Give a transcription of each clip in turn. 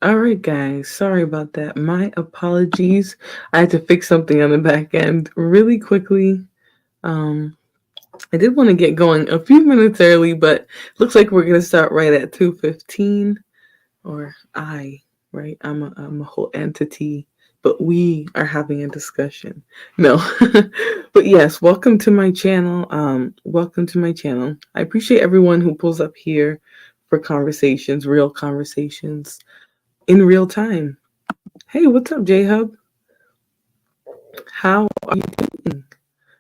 All right, guys. Sorry about that. My apologies. I had to fix something on the back end really quickly. Um, I did want to get going a few minutes early, but looks like we're gonna start right at 2:15. Or right? I'm a whole entity, but we are having a discussion. No, but yes, welcome to my channel. Welcome to my channel. I appreciate everyone who pulls up here for conversations, real conversations in real time. Hey, what's up, J Hub? How are you doing?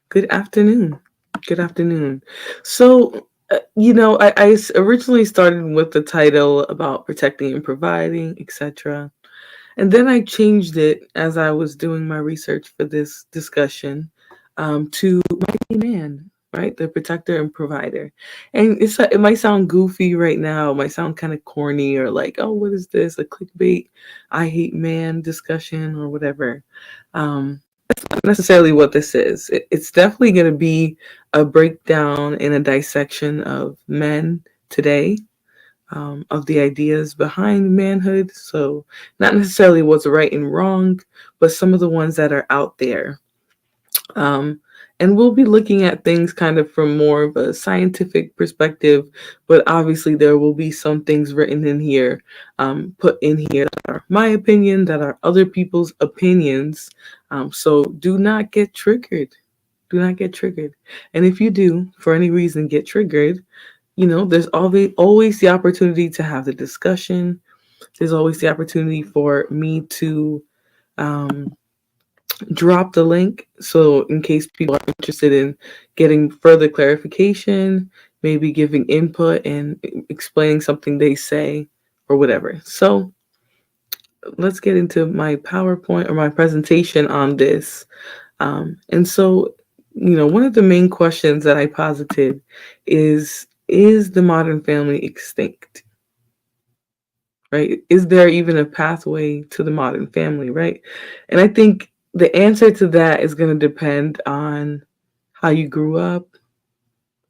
Good afternoon. Good afternoon. So, I originally started with the title about protecting and providing, etc. And then I changed it as I was doing my research for this discussion to Mighty Man, right? The protector and provider. And it might sound goofy right now, it might sound kind of corny or like, oh, what is this? A clickbait, I hate man discussion or whatever. That's not necessarily what this is. It's definitely going to be a breakdown and a dissection of men today, of the ideas behind manhood. So, not necessarily what's right and wrong, but some of the ones that are out there. Um, and we'll be looking at things kind of from more of a scientific perspective, but obviously there will be some things written in here, put in here that are my opinion, that are other people's opinions. So do not get triggered. Do not get triggered. And if you do, for any reason, get triggered, there's always the opportunity to have the discussion. There's always the opportunity for me to um, drop the link. So in case people are interested in getting further clarification, maybe giving input and explaining something they say or whatever. So let's get into my PowerPoint or my presentation on this. And so, one of the main questions that I posited is the modern family extinct? Right? Is there even a pathway to the modern family, right? And I think the answer to that is going to depend on how you grew up,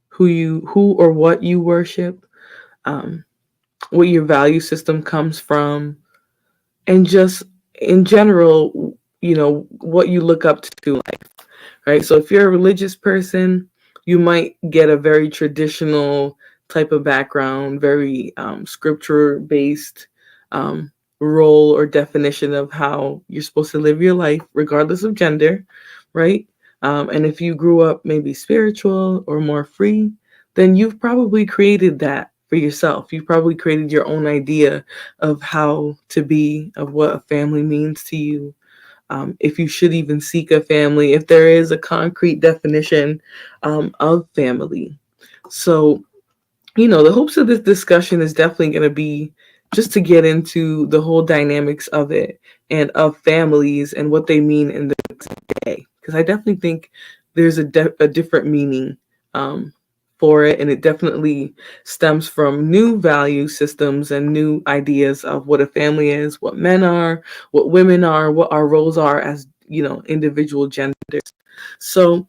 who or what you worship, um, what your value system comes from, and just in general, what you look up to in life, right? So if you're a religious person, you might get a very traditional type of background, very scripture based um, role or definition of how you're supposed to live your life, regardless of gender, right? And if you grew up maybe spiritual or more free, then you've probably created that for yourself. You've probably created your own idea of how to be, of what a family means to you, if you should even seek a family, if there is a concrete definition of family. So, the hopes of this discussion is definitely going to be just to get into the whole dynamics of it and of families and what they mean in the day. Because I definitely think there's a different meaning for it, and it definitely stems from new value systems and new ideas of what a family is, what men are, what women are, what our roles are as individual genders. So,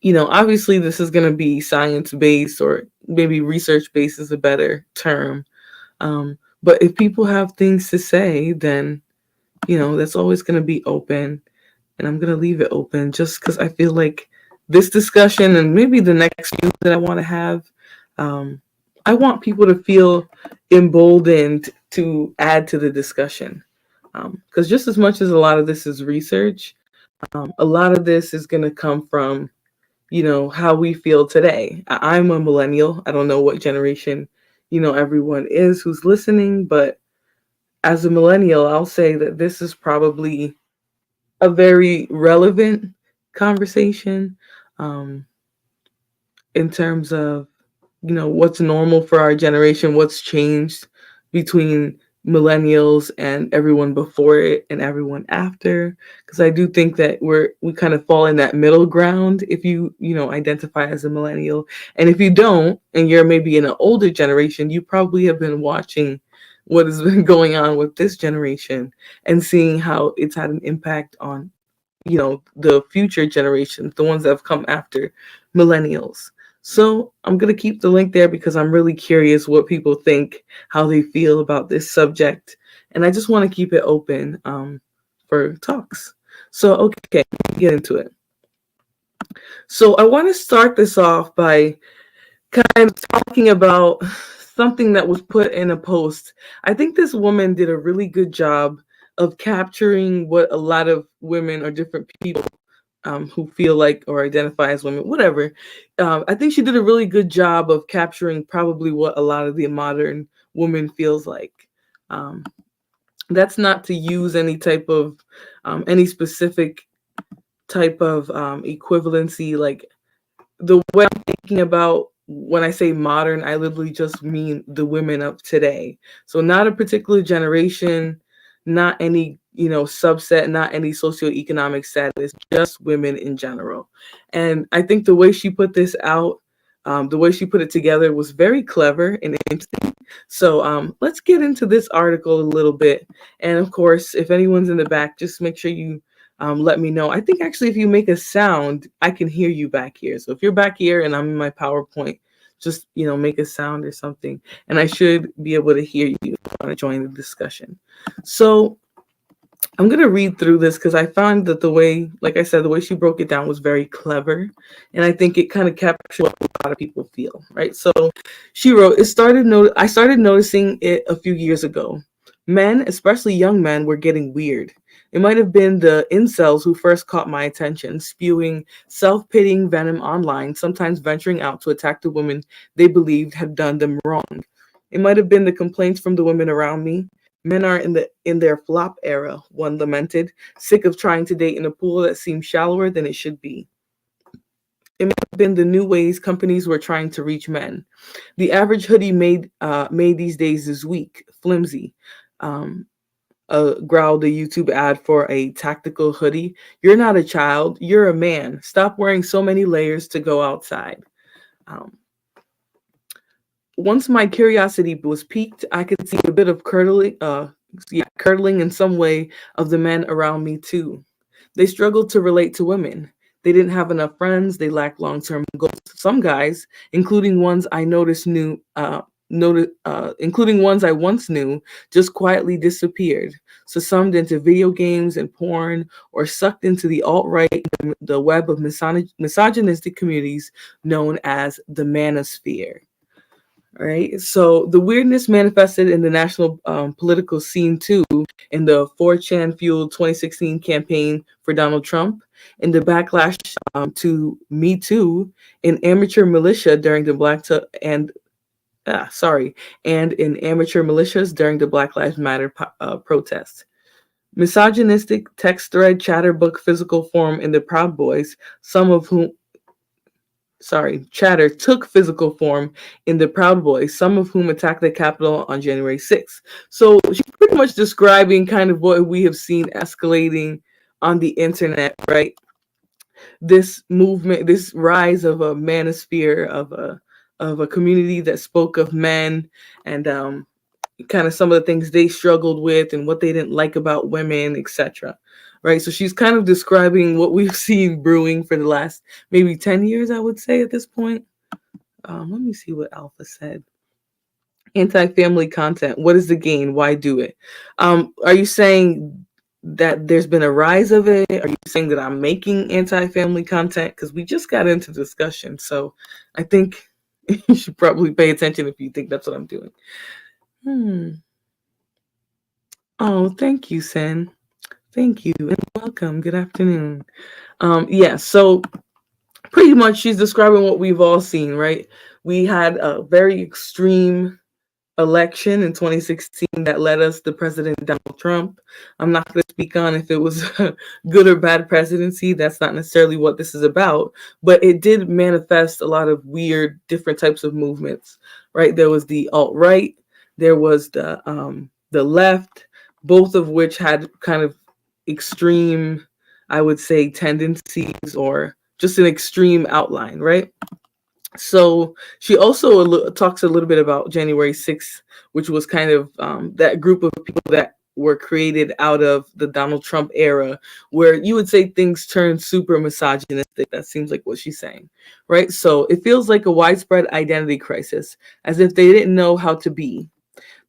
obviously this is going to be science based, or maybe research based is a better term. But if people have things to say, then that's always going to be open, and I'm going to leave it open just because I feel like this discussion and maybe the next few that I want to have, um, I want people to feel emboldened to add to the discussion. Because just as much as a lot of this is research, a lot of this is going to come from, how we feel today. I'm a millennial. I don't know what generation, everyone is who's listening, but as a millennial, I'll say that this is probably a very relevant conversation, um, in terms of what's normal for our generation, what's changed between millennials and everyone before it and everyone after. Because I do think that we kind of fall in that middle ground if you identify as a millennial, and if you don't and you're maybe in an older generation, you probably have been watching what has been going on with this generation and seeing how it's had an impact on the future generations, the ones that have come after millennials. So I'm going to keep the link there because I'm really curious what people think, how they feel about this subject. And I just want to keep it open for talks. So, okay, get into it. So I want to start this off by kind of talking about something that was put in a post. I think this woman did a really good job of capturing what a lot of women or different people who feel like or identify as women, whatever. I think she did a really good job of capturing probably what a lot of the modern woman feels like. Um, that's not to use any type of any specific type of equivalency, like the way I'm thinking about when I say modern, I literally just mean the women of today. So not a particular generation, not any, subset, not any socioeconomic status, just women in general. And I think the way she put this out, the way she put it together was very clever and interesting. So let's get into this article a little bit. And of course, if anyone's in the back, just make sure you let me know. I think actually if you make a sound, I can hear you back here. So if you're back here and I'm in my PowerPoint, just, make a sound or something. And I should be able to hear you if you want to join the discussion. So I'm going to read through this because I found that the way, like I said, the way she broke it down was very clever. And I think it kind of captures what a lot of people feel, right? So she wrote, I started noticing it a few years ago. Men, especially young men, were getting weird. It might have been the incels who first caught my attention, spewing self-pitying venom online, sometimes venturing out to attack the women they believed had done them wrong. It might have been the complaints from the women around me. Men are in their flop era, one lamented, sick of trying to date in a pool that seems shallower than it should be. It may have been the new ways companies were trying to reach men. The average hoodie made these days is weak, flimsy. Growled a YouTube ad for a tactical hoodie. You're not a child, you're a man. Stop wearing so many layers to go outside. Once my curiosity was piqued, I could see a bit of curdling in some way of the men around me too. They struggled to relate to women. They didn't have enough friends. They lacked long-term goals. Some guys, including ones I including ones I once knew, just quietly disappeared, succumbed into video games and porn, or sucked into the alt-right, the web of misogynistic communities known as the Manosphere. Right. So the weirdness manifested in the national political scene too, in the 4chan fueled 2016 campaign for Donald Trump, in the backlash to Me Too, in amateur militia during the and in amateur militias during the Black Lives Matter protests. Misogynistic text thread chatterbook physical form in the Proud Boys, chatter took physical form in the Proud Boys, some of whom attacked the Capitol on January 6th. So she's pretty much describing kind of what we have seen escalating on the internet, right? This movement, this rise of a manosphere, of a community that spoke of men and kind of some of the things they struggled with and what they didn't like about women, etc. Right. So she's kind of describing what we've seen brewing for the last maybe 10 years, I would say at this point. Let me see what Alpha said. Anti-family content. What is the gain? Why do it? Are you saying that there's been a rise of it? Are you saying that I'm making anti-family content? Because we just got into discussion. So I think you should probably pay attention if you think that's what I'm doing. Oh, thank you, Sen. Thank you and welcome. Good afternoon. So pretty much she's describing what we've all seen, right? We had a very extreme election in 2016 that led us to President Donald Trump. I'm not going to speak on if it was a good or bad presidency. That's not necessarily what this is about, but it did manifest a lot of weird, different types of movements, right? There was the alt-right, there was the left, both of which had kind of extreme, I would say, tendencies or just an extreme outline, right? So she also talks a little bit about January 6th, which was kind of that group of people that were created out of the Donald Trump era, where you would say things turn super misogynistic. That seems like what she's saying, right? So it feels like a widespread identity crisis, as if they didn't know how to be.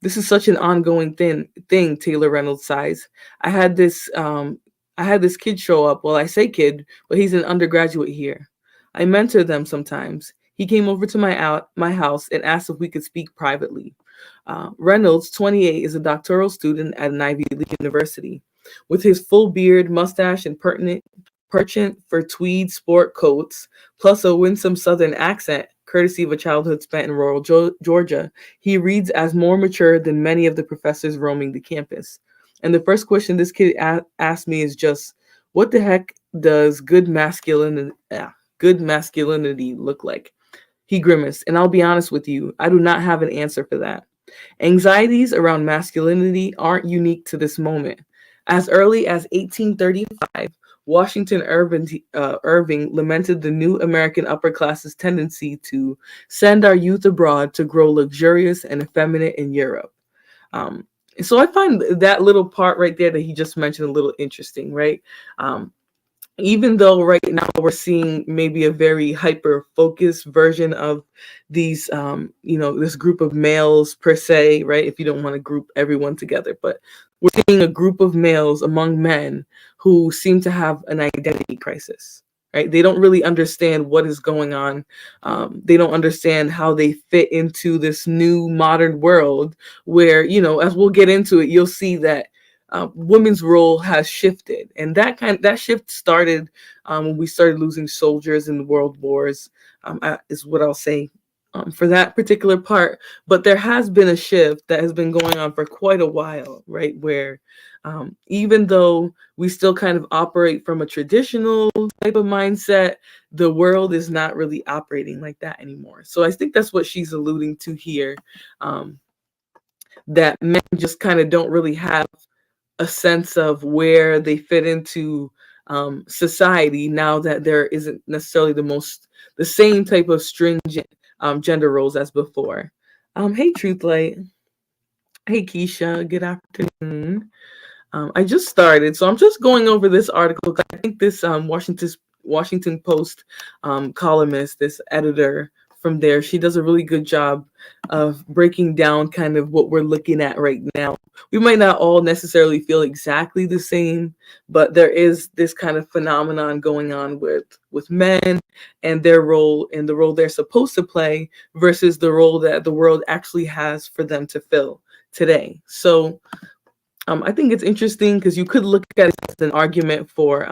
This is such an ongoing thing, Taylor Reynolds sighs. I had this I had this kid show up. Well, I say kid, but he's an undergraduate here. I mentor them sometimes. He came over to my house and asked if we could speak privately. Reynolds, 28, is a doctoral student at an Ivy League university. With his full beard, mustache, and penchant for tweed sport coats, plus a winsome Southern accent, courtesy of a childhood spent in rural Georgia, he reads as more mature than many of the professors roaming the campus. And the first question this kid asked me is just, "What the heck does good masculinity look like?" He grimaced, and I'll be honest with you, I do not have an answer for that. Anxieties around masculinity aren't unique to this moment. As early as 1835, Irving lamented the new American upper class's tendency to send our youth abroad to grow luxurious and effeminate in Europe. Um, so I find that little part right there that he just mentioned a little interesting, right? Um, Even though right now we're seeing maybe a very hyper focused version of these this group of males per se, right? If you don't want to group everyone together, but we're seeing a group of males among men who seem to have an identity crisis, right? They don't really understand what is going on. They don't understand how they fit into this new modern world where, as we'll get into it, you'll see that women's role has shifted, and that shift started when we started losing soldiers in the world wars. Is what I'll say for that particular part. But there has been a shift that has been going on for quite a while, right? Where even though we still kind of operate from a traditional type of mindset, the world is not really operating like that anymore. So I think that's what she's alluding to here. That men just kind of don't really have a sense of where they fit into society now that there isn't necessarily the same type of stringent gender roles as before. Hey, Truth Light. Hey, Keisha. Good afternoon. I just started, so I'm just going over this article. I think this Washington Post columnist, this editor from there, she does a really good job of breaking down kind of what we're looking at right now. We might not all necessarily feel exactly the same, but there is this kind of phenomenon going on with men and their role and the role they're supposed to play versus the role that the world actually has for them to fill today. So I think it's interesting because you could look at it as an argument for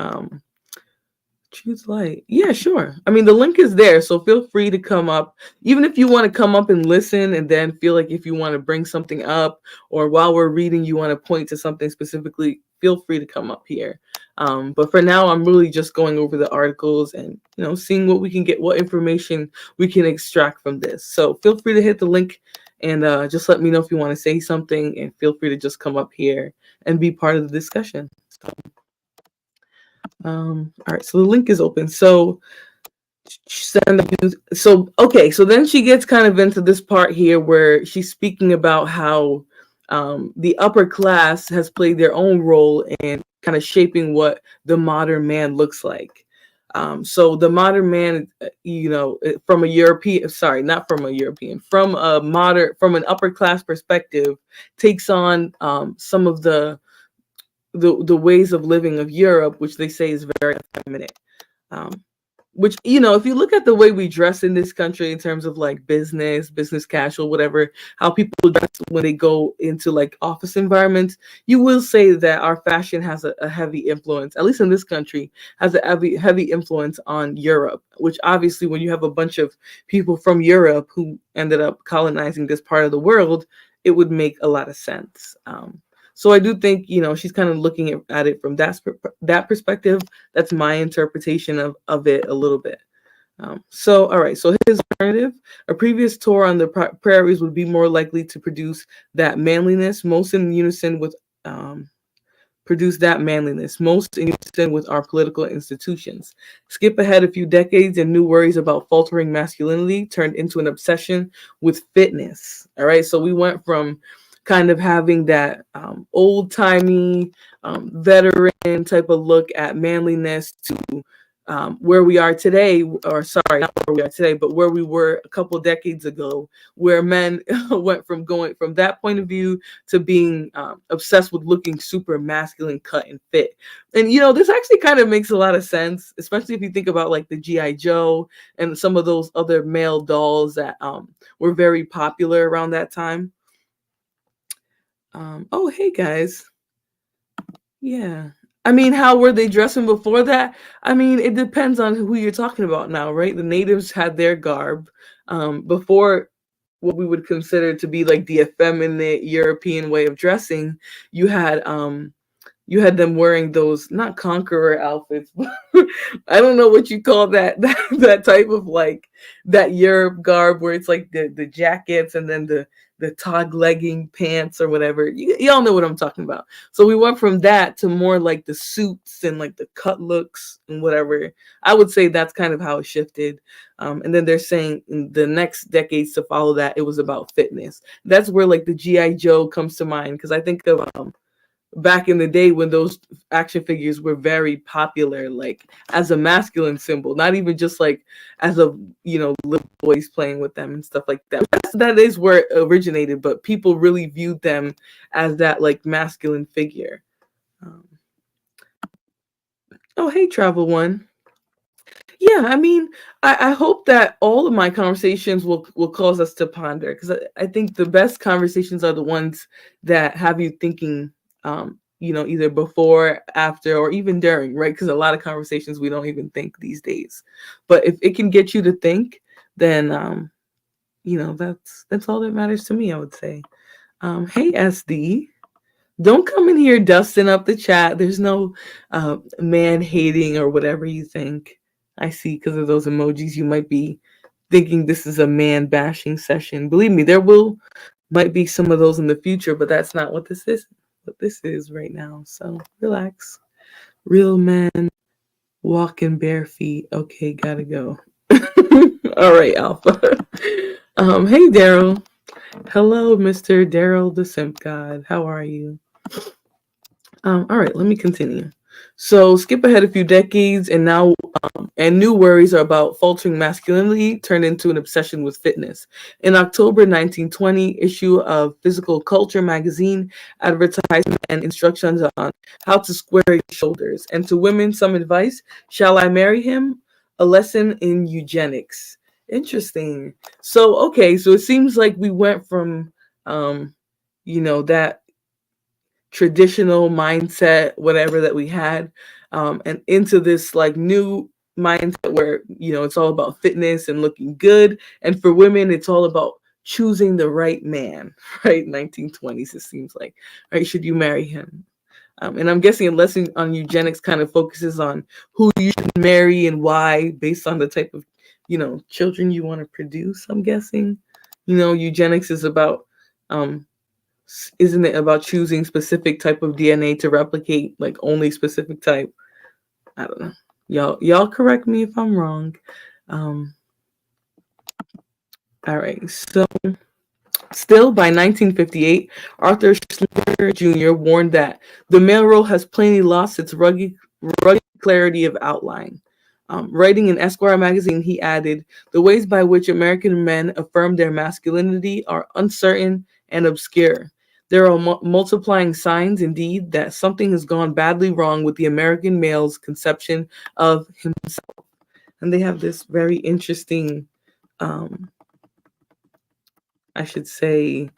choose light. Yeah, sure. I mean, the link is there, so feel free to come up. Even if you want to come up and listen and then feel like if you want to bring something up or while we're reading, you want to point to something specifically, feel free to come up here. But for now, I'm really just going over the articles and, seeing what we can get, what information we can extract from this. So feel free to hit the link and just let me know if you want to say something, and feel free to just come up here and be part of the discussion. All right, so the link is open. So okay, so then she gets kind of into this part here where she's speaking about how the upper class has played their own role in kind of shaping what the modern man looks like. So the modern man, from a European, sorry, not from a European, from an upper class perspective, takes on some of the ways of living of Europe, which they say is very effeminate. Which, if you look at the way we dress in this country in terms of like business casual, whatever, how people dress when they go into like office environments, you will say that our fashion has a heavy influence, at least in this country, has a heavy influence on Europe, which obviously when you have a bunch of people from Europe who ended up colonizing this part of the world, it would make a lot of sense. So I do think, she's kind of looking at it from that perspective. That's my interpretation of it a little bit. All right. So his alternative, a previous tour on the prairies would be more likely to produce that manliness, most in unison with our political institutions. Skip ahead a few decades and new worries about faltering masculinity turned into an obsession with fitness. All right. So we went from kind of having that old timey, veteran type of look at manliness to where we are today, or sorry, not where we are today, but where we were a couple decades ago, where men went from going from that point of view to being obsessed with looking super masculine, cut and fit. And this actually kind of makes a lot of sense, especially if you think about like the GI Joe and some of those other male dolls that were very popular around that time. Oh, hey guys. Yeah. I mean, how were they dressing before that? I mean, it depends on who you're talking about now, right? The natives had their garb before what we would consider to be like the effeminate European way of dressing. You had them wearing those not conqueror outfits, but I don't know what you call that type of like that Europe garb where it's like the jackets and then the tog legging pants or whatever. Y'all know what I'm talking about. So we went from that to more like the suits and like the cut looks and whatever. I would say that's kind of how it shifted. And then they're saying in the next decades to follow that, it was about fitness. That's where like the GI Joe comes to mind, because I think of back in the day when those action figures were very popular, like as a masculine symbol, not even just like as a little boys playing with them and stuff like that. That is where it originated, but people really viewed them as that like masculine figure. Oh, hey, Travel One. Yeah, I mean, I hope that all of my conversations will cause us to ponder, because I think the best conversations are the ones that have you thinking, either before, after, or even during, right? Because a lot of conversations we don't even think these days. But if it can get you to think, then that's all that matters to me, I would say. Hey, SD. Don't come in here dusting up the chat. There's no man hating or whatever you think. I see, because of those emojis, you might be thinking this is a man bashing session. Believe me, might be some of those in the future, but that's not what this is. What this is right now. So relax. Real men walking bare feet. Okay, gotta go. All right, Alpha. Hey, Daryl. Hello, Mr. Daryl the Simp God. How are you? All right, let me continue. So skip ahead a few decades, and now new worries are about faltering masculinity turned into an obsession with fitness. In October 1920 issue of Physical Culture magazine, advertisement and instructions on how to square your shoulders, and to women some advice: shall I marry him? A lesson in eugenics. Interesting. So okay, so it seems like we went from that traditional mindset, whatever that we had, and into this like new mindset where it's all about fitness and looking good. And for women, it's all about choosing the right man. Right, 1920s. It seems like, right? Should you marry him? And I'm guessing a lesson on eugenics kind of focuses on who you should marry and why, based on the type of children you want to produce. I'm guessing eugenics is about isn't it about choosing specific type of DNA to replicate like only specific type? I don't know. Y'all correct me if I'm wrong. All right. So still by 1958, Arthur Schindler Jr. warned that the male role has plainly lost its rugged clarity of outline. Writing in Esquire magazine, he added, "The ways by which American men affirm their masculinity are uncertain and obscure. There are multiplying signs, indeed, that something has gone badly wrong with the American male's conception of himself." And they have this very interesting, I should say,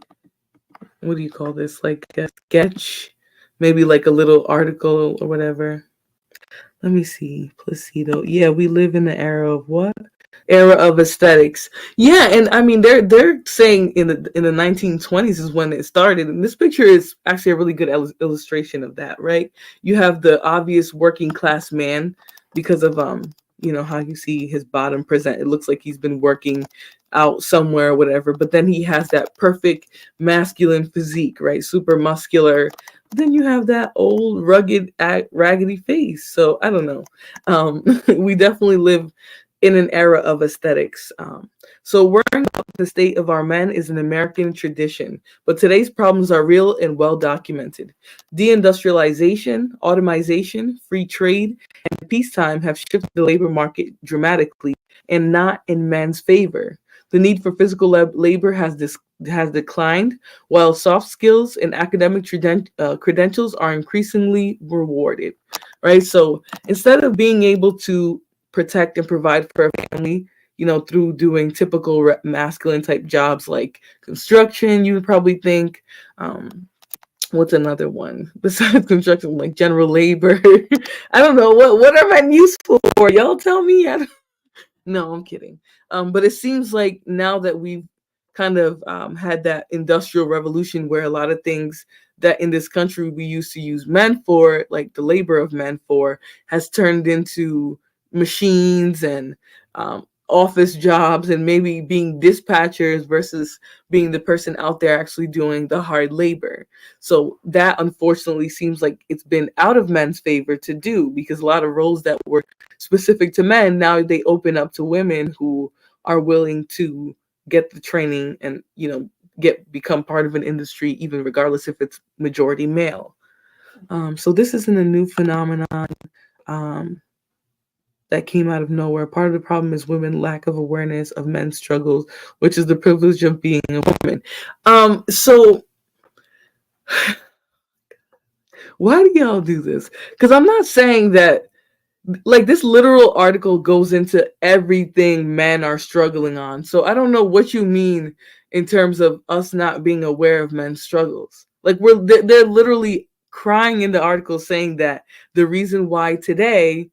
what do you call this? Like a sketch, maybe like a little article or whatever. Let me see. Placido. Yeah, we live in the era of what? Era of aesthetics. Yeah, and I mean they're saying in the 1920s is when it started. And this picture is actually a really good illustration of that, right? You have the obvious working class man because of how you see his bottom present. It looks like he's been working out somewhere or whatever, but then he has that perfect masculine physique, right? Super muscular. Then you have that old rugged raggedy face. So I don't know. We definitely live in an era of aesthetics. So worrying about the state of our men is an American tradition, but today's problems are real and well documented. Deindustrialization, automation, free trade, and peacetime have shifted the labor market dramatically and not in men's favor. The need for physical labor has declined, while soft skills and academic credentials are increasingly rewarded. Right. So instead of being able to protect and provide for a family, through doing typical masculine type jobs like construction, you would probably think. What's another one besides construction, like general labor? I don't know what are men useful for. Y'all tell me. No, I'm kidding. But it seems like now that we've kind of had that industrial revolution where a lot of things that in this country we used to use men for, like the labor of men for, has turned into machines and office jobs and maybe being dispatchers versus being the person out there actually doing the hard labor. So that unfortunately seems like it's been out of men's favor to do, because a lot of roles that were specific to men, now they open up to women who are willing to get the training and become part of an industry, even regardless if it's majority male. So this isn't a new phenomenon um, that came out of nowhere. Part of the problem is women lack of awareness of men's struggles, which is the privilege of being a woman. So why do y'all do this? Because I'm not saying that, like, this literal article goes into everything men are struggling on. So I don't know what you mean in terms of us not being aware of men's struggles. Like, they're literally crying in the article saying that the reason why today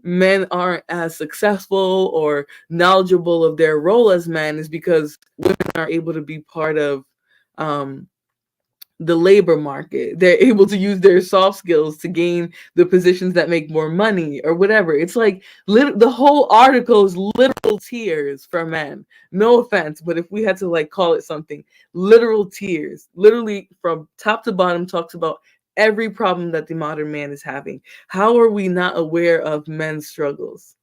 men aren't as successful or knowledgeable of their role as men is because women are able to be part of um, the labor market. They're able to use their soft skills to gain the positions that make more money or whatever. It's like the whole article is literal tears for men. No offense, but if we had to like call it something, literal tears, literally from top to bottom, talks about every problem that the modern man is having. How are we not aware of men's struggles?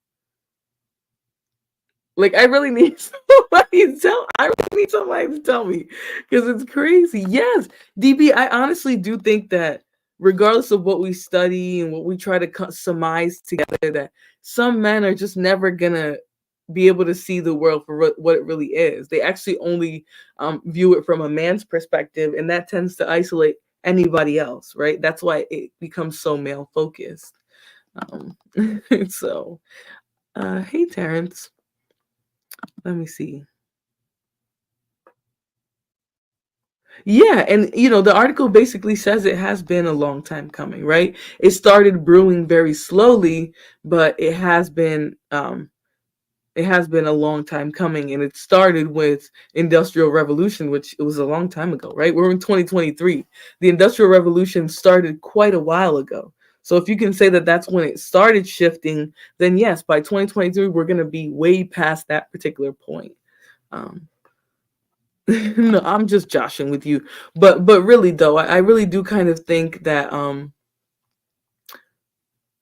Like, I really need somebody to tell me, because it's crazy. Yes, DB, I honestly do think that regardless of what we study and what we try to surmise together, that some men are just never gonna be able to see the world for what it really is. They actually only view it from a man's perspective, and that tends to isolate anybody else, right? That's why it becomes so male focused. Um, so, hey, Terrence. Let me see. Yeah, and the article basically says it has been a long time coming, right? It started brewing very slowly, but it has been a long time coming, and it started with industrial revolution, which it was a long time ago, right? We're in 2023. The industrial revolution started quite a while ago. So if you can say that that's when it started shifting, then yes, by 2023 we're going to be way past that particular point. Um, no, I'm just joshing with you, but really though, I really do kind of think that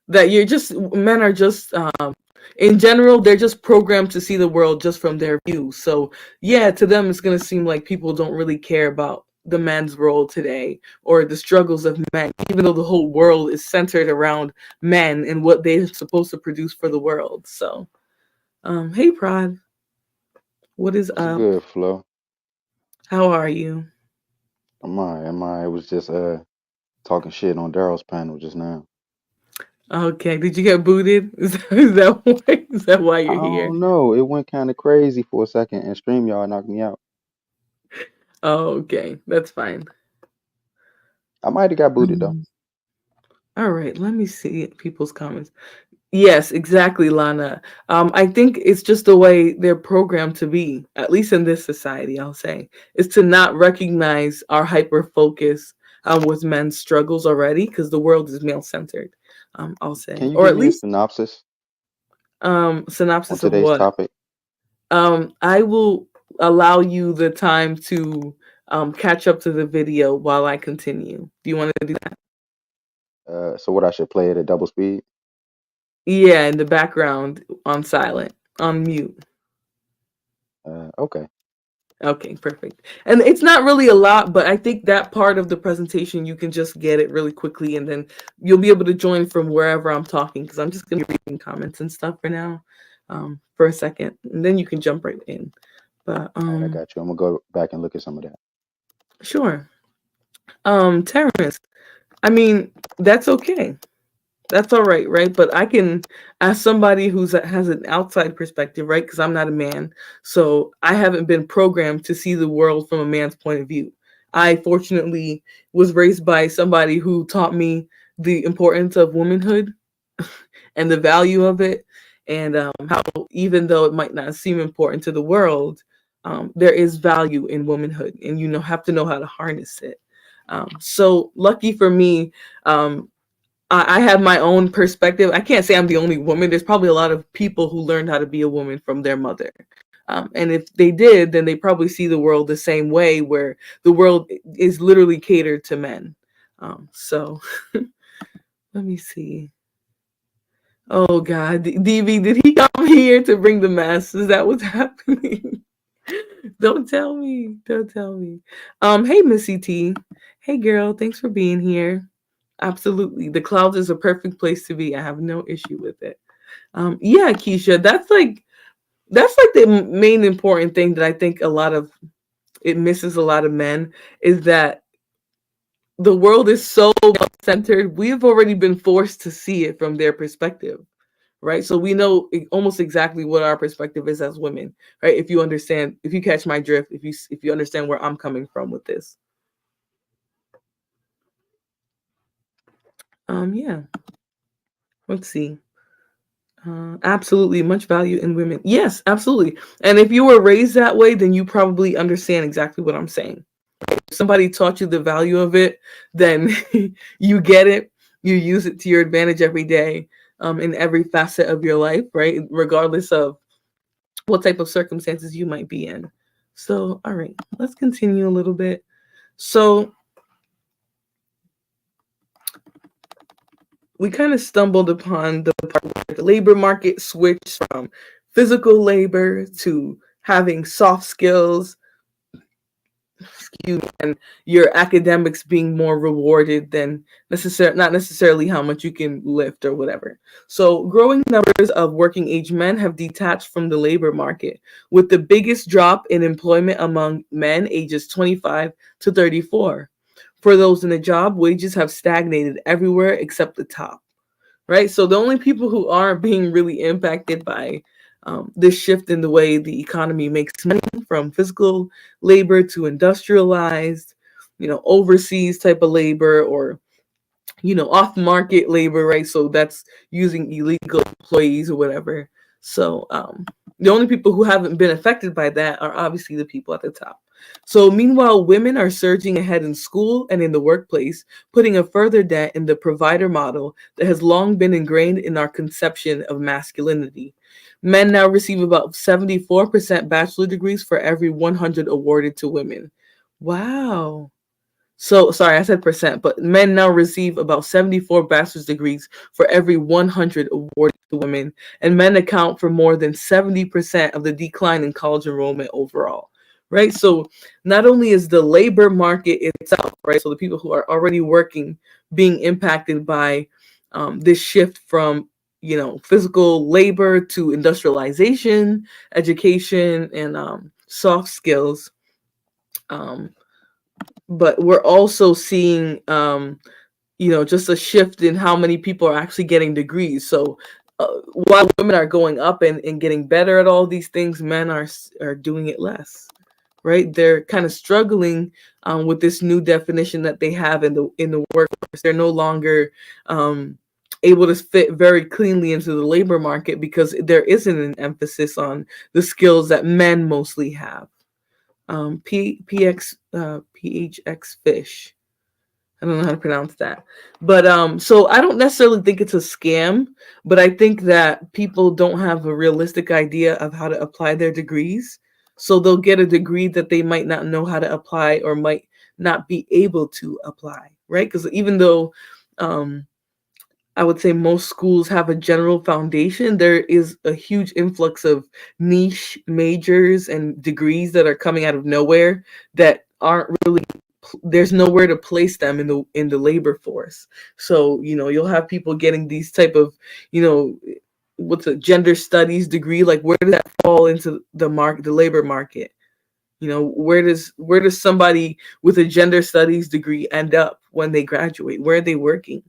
you're just men are just in general, they're just programmed to see the world just from their view. So yeah, to them it's gonna seem like people don't really care about the man's role today or the struggles of men, even though the whole world is centered around men and what they're supposed to produce for the world. So hey Prod, what is What's up? good, Flo? How are you? Am I? Was just talking shit on Daryl's panel just now. Okay, did you get booted? Is that why I you're here? don't know. It went kind of crazy for a second, and StreamYard knocked me out. Oh, okay, that's fine. I might have got booted though. Mm. All right, let me see people's comments. Yes, exactly, Lana. I think it's just the way they're programmed to be, at least in this society, I'll say, is to not recognize our hyper focus with men's struggles already, because the world is male centered, I'll say. Can you Or give at me a least synopsis on synopsis of today's what? topic? I will allow you the time to catch up to the video while I continue. Do you want to do that? So what I should play it at double speed? Yeah, in the background on silent. on mute. Okay. Okay, perfect. And it's not really a lot, but I think that part of the presentation you can just get it really quickly, and then you'll be able to join from wherever I'm talking, because I'm just going to be reading comments and stuff for now, for a second, and then you can jump right in. But All right, I got you. I'm gonna go back and look at some of that. sure. Terrence, I mean, that's okay. That's all right, right? But I can, as somebody has an outside perspective, right? Because I'm not a man, so I haven't been programmed to see the world from a man's point of view. I fortunately was raised by somebody who taught me the importance of womanhood and the value of it, and how even though it might not seem important to the world, there is value in womanhood, and have to know how to harness it. So lucky for me, I have my own perspective. I can't say I'm the only woman. There's probably a lot of people who learned how to be a woman from their mother. And if they did, then they probably see the world the same way, where the world is literally catered to men. So let me see. Oh God, DV, did he come here to bring the mess? Is that what's happening? Don't tell me. Don't tell me. Hey Missy T. Hey girl, thanks for being here. Absolutely. The clouds is a perfect place to be. I have no issue with it. Yeah, Keisha, that's like the main important thing that I think it misses a lot of men, is that the world is so centered. We've already been forced to see it from their perspective, right? So we know almost exactly what our perspective is as women, right? If you catch my drift, if you understand where I'm coming from with this. Yeah. Let's see. Absolutely, much value in women. Yes, absolutely. And if you were raised that way, then you probably understand exactly what I'm saying. If somebody taught you the value of it, then you get it. You use it to your advantage every day, in every facet of your life, right? Regardless of what type of circumstances you might be in. So, all right, let's continue a little bit. So, we kind of stumbled upon the part where the labor market switched from physical labor to having soft skills, excuse me, and your academics being more rewarded than not necessarily how much you can lift or whatever. So growing numbers of working age men have detached from the labor market, with the biggest drop in employment among men ages 25 to 34. For those in a job, wages have stagnated everywhere except the top, right? So the only people who are being really impacted by this shift in the way the economy makes money, from physical labor to industrialized, overseas type of labor, or off market labor, right? So that's using illegal employees or whatever. So the only people who haven't been affected by that are obviously the people at the top. So meanwhile, women are surging ahead in school and in the workplace, putting a further dent in the provider model that has long been ingrained in our conception of masculinity. Men now receive about 74% bachelor degrees for every 100 awarded to women. Wow. So sorry, I said percent, but men now receive about 74 bachelor's degrees for every 100 awarded to women, and men account for more than 70% of the decline in college enrollment overall. Right? So not only is the labor market itself, right? So the people who are already working being impacted by this shift from physical labor to industrialization, education, and soft skills. Um, but we're also seeing just a shift in how many people are actually getting degrees. So while women are going up and getting better at all these things, men are doing it less, right? They're kind of struggling with this new definition that they have in the workforce. They're no longer able to fit very cleanly into the labor market, because there isn't an emphasis on the skills that men mostly have. PHX fish. I don't know how to pronounce that. But so I don't necessarily think it's a scam, but I think that people don't have a realistic idea of how to apply their degrees. So they'll get a degree that they might not know how to apply, or might not be able to apply, right? Because even though I would say most schools have a general foundation. There is a huge influx of niche majors and degrees that are coming out of nowhere that aren't really, there's nowhere to place them in the labor force. So, you'll have people getting these type of, you know, what's a gender studies degree, like where does that fall into the labor market? Where does somebody with a gender studies degree end up when they graduate? Where are they working?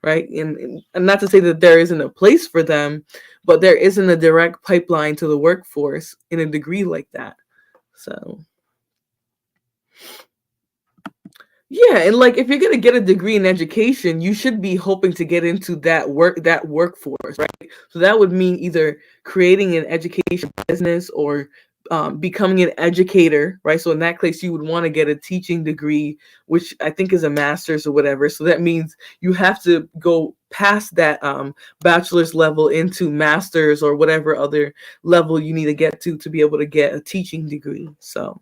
Right? And not to say that there isn't a place for them, but there isn't a direct pipeline to the workforce in a degree like that. So yeah, and like if you're gonna get a degree in education, you should be hoping to get into that workforce, right? So that would mean either creating an education business or becoming an educator, right? So in that case, you would want to get a teaching degree, which I think is a master's or whatever. So that means you have to go past that bachelor's level into master's or whatever other level you need to get to be able to get a teaching degree. So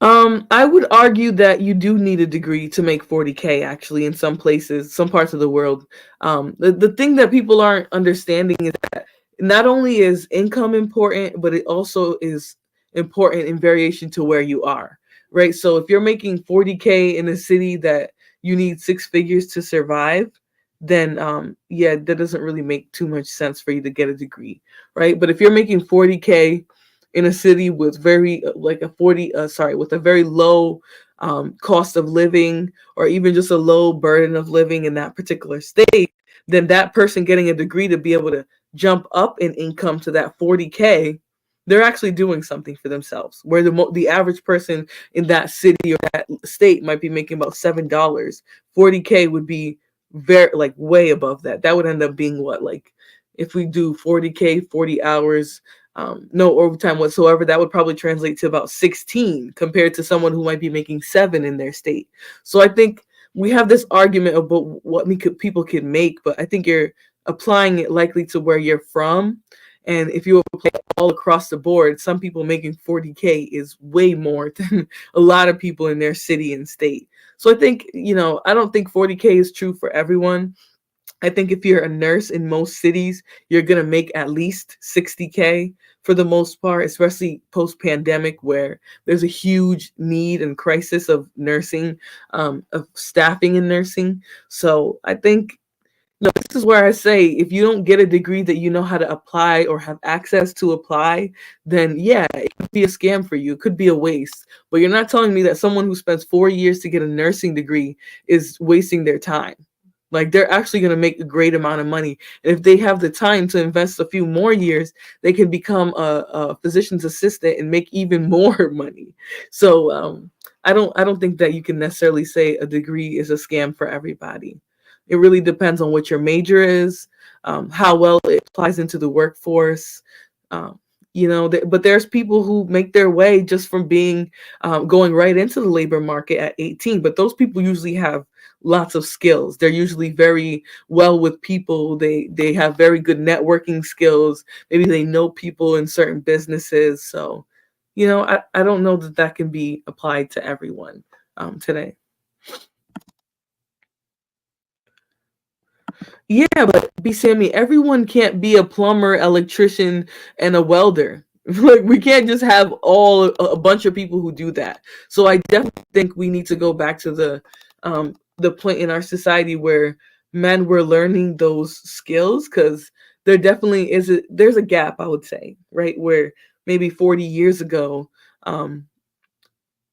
I would argue that you do need a degree to make 40K actually in some places, some parts of the world. The thing that people aren't understanding is that not only is income important, but it also is important in variation to where you are, right? So if you're making 40K in a city that you need six figures to survive, then yeah, that doesn't really make too much sense for you to get a degree, right? But if you're making 40K in a city with very like a 40 sorry with a very low cost of living, or even just a low burden of living in that particular state, then that person getting a degree to be able to jump up in income to that 40K, they're actually doing something for themselves, where the average person in that city or that state might be making about $7. 40K would be very like way above that. That would end up being what, like if we do 40K 40 hours, no overtime whatsoever, that would probably translate to about 16 compared to someone who might be making 7 in their state. So I think we have this argument about what people can make, but I think you're applying it likely to where you're from. And if you apply it all across the board, some people making 40K is way more than a lot of people in their city and state. So I think, I don't think 40K is true for everyone. I think if you're a nurse in most cities, you're going to make at least 60K for the most part, especially post pandemic, where there's a huge need and crisis of nursing, of staffing in nursing. So I think, this is where I say if you don't get a degree that you know how to apply or have access to apply, then yeah, it could be a scam for you. It could be a waste. But you're not telling me that someone who spends 4 years to get a nursing degree is wasting their time. Like they're actually going to make a great amount of money. And if they have the time to invest a few more years, they can become a physician's assistant and make even more money. So I don't think that you can necessarily say a degree is a scam for everybody. It really depends on what your major is, how well it applies into the workforce. Um, but there's people who make their way just from being going right into the labor market at 18. But those people usually have lots of skills. They're usually very well with people. They have very good networking skills. Maybe they know people in certain businesses. So, I don't know that that can be applied to everyone today. Yeah, but B Sammy, everyone can't be a plumber, electrician, and a welder. Like we can't just have a bunch of people who do that. So I definitely think we need to go back to the point in our society where men were learning those skills, because there definitely there's a gap, I would say, right? Where maybe 40 years ago, um,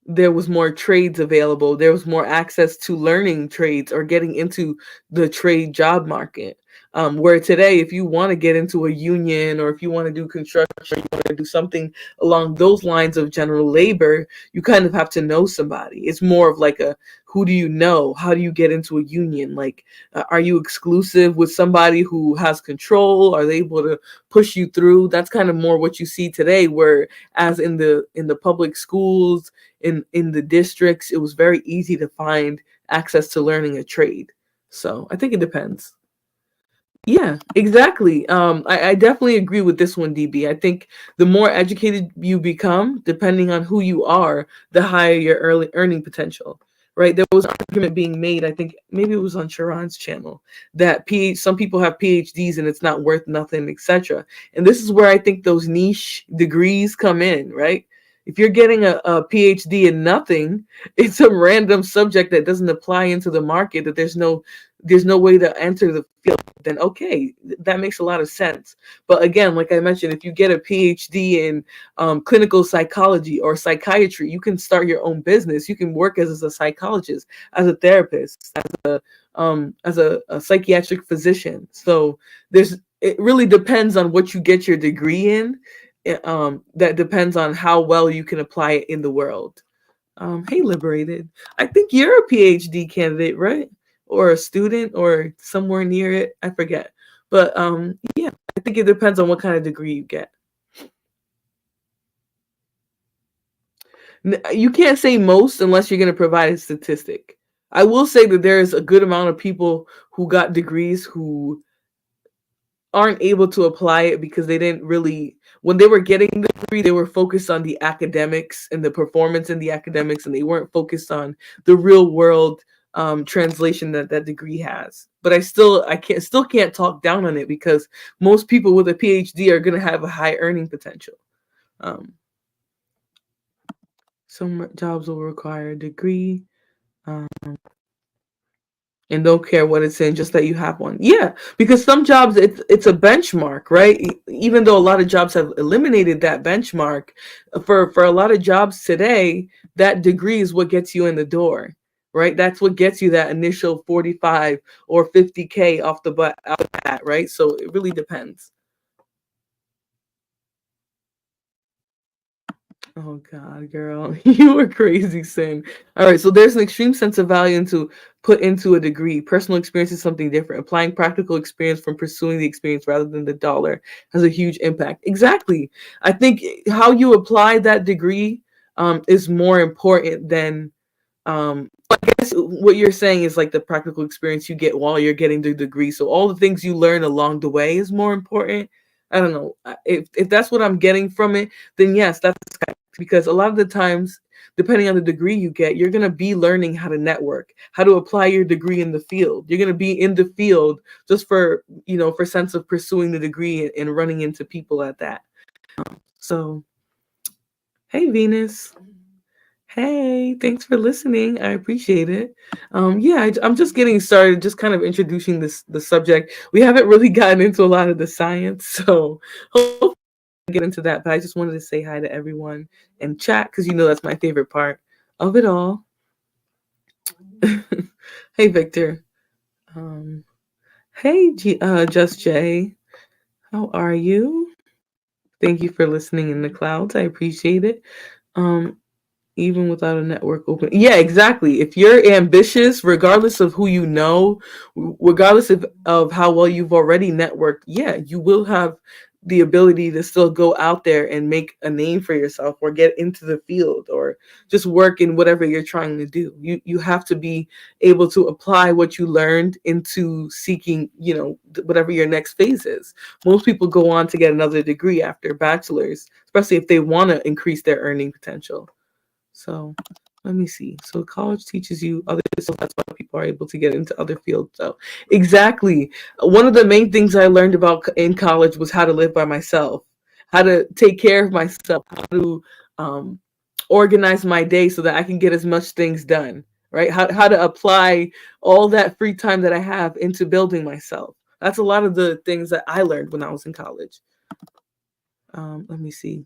there was more trades available. There was more access to learning trades or getting into the trade job market. Where today, if you want to get into a union, or if you want to do construction, or you want to do something along those lines of general labor, you kind of have to know somebody. It's more of like who do you know? How do you get into a union? Like, are you exclusive with somebody who has control? Are they able to push you through? That's kind of more what you see today, where as in the public schools, in the districts, it was very easy to find access to learning a trade. So I think it depends. Yeah, exactly. I definitely agree with this one, DB. I think the more educated you become, depending on who you are, the higher your early earning potential. right? There was an argument being made, I think maybe it was on Sharon's channel, that some people have PhDs and it's not worth nothing, etc. And this is where I think those niche degrees come in, right? If you're getting a PhD in nothing, it's a random subject that doesn't apply into the market, that there's no way to enter the field, then okay, that makes a lot of sense. But again, like I mentioned, if you get a PhD in clinical psychology or psychiatry, you can start your own business. You can work as a psychologist, as a therapist, as a psychiatric physician. So it really depends on what you get your degree in. That depends on how well you can apply it in the world. Hey, Liberated. I think you're a PhD candidate, right? Or a student or somewhere near it. I forget. But yeah, I think it depends on what kind of degree you get. You can't say most unless you're going to provide a statistic. I will say that there's a good amount of people who got degrees who aren't able to apply it because they didn't really, when they were getting the degree, they were focused on the academics and the performance in the academics, and they weren't focused on the real world translation that that degree has. But I still can't talk down on it because most people with a PhD are going to have a high earning potential. Um, some jobs will require a degree. Um, and don't care what it's in, just that you have one. Yeah, because some jobs it's a benchmark, right? Even though a lot of jobs have eliminated that benchmark, for a lot of jobs today, that degree is what gets you in the door, right? That's what gets you that initial 45 or 50K off the bat, right? So it really depends. Oh God, girl, you were crazy, Sin. All right, so there's an extreme sense of value into put into a degree. Personal experience is something different. Applying practical experience from pursuing the experience rather than the dollar has a huge impact. Exactly. I think how you apply that degree is more important than I guess what you're saying is like the practical experience you get while you're getting the degree. So all the things you learn along the way is more important. I don't know. If that's what I'm getting from it, then yes, that's correct. Because a lot of the times, depending on the degree you get, you're gonna be learning how to network, how to apply your degree in the field. You're gonna be in the field just for sense of pursuing the degree and running into people at that. So hey Venus. Hey, thanks for listening. I appreciate it. Yeah, I'm just getting started, just kind of introducing the subject. We haven't really gotten into a lot of the science, so hopefully we'll get into that. But I just wanted to say hi to everyone and chat because that's my favorite part of it all. Hey, Victor. Um, hey, Just Jay. How are you? Thank you for listening in the clouds. I appreciate it. Um, even without a network open. Yeah, exactly. If you're ambitious, regardless of who you know, regardless of how well you've already networked, yeah, you will have the ability to still go out there and make a name for yourself or get into the field or just work in whatever you're trying to do. You have to be able to apply what you learned into seeking, whatever your next phase is. Most people go on to get another degree after bachelor's, especially if they want to increase their earning potential. So let me see. So college teaches you other, so that's why people are able to get into other fields. So exactly. One of the main things I learned about in college was how to live by myself, how to take care of myself, how to um, organize my day so that I can get as much things done, right? How to apply all that free time that I have into building myself. That's a lot of the things that I learned when I was in college. Let me see.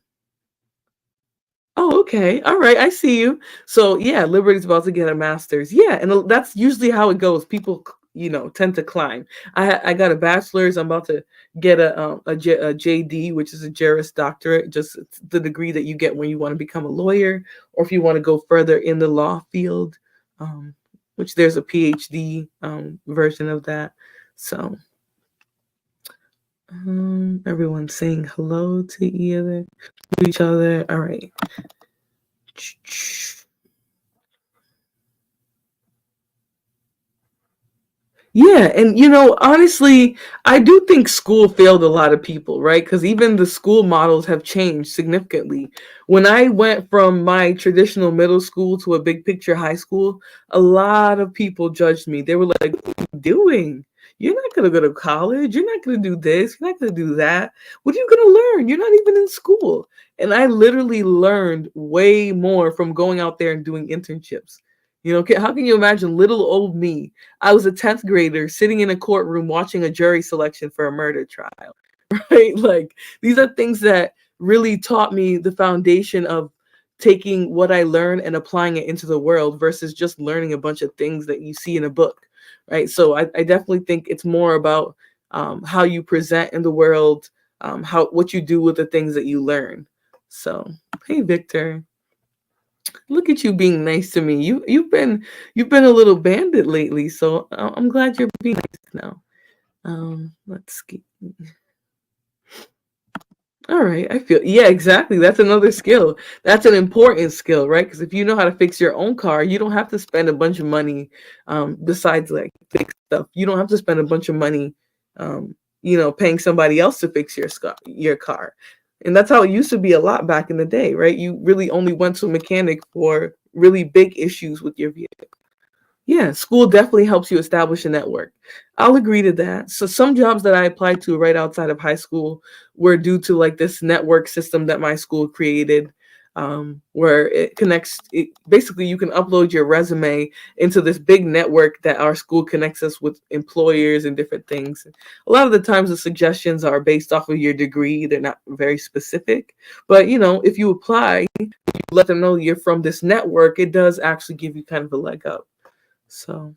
Oh, okay. All right. I see you. So, yeah, Liberty's about to get a master's. Yeah, and that's usually how it goes. People, tend to climb. I got a bachelor's. I'm about to get a JD, which is a Juris Doctorate, just the degree that you get when you want to become a lawyer, or if you want to go further in the law field, um, which there's a PhD version of that. So, everyone's saying hello to each other. All right. Yeah, and honestly, I do think school failed a lot of people, right? Because even the school models have changed significantly. When I went from my traditional middle school to a big picture high school, a lot of people judged me. They were like, "What are you doing? You're not going to go to college. You're not going to do this. You're not going to do that. What are you going to learn? You're not even in school." And I literally learned way more from going out there and doing internships. How can you imagine little old me? I was a 10th grader sitting in a courtroom watching a jury selection for a murder trial, right? Like, these are things that really taught me the foundation of taking what I learned and applying it into the world versus just learning a bunch of things that you see in a book, right? So I definitely think it's more about how you present in the world, how what you do with the things that you learn. So, hey, Victor, look at you being nice to me. You've been a little bandit lately, so I'm glad you're being nice now. Let's see. All right, I feel yeah, exactly. That's another skill. That's an important skill, right? Because if you know how to fix your own car, you don't have to spend a bunch of money. Besides like fix stuff, you don't have to spend a bunch of money. Paying somebody else to fix your car, and that's how it used to be a lot back in the day, right? You really only went to a mechanic for really big issues with your vehicle. Yeah, school definitely helps you establish a network. I'll agree to that. So some jobs that I applied to right outside of high school were due to like this network system that my school created, where it connects. Basically, you can upload your resume into this big network that our school connects us with employers and different things. A lot of the times, the suggestions are based off of your degree. They're not very specific, but if you apply, you let them know you're from this network. It does actually give you kind of a leg up. So,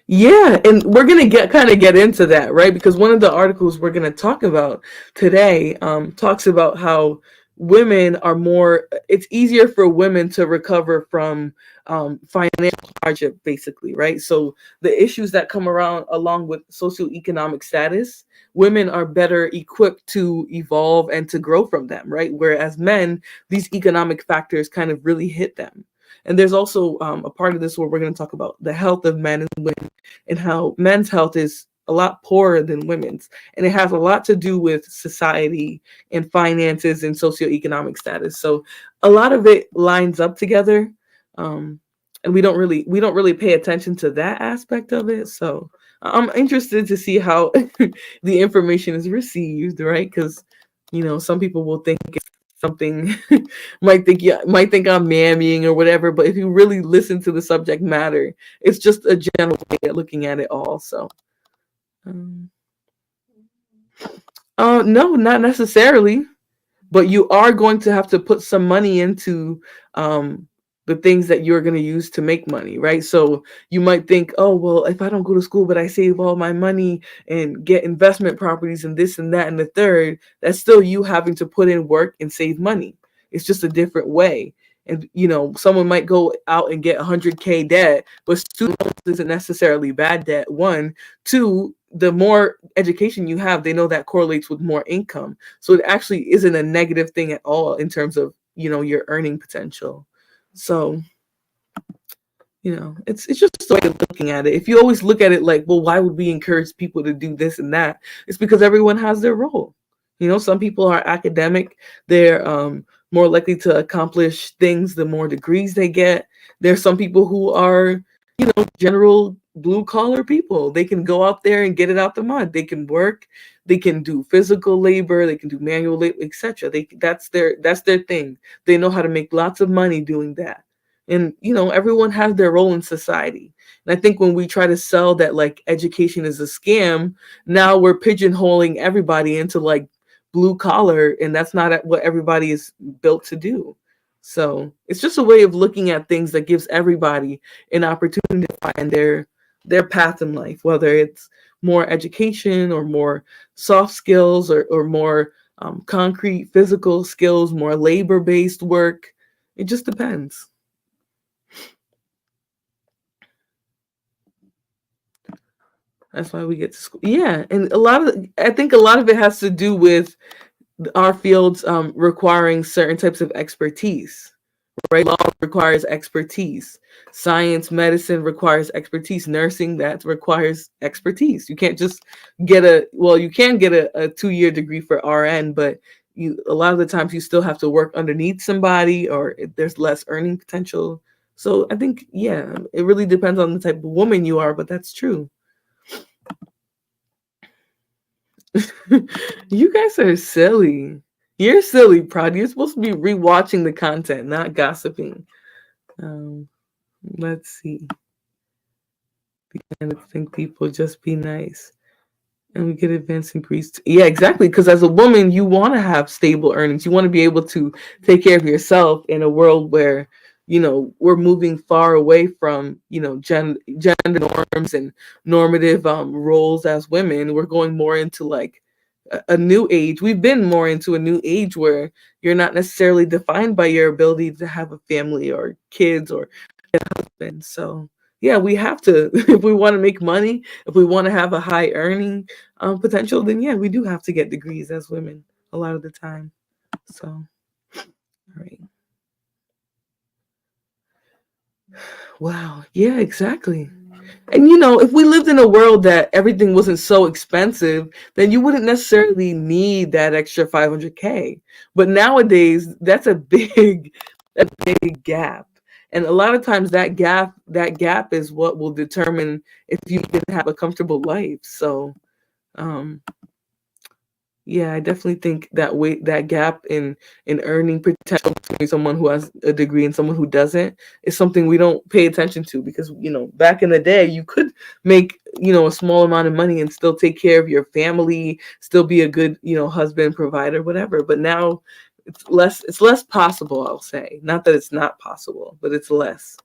yeah, and we're gonna get into that, right? Because one of the articles we're gonna talk about today talks about how women are more. It's easier for women to recover from financial hardship, basically, right? So the issues that come around along with socioeconomic status, women are better equipped to evolve and to grow from them, right? Whereas men, these economic factors kind of really hit them. And there's also a part of this where we're going to talk about the health of men and women and how men's health is a lot poorer than women's. And it has a lot to do with society and finances and socioeconomic status. So a lot of it lines up together. Um, and we don't really pay attention to that aspect of it. So I'm interested to see how the information is received, right? Because some people will think it's something might think I'm mammying or whatever, but if you really listen to the subject matter, it's just a general way of looking at it all. So, um, no, not necessarily, but you are going to have to put some money into um, the things that you're going to use to make money, right? So you might think, oh, well, if I don't go to school, but I save all my money and get investment properties and this and that and the third, that's still you having to put in work and save money. It's just a different way. And someone might go out and get 100K debt, but student loans isn't necessarily bad debt. One, two, the more education you have, they know that correlates with more income. So it actually isn't a negative thing at all in terms of, your earning potential. So, it's just a way of looking at it. If you always look at it like, well, why would we encourage people to do this and that? It's because everyone has their role. Some people are academic. They're more likely to accomplish things the more degrees they get. There's some people who are, general blue collar people. They can go out there and get it out the mud. They can work. They can do physical labor. They can do manual labor, etc. That's their thing. They know how to make lots of money doing that. And everyone has their role in society. And I think when we try to sell that like education is a scam, now we're pigeonholing everybody into like blue collar, and that's not what everybody is built to do. So it's just a way of looking at things that gives everybody an opportunity to find their path in life, whether it's more education or more soft skills or more concrete physical skills, more labor based work. It just depends. That's why we get to school. Yeah, and I think a lot of it has to do with our fields requiring certain types of expertise, right? Law requires expertise. Science, medicine requires expertise. Nursing, that requires expertise. You can't just you can get a 2-year degree for RN, but a lot of the times you still have to work underneath somebody, or there's less earning potential. So I think, yeah, it really depends on the type of woman you are, but that's true. You guys are silly. You're silly, Prod. You're supposed to be rewatching the content, not gossiping. Um, let's see. And I think people just be nice. And we get advanced increased. Yeah, exactly. Because as a woman, you want to have stable earnings. You want to be able to take care of yourself in a world where, we're moving far away from, gender norms and normative roles as women. We're going more into like a new age. We've been more into a new age where you're not necessarily defined by your ability to have a family or kids or a husband. So yeah, we have to, if we want to make money, if we want to have a high earning potential, then yeah, we do have to get degrees as women a lot of the time. So, all right. Wow. Yeah, exactly. And if we lived in a world that everything wasn't so expensive, then you wouldn't necessarily need that extra 500K. But nowadays, that's a big gap. And a lot of times that gap is what will determine if you can have a comfortable life. So, um, yeah, I definitely think that gap in earning potential between someone who has a degree and someone who doesn't is something we don't pay attention to, because back in the day you could make a small amount of money and still take care of your family, still be a good husband, provider, whatever. But now it's less possible, I'll say. Not that it's not possible, but it's less.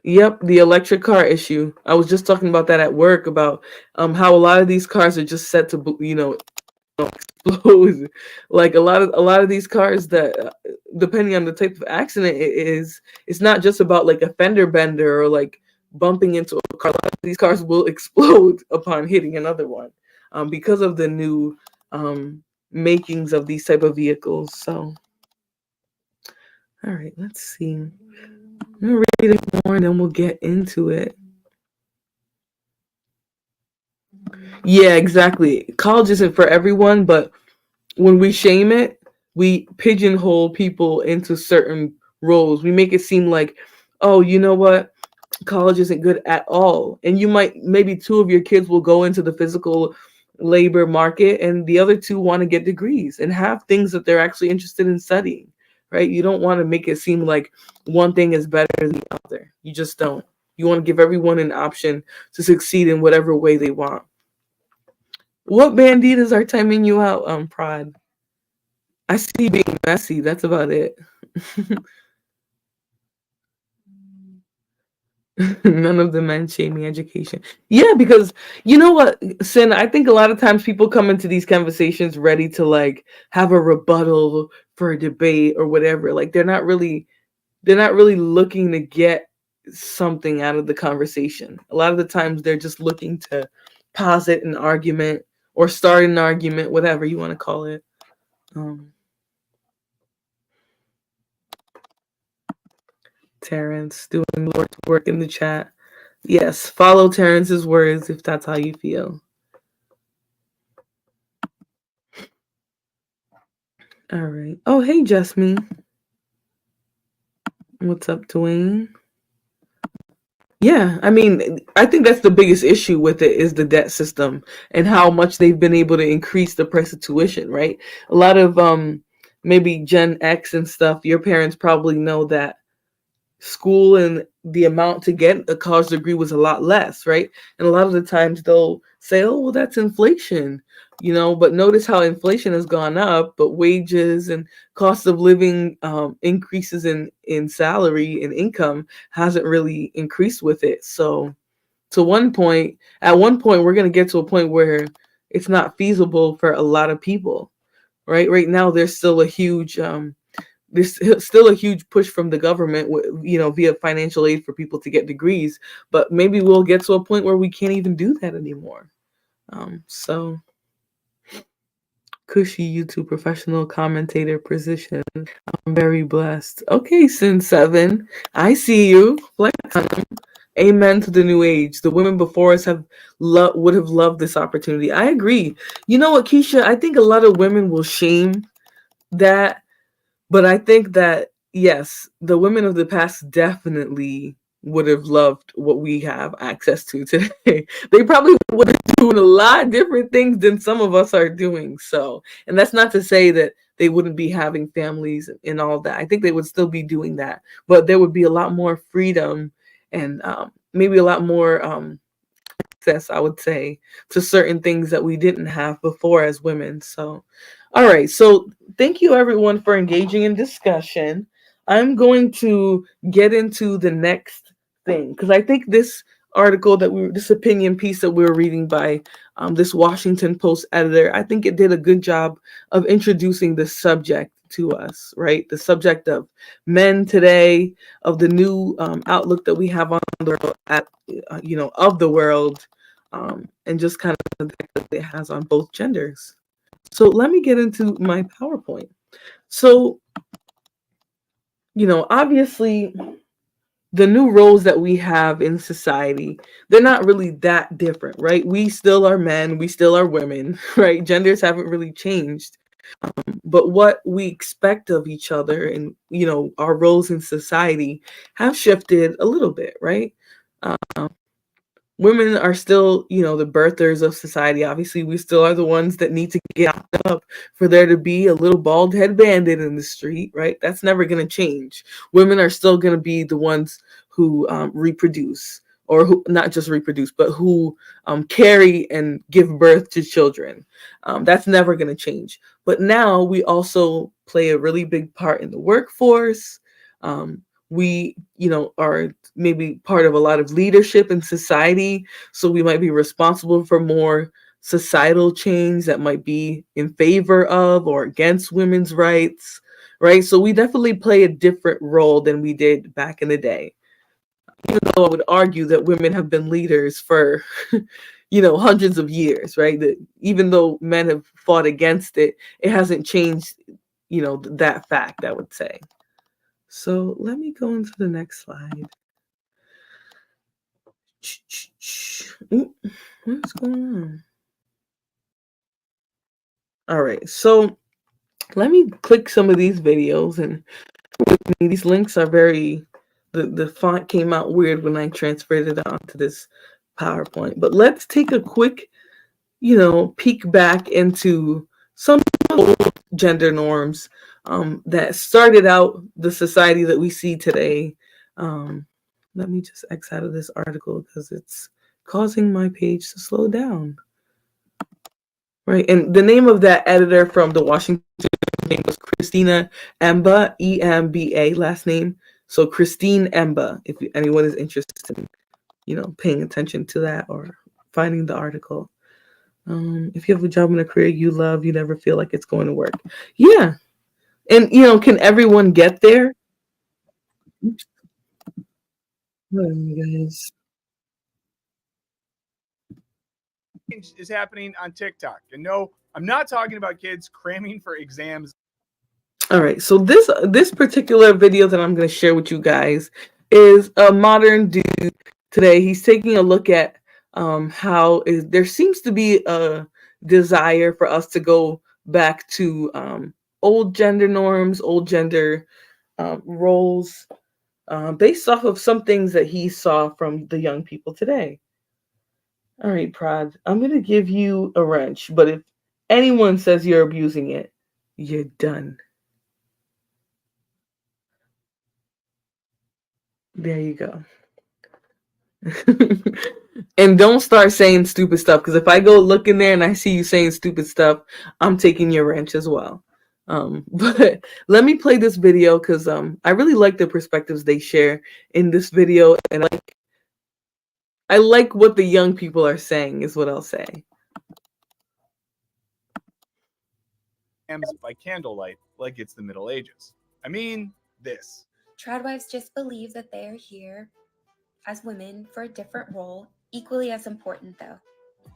Yep, the electric car issue. I was just talking about that at work, about how a lot of these cars are just set to explode. Like a lot of these cars that, depending on the type of accident it is, it's not just about like a fender bender or like bumping into a car. A lot of these cars will explode upon hitting another one, because of the new makings of these type of vehicles. So, all right, let's see. I'm gonna read it more and then we'll get into it. Yeah, exactly. College isn't for everyone, but when we shame it, we pigeonhole people into certain roles. We make it seem like, oh, you know what? College isn't good at all. And maybe two of your kids will go into the physical labor market and the other two want to get degrees and have things that they're actually interested in studying, right? You don't want to make it seem like one thing is better than the other. You just don't. You want to give everyone an option to succeed in whatever way they want. What banditas are timing you out, Prod? I see being messy. That's about it. None of the men shaming education. Yeah, because you know what, Sin, I think a lot of times people come into these conversations ready to like have a rebuttal for a debate or whatever. Like they're not really looking to get something out of the conversation. A lot of the times they're just looking to posit an argument or start an argument, whatever you want to call it. Um, Terrence doing Lord's work in the chat. Yes, follow Terrence's words if that's how you feel. All right. Oh, hey, Jasmine. What's up, Dwayne? Yeah, I mean, I think that's the biggest issue with it is the debt system and how much they've been able to increase the price of tuition, right? A lot of maybe Gen X and stuff, your parents probably know that school and the amount to get a college degree was a lot less, right? And a lot of the times they'll say, oh, well, that's inflation, but notice how inflation has gone up, but wages and cost of living increases in salary and income hasn't really increased with it. So at one point, we're going to get to a point where it's not feasible for a lot of people, right? Right now, there's still a huge push from the government, via financial aid for people to get degrees, but maybe we'll get to a point where we can't even do that anymore. So cushy YouTube professional commentator position. I'm very blessed. Okay, Sin 7. I see you. Flex on 'em. Amen to the new age. The women before us would have loved this opportunity. I agree. You know what, Keisha? I think a lot of women will shame that, but I think that yes, the women of the past definitely would have loved what we have access to today. They probably would have doing a lot different things than some of us are doing. So, and that's not to say that they wouldn't be having families and all that. I think they would still be doing that, but there would be a lot more freedom and maybe a lot more access, I would say, to certain things that we didn't have before as women. So, all right. So, thank you everyone for engaging in discussion. I'm going to get into the next thing because I think this this opinion piece that we were reading by this Washington Post editor, I think it did a good job of introducing the subject to us, right? The subject of men today, of the new outlook that we have on the world, of the world, and just kind of the impact that it has on both genders. So let me get into my PowerPoint. So, obviously, the new roles that we have in society, they're not really that different, right? We still are men, we still are women, right? Genders haven't really changed. But what we expect of each other and, our roles in society have shifted a little bit, right? Women are still, the birthers of society. Obviously, we still are the ones that need to get up for there to be a little bald head bandit in the street, right? That's never going to change. Women are still going to be the ones who reproduce, or who not just reproduce, but who carry and give birth to children. That's never going to change. But now we also play a really big part in the workforce. We, are maybe part of a lot of leadership in society. So we might be responsible for more societal change that might be in favor of or against women's rights, right? So we definitely play a different role than we did back in the day. Even though I would argue that women have been leaders for, hundreds of years, right? That even though men have fought against it, it hasn't changed, that fact, I would say. So let me go into the next slide. Ooh, what's going on? All right, so let me click some of these videos, and these links are the font came out weird when I transferred it onto this PowerPoint. But let's take a quick, peek back into some old gender norms that started out the society that we see today. Let me just X out of this article because it's causing my page to slow down. Right, and the name of that editor from the Washington name was Christina Emba, EMBA last name. So Christine Emba, if anyone is interested in, paying attention to that or finding the article. If you have a job and a career you love, you never feel like it's going to work. Yeah, and can everyone get there? Oops. Guys. Is happening on TikTok. And no, I'm not talking about kids cramming for exams. All right, so this particular video that I'm going to share with you guys is a modern dude today. He's taking a look at there seems to be a desire for us to go back to old gender norms, old gender roles, based off of some things that he saw from the young people today. All right, Prad, I'm going to give you a wrench, but if anyone says you're abusing it, you're done. There you go. And don't start saying stupid stuff, because if I go look in there and I see you saying stupid stuff, I'm taking your wrench as well. But let me play this video because I really like the perspectives they share in this video, and I like what the young people are saying is what I'll say. By candlelight, like it's the Middle Ages. I mean, this. Tradwives just believe that they are here as women for a different role, equally as important though.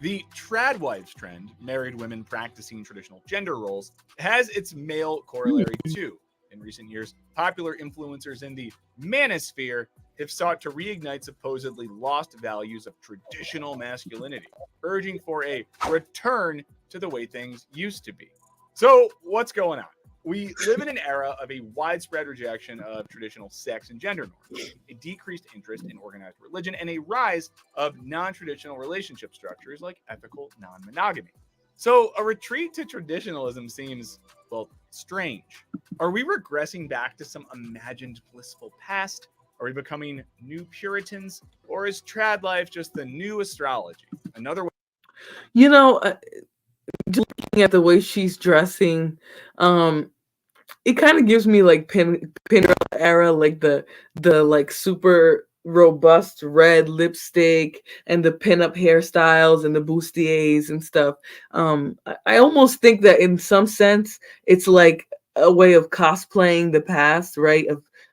The Tradwife trend, married women practicing traditional gender roles, has its male corollary too. In recent years, popular influencers in the Manosphere have sought to reignite supposedly lost values of traditional masculinity, urging for a return to the way things used to be. So, what's going on? We live in an era of a widespread rejection of traditional sex and gender norms, a decreased interest in organized religion, and a rise of non traditional relationship structures like ethical non monogamy. So, a retreat to traditionalism seems, well, strange. Are we regressing back to some imagined blissful past? Are we becoming new Puritans? Or is trad life just the new astrology? Another way. You know, just looking at the way she's dressing, it kind of gives me like Pinterest era, like the like super robust red lipstick and the pinup hairstyles and the bustiers and stuff. I almost think that in some sense it's like a way of cosplaying the past, right?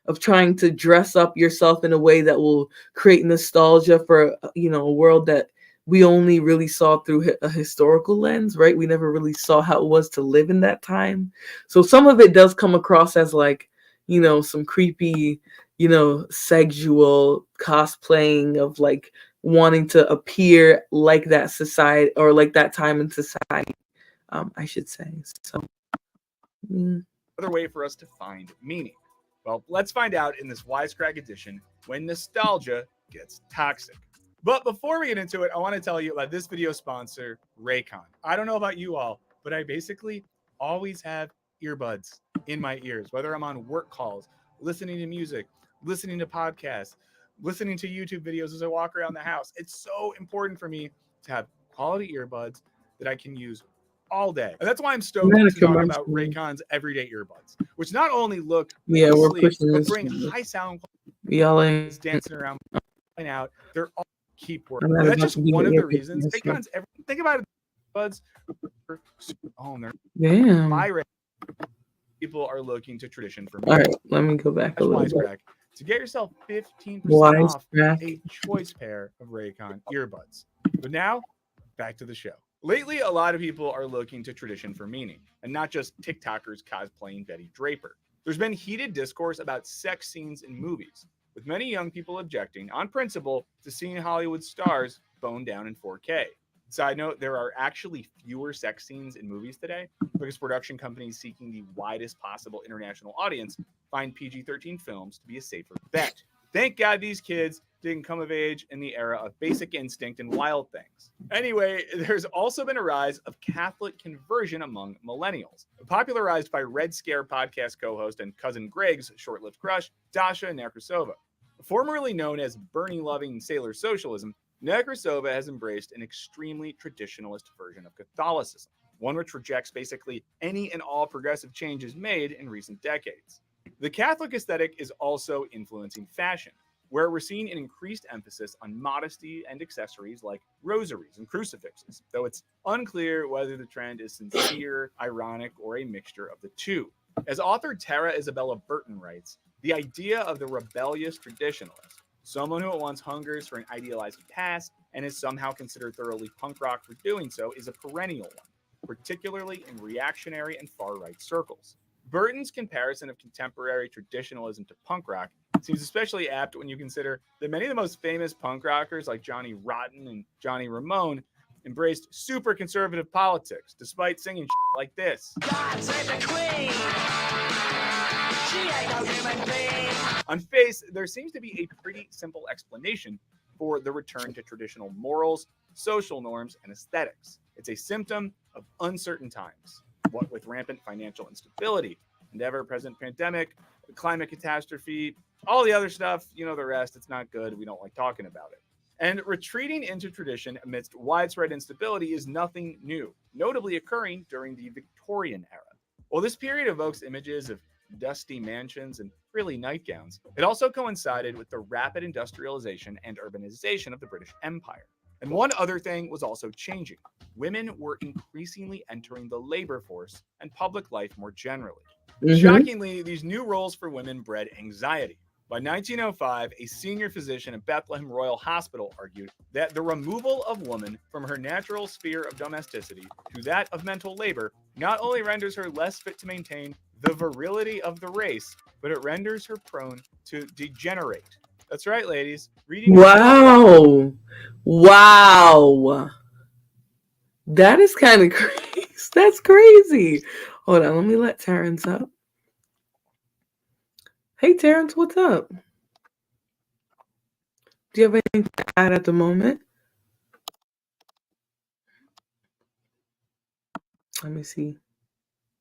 Of trying to dress up yourself in a way that will create nostalgia for a world that we only really saw through a historical lens, right? We never really saw how it was to live in that time. So some of it does come across as like, some creepy, sexual cosplaying of like wanting to appear like that society or like that time in society, I should say. So, Another way for us to find meaning. Well, let's find out in this wisecrack edition when nostalgia gets toxic. But before we get into it, I want to tell you about this video sponsor, Raycon. I don't know about you all, but I basically always have earbuds in my ears, whether I'm on work calls, listening to music, listening to podcasts, listening to YouTube videos as I walk around the house. It's so important for me to have quality earbuds that I can use all day. And that's why I'm stoked to talk about Raycon's everyday earbuds, which not only look we're sleek, pushing but this. bring high sound Yelling, dancing around out. They're all keep working. And that's just one of the reasons. Raycon's think about it, buds. Oh, they're buy people are looking to tradition for me. All right, let me go back a little bit. To get yourself 15% off a choice pair of Raycon earbuds. But now, back to the show. Lately, a lot of people are looking to tradition for meaning, and not just TikTokers cosplaying Betty Draper. There's been heated discourse about sex scenes in movies, with many young people objecting, on principle, to seeing Hollywood stars bone down in 4K. Side note, there are actually fewer sex scenes in movies today because production companies seeking the widest possible international audience find PG-13 films to be a safer bet. Thank God these kids didn't come of age in the era of Basic Instinct and Wild Things. Anyway, there's also been a rise of Catholic conversion among millennials, popularized by Red Scare podcast co-host and cousin Greg's short-lived crush, Dasha Nekrasova. Formerly known as Bernie-loving sailor socialism, Nekrasova has embraced an extremely traditionalist version of Catholicism, one which rejects basically any and all progressive changes made in recent decades. The Catholic aesthetic is also influencing fashion, where we're seeing an increased emphasis on modesty and accessories like rosaries and crucifixes, though it's unclear whether the trend is sincere, ironic, or a mixture of the two. As author Tara Isabella Burton writes, the idea of the rebellious traditionalist, someone who at once hungers for an idealized past and is somehow considered thoroughly punk rock for doing so, is a perennial one, particularly in reactionary and far-right circles. Burton's comparison of contemporary traditionalism to punk rock seems especially apt when you consider that many of the most famous punk rockers like Johnny Rotten and Johnny Ramone embraced super conservative politics despite singing shit like this. God save the Queen! She ain't no human being! On face, there seems to be a pretty simple explanation for the return to traditional morals, social norms, and aesthetics. It's a symptom of uncertain times. What with rampant financial instability, and ever-present pandemic, the climate catastrophe, all the other stuff, you know the rest, it's not good, we don't like talking about it. And retreating into tradition amidst widespread instability is nothing new, notably occurring during the Victorian era. While this period evokes images of dusty mansions and frilly nightgowns, it also coincided with the rapid industrialization and urbanization of the British Empire. And one other thing was also changing. Women were increasingly entering the labor force and public life more generally. Shockingly, these new roles for women bred anxiety. By 1905, a senior physician at Bethlehem Royal Hospital argued that the removal of woman from her natural sphere of domesticity to that of mental labor not only renders her less fit to maintain the virility of the race, but it renders her prone to degenerate. That's right, ladies. Reading is Wow. Wow. That is kind of crazy. That's crazy. Hold on, let me let Terrence up. Hey, Terrence, what's up? Do you have anything to add at the moment? Let me see.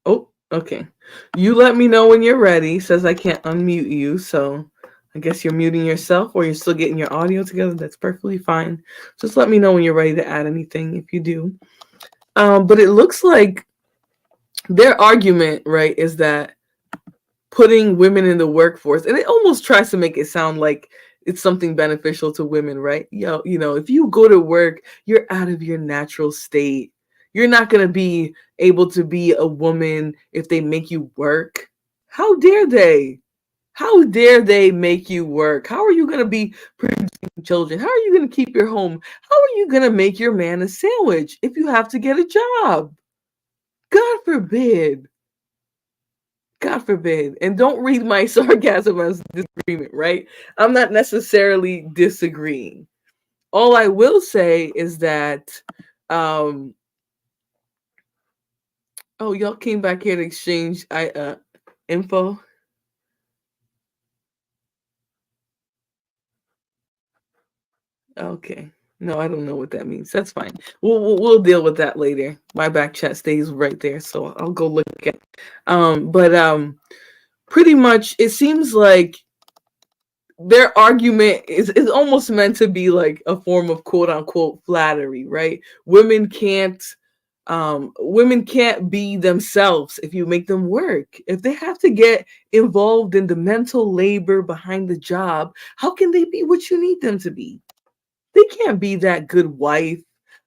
Oh, okay. You let me know when you're ready. Says I can't unmute you, so I guess you're muting yourself or you're still getting your audio together. That's perfectly fine. Just let me know when you're ready to add anything if you do. But it looks like their argument, right, is that putting women in the workforce, and it almost tries to make it sound like it's something beneficial to women, right? If you go to work, you're out of your natural state. You're not going to be able to be a woman if they make you work. How dare they? How dare they make you work? How are you going to be producing children? How are you going to keep your home? How are you going to make your man a sandwich if you have to get a job? God forbid. God forbid. And don't read my sarcasm as disagreement, right? I'm not necessarily disagreeing. All I will say is that, oh, y'all came back here to exchange info. Okay. No, I don't know what that means. That's fine. We'll deal with that later. My back chat stays right there, so I'll go look at. But pretty much, it seems like their argument is almost meant to be like a form of quote unquote flattery, right? Women can't be themselves if you make them work. If they have to get involved in the mental labor behind the job, how can they be what you need them to be? They can't be that good wife.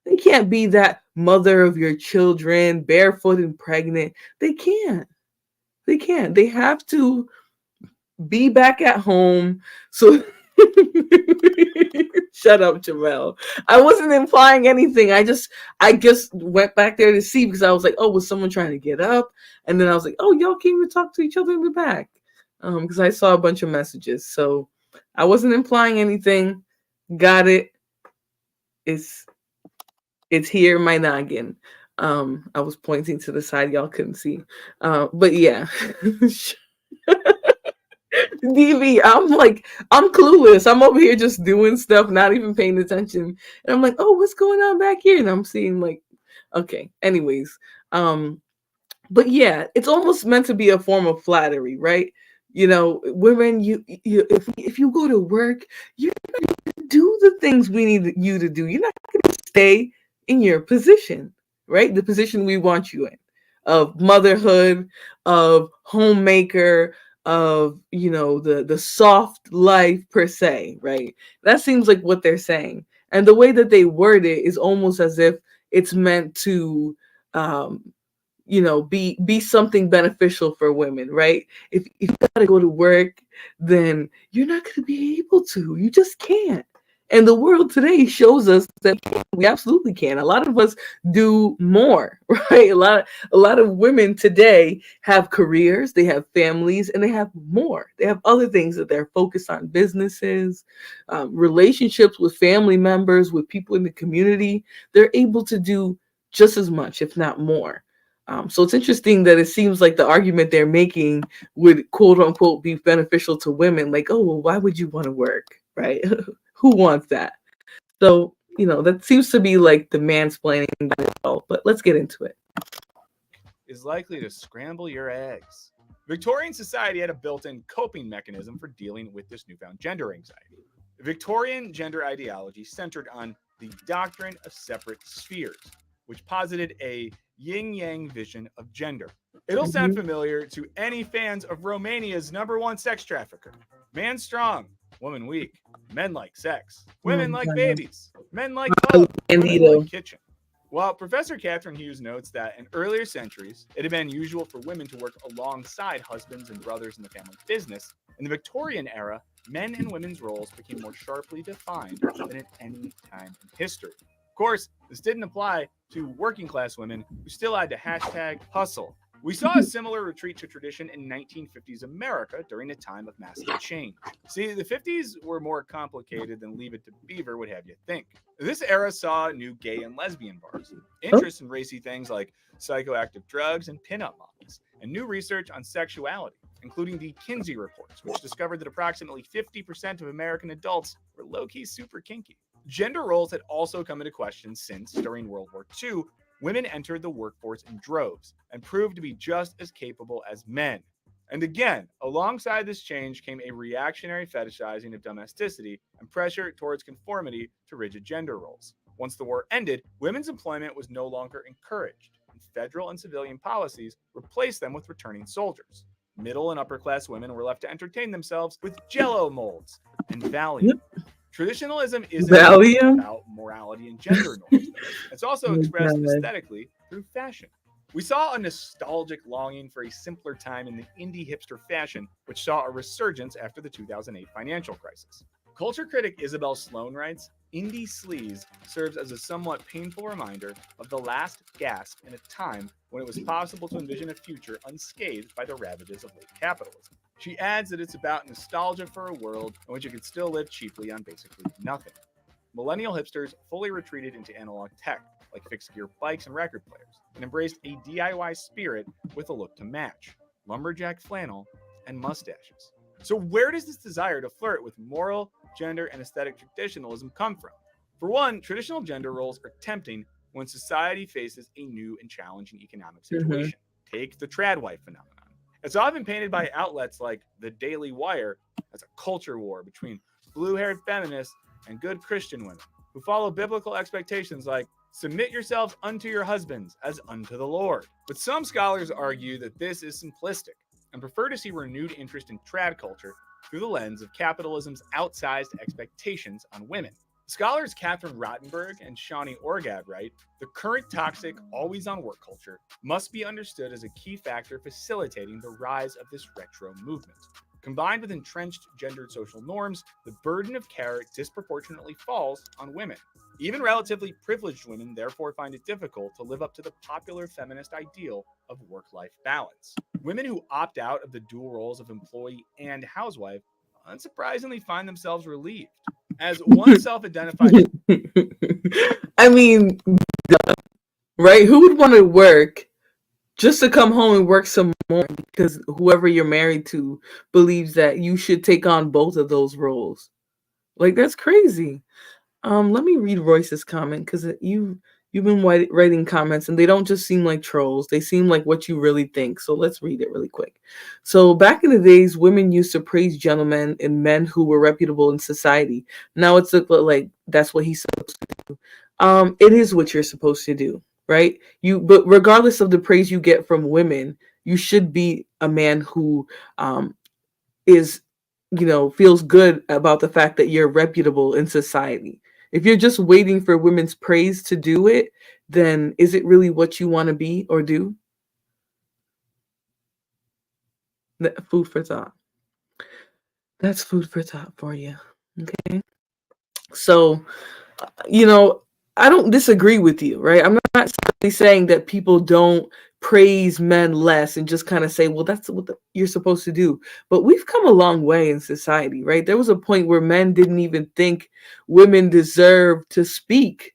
They can't be that mother of your children, barefoot and pregnant. They can't. They can't. They have to be back at home. So shut up, Jamel. I wasn't implying anything. I just went back there to see because I was like, oh, was someone trying to get up? And then I was like, oh, y'all came to talk to each other in the back. Because I saw a bunch of messages. So I wasn't implying anything. Got it. It's here in my noggin. I was pointing to the side y'all couldn't see. But yeah. DV, I'm clueless. I'm over here just doing stuff, not even paying attention. And I'm like, oh, what's going on back here? And I'm seeing like, okay. Anyways, but yeah, it's almost meant to be a form of flattery, right? Women, if you go to work, you're not going to do the things we need you to do. You're not going to stay in your position, right? The position we want you in, of motherhood, of homemaker, of the soft life per se, right? That seems like what they're saying, and the way that they word it is almost as if it's meant to be something beneficial for women, right? If you gotta go to work, then you're not gonna be able to. You just can't. And the world today shows us that we absolutely can. A lot of us do more, right? A lot of women today have careers, they have families, and they have more. They have other things that they're focused on: businesses, relationships with family members, with people in the community. They're able to do just as much, if not more. So it's interesting that it seems like the argument they're making would quote unquote be beneficial to women. Like, oh, well, why would you want to work, right? Who wants that? So, that seems to be like the mansplaining by itself, but let's get into it. Is likely to scramble your eggs. Victorian society had a built-in coping mechanism for dealing with this newfound gender anxiety. Victorian gender ideology centered on the doctrine of separate spheres, which posited a yin-yang vision of gender. It'll sound familiar to any fans of Romania's #1 sex trafficker. Man strong, woman weak. Men like sex. Women like babies. Men like love. Women like kitchen. While Professor Catherine Hughes notes that in earlier centuries, it had been usual for women to work alongside husbands and brothers in the family business, In the Victorian era, men and women's roles became more sharply defined than at any time in history. Of course, this didn't apply to working class women who still had to hashtag hustle. We saw a similar retreat to tradition in 1950s America during a time of massive change. See, the 50s were more complicated than Leave It to Beaver would have you think. This era saw new gay and lesbian bars, interest in racy things like psychoactive drugs and pinup models, and new research on sexuality, including the Kinsey reports, which discovered that approximately 50% of American adults were low-key super kinky. Gender roles had also come into question since, during World War II, women entered the workforce in droves and proved to be just as capable as men. And again, alongside this change came a reactionary fetishizing of domesticity and pressure towards conformity to rigid gender roles. Once the war ended, women's employment was no longer encouraged, and federal and civilian policies replaced them with returning soldiers. Middle and upper class women were left to entertain themselves with Jell-O molds and Valium. Traditionalism isn't about morality and gender norms. It's also expressed aesthetically through fashion. We saw a nostalgic longing for a simpler time in the indie hipster fashion, which saw a resurgence after the 2008 financial crisis. Culture critic Isabel Sloan writes, "Indie sleaze serves as a somewhat painful reminder of the last gasp in a time when it was possible to envision a future unscathed by the ravages of late capitalism." She adds that it's about nostalgia for a world in which you could still live cheaply on basically nothing. Millennial hipsters fully retreated into analog tech, like fixed gear bikes and record players, and embraced a DIY spirit with a look to match, lumberjack flannel, and mustaches. So where does this desire to flirt with moral, gender, and aesthetic traditionalism come from? For one, traditional gender roles are tempting when society faces a new and challenging economic situation. Take the Tradwife phenomenon. It's often painted by outlets like the Daily Wire as a culture war between blue-haired feminists and good Christian women who follow biblical expectations like submit yourselves unto your husbands as unto the Lord. But some scholars argue that this is simplistic and prefer to see renewed interest in trad culture through the lens of capitalism's outsized expectations on women. Scholars Catherine Rottenberg and Shawnee Orgad write, the current toxic, always-on work culture must be understood as a key factor facilitating the rise of this retro movement. Combined with entrenched gendered social norms, the burden of care disproportionately falls on women. Even relatively privileged women therefore find it difficult to live up to the popular feminist ideal of work-life balance. Women who opt out of the dual roles of employee and housewife unsurprisingly find themselves relieved. As one self-identified... I mean, right? Who would want to work just to come home and work some more because whoever you're married to believes that you should take on both of those roles? Like, that's crazy. Let me read Royce's comment because you've been writing comments and they don't just seem like trolls. They seem like what you really think. So let's read it really quick. So back in the days, women used to praise gentlemen and men who were reputable in society. Now it's like that's what he's supposed to do. It is what you're supposed to do, right? But regardless of the praise you get from women, you should be a man who is, feels good about the fact that you're reputable in society. If you're just waiting for women's praise to do it, then is it really what you want to be or do? Food for thought. That's food for thought for you. Okay. So, I don't disagree with you, right? I'm not saying that people don't praise men less and just kind of say, well, that's what you're supposed to do. But we've come a long way in society, right? There was a point where men didn't even think women deserved to speak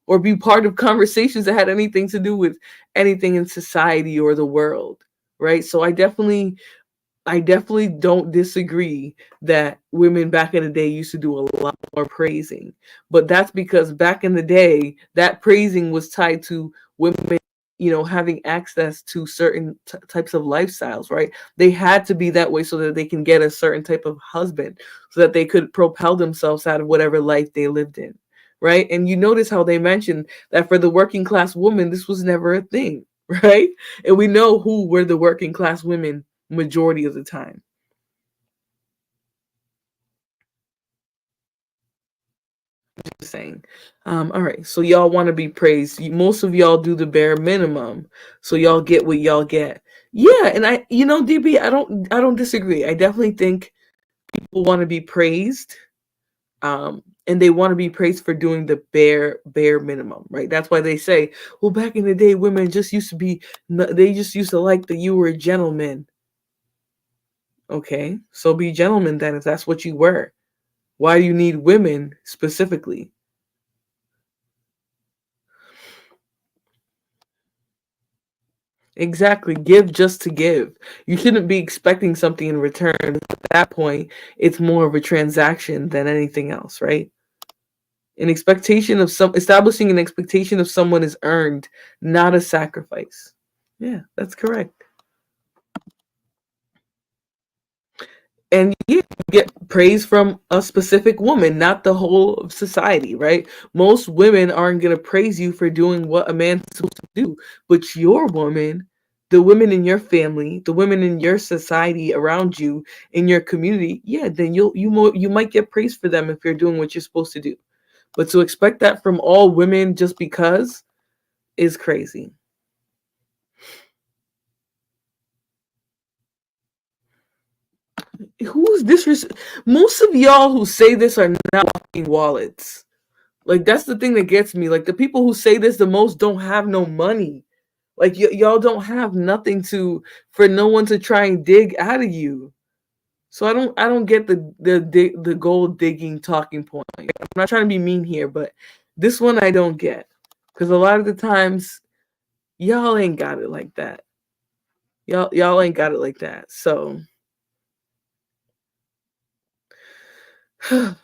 or be part of conversations that had anything to do with anything in society or the world, right? So I definitely don't disagree that women back in the day used to do a lot more praising. But that's because back in the day, that praising was tied to women, having access to certain types of lifestyles, right? They had to be that way so that they can get a certain type of husband, so that they could propel themselves out of whatever life they lived in, right? And you notice how they mentioned that for the working class woman, this was never a thing, right? And we know who were the working class women majority of the time. Just saying. All right, so y'all want to be praised. Most of y'all do the bare minimum, so y'all get what y'all get. Yeah, and DB, I don't disagree. I definitely think want to be praised, and they want to be praised for doing the bare minimum, right? That's why they say, well, back in the day, women just used to be, they just used to like that you were a gentleman. Okay, so be gentlemen then if that's what you were. Why do you need women specifically? Exactly. Give just to give. You shouldn't be expecting something in return. At that point, it's more of a transaction than anything else, right? An expectation of establishing an expectation of someone is earned, not a sacrifice. Yeah, that's correct. And yeah, you get praise from a specific woman, not the whole of society, right? Most women aren't going to praise you for doing what a man's supposed to do, but your woman, the women in your family, the women in your society around you, in your community, yeah, then you might get praise for them if you're doing what you're supposed to do. But to expect that from all women just because is crazy. Who's this? Most of y'all who say this are not walking wallets. Like, that's the thing that gets me. Like, the people who say this the most don't have no money. Like, y'all don't have nothing for no one to try and dig out of you. So I don't get the gold digging talking point. I'm not trying to be mean here, but this one I don't get, because a lot of the times y'all ain't got it like that. Y'all ain't got it like that. So to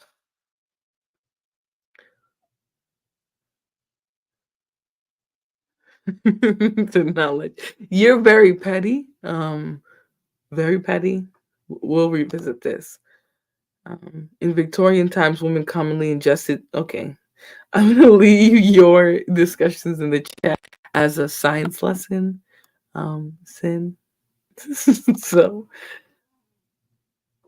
knowledge, you're very petty. Very petty. We'll revisit this. In Victorian times, women commonly ingested. Okay, I'm gonna leave your discussions in the chat as a science lesson. Sin. So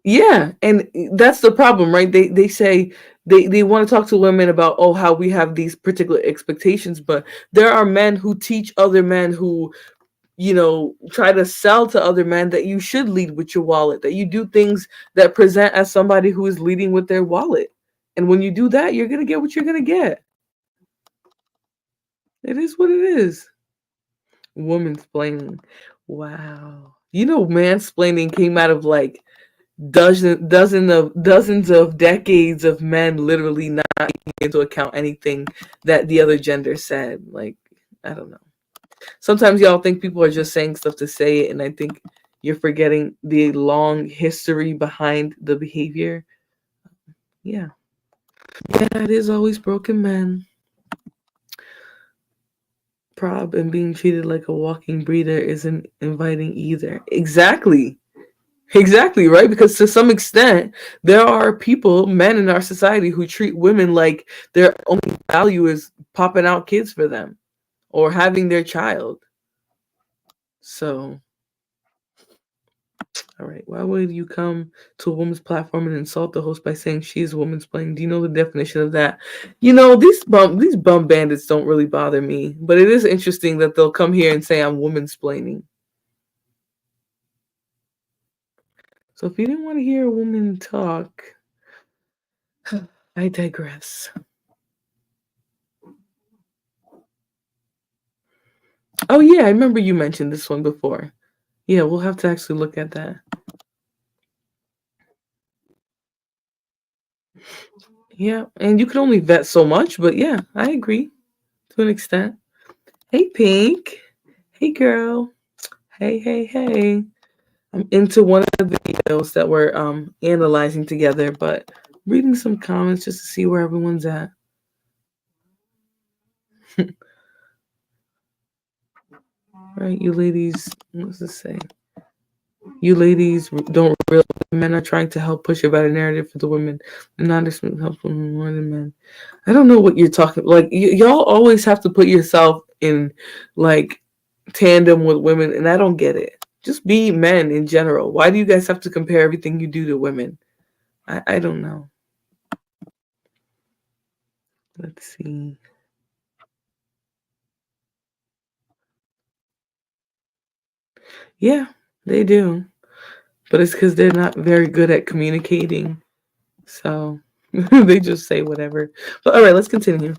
yeah, and that's the problem, right? They say they want to talk to women about, oh, how we have these particular expectations, but there are men who teach other men who, try to sell to other men that you should lead with your wallet, that you do things that present as somebody who is leading with their wallet. And when you do that, you're going to get what you're going to get. It is what it is. Womansplaining. Wow. Mansplaining came out of like dozens of decades of men literally not taking into account anything that the other gender said. Like, I don't know. Sometimes y'all think people are just saying stuff to say it, and I think you're forgetting the long history behind the behavior. Yeah. Yeah, it is always broken men. Prob and being treated like a walking breeder isn't inviting either. Exactly. Exactly, right? Because to some extent, there are people, men in our society, who treat women like their only value is popping out kids for them or having their child. So, all right, why would you come to a woman's platform and insult the host by saying she's woman's playing? Do you know the definition of that? These bum bandits don't really bother me, but it is interesting that they'll come here and say I'm woman's planning. So if you didn't want to hear a woman talk, I digress. Oh yeah, I remember you mentioned this one before. Yeah, we'll have to actually look at that. Yeah, and you can only vet so much, but yeah, I agree to an extent. Hey, Pink. Hey, girl. Hey. I'm into one of the videos that we're analyzing together, but reading some comments just to see where everyone's at. Right, you ladies, what's this say? You ladies don't realize men are trying to help push a better narrative for the women, and not just help women more than men. I don't know what you're talking. Like y'all always have to put yourself in like tandem with women, and I don't get it. Just be men in general. Why do you guys have to compare everything you do to women? I don't know. Let's see. Yeah, they do. But it's because they're not very good at communicating. So they just say whatever. But all right, let's continue.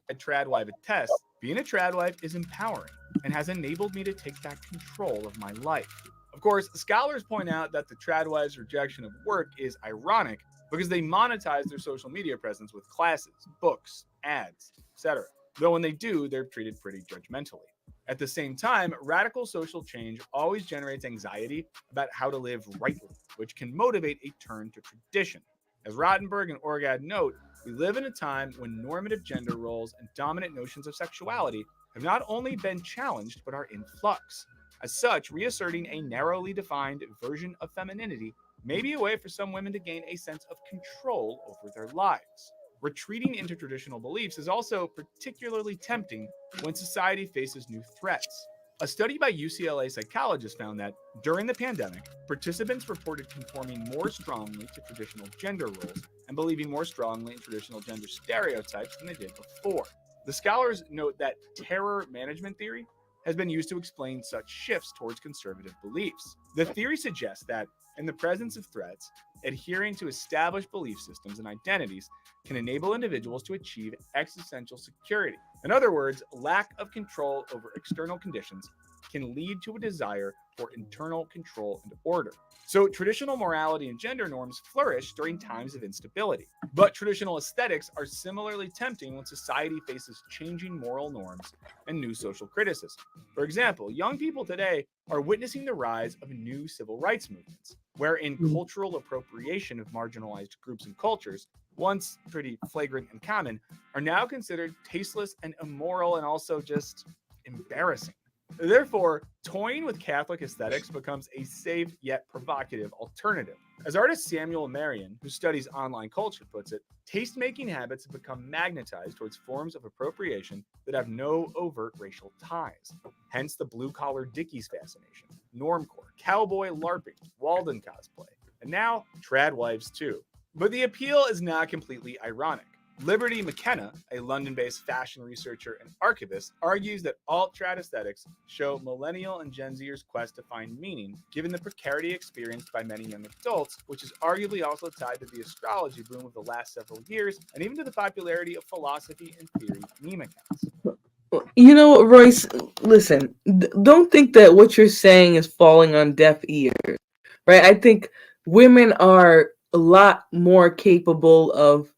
At Tradwife attests, being a Tradwife is empowering and has enabled me to take back control of my life. Of course, scholars point out that the Tradwife's rejection of work is ironic because they monetize their social media presence with classes, books, ads, etc. Though when they do, they're treated pretty judgmentally. At the same time, radical social change always generates anxiety about how to live rightly, which can motivate a turn to tradition. As Rottenberg and Orgad note, we live in a time when normative gender roles and dominant notions of sexuality have not only been challenged but are in flux. As such, reasserting a narrowly defined version of femininity may be a way for some women to gain a sense of control over their lives. Retreating into traditional beliefs is also particularly tempting when society faces new threats. A study by UCLA psychologists found that during the pandemic, participants reported conforming more strongly to traditional gender roles and believing more strongly in traditional gender stereotypes than they did before. The scholars note that terror management theory has been used to explain such shifts towards conservative beliefs. The theory suggests that, in the presence of threats, adhering to established belief systems and identities can enable individuals to achieve existential security. In other words, lack of control over external conditions can lead to a desire for internal control and order. So traditional morality and gender norms flourish during times of instability. But traditional aesthetics are similarly tempting when society faces changing moral norms and new social criticism. For example, young people today are witnessing the rise of new civil rights movements, wherein cultural appropriation of marginalized groups and cultures, once pretty flagrant and common, are now considered tasteless and immoral and also just embarrassing. Therefore, toying with Catholic aesthetics becomes a safe yet provocative alternative. As artist Samuel Marion, who studies online culture, puts it, taste-making habits have become magnetized towards forms of appropriation that have no overt racial ties. Hence the blue-collar Dickies fascination, normcore, cowboy LARPing, Walden cosplay, and now Tradwives too. But the appeal is not completely ironic. Liberty McKenna, a London-based fashion researcher and archivist, argues that alt-trad aesthetics show millennial and Gen Zers' quest to find meaning, given the precarity experienced by many young adults, which is arguably also tied to the astrology boom of the last several years, and even to the popularity of philosophy and theory meme accounts. You know, Royce, listen, don't think that what you're saying is falling on deaf ears, right? I think women are a lot more capable of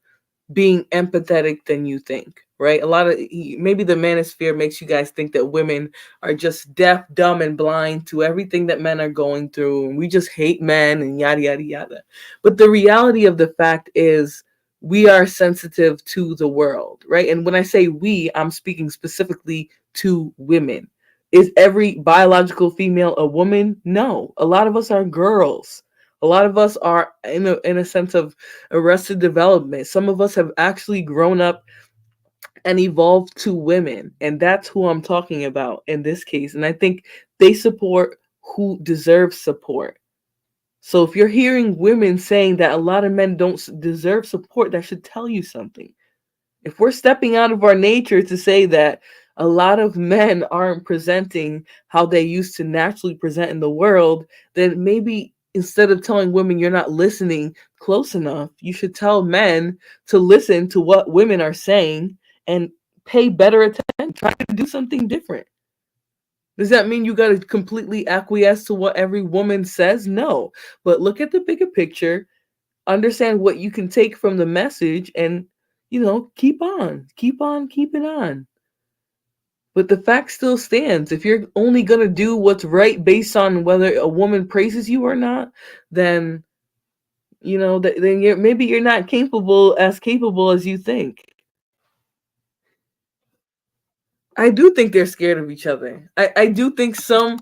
being empathetic than you think, right? A lot of maybe the manosphere makes you guys think that women are just deaf, dumb, and blind to everything that men are going through, and we just hate men and yada yada yada. But the reality of the fact is we are sensitive to the world, right? And when I say we, I'm speaking specifically to women. Is every biological female a woman? No. A lot of us are girls. A lot of us are in a sense of arrested development. Some of us have actually grown up and evolved to women. And that's who I'm talking about in this case. And I think they support who deserves support. So if you're hearing women saying that a lot of men don't deserve support, that should tell you something. If we're stepping out of our nature to say that a lot of men aren't presenting how they used to naturally present in the world, then maybe instead of telling women you're not listening close enough, you should tell men to listen to what women are saying and pay better attention, try to do something different. Does that mean you got to completely acquiesce to what every woman says? No. But look at the bigger picture, understand what you can take from the message, and, keep on, keeping on. But the fact still stands. If you're only going to do what's right based on whether a woman praises you or not, then, then maybe you're not capable as you think. I do think they're scared of each other. I do think some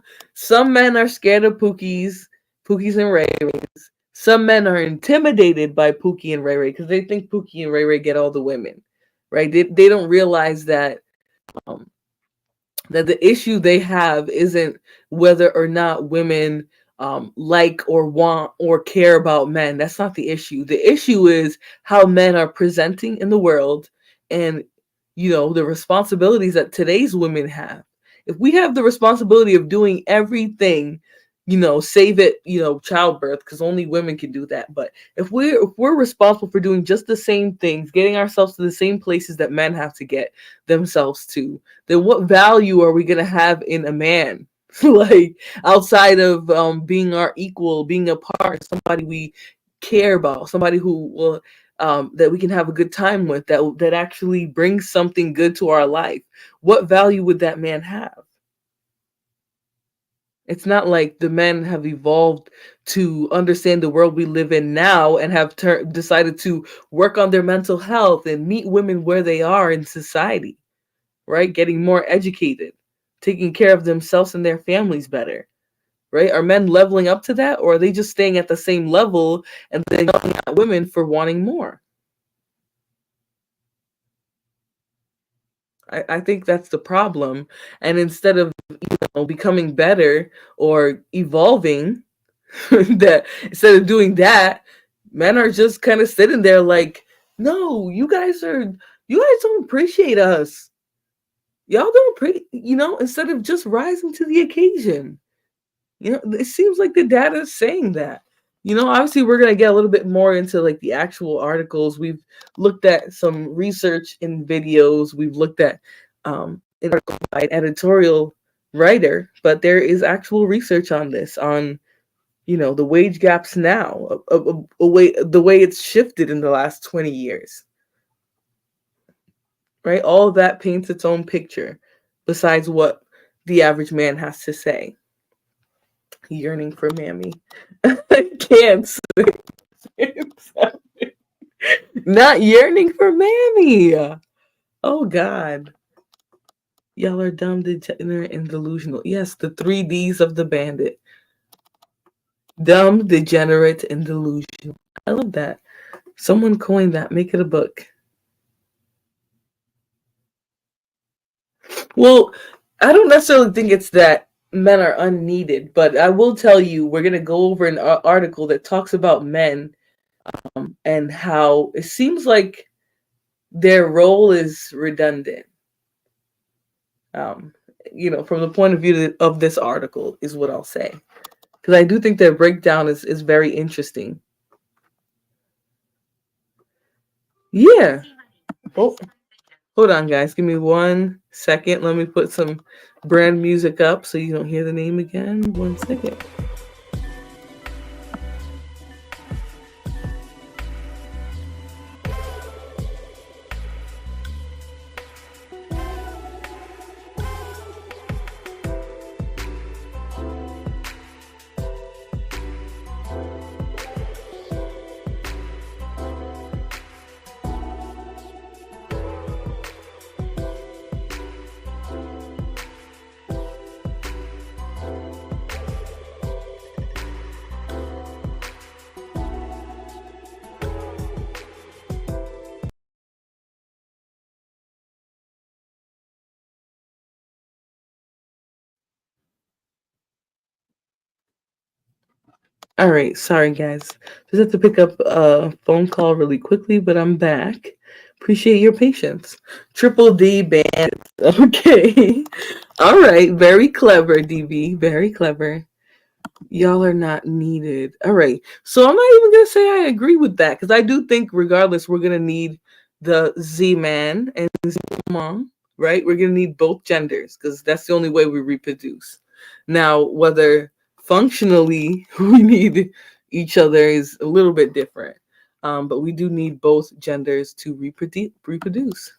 men are scared of Pookies and Ray Rays. Some men are intimidated by Pookie and Ray Ray because they think Pookie and Ray Ray get all the women, right? They don't realize that that the issue they have isn't whether or not women like or want or care about men. That's not the issue. The issue is how men are presenting in the world and, the responsibilities that today's women have. If we have the responsibility of doing everything save it, childbirth, because only women can do that. But if we're responsible for doing just the same things, getting ourselves to the same places that men have to get themselves to, then what value are we gonna have in a man? Like, outside of being our equal, being a part, somebody we care about, somebody who will that we can have a good time with, that actually brings something good to our life. What value would that man have? It's not like the men have evolved to understand the world we live in now and have decided to work on their mental health and meet women where they are in society, right? Getting more educated, taking care of themselves and their families better, right? Are men leveling up to that, or are they just staying at the same level and then yelling at women for wanting more? I think that's the problem. And instead of becoming better or evolving, that instead of doing that, men are just kind of sitting there like, no, you guys don't appreciate us. Y'all don't instead of just rising to the occasion. It seems like the data is saying that. Obviously we're going to get a little bit more into like the actual articles. We've looked at some research in videos. We've looked at an article by an editorial writer, but there is actual research on this, on the wage gaps now, the way it's shifted in the last 20 years. Right? All of that paints its own picture besides what the average man has to say. Yearning for mammy. I can't not yearning for mammy. Oh God. Y'all are dumb, degenerate, and delusional. Yes, the 3Ds of the bandit. Dumb, degenerate, and delusional. I love that. Someone coined that. Make it a book. Well, I don't necessarily think it's that men are unneeded, but I will tell you, we're going to go over an article that talks about men and how it seems like their role is redundant. From the point of view of this article is what I'll say. Because I do think their breakdown is very interesting. Yeah. Oh, hold on, guys. Give me 1 second. Let me put some brand music up so you don't hear the name again. 1 second. All right, sorry guys. Just have to pick up a phone call really quickly, but I'm back. Appreciate your patience. Triple D band. Okay. All right, very clever, DB. Very clever. Y'all are not needed. All right. So I'm not even going to say I agree with that, because I do think regardless, we're going to need the Z-man and Z-mom, right? We're going to need both genders because that's the only way we reproduce. Now, whether functionally we need each other is a little bit different. But we do need both genders to reproduce.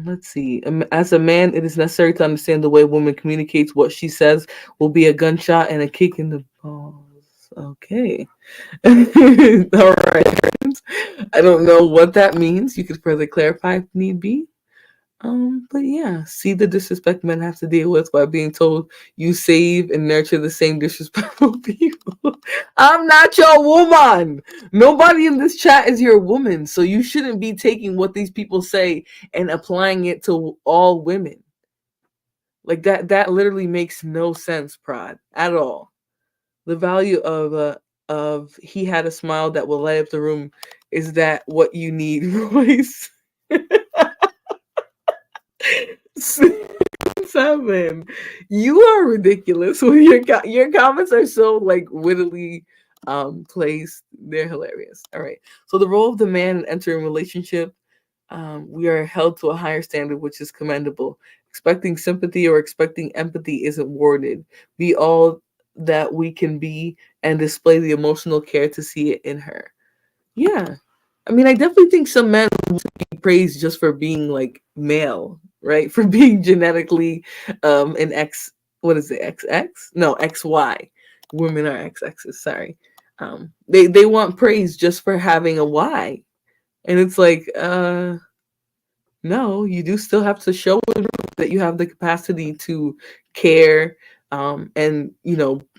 Let's see. As a man, it is necessary to understand the way a woman communicates. What she says will be a gunshot and a kick in the balls. Okay. All right. I don't know what that means. You could further clarify if need be. But yeah, see the disrespect men have to deal with by being told you save and nurture the same disrespectful people. I'm not your woman. Nobody in this chat is your woman, so you shouldn't be taking what these people say and applying it to all women. Like that literally makes no sense, Prod, at all. The value of he had a smile that will light up the room. Is that what you need, Royce? 7. You are ridiculous. When your comments are so like wittily placed. They're hilarious. All right. So the role of the man in entering relationship, we are held to a higher standard, which is commendable. Expecting sympathy or expecting empathy isn't warranted. Be all that we can be and display the emotional care to see it in her. Yeah. I mean, I definitely think some men want to be praised just for being like male, right? For being genetically an X, what is it, XX? No, XY. Women are XXs, sorry. They want praise just for having a Y. And it's like, no, you do still have to show that you have the capacity to care, and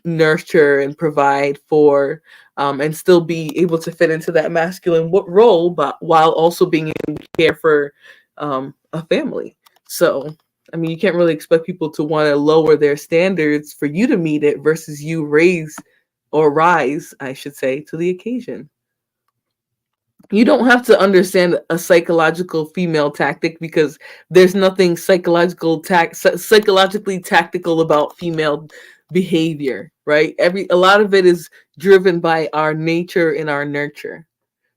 nurture and provide for, and still be able to fit into that masculine role, but while also being able to care for a family. So I mean, you can't really expect people to want to lower their standards for you to meet it versus you rise, I should say, to the occasion. You don't have to understand a psychological female tactic, because there's nothing psychologically tactical about female behavior, right? A lot of it is driven by our nature and our nurture.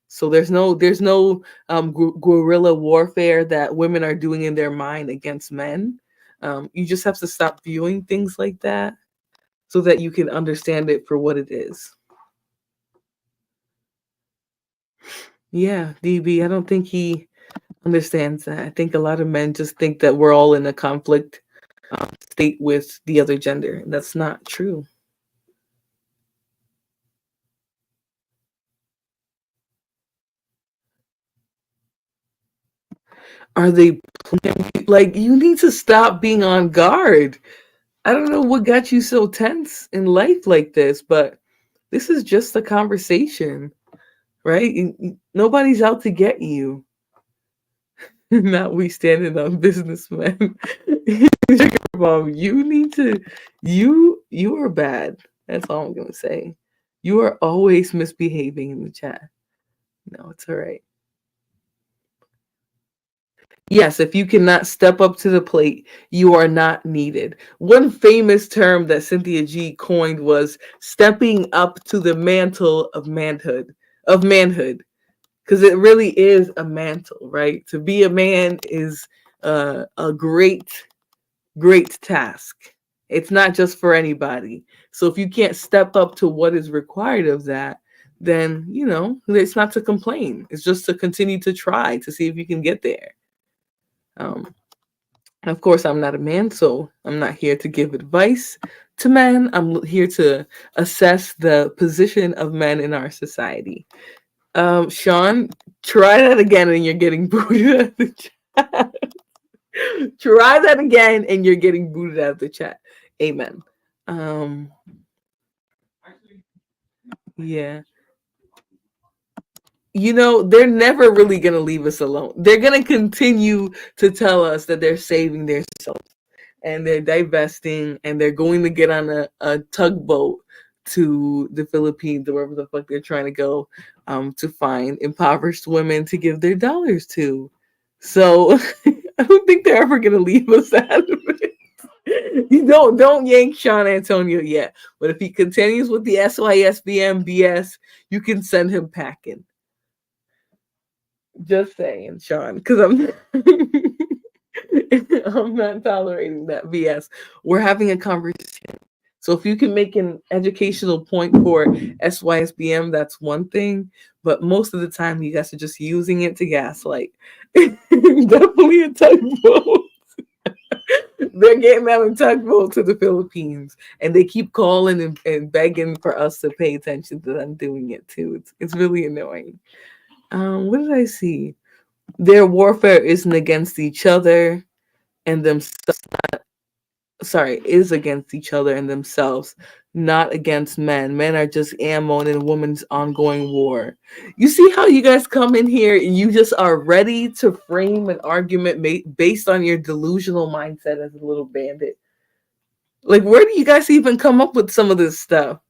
So there's no guerrilla warfare that women are doing in their mind against men. You just have to stop viewing things like that so that you can understand it for what it is. Yeah, DB, I don't think he understands that. I think a lot of men just think that we're all in a conflict state with the other gender. That's not true. Are they like, you need to stop being on guard. I don't know what got you so tense in life like this, but this is just a conversation, right? Nobody's out to get you. Not we standing on businessmen. Mom, you need to, you are bad. That's all I'm gonna say. You are always misbehaving in the chat. No, it's all right. Yes, if you cannot step up to the plate, you are not needed. One famous term that Cynthia G coined was stepping up to the mantle of manhood, because it really is a mantle, right? To be a man is a great task. It's not just for anybody. So if you can't step up to what is required of that, then it's not to complain. It's just to continue to try to see if you can get there. Of course, I'm not a man, so I'm not here to give advice to men. I'm here to assess the position of men in our society. Sean, try that again and you're getting booted out of the chat. Try that again and you're getting booted out of the chat. Amen. Yeah. They're never really going to leave us alone. They're going to continue to tell us that they're saving themselves and they're divesting and they're going to get on a tugboat to the Philippines or wherever the fuck they're trying to go, to find impoverished women to give their dollars to. So I don't think they're ever going to leave us out of it. You don't yank Sean Antonio yet. But if he continues with the SYSBM BS, you can send him packing. Just saying, Sean, because I'm not tolerating that BS. We're having a conversation. So if you can make an educational point for SYSBM, that's one thing. But most of the time, you guys are just using it to gaslight. Definitely a tugboat. They're getting out a tugboat to the Philippines, and they keep calling and begging for us to pay attention to them doing it too. It's really annoying. What did I see? Their warfare isn't against each other and themselves. Is against each other and themselves, not against men. Men are just ammo in a woman's ongoing war. You see how you guys come in here and you just are ready to frame an argument based on your delusional mindset as a little bandit. Like, where do you guys even come up with some of this stuff?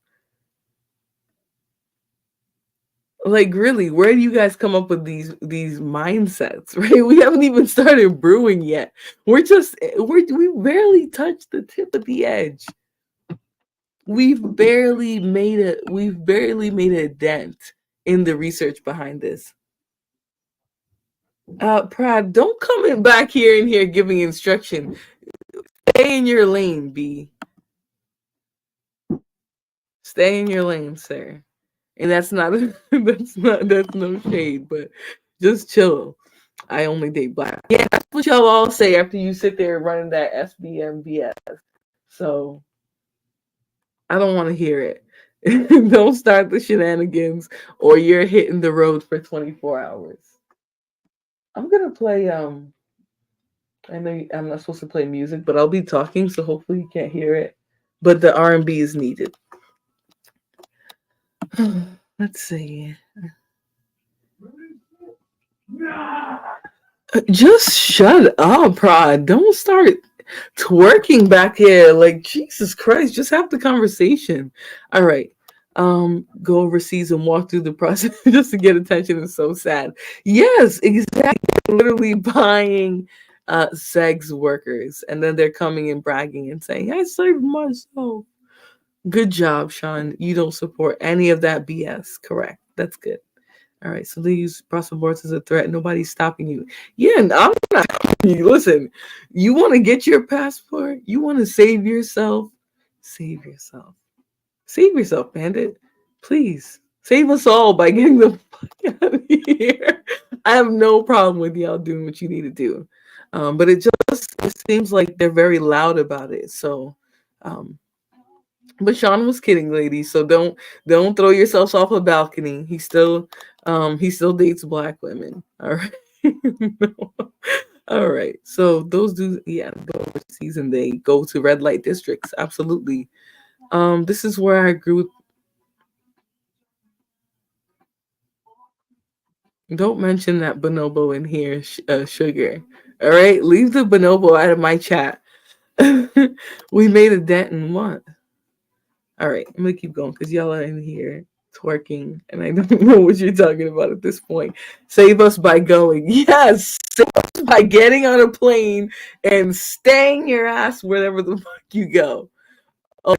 Like, really, where do you guys come up with these mindsets, right? We haven't even started brewing yet. We barely touched the tip of the edge. We've barely made a dent in the research behind this. Prad, don't come in back here and here giving instruction. Stay in your lane, B. Stay in your lane, sir. And that's not that's no shade, but just chill. I only date black. Yeah, that's what y'all all say after you sit there running that SBMBS. So I don't want to hear it. Don't start the shenanigans, or you're hitting the road for 24 hours. I'm gonna play. I know I'm not supposed to play music, but I'll be talking, so hopefully you can't hear it. But the R&B is needed. Let's see. Just shut up, Prod. Don't start twerking back here. Like, Jesus Christ, just have the conversation. All right. Go overseas and walk through the process just to get attention is so sad. Yes, exactly. Literally buying sex workers, and then they're coming and bragging and saying, I saved myself. Good job, Sean. You don't support any of that BS. Correct. That's good. All right, so they use passports as a threat. Nobody's stopping you. Yeah, and I'm not stopping you. Listen, you want to get your passport? You want to save yourself? Save yourself. Save yourself, bandit. Please. Save us all by getting the fuck out of here. I have no problem with y'all doing what you need to do. But it seems like they're very loud about it. So um, but Sean was kidding, ladies. So don't throw yourselves off a balcony. He still dates black women. All right. No. All right. So those dudes, yeah, go overseas and they go to red light districts. Absolutely. This is where I agree with. Don't mention that bonobo in here, sugar. All right, leave the bonobo out of my chat. We made a dent in what? All right, I'm gonna keep going because y'all are in here twerking, and I don't know what you're talking about at this point. Save us by going. Yes, save us by getting on a plane and staying your ass wherever the fuck you go. Oh,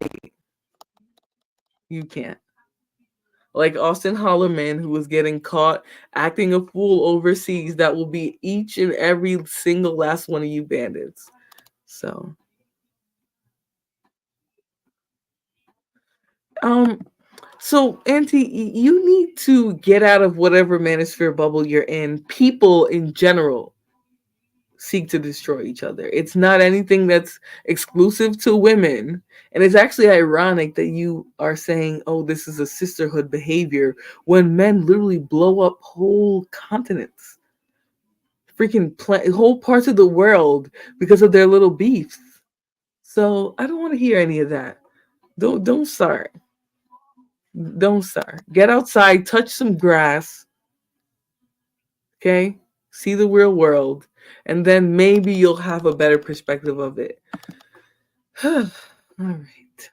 you can't. Like Austin Holloman, who was getting caught acting a fool overseas. That will be each and every single last one of you bandits. So, um, So, Auntie, you need to get out of whatever manosphere bubble you're in. People in general seek to destroy each other. It's not anything that's exclusive to women. And it's actually ironic that you are saying, oh, this is a sisterhood behavior when men literally blow up whole continents, freaking whole parts of the world because of their little beefs. So I don't want to hear any of that. Don't start. Don't start. Get outside, touch some grass, okay? See the real world, and then maybe you'll have a better perspective of it. All right.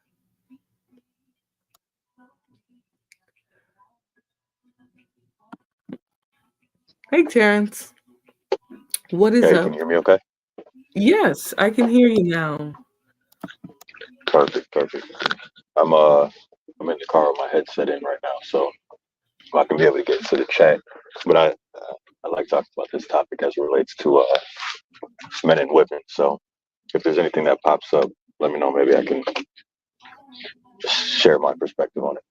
Hey, Terrence. What is Hey, up? can you hear me okay? Yes, I can hear you now. Perfect, perfect. I'm I'm in the car with my headset in right now, so I'm not gonna be able to get into the chat. But I like talking about this topic as it relates to men and women. So if there's anything that pops up, let me know. Maybe I can just share my perspective on it.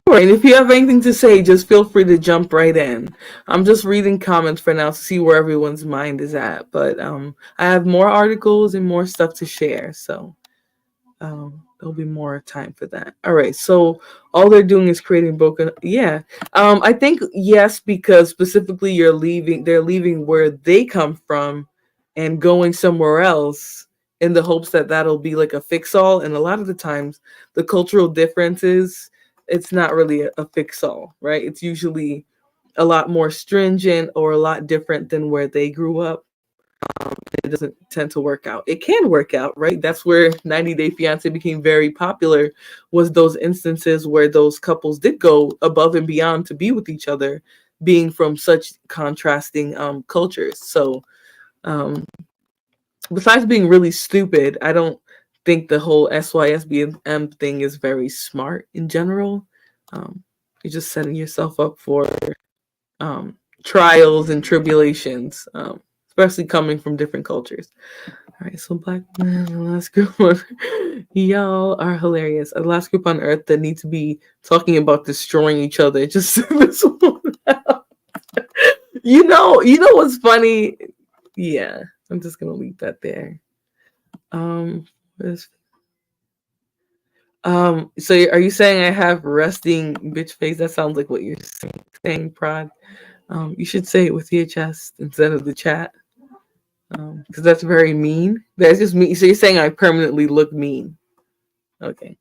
Sure, and if you have anything to say, just feel free to jump right in. I'm just reading comments for now to see where everyone's mind is at. But I have more articles and more stuff to share, so there'll be more time for that. All right, so all they're doing is creating broken. Yeah, I think yes, because specifically they're leaving where they come from and going somewhere else in the hopes that that'll be like a fix all. And a lot of the times the cultural differences, it's not really a fix all, right? It's usually a lot more stringent or a lot different than where they grew up. It doesn't tend to work out. It can work out, right? That's where 90 Day Fiance became very popular, was those instances where those couples did go above and beyond to be with each other, being from such contrasting cultures. So um, besides being really stupid, I don't think the whole SYSBM thing is very smart in general. You're just setting yourself up for trials and tribulations, especially coming from different cultures. All right, so black men, the last group on y'all are hilarious. The last group on Earth that need to be talking about destroying each other. Just this one out. You know what's funny? Yeah, I'm just gonna leave that there. So are you saying I have resting bitch face? That sounds like what you're saying, Prod. You should say it with your chest instead of the chat. Because that's very mean. That's just me. So you're saying I permanently look mean. Okay.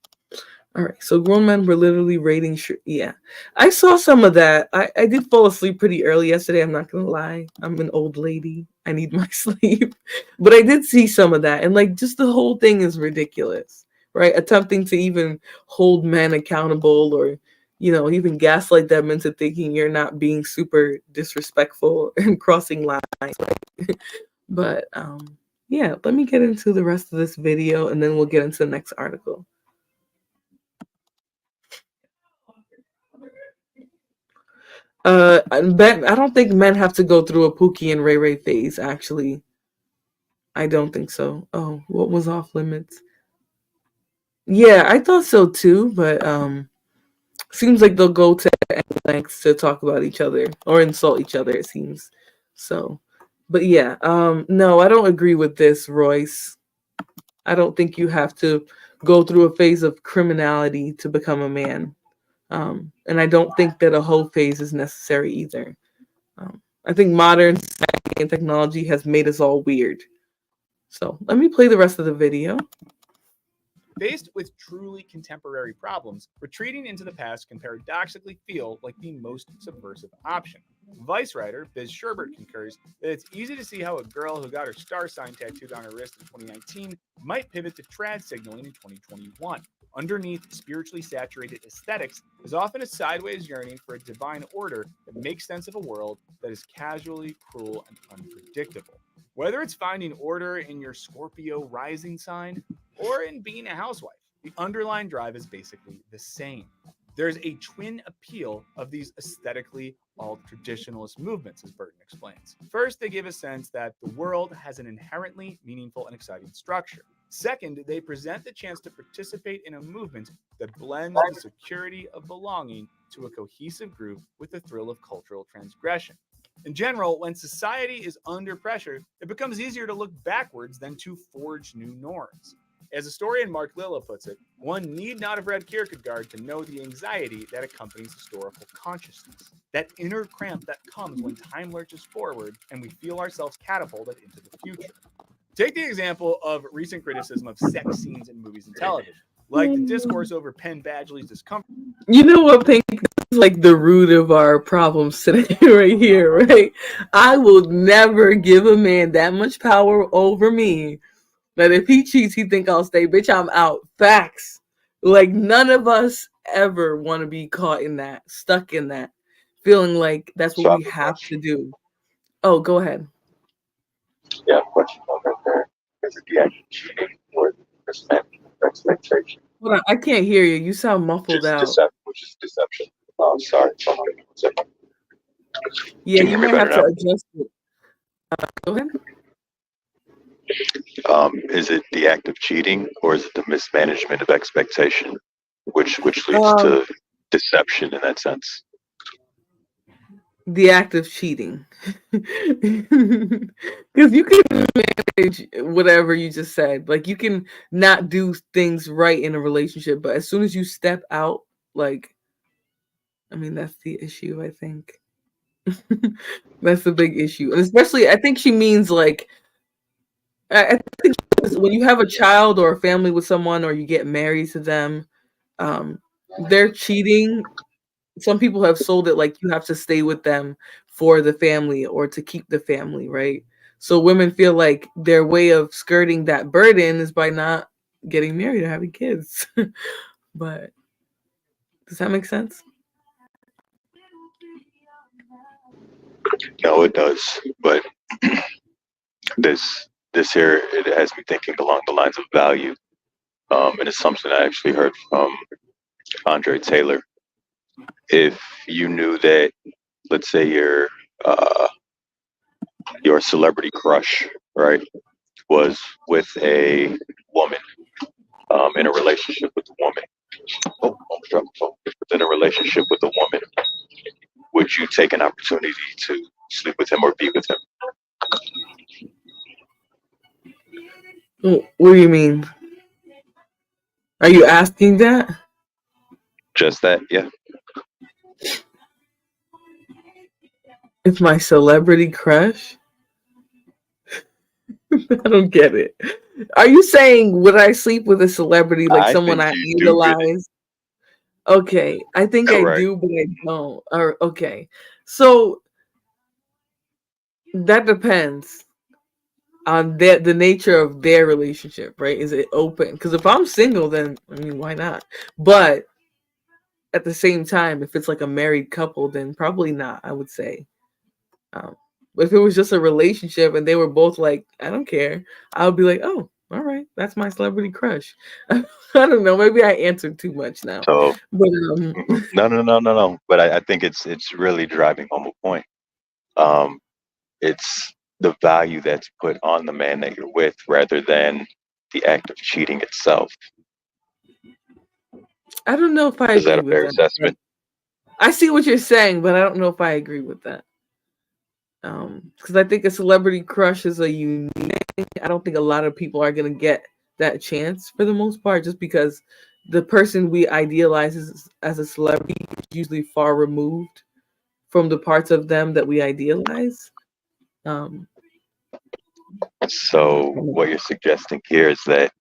All right. So grown men were literally rating. Yeah. I saw some of that. I did fall asleep pretty early yesterday. I'm not going to lie. I'm an old lady. I need my sleep. But I did see some of that. And like just the whole thing is ridiculous, right? Attempting to even hold men accountable or, even gaslight them into thinking you're not being super disrespectful and crossing lines. Right? But yeah, let me get into the rest of this video and then we'll get into the next article. I don't think men have to go through a Pookie and Ray Ray phase, actually. I don't think so. Oh, what was off limits? Yeah, I thought so too, but seems like they'll go to any lengths to talk about each other or insult each other, it seems. So, but yeah, no, I don't agree with this, Royce. I don't think you have to go through a phase of criminality to become a man. And I don't think that a hoe phase is necessary either. I think modern society and technology has made us all weird. So let me play the rest of the video. Faced with truly contemporary problems, retreating into the past can paradoxically feel like the most subversive option. Vice writer Biz Sherbert concurs that it's easy to see how a girl who got her star sign tattooed on her wrist in 2019 might pivot to trad signaling in 2021. Underneath spiritually saturated aesthetics is often a sideways yearning for a divine order that makes sense of a world that is casually cruel and unpredictable. Whether it's finding order in your Scorpio rising sign or in being a housewife, the underlying drive is basically the same. There's a twin appeal of these aesthetically alt-traditionalist movements, as Burton explains. First, they give a sense that the world has an inherently meaningful and exciting structure. Second, they present the chance to participate in a movement that blends the security of belonging to a cohesive group with the thrill of cultural transgression. In general, when society is under pressure, it becomes easier to look backwards than to forge new norms. As historian Mark Lilla puts it, one need not have read Kierkegaard to know the anxiety that accompanies historical consciousness, that inner cramp that comes when time lurches forward and we feel ourselves catapulted into the future. Take the example of recent criticism of sex scenes in movies and television, like the discourse over Penn Badgley's discomfort. You know what, Pink? This is like the root of our problems today, right here, right? I will never give a man that much power over me that if he cheats, he think I'll stay. Bitch, I'm out. Facts. Like, none of us ever want to be caught in that, stuck in that, feeling like that's what we have to do. Oh, go ahead. Yeah, question right there. Is it the act of cheating or mismanagement of expectation? Hold on, I can't hear you. You sound muffled out. Which is deception. Oh, sorry. Yeah, Can you hear me might have better to now? adjust it. Go ahead. Is it the act of cheating or is it the mismanagement of expectation, which leads to deception in that sense? The act of cheating. Because you can manage whatever you just said. Like, you can not do things right in a relationship, but as soon as you step out, like, I mean, that's the issue, I think. That's the big issue. And especially, I think she means, like, I think when you have a child or a family with someone or you get married to them, they're cheating. Some people have sold it like you have to stay with them for the family or to keep the family, right? So women feel like their way of skirting that burden is by not getting married or having kids. But does that make sense? No, it does. But this here, it has me thinking along the lines of value. And it's something I actually heard from Andre Taylor. If you knew that, let's say your celebrity crush, right, was with a woman, in a relationship with a woman. Within a relationship with a woman, would you take an opportunity to sleep with him or be with him? What do you mean? Are you asking that? Just that, yeah. If my celebrity crush? I don't get it. Are you saying would I sleep with a celebrity, like I someone think I you do get it. idolize? Okay, I think I Correct. do, but I don't. Or okay, so that depends on the nature of their relationship, right? Is it open? Because if I'm single, then I mean, why not? But at the same time, if it's like a married couple, then probably not. I would say. Um, but if it was just a relationship and they were both like, I don't care, I would be like, oh, all right, that's my celebrity crush. I don't know. Maybe I answered too much now, So but no. But I think it's really driving home a point. Um, it's the value that's put on the man that you're with rather than the act of cheating itself. I don't know if I Is that agree a with fair that. assessment? I see what you're saying, but I don't know if I agree with that. Because I think a celebrity crush is a unique thing. I don't think a lot of people are gonna get that chance for the most part, just because the person we idealize as a celebrity is usually far removed from the parts of them that we idealize. Um, So what you're suggesting here is that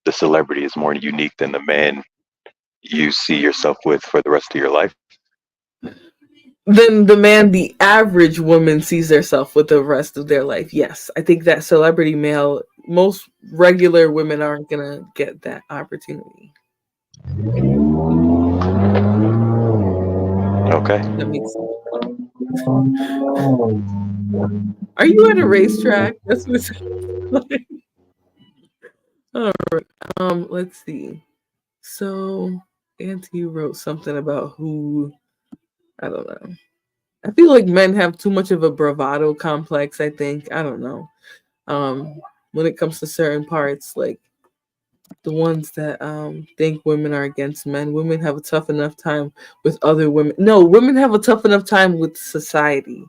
the celebrity is more unique than the man you see yourself with for the rest of your life. Then the average woman sees herself with the rest of their life. Yes, I think that celebrity male, most regular women aren't gonna get that opportunity. Okay. That makes sense. Are you at a racetrack? That's what it sounds like. All right. Let's see. So Auntie wrote something about who, I don't know. I feel like men have too much of a bravado complex, I think. I don't know. When it comes to certain parts, like the ones that think women are against men. Women have a tough enough time with other women. No, women have a tough enough time with society.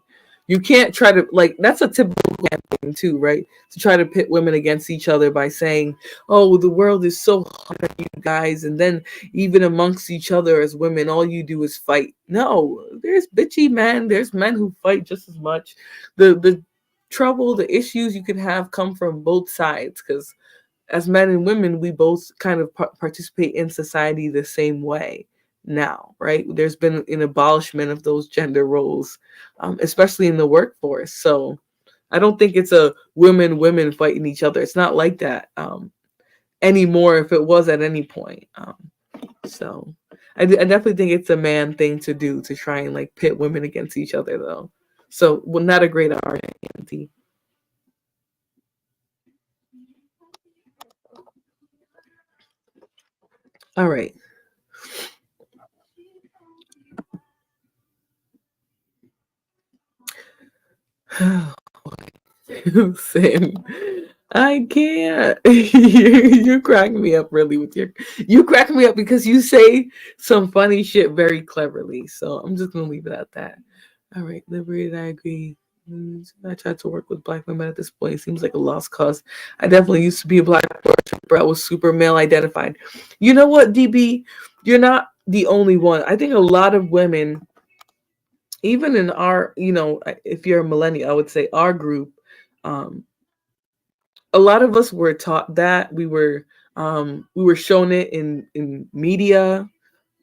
You can't try to, like, that's a typical man thing too, right? To try to pit women against each other by saying, "Oh, the world is so hard on you guys," and then even amongst each other as women, all you do is fight. No, there's bitchy men. There's men who fight just as much. The trouble, the issues you can have come from both sides, because as men and women, we both kind of participate in society the same way now, right? There's been an abolishment of those gender roles, especially in the workforce. So I don't think it's a women fighting each other. It's not like that anymore if it was at any point. So I definitely think it's a man thing to do, to try and like pit women against each other, though. So, well, not a great argument. All right. Sam, I can't. You crack me up really with your. You crack me up because you say some funny shit very cleverly. So I'm just gonna leave it at that. All right, liberated. I agree. I tried to work with black women at this point. It seems like a lost cause. I definitely used to be a black worshiper. I was super male identified. You know what, DB? You're not the only one. I think a lot of women, even in our, if you're a millennial, I would say our group, um, a lot of us were taught that. We were shown it in media,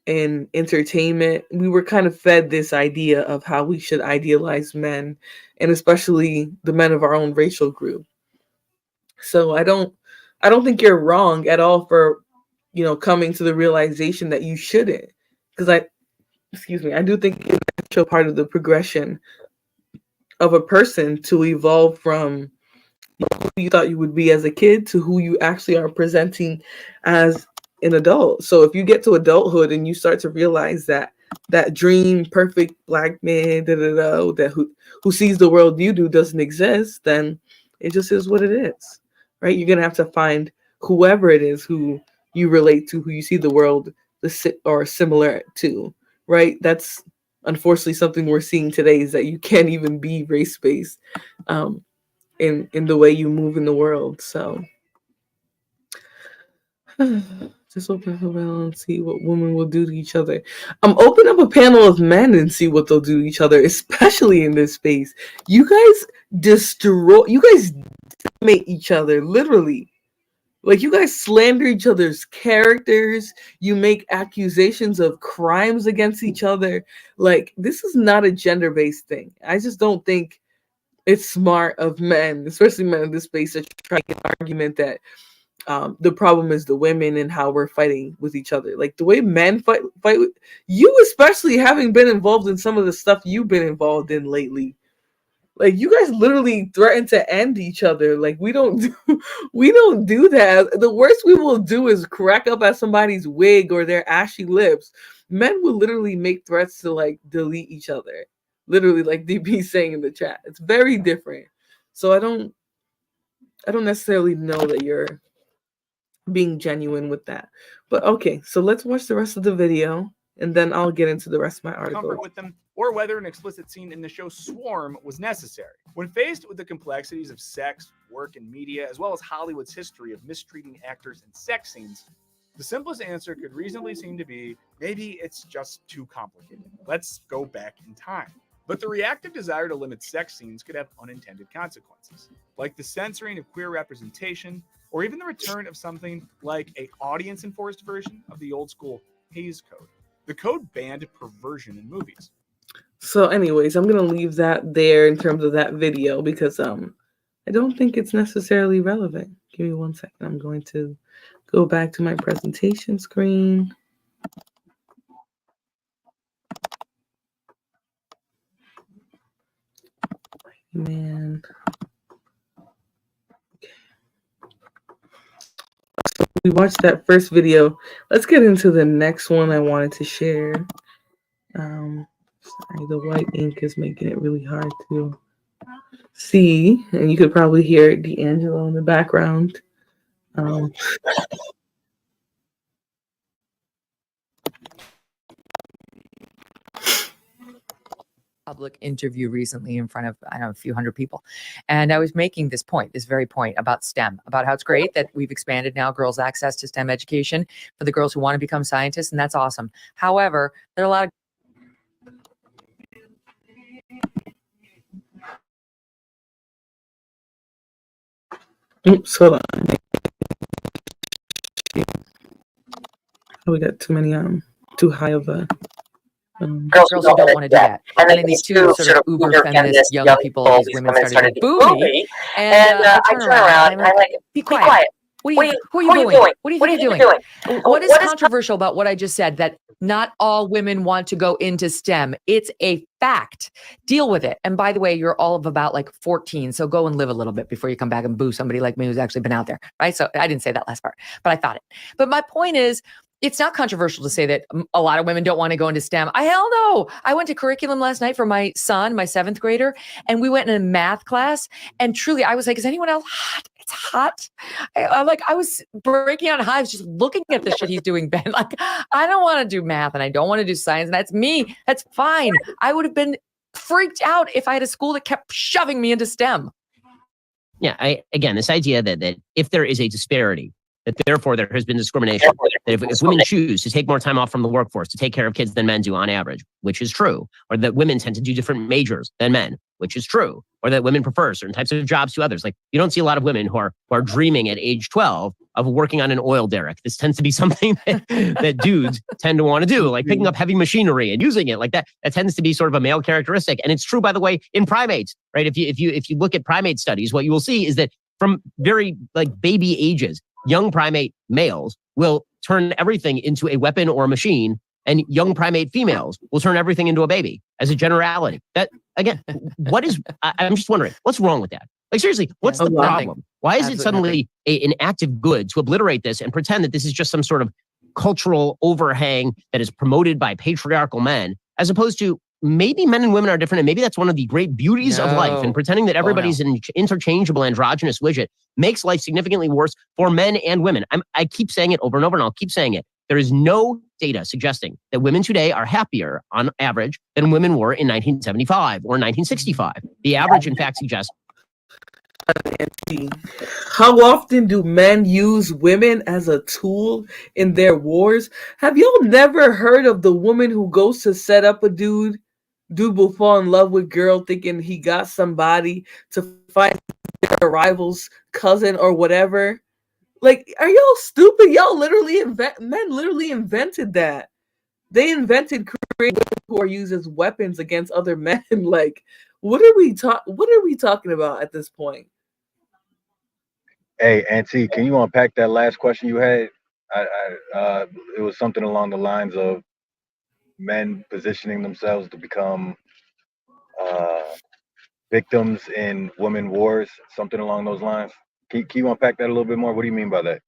in entertainment, we were kind of fed this idea of how we should idealize men, and especially the men of our own racial group. So I don't think you're wrong at all for, coming to the realization that you shouldn't. Because excuse me, I do think it's a natural part of the progression of a person to evolve from who you thought you would be as a kid to who you actually are presenting as an adult. So if you get to adulthood and you start to realize that that dream perfect black man that who sees the world you do doesn't exist, then it just is what it is, right? You're gonna have to find whoever it is who you relate to, who you see the world or similar to, right? That's unfortunately something we're seeing today, is that you can't even be race based in the way you move in the world. So just open up a panel and see what women will do to each other. Open up a panel of men and see what they'll do to each other, especially in this space. You guys decimate each other, literally. Like, you guys slander each other's characters. You make accusations of crimes against each other. Like, this is not a gender-based thing. I just don't think it's smart of men, especially men in this space, to try to get an argument that the problem is the women and how we're fighting with each other. Like, the way men fight with you, especially having been involved in some of the stuff you've been involved in lately. Like, you guys literally threaten to end each other. Like, we don't do that. The worst we will do is crack up at somebody's wig or their ashy lips. Men will literally make threats to, like, delete each other. Literally, like DB saying in the chat. It's very different. So I don't necessarily know that you're being genuine with that. But okay, so let's watch the rest of the video, and then I'll get into the rest of my article. Comfort with them, or whether an explicit scene in the show Swarm was necessary. When faced with the complexities of sex, work, and media, as well as Hollywood's history of mistreating actors in sex scenes, the simplest answer could reasonably seem to be, maybe it's just too complicated. Let's go back in time. But the reactive desire to limit sex scenes could have unintended consequences, like the censoring of queer representation, or even the return of something like an audience-enforced version of the old-school Hays Code. The code banned perversion in movies. So anyways, I'm going to leave that there in terms of that video, because I don't think it's necessarily relevant. Give me 1 second. I'm going to go back to my presentation screen. Man. Okay. So we watched that first video. Let's get into the next one I wanted to share. Sorry, the white ink is making it really hard to see, and you could probably hear D'Angelo in the background. Public interview recently in front of, I don't know, a few hundred people. And I was making this very point about STEM, about how it's great that we've expanded now girls' access to STEM education for the girls who want to become scientists, and that's awesome. However, there are a lot of Oops, hold on. Oh, we got too many, too high of a... girls who don't want to do that. And then these two sort of uber feminist young people, these women started to boo me. And I turn around and I'm like, be quiet. Who are you doing? What do you think you're doing? What is controversial about what I just said? That not all women want to go into STEM. It's a fact. Deal with it. And by the way, you're all of about like 14. So go and live a little bit before you come back and boo somebody like me who's actually been out there. Right. So I didn't say that last part, but I thought it. But my point is, it's not controversial to say that a lot of women don't want to go into STEM. Hell no. I went to curriculum last night for my son, my 7th grader, and we went in a math class. And truly, I was like, is anyone else hot? It's hot. I was breaking out in hives just looking at the shit he's doing, Ben. Like, I don't want to do math and I don't want to do science. And that's me. That's fine. I would have been freaked out if I had a school that kept shoving me into STEM. Yeah, again, this idea that if there is a disparity, that therefore there has been discrimination, that if women choose to take more time off from the workforce to take care of kids than men do on average, which is true, or that women tend to do different majors than men, which is true, or that women prefer certain types of jobs to others. Like, you don't see a lot of women who are dreaming at age 12 of working on an oil derrick. This tends to be something that dudes tend to want to do, like picking up heavy machinery and using it like that. That tends to be sort of a male characteristic. And it's true, by the way, in primates, right? If you look at primate studies, what you will see is that from very like baby ages, young primate males will turn everything into a weapon or a machine, and young primate females will turn everything into a baby as a generality. That, again, I'm just wondering, what's wrong with that? Like, seriously, what's the problem? Why is it suddenly an act of good to obliterate this and pretend that this is just some sort of cultural overhang that is promoted by patriarchal men, as opposed to maybe men and women are different, and maybe that's one of the great beauties of life, and pretending that everybody's an interchangeable androgynous widget makes life significantly worse for men and women. I keep saying it over and over, and I'll keep saying it. There is no data suggesting that women today are happier on average than women were in 1975 or 1965. The average, in fact, suggests. How often do men use women as a tool in their wars? Have y'all never heard of the woman who goes to set up a dude? Dude will fall in love with girl thinking he got somebody to find their rival's cousin or whatever. Like, are y'all stupid? Y'all literally men literally invented that. They invented creating women who are used as weapons against other men. Like, what are we talking about at this point? Hey, Auntie, can you unpack that last question you had? It was something along the lines of men positioning themselves to become victims in women wars, something along those lines. Can you unpack that a little bit more? What do you mean by that?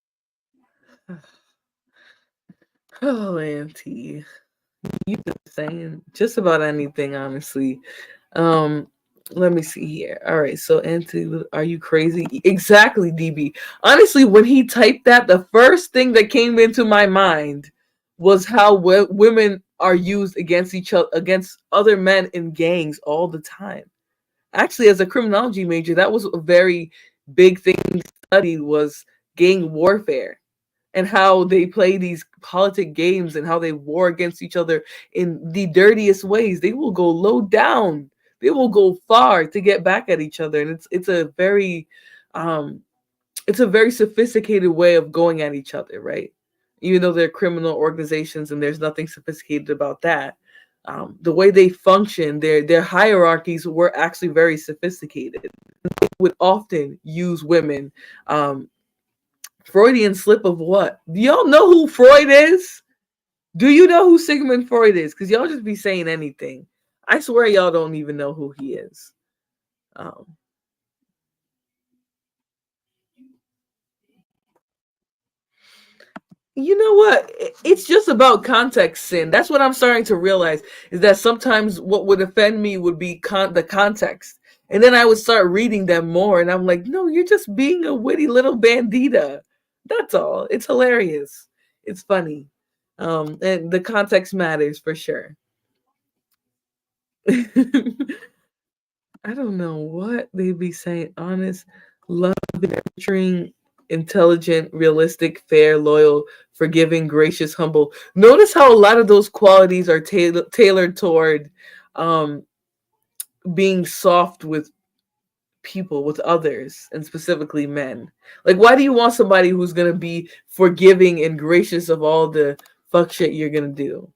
Oh, Auntie, you've been saying just about anything, honestly. Let me see here. All right, so Auntie, are you crazy? Exactly, DB. Honestly, when he typed that, the first thing that came into my mind was how women are used against each other, against other men in gangs all the time. Actually, as a criminology major, that was a very big thing to study, was gang warfare and how they play these politic games and how they war against each other in the dirtiest ways. They will go low down. They will go far to get back at each other, and it's a very sophisticated way of going at each other, right? Even though they're criminal organizations and there's nothing sophisticated about that. The way they function, their hierarchies were actually very sophisticated. They would often use women. Freudian slip of what? Do y'all know who Freud is? Do you know who Sigmund Freud is? Because y'all just be saying anything. I swear y'all don't even know who he is. You know what? It's just about context, Sin. That's what I'm starting to realize, is that sometimes what would offend me would be the context. And then I would start reading them more, and I'm like, no, you're just being a witty little bandita. That's all. It's hilarious. It's funny. And the context matters for sure. I don't know what they'd be saying. Honest, love, nurturing, intelligent, realistic, fair, loyal, forgiving, gracious, humble. Notice how a lot of those qualities are tailored toward being soft with people, with others, and specifically men. Like, why do you want somebody who's going to be forgiving and gracious of all the fuck shit you're going to do?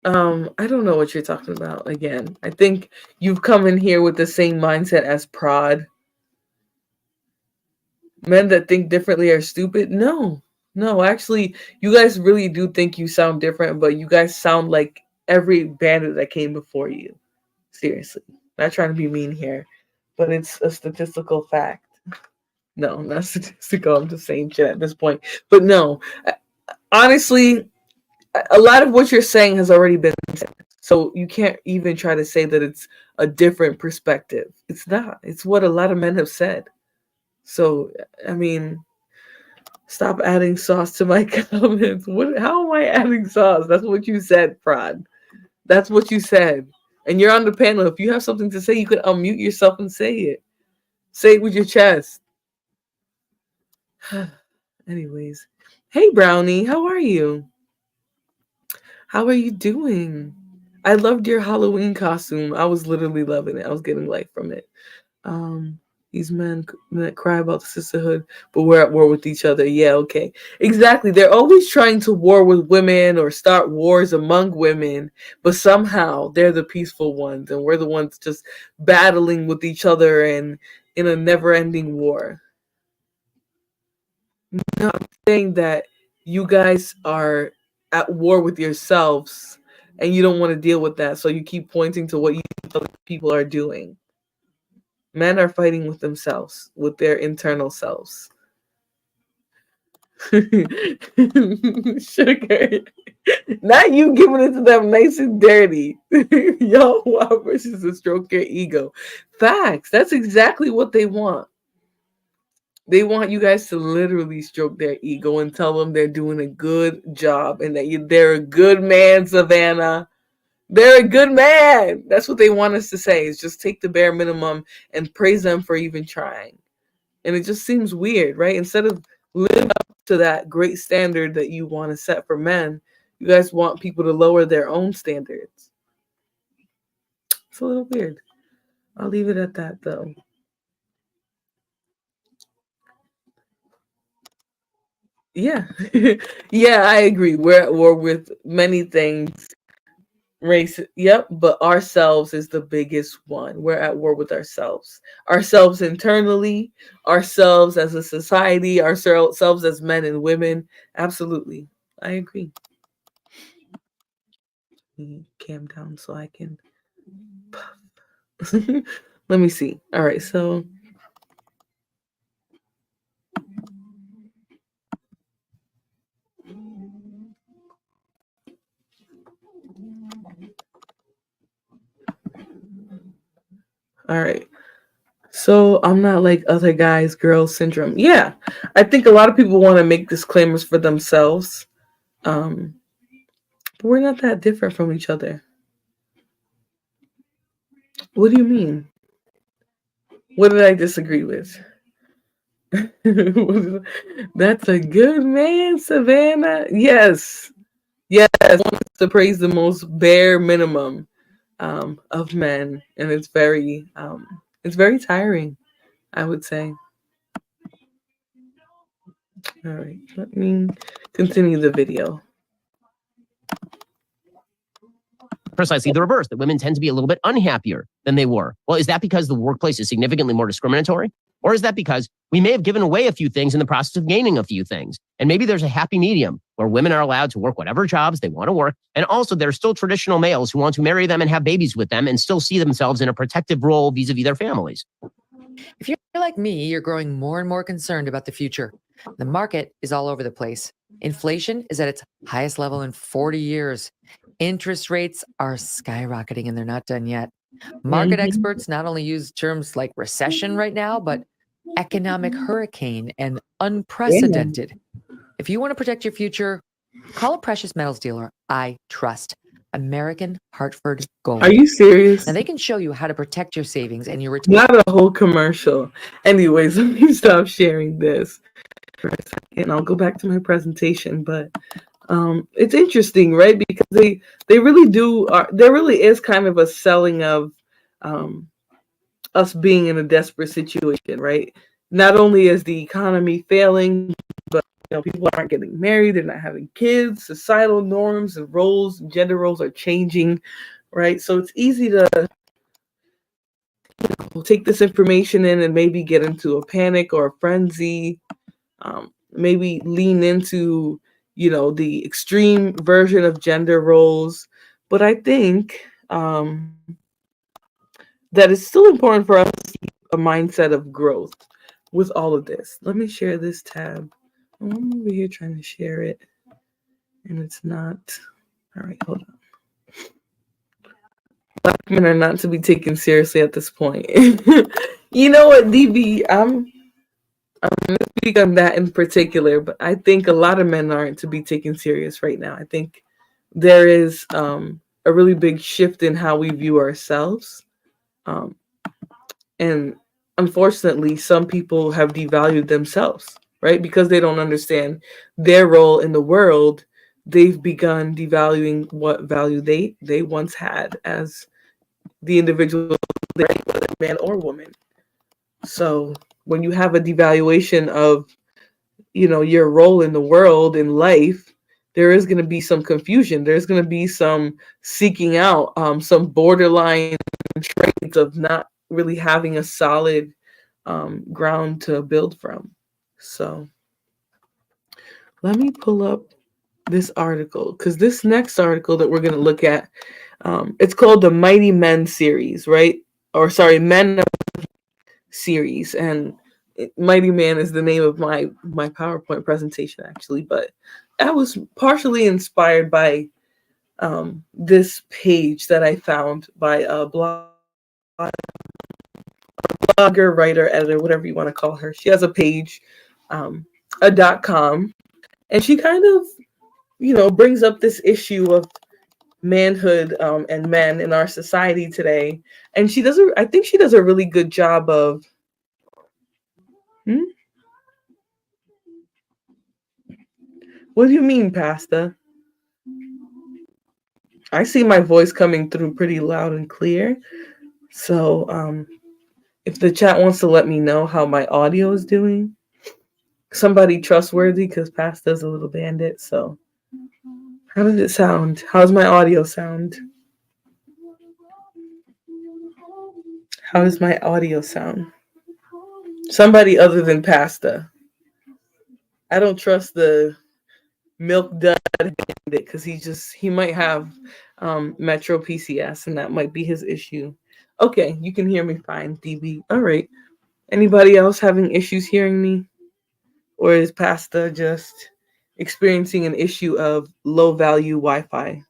I don't know what you're talking about. Again, I think you've come in here with the same mindset as Prod. Men that think differently are stupid. No, actually, you guys really do think you sound different, but you guys sound like every bandit that came before you. Seriously, not trying to be mean here, but it's a statistical fact. No, not statistical. I'm just saying shit at this point. But no, honestly, a lot of what you're saying has already been said. So you can't even try to say that it's a different perspective. It's not. It's what a lot of men have said. So, I mean, stop adding sauce to my comments. How am I adding sauce? That's what you said, Prod. That's what you said. And you're on the panel. If you have something to say, you could unmute yourself and say it. Say it with your chest. Anyways. Hey, Brownie. How are you? How are you doing? I loved your Halloween costume. I was literally loving it. I was getting life from it. Um, these men that cry about the sisterhood, but we're at war with each other. Yeah, okay. Exactly. They're always trying to war with women or start wars among women, but somehow they're the peaceful ones and we're the ones just battling with each other and in a never-ending war. No, I'm saying that you guys are at war with yourselves and you don't want to deal with that, so you keep pointing to what you think other people are doing. Men are fighting with themselves, with their internal selves. Sugar. Not you giving it to them nice and dirty. Y'all want versus to stroke your ego. Facts. That's exactly what they want. They want you guys to literally stroke their ego and tell them they're doing a good job and that they're a good man, Savannah. They're a good man. That's what they want us to say, is just take the bare minimum and praise them for even trying. And it just seems weird, right? Instead of living up to that great standard that you want to set for men, you guys want people to lower their own standards. It's a little weird. I'll leave it at that, though. Yeah. Yeah, I agree. We're at war with many things. Race, yep, but ourselves is the biggest one. We're at war with ourselves. Ourselves internally, ourselves as a society, ourselves as men and women. Absolutely. I agree. Cam down so I can let me see. All right, so all right. So I'm not like other guys, girls syndrome. Yeah, I think a lot of people want to make disclaimers for themselves. But we're not that different from each other. What do you mean? What did I disagree with? That's a good man, Savannah. Yes. Yes. I want us to praise the most bare minimum of men. And it's very tiring, I would say. All right. Let me continue the video. Precisely the reverse, that women tend to be a little bit unhappier than they were. Well, is that because the workplace is significantly more discriminatory? Or is that because we may have given away a few things in the process of gaining a few things? And maybe there's a happy medium where women are allowed to work whatever jobs they want to work. And also there's still traditional males who want to marry them and have babies with them and still see themselves in a protective role vis-a-vis their families. If you're like me, you're growing more and more concerned about the future. The market is all over the place. Inflation is at its highest level in 40 years. Interest rates are skyrocketing and they're not done yet. Market experts not only use terms like recession right now, but economic hurricane and unprecedented. If you want to protect your future, call a precious metals dealer I trust. American Hartford Gold. Are you serious? Now they can show you how to protect your savings and your retirement. Not a whole commercial. Anyways, let me stop sharing this for a second. I'll go back to my presentation, but it's interesting, right? Because they really do. There really is kind of a selling of us being in a desperate situation, right? Not only is the economy failing, but people aren't getting married, they're not having kids, societal norms and roles and gender roles are changing, right? So it's easy to take this information in and maybe get into a panic or a frenzy, maybe lean into the extreme version of gender roles. But I think that it's still important for us to keep a mindset of growth with all of this. Let me share this tab. I'm over here trying to share it, and it's not. All right, hold on. Black men are not to be taken seriously at this point. You know what, DB? I'm going to speak on that in particular, but I think a lot of men aren't to be taken serious right now. I think there is a really big shift in how we view ourselves. And unfortunately, some people have devalued themselves, right? Because they don't understand their role in the world. they've begun devaluing what value they once had as the individual, whether man or woman. So when you have a devaluation of, your role in the world, in life, there is going to be some confusion. There's going to be some seeking out, some borderline traits of not really having a solid ground to build from. So let me pull up this article, because this next article that we're going to look at, it's called the Mighty Men series, right? Or sorry, Men series, and Mighty Man is the name of my PowerPoint presentation, actually. But I was partially inspired by this page that I found by a blogger, writer, editor, whatever you want to call her. She has a page, a .com, and she kind of, brings up this issue of manhood and men in our society today. And I think she does a really good job of What do you mean, Pasta? I see my voice coming through pretty loud and clear. So if the chat wants to let me know how my audio is doing, somebody trustworthy, because Pasta's a little bandit. So how does it sound? How's my audio sound? How does my audio sound? Somebody other than Pasta. I don't trust the milk dud bandit, because he might have Metro PCS, and that might be his issue. Okay, you can hear me fine, DB. All right. Anybody else having issues hearing me? Or is Pasta just experiencing an issue of low value Wi-Fi?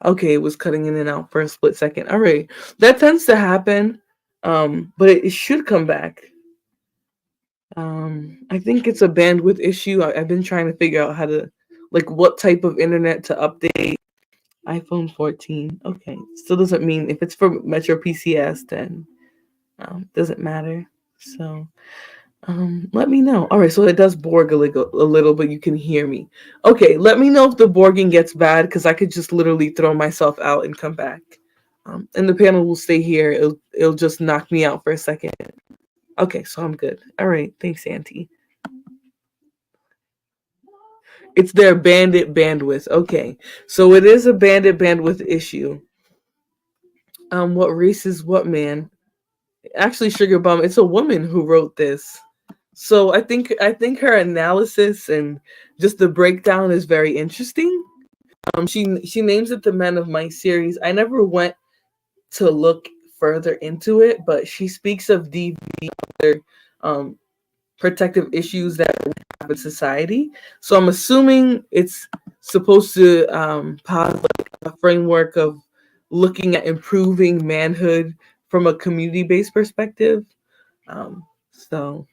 Okay, it was cutting in and out for a split second. All right. That tends to happen, but it should come back. I think it's a bandwidth issue. I've been trying to figure out how to, what type of internet to update. iPhone 14. Okay. Still doesn't mean, if it's for Metro PCS, then doesn't matter. So let me know. All right, so it does borg a little, but you can hear me. Okay, let me know if the borging gets bad, because I could just literally throw myself out and come back. And the panel will stay here. It'll just knock me out for a second. Okay, so I'm good. All right, thanks, Auntie. It's their bandit bandwidth. Okay, so it is a bandit bandwidth issue. What race is what, man? Actually, Sugar Bum, it's a woman who wrote this. So I think her analysis and just the breakdown is very interesting. She names it the Men of Might series. I never went to look further into it, but she speaks of DV, other protective issues that we have in society. So I'm assuming it's supposed to posit a framework of looking at improving manhood from a community-based perspective. So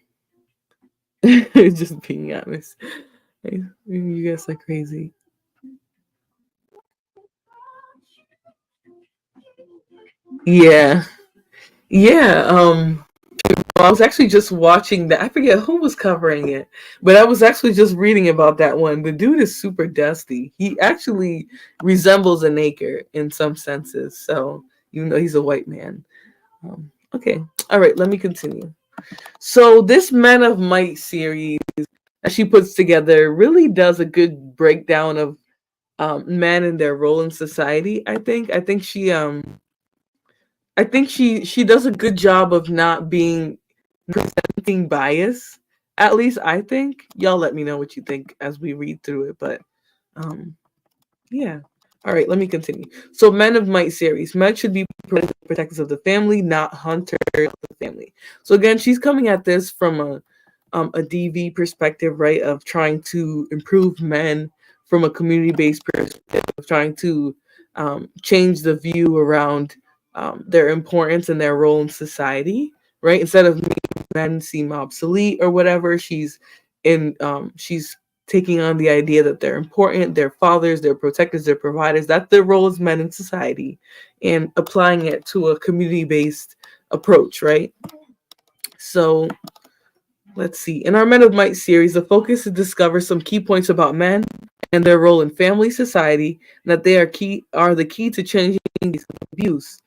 just being honest, you guys are crazy. Yeah. I was actually just watching that. I forget who was covering it, but I was actually just reading about that one. The dude is super dusty. He actually resembles a Naker in some senses. So even though he's a white man. Okay. All right. Let me continue. So this Men of Might series that she puts together really does a good breakdown of men and their role in society. I think she does a good job of not being presenting bias. At least I think. Y'all let me know what you think as we read through it. But yeah. All right, let me continue. So Men of Might series. Men should be protectors of the family, not hunters of the family. So again, she's coming at this from a DV perspective, right? Of trying to improve men from a community-based perspective, of trying to change the view around their importance and their role in society, right? Instead of making men seem obsolete or whatever, she's taking on the idea that they're important, they're fathers, they're protectors, they're providers, that's their role as men in society, and applying it to a community-based approach, right? So let's see. In our Men of Might series, the focus is to discover some key points about men and their role in family, society, and that they are the key to changing abuse.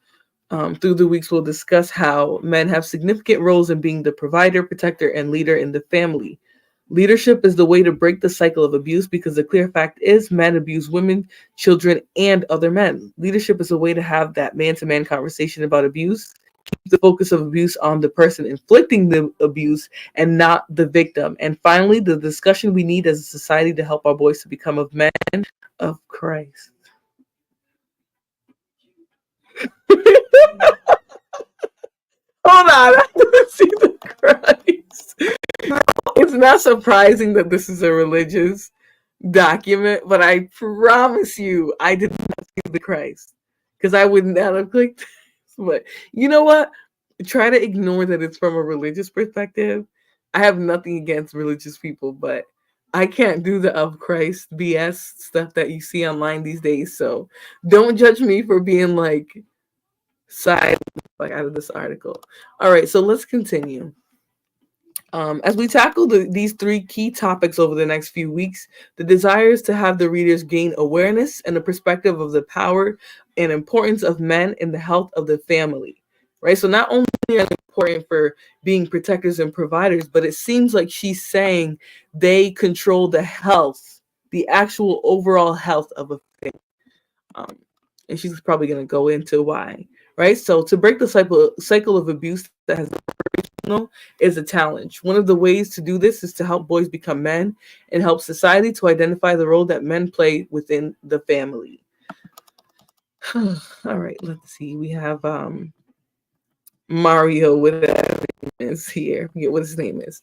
Through the weeks, we'll discuss how men have significant roles in being the provider, protector, and leader in the family. Leadership is the way to break the cycle of abuse because the clear fact is men abuse women, children, and other men. Leadership is a way to have that man-to-man conversation about abuse, keep the focus of abuse on the person inflicting the abuse and not the victim. And finally, the discussion we need as a society to help our boys to become of men of Christ. Hold on, I didn't see the Christ. It's not surprising that this is a religious document, but I promise you, I did not see the Christ because I would not have clicked. But you know what? Try to ignore that it's from a religious perspective. I have nothing against religious people, but I can't do the of Christ BS stuff that you see online these days. So don't judge me for being like side like out of this article. All right, so let's continue. As we tackle these three key topics over the next few weeks, the desire is to have the readers gain awareness and a perspective of the power and importance of men in the health of the family, right? So not only are they important for being protectors and providers, but it seems like she's saying they control the health, the actual overall health of a family. And she's probably going to go into why, right? So to break the cycle of abuse that has is a challenge. One of the ways to do this is to help boys become men and help society to identify the role that men play within the family. All right, let's see. We have Mario, whatever is here. I forget what his name is.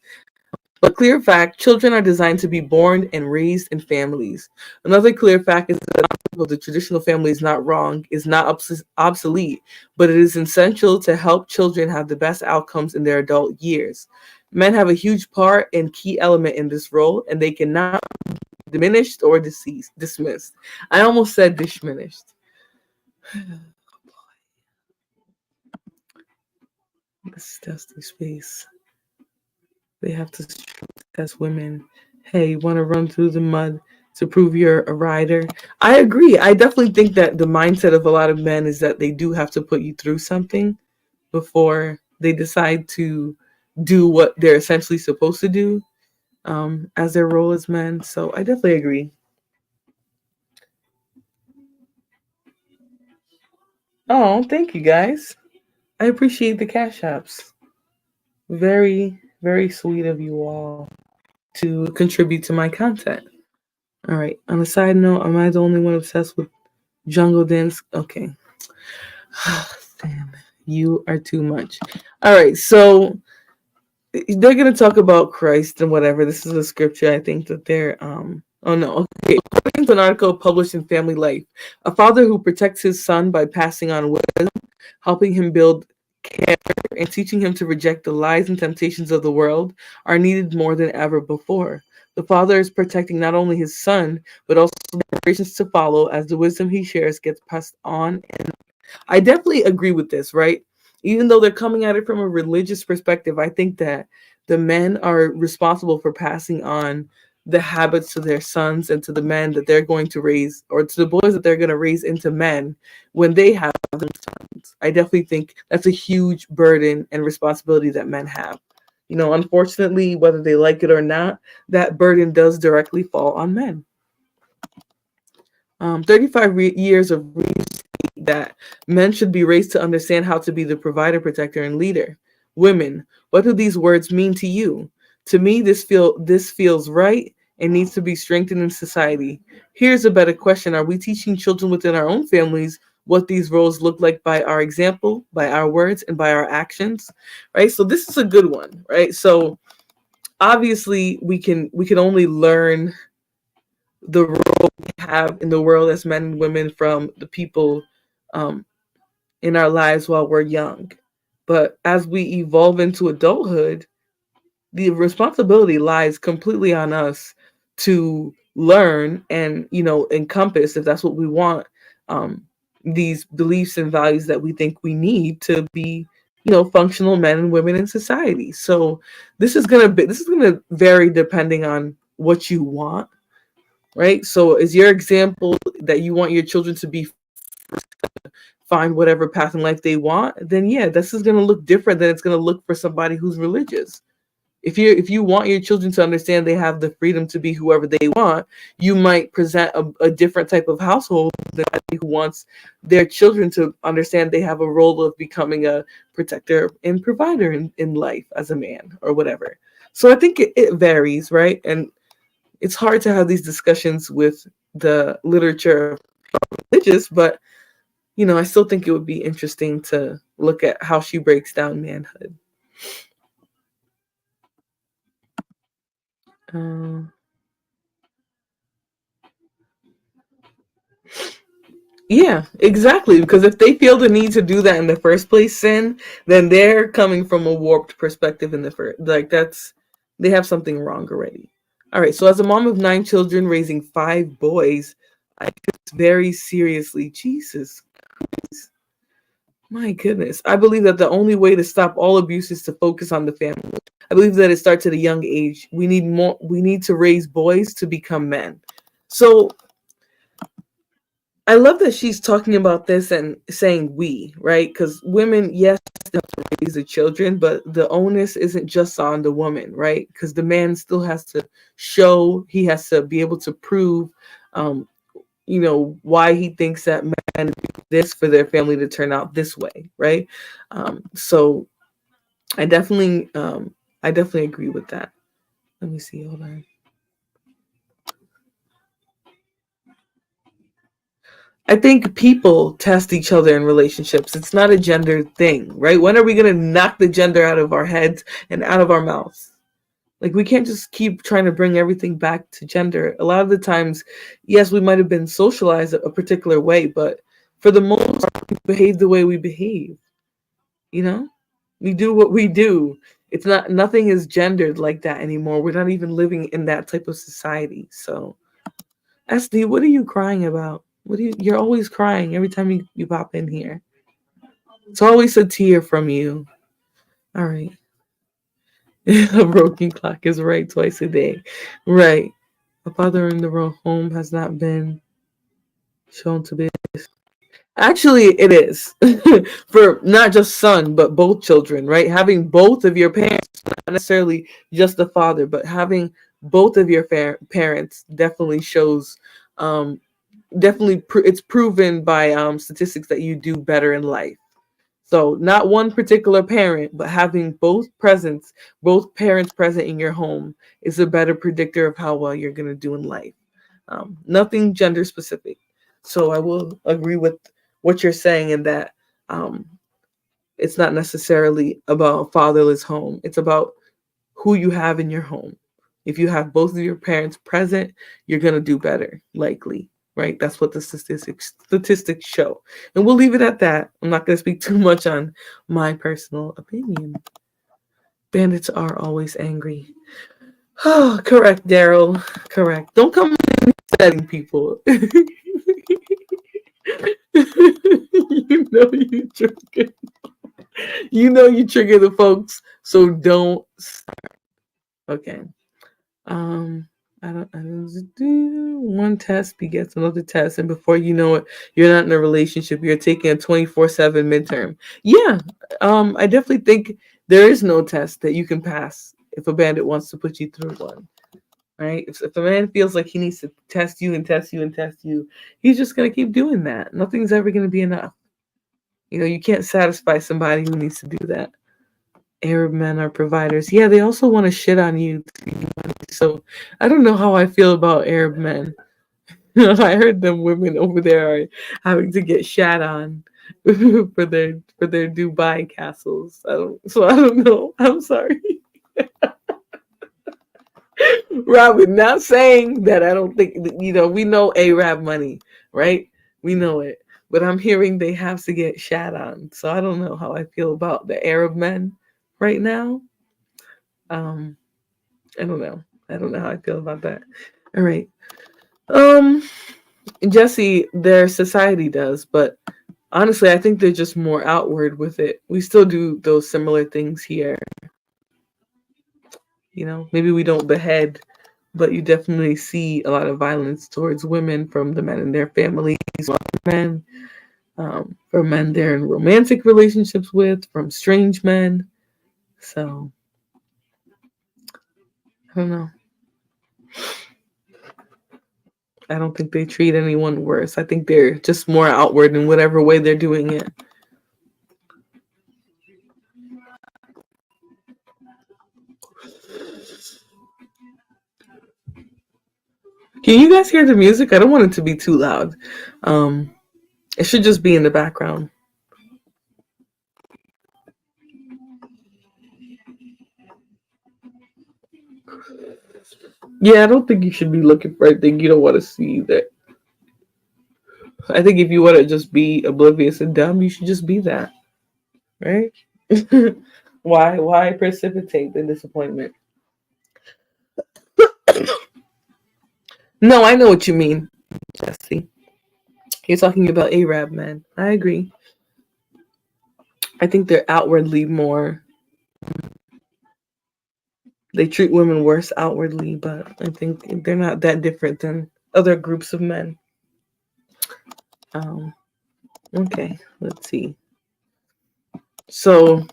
But clear fact, children are designed to be born and raised in families. Another clear fact is that the traditional family is not wrong, is not obsolete, but it is essential to help children have the best outcomes in their adult years. Men have a huge part and key element in this role, and they cannot be diminished or dismissed. I almost said diminished. This dusty space. They have to test women. Hey, you want to run through the mud to prove you're a rider? I agree. I definitely think that the mindset of a lot of men is that they do have to put you through something before they decide to do what they're essentially supposed to do as their role as men. So I definitely agree. Oh, thank you guys. I appreciate the cash apps. Very, very sweet of you all to contribute to my content. All right. On a side note, am I the only one obsessed with jungle dance? Okay. Damn, you are too much. All right. So they're gonna talk about Christ and whatever. This is a scripture. I think that they're Oh no. Okay. According to an article published in Family Life, a father who protects his son by passing on wisdom, helping him build character, and teaching him to reject the lies and temptations of the world are needed more than ever before. The father is protecting not only his son, but also the generations to follow as the wisdom he shares gets passed on. And I definitely agree with this, right? Even though they're coming at it from a religious perspective, I think that the men are responsible for passing on the habits to their sons and to the men that they're going to raise, or to the boys that they're going to raise into men when they have them sons. I definitely think that's a huge burden and responsibility that men have. You know, unfortunately, whether they like it or not, that burden does directly fall on men. 35 years of research that men should be raised to understand how to be the provider, protector, and leader. Women, what do these words mean to you? To me, this feels right and needs to be strengthened in society. Here's a better question. Are we teaching children within our own families what these roles look like by our example, by our words, and by our actions? Right? So this is a good one, right? So obviously we can only learn the role we have in the world as men and women from the people in our lives while we're young. But as we evolve into adulthood, the responsibility lies completely on us to learn and, you know, encompass, if that's what we want, these beliefs and values that we think we need to be, functional men and women in society. So this is gonna vary depending on what you want, right? So is your example that you want your children to be find whatever path in life they want, then yeah, this is gonna look different than it's gonna look for somebody who's religious. If you want your children to understand they have the freedom to be whoever they want, you might present a different type of household than somebody who wants their children to understand they have a role of becoming a protector and provider in life as a man or whatever. So I think it varies, right? And it's hard to have these discussions with the literature of religious, but I still think it would be interesting to look at how she breaks down manhood. Yeah, exactly. Because if they feel the need to do that in the first place, then they're coming from a warped perspective in the first. Like they have something wrong already. All right. So as a mom of 9 children raising 5 boys, I take this very seriously. Jesus, my goodness. I believe that the only way to stop all abuse is to focus on the family. I believe that it starts at a young age. We need more. We need to raise boys to become men. So I love that she's talking about this and saying we, right? Because women, yes, they have to raise the children, but the onus isn't just on the woman, right? Because the man still has to show, he has to be able to prove, um, why he thinks that men do this for their family to turn out this way, right? So I definitely agree with that. Let me see. Hold on. I think people test each other in relationships. It's not a gender thing, right? When are we going to knock the gender out of our heads and out of our mouths? Like, we can't just keep trying to bring everything back to gender. A lot of the times, yes, we might have been socialized a particular way, but for the most part, we behave the way we behave. We do what we do. It's not, nothing is gendered like that anymore. We're not even living in that type of society. So, SD, what are you crying about? You're always crying every time you pop in here. It's always a tear from you. All right. A broken clock is right twice a day. Right. A father in the home has not been shown to be. Actually, it is for not just son, but both children, right? Having both of your parents, not necessarily just the father, but having both of your parents definitely shows, it's proven by statistics that you do better in life. So not one particular parent, but having both parents present in your home is a better predictor of how well you're going to do in life. Nothing gender specific. So I will agree with what you're saying in that it's not necessarily about a fatherless home. It's about who you have in your home. If you have both of your parents present, you're going to do better, likely. Right? That's what the statistics show. And we'll leave it at that. I'm not going to speak too much on my personal opinion. Bandits are always angry. Oh, correct, Daryl. Correct. Don't come setting people. You trigger. You trigger the folks, so don't. Okay. I don't do one test begets another test, and before you know it, you're not in a relationship. You're taking a 24/7 midterm. Yeah. I definitely think there is no test that you can pass if a bandit wants to put you through one. Right? If a man feels like he needs to test you and test you and test you, he's just gonna keep doing that. Nothing's ever gonna be enough. You can't satisfy somebody who needs to do that. Arab men are providers. Yeah, they also want to shit on you. So I don't know how I feel about Arab men. I heard them women over there are having to get shat on for their Dubai castles. I don't know. I'm sorry. Robin, not saying that I don't think we know Arab money, right? We know it. But I'm hearing they have to get shat on. So I don't know how I feel about the Arab men right now. I don't know. I don't know how I feel about that. All right. Jesse, their society does, but Honestly, I think they're just more outward with it. We still do those similar things here. Maybe we don't behead, but you definitely see a lot of violence towards women from the men in their families, men, from men they're in romantic relationships with, from strange men. So, I don't know. I don't think they treat anyone worse. I think they're just more outward in whatever way they're doing it. Can you guys hear the music? I don't want it to be too loud. It should just be in the background. Yeah, I don't think you should be looking for anything you don't want to see. That I think if you want to just be oblivious and dumb, you should just be that, right? Why precipitate the disappointment? No, I know what you mean, Jesse. You're talking about Arab men. I agree. I think they're outwardly more. They treat women worse outwardly, but I think they're not that different than other groups of men. Okay, let's see. So,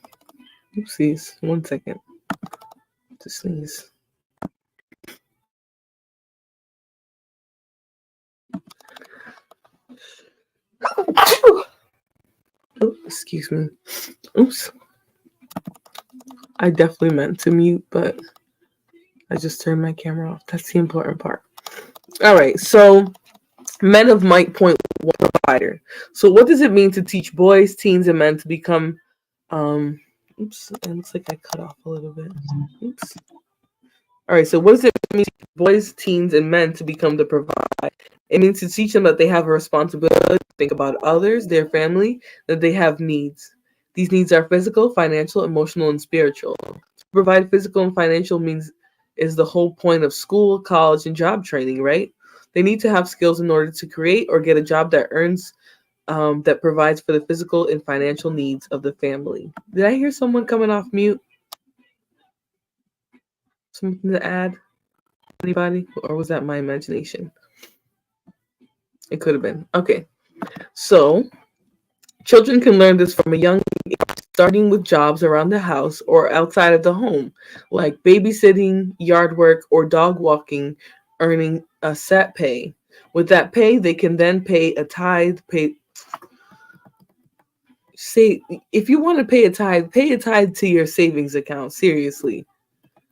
oopsies, 1 second. To sneeze. Oh, excuse me. Oops. I definitely meant to mute, but I just turned my camera off. That's the important part. All right, so men of might point one provider. So what does it mean to teach boys, teens, and men to become oops, it looks like I cut off a little bit. Oops. All right, so what does it mean to boys, teens, and men to become the provider? It means to teach them that they have a responsibility to think about others, their family, that they have needs. These needs are physical, financial, emotional, and spiritual. To provide physical and financial means is the whole point of school, college, and job training, right? They need to have skills in order to create or get a job that earns, that provides for the physical and financial needs of the family. Did I hear someone coming off mute? Something to add? Anybody? Or was that my imagination? It could have been. Okay. So, children can learn this from a young age, starting with jobs around the house or outside of the home, like babysitting, yard work, or dog walking, earning a set pay. With that pay, they can then pay a tithe. If you want to pay a tithe to your savings account. Seriously.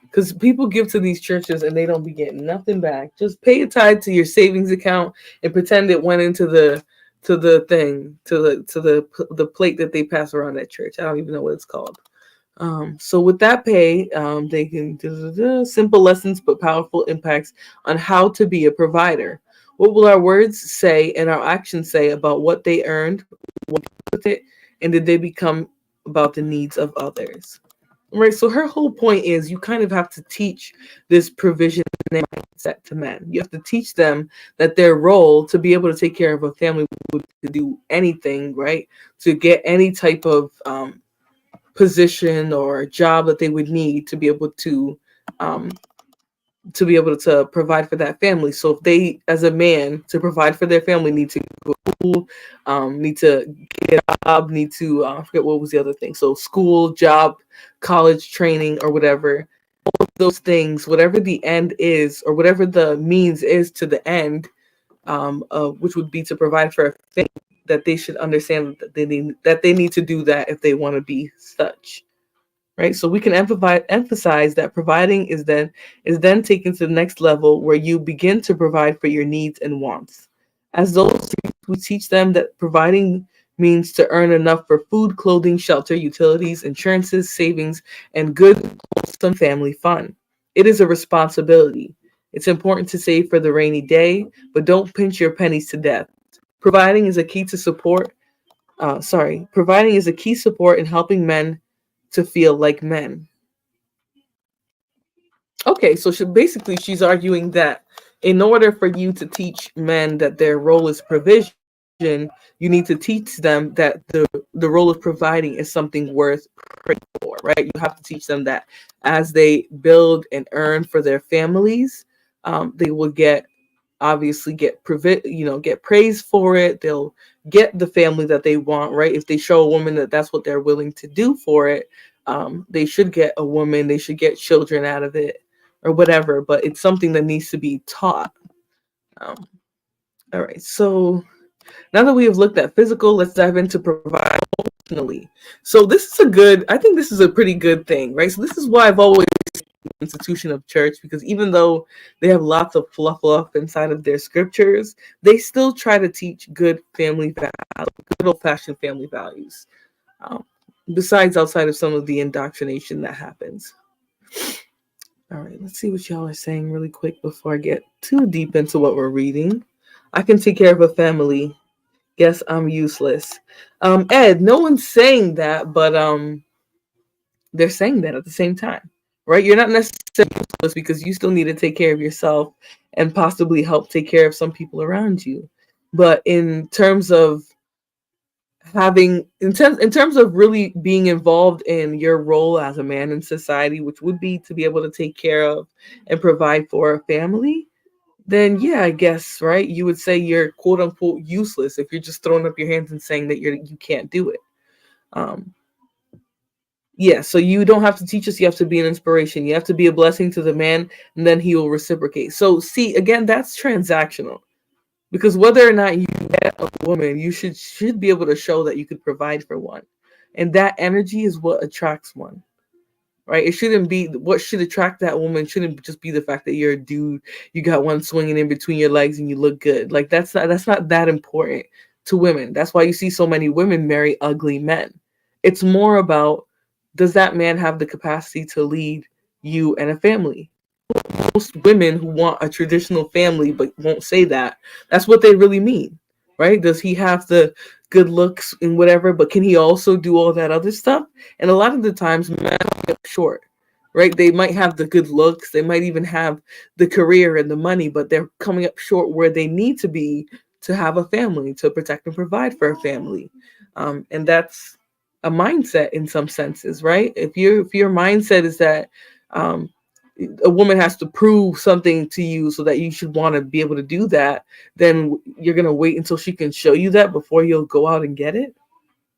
Because people give to these churches and they don't be getting nothing back. Just pay a tithe to your savings account and pretend it went into the plate that they pass around at church. I don't even know what it's called. So with that pay, they can simple lessons but powerful impacts on how to be a provider. What will our words say and our actions say about what they earned, what with it, and did they become about the needs of others? Right. So her whole point is you kind of have to teach this provision mindset to men. You have to teach them that their role to be able to take care of a family, to do anything, right? To get any type of position or job that they would need to be able to provide for that family. So if they, as a man, to provide for their family, need to go to school, need to get a job, need to I forget what was the other thing. So school, job, college, training, or whatever. All of those things, whatever the end is, or whatever the means is to the end, which would be to provide for a family, that they should understand that they need to do that if they want to be such. Right, so we can emphasize that providing is then taken to the next level, where you begin to provide for your needs and wants. As those, we teach them that providing means to earn enough for food, clothing, shelter, utilities, insurances, savings, and good, wholesome family fun. It is a responsibility. It's important to save for the rainy day, but don't pinch your pennies to death. Providing is a key to support. Providing is a key support in helping men to feel like men. Okay, so she's arguing that in order for you to teach men that their role is provision, you need to teach them that the role of providing is something worth praying for, right? You have to teach them that as they build and earn for their families, they will obviously get get praise for it. They'll get the family that they want, right? If they show a woman that that's what they're willing to do for it, they should get a woman, they should get children out of it or whatever, but it's something that needs to be taught. All right, so now that we have looked at physical, let's dive into provide emotionally. So I think this is a pretty good thing, right? So this is why I've always institution of church, because even though they have lots of fluff inside of their scriptures, they still try to teach good family values, good old-fashioned family values, besides outside of some of the indoctrination that happens. All right, let's see what y'all are saying really quick before I get too deep into what we're reading. I can take care of a family. Guess I'm useless. Ed, no one's saying that, but they're saying that at the same time, right? You're not necessarily useless because you still need to take care of yourself and possibly help take care of some people around you. But in terms of in terms of really being involved in your role as a man in society, which would be to be able to take care of and provide for a family, then yeah, I guess, right, you would say you're quote unquote useless if you're just throwing up your hands and saying that you can't do it. Yeah, so you don't have to teach us, you have to be an inspiration. You have to be a blessing to the man, and then he will reciprocate. So see, again, that's transactional. Because whether or not you get a woman, you should be able to show that you could provide for one. And that energy is what attracts one. Right? It shouldn't be what should attract that woman shouldn't just be the fact that you're a dude, you got one swinging in between your legs and you look good. Like that's not that important to women. That's why you see so many women marry ugly men. It's more about, does that man have the capacity to lead you and a family? Most women who want a traditional family but won't say that, that's what they really mean, right? Does he have the good looks and whatever, but can he also do all that other stuff? And a lot of the times men get short, right? They might have the good looks, they might even have the career and the money, but they're coming up short where they need to be to have a family, to protect and provide for a family. And that's a mindset in some senses, right? If your mindset is that a woman has to prove something to you so that you should want to be able to do that, then you're going to wait until she can show you that before you'll go out and get it?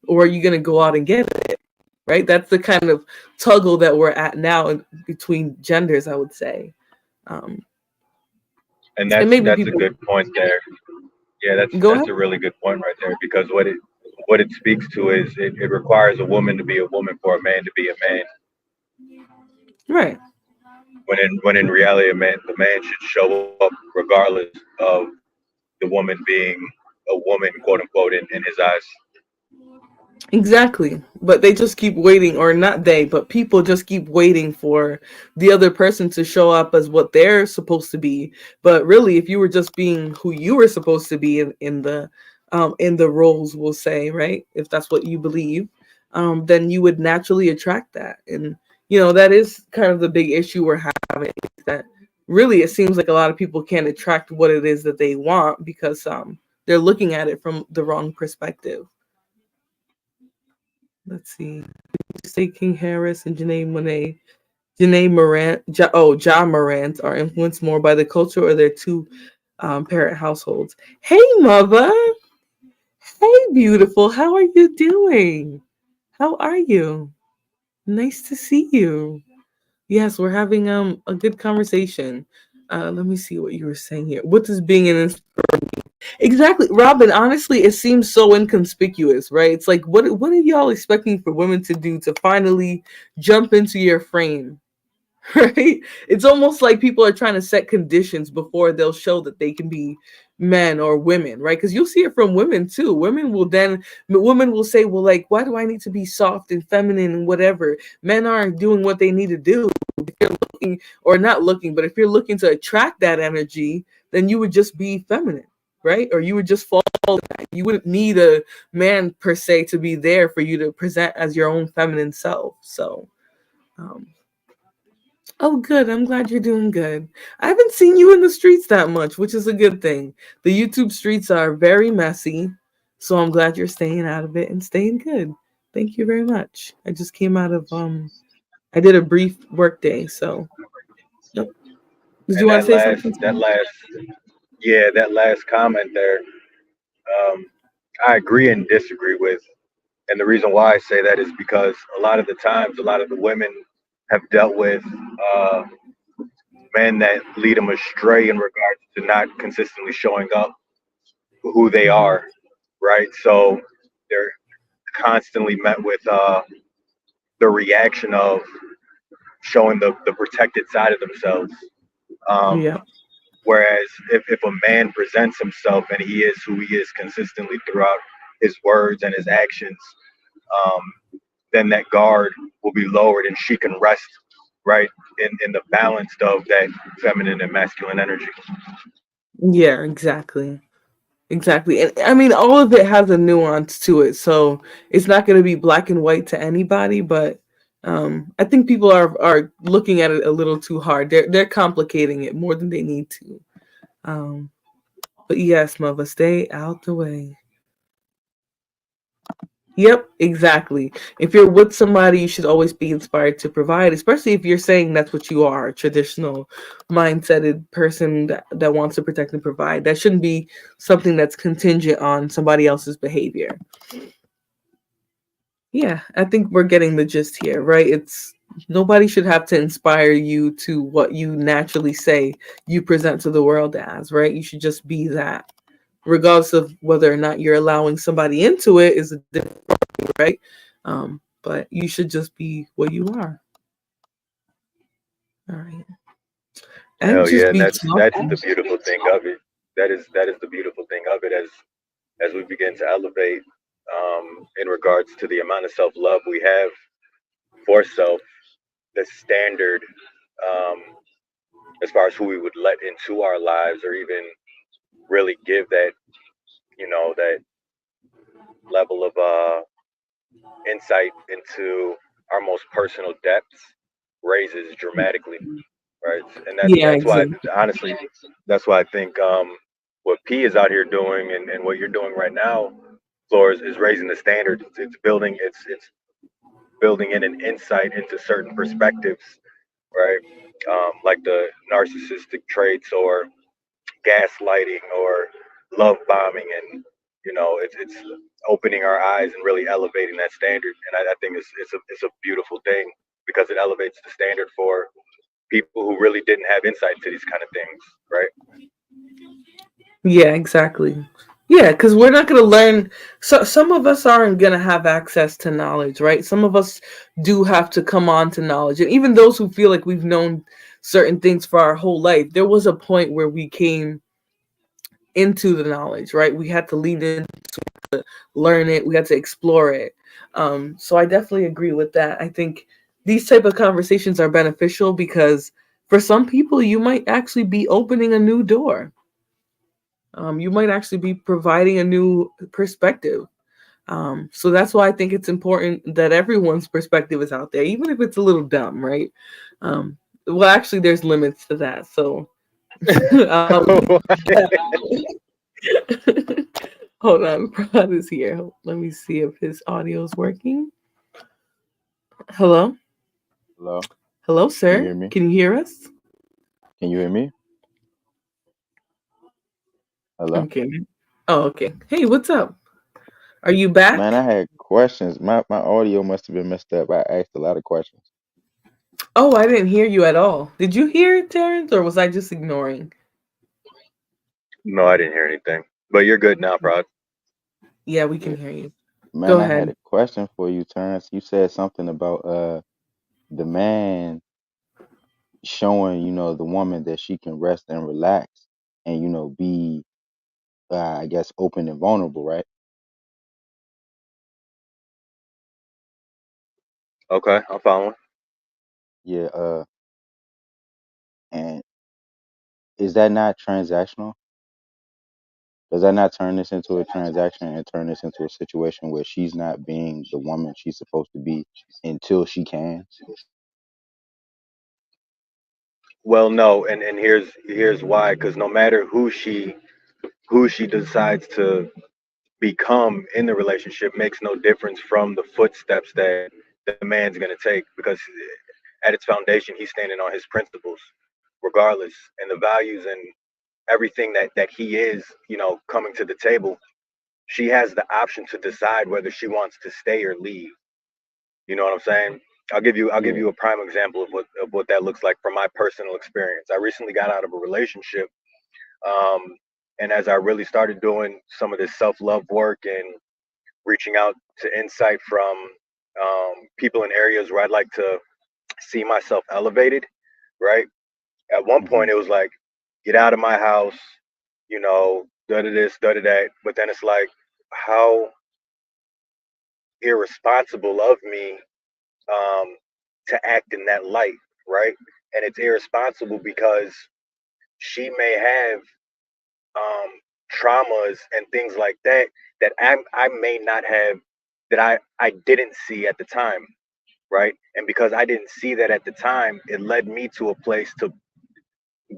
Or are you going to go out and get it? Right? That's the kind of tuggle that we're at now between genders, I would say. And that's a good point there. Yeah, that's a really good point right there, because what it speaks to is it requires a woman to be a woman for a man to be a man. Right. When in reality, the man should show up regardless of the woman being a woman, quote unquote, in his eyes. Exactly. But they just keep waiting, or not they, but people just keep waiting for the other person to show up as what they're supposed to be. But really, if you were just being who you were supposed to be in the roles, we'll say, right? If that's what you believe, then you would naturally attract that. And that is kind of the big issue we're having, is that really it seems like a lot of people can't attract what it is that they want because they're looking at it from the wrong perspective. Let's see. Say King Harris and Janae Morant, Ja Morant are influenced more by the culture or their two parent households. Hey, mother. Hey, beautiful. How are you doing? How are you? Nice to see you. Yes, we're having a good conversation. Let me see what you were saying here. What does being an inspiration? Exactly, Robin. Honestly, it seems so inconspicuous, right? It's like, what are y'all expecting for women to do to finally jump into your frame? Right? It's almost like people are trying to set conditions before they'll show that they can be men or women, right? Because you'll see it from women too. Women will say, well, like, why do I need to be soft and feminine and whatever? Men aren't doing what they need to do. If you're looking, or not looking, but if you're looking to attract that energy, then you would just be feminine, right? Or you would just fall. You wouldn't need a man per se to be there for you to present as your own feminine self. So, oh, good. I'm glad you're doing good. I haven't seen you in the streets that much, which is a good thing. The YouTube streets are very messy. So I'm glad you're staying out of it and staying good. Thank you very much. I just came out of I did a brief work day, so yep. Did you And want to say something? that last comment there, um, I agree and disagree with. And the reason why I say that is because a lot of the times, a lot of the women have dealt with uh, men that lead them astray in regards to not consistently showing up who they Mhm. are, right? So they're constantly met with the reaction of showing the protected side of themselves. Um, Yeah. Whereas if a man presents himself and he is who he is consistently throughout his words and his actions, then that guard will be lowered and she can rest right in the balance of that feminine and masculine energy. Yeah, exactly. Exactly. And I mean, all of it has a nuance to it. So it's not going to be black and white to anybody, but I think people are looking at it a little too hard. They're complicating it more than they need to. Um, but yes, mother, stay out the way. Yep, exactly. If you're with somebody, you should always be inspired to provide, especially if you're saying that's what you are, a traditional mindseted person that wants to protect and provide. That shouldn't be something that's contingent on somebody else's behavior. Yeah, I think we're getting the gist here, right? It's nobody should have to inspire you to what you naturally say you present to the world as, right? You should just be that. Regardless of whether or not you're allowing somebody into it is a different thing, right? But you should just be what you are. All right. And Hell just yeah, and be that's talking. the beautiful thing of it. That is the beautiful thing of it as we begin to elevate in regards to the amount of self love we have for self, the standard um, as far as who we would let into our lives or even really give that that level of insight into our most personal depths raises dramatically, right? And Yeah, that's why exactly. honestly that's why I think what P is out here doing and what you're doing right now, Floor, is raising the standard. It's building in an insight into certain perspectives, right? Like the narcissistic traits or gaslighting or love bombing, and it's opening our eyes and really elevating that standard. And I think it's a beautiful thing because it elevates the standard for people who really didn't have insight to these kind of things, right? Yeah, exactly. Yeah, because we're not going to learn. So some of us aren't going to have access to knowledge, right? Some of us do have to come on to knowledge, and even those who feel like we've known certain things for our whole life, there was a point where we came into the knowledge, right? We had to lean in, learn it, we had to explore it. So I definitely agree with that. I think these type of conversations are beneficial because for some people, you might actually be opening a new door. You might actually be providing a new perspective. So that's why I think it's important that everyone's perspective is out there, even if it's a little dumb, right? Well, actually, there's limits to that. So hold on, Prad is here. Let me see if his audio is working. Hello, Hello, hello, can you sir. hear me? Can you hear us? Can you hear me? Hello? Okay. Oh, okay. Hey, what's up? Are you back? Man, I had questions. My audio must have been messed up. I asked a lot of questions. Oh, I didn't hear you at all. Did you hear it, Terrence, or was I just ignoring? No, I didn't hear anything, but you're good now, Prod. Yeah, we can Yeah. hear you. Go Man, I had ahead. a question for you, Terrence. You said something about the man showing, the woman that she can rest and relax and, be I guess open and vulnerable, right? Okay, I'm following. Yeah, and is that not transactional? Does that not turn this into a transaction and turn this into a situation where she's not being the woman she's supposed to be until she can? Well, no, and here's why. Because no matter who she decides to become in the relationship makes no difference from the footsteps that the man's going to take, because at its foundation he's standing on his principles regardless, and the values and everything that he is, coming to the table. She has the option to decide whether she wants to stay or leave. You know what I'm saying? I'll give Yeah. you a prime example of what that looks like from my personal experience. I recently got out of a relationship, um, and as I really started doing some of this self love work and reaching out to insight from people in areas where I'd like to see myself elevated, right? At one Hmm. point, it was like, get out of my house, da da this, da da that. But then it's like, how irresponsible of me, um, to act in that light, right? And it's irresponsible because she may have um, traumas and things like that that I may not have, that I didn't see at the time, right? And because I didn't see that at the time, it led me to a place to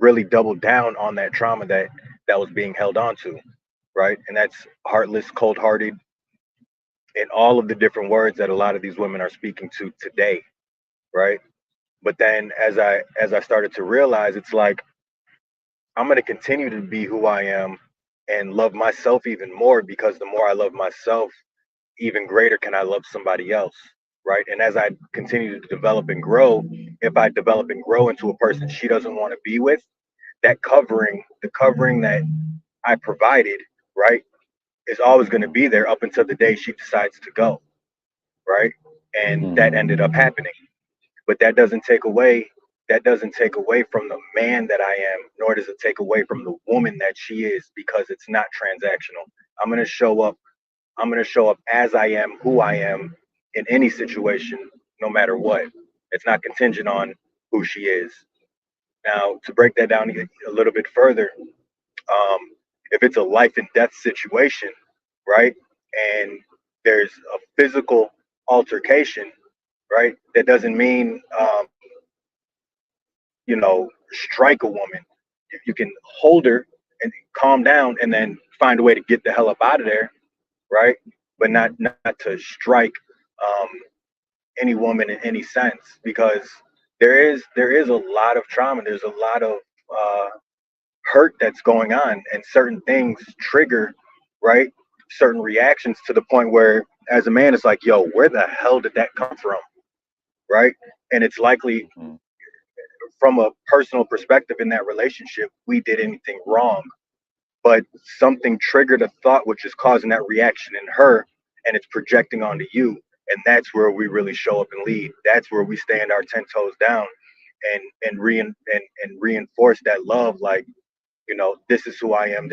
really double down on that trauma that was being held on to, right? And that's heartless, cold-hearted, and all of the different words that a lot of these women are speaking to today, right? But then as I started to realize, it's like I'm going to continue to be who I am and love myself even more, because the more I love myself, even greater can I love somebody else, right? And as I continue to develop and grow, if I develop and grow into a person she doesn't want to be with, that covering, the covering that I provided, right, is always going to be there up until the day she decides to go, right? And that Hmm. ended up happening. But that doesn't take away from the man that I am, nor does it take away from the woman that she is, because it's not transactional. I'm going to show up. I'm going to show up as I am, who I am, in any situation, no matter what. It's not contingent on who she is. Now, to break that down a little bit further, um, if it's a life and death situation, right, and there's a physical altercation, right, that doesn't mean, strike a woman. You can hold her and calm down, and then find a way to get the hell up out of there, right? But not to strike um, any woman in any sense, because there is a lot of trauma. There's a lot of uh, hurt that's going on, and certain things trigger, right, certain reactions to the point where, as a man, it's like, yo, where the hell did that come from, right? And it's likely, Hmm. from a personal perspective, in that relationship we did anything wrong, but something triggered a thought which is causing that reaction in her, and it's projecting onto you. And that's where we really show up and lead. That's where we stand our 10 toes down, and reinforce that love, like, this is who I am,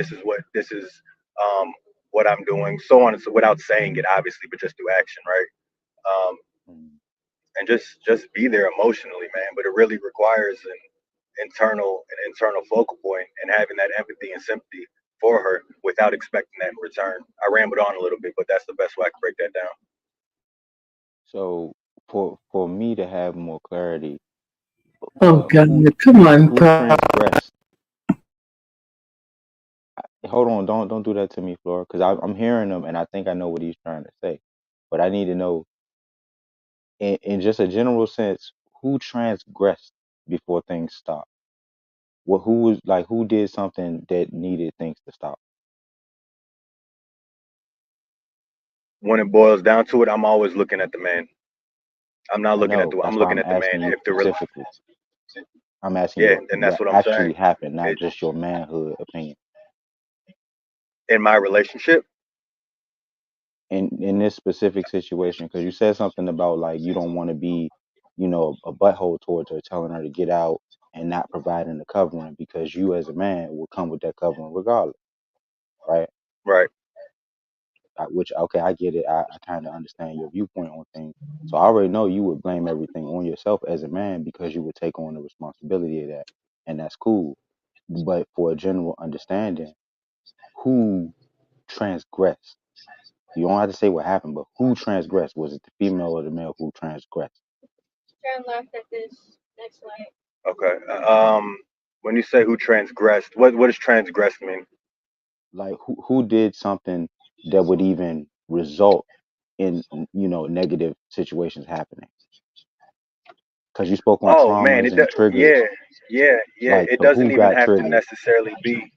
um, what I'm doing, so on and so, without saying it obviously, but just through action, right? um, Hmm. and just be there emotionally, man. But it really requires an internal focal point, and having that empathy and sympathy for her without expecting that in return. I rambled on a little bit, but that's the best way I can break that down. So for me to have more clarity, Oh God, who come on, who transgressed? Hold on, don't do that to me, Flora, because I'm hearing him and I think I know what he's trying to say, but I need to know in just a general sense who transgressed before things stopped. What who was like who did something that needed things to stop? When it boils down to it, I'm always looking at the man. I know. I'm That's why looking I'm at the man. asking you If the specifically. I'm asking Yeah, you and that's what what I'm saying. actually happened, not It, just your manhood opinion. in my relationship, In this specific situation, because you said something about like you don't want to be, a butthole towards her, telling her to get out and not providing the covering because you as a man will come with that covering regardless, right? right? Which okay, I get it. I kind of understand your viewpoint on things. So I already know you would blame everything on yourself as a man because you would take on the responsibility of that, and that's cool. But for a general understanding, who transgressed? You don't have to say what happened, but who transgressed? Was it the female or the male who transgressed? Okay. When you say who transgressed, what does transgressed mean? Like who did something that would even result in negative situations happening? Because you spoke on Oh man, traumas and triggers. yeah. Like, It so doesn't who even got have to triggered? necessarily be.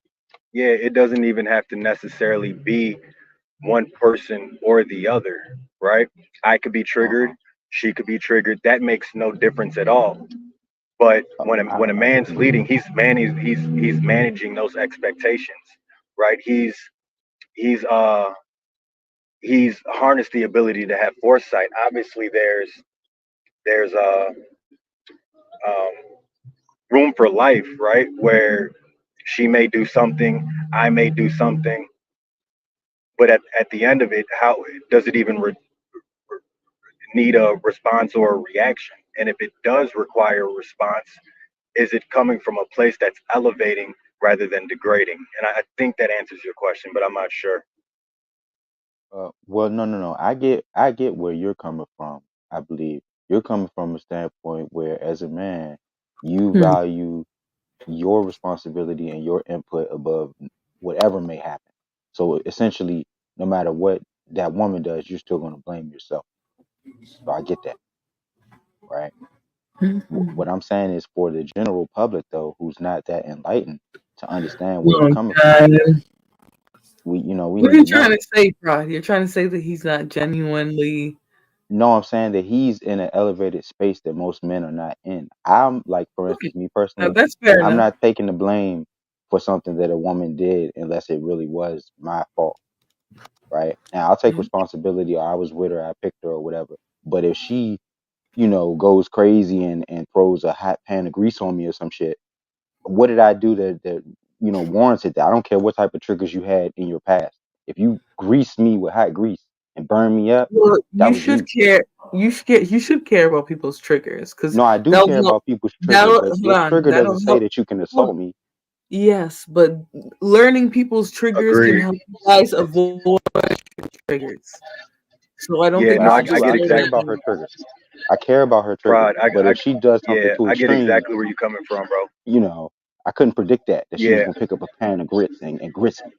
Yeah, it doesn't even have to necessarily be one person or the other, right? I could be triggered, Uh-huh. she could be triggered. That makes no difference at all. But when a man's leading, he's managing those expectations, right? He's he's harnessed the ability to have foresight. Obviously, there's um, room for life, right? Where she may do something, I may do something, but at the end of it, how does it even need a response or a reaction? And if it does require a response, is it coming from a place that's elevating rather than degrading? And I think that answers your question, but I'm not sure. Well, no. I get where you're coming from. I believe you're coming from a standpoint where, as a man, you Hmm. value your responsibility and your input above whatever may happen. So essentially, no matter what that woman does, you're still going to blame yourself. So I get that, right? What I'm saying is for the general public, though, who's not that enlightened to understand where you're Oh coming from, God. we What are need you to trying know. to say, Prod? You're trying to say that he's not genuinely No, I'm saying that he's in an elevated space that most men are not in. I'm like, for okay. instance, me personally, That's fair I'm enough. not taking the blame for something that a woman did unless it really was my fault, right? Now I'll take Mhm. responsibility, or I was with her, I picked her, or whatever. But if she, goes crazy and throws a hot pan of grease on me or some shit, what did I do that warranted that? I don't care what type of triggers you had in your past. If you grease me with hot grease and burn me up, Well, that you was should you. care. You should care about people's triggers because No, I do that'll care help. about people's trigger, That'll but hold this on. trigger doesn't That'll say help. that you can Hold assault me. Yes, but learning people's triggers can Agreed. help you guys avoid triggers. So I don't Yeah, think No, no, you I, I should I do. just get I care learn exactly. about her trigger. I care about her trigger. Prod, But if she does something yeah, too I get extreme, exactly where you're coming from, bro. you know, I couldn't predict that she was Yeah, gonna pick up a pan of grits and grits me.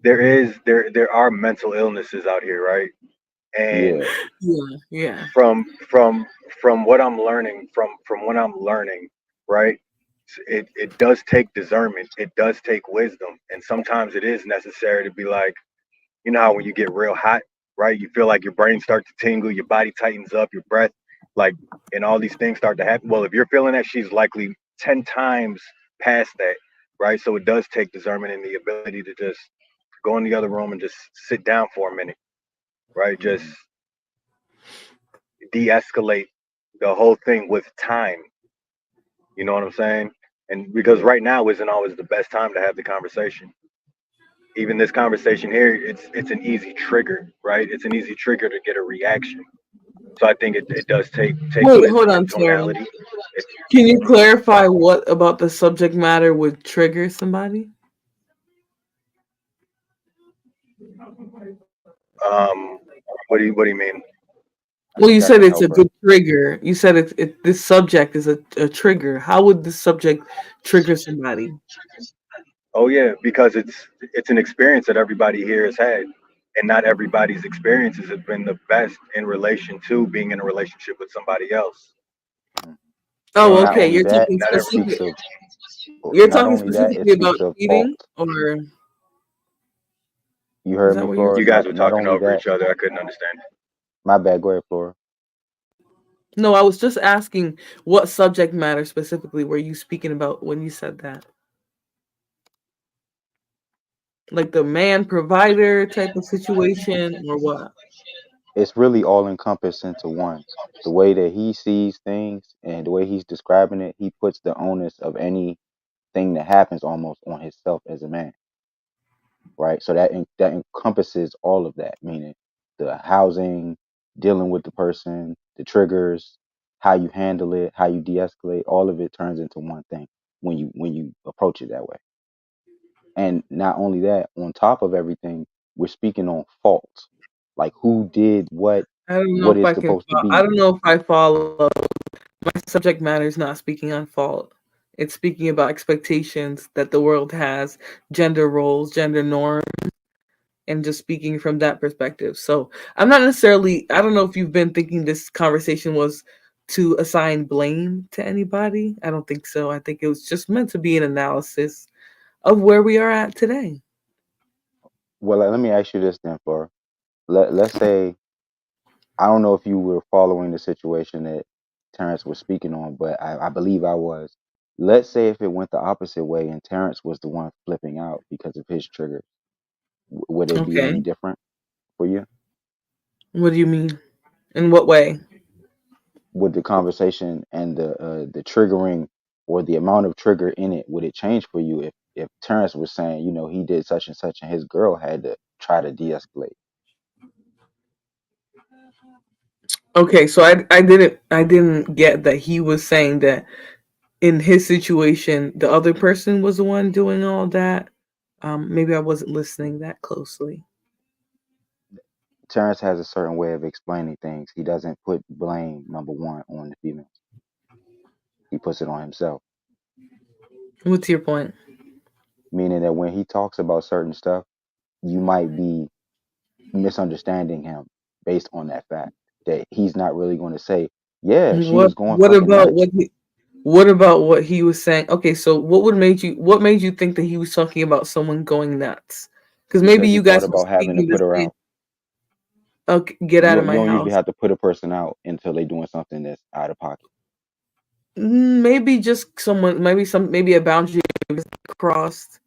there are mental illnesses out here, right? And Yeah. Yeah, yeah. from from from what I'm learning, from what I'm learning, right? It does take discernment, it does take wisdom, and sometimes it is necessary to be like, you know how when you get real hot, right? You feel like your brain starts to tingle, your body tightens up, your breath, like, and all these things start to happen. Well, if you're feeling that, she's likely 10 times past that, right? So it does take discernment and the ability to just go in the other room and just sit down for a minute, right? Just Mhm. de-escalate the whole thing with time. You know what I'm saying? And because Yeah. right now isn't always the best time to have the conversation. Even this conversation here, it's an easy trigger, right? It's an easy trigger to get a reaction. So I think it does take Wait, hold wisdom and on, Terry. tonality. It's, Can you mhm. clarify what about the subject matter would trigger somebody? um, what do you mean? I Well, you think I said can it's help a her. good trigger. You said this subject is a trigger. How would this subject trigger somebody? Oh yeah, because it's an experience that everybody here has had, and not everybody's experiences have been the best in relation to being in a relationship with somebody else. Mhm. Oh, And not okay. And only You're that, talking not it every speaks specific. of You're not talking only that, it specifically about speaks of fault. cheating, or You is heard that me, what you were Flora? you saying? guys Not were not talking only over that, each other, I couldn't understand. my bad, go ahead, Flora. No, I was just asking what subject matter specifically were you speaking about when you said that? Like the man provider type of situation, or what? It's really all encompassed into one. The way that he sees things and the way he's describing it, he puts the onus of anything that happens almost on himself as a man, right? So that encompasses all of that, meaning the housing, dealing with the person, the triggers, how you handle it, how you de-escalate, all of it turns into one thing when you approach it that way. And not only that, on top of everything, we're speaking on fault. Like who did I don't know what if is I can. supposed to I be. don't know if I follow. My subject matter is not speaking on fault. It's speaking about expectations that the world has, gender roles, gender norms. and just speaking from that perspective. So I'm not necessarily, I don't know if you've been thinking this conversation was to assign blame to anybody. I don't think so. I think it was just meant to be an analysis of where we are at today. Well, let me ask you this then, Flora. Let's say, I don't know if you were following the situation that Terrence was speaking on, but I believe I was. Let's say if it went the opposite way and Terrence was the one flipping out because of his trigger, would it be any Okay. different for you? What do you mean? In what way? Would the conversation and the triggering or the amount of trigger in it, would it change for you if Terrence was saying, you know, he did such and such and his girl had to try to de-escalate? Okay, so I didn't get that he was saying that in his situation the other person was the one doing all that. Maybe I wasn't listening that closely. Terrence has a certain way of explaining things. He doesn't put blame, number one, on the female. He puts it on himself. What's your point? Meaning that when he talks about certain stuff, you might be misunderstanding him based on that fact. That he's not really going to say, yeah, she was going What fucking about nuts. what about what he was saying? Okay, so what made you think that he was talking about someone going nuts? Because maybe Because he you thought guys were about having to speaking the put her same. out. Okay, get out of You my don't usually house. have to put a person out until they're doing something that's out of pocket. Maybe just someone, maybe a boundary was crossed,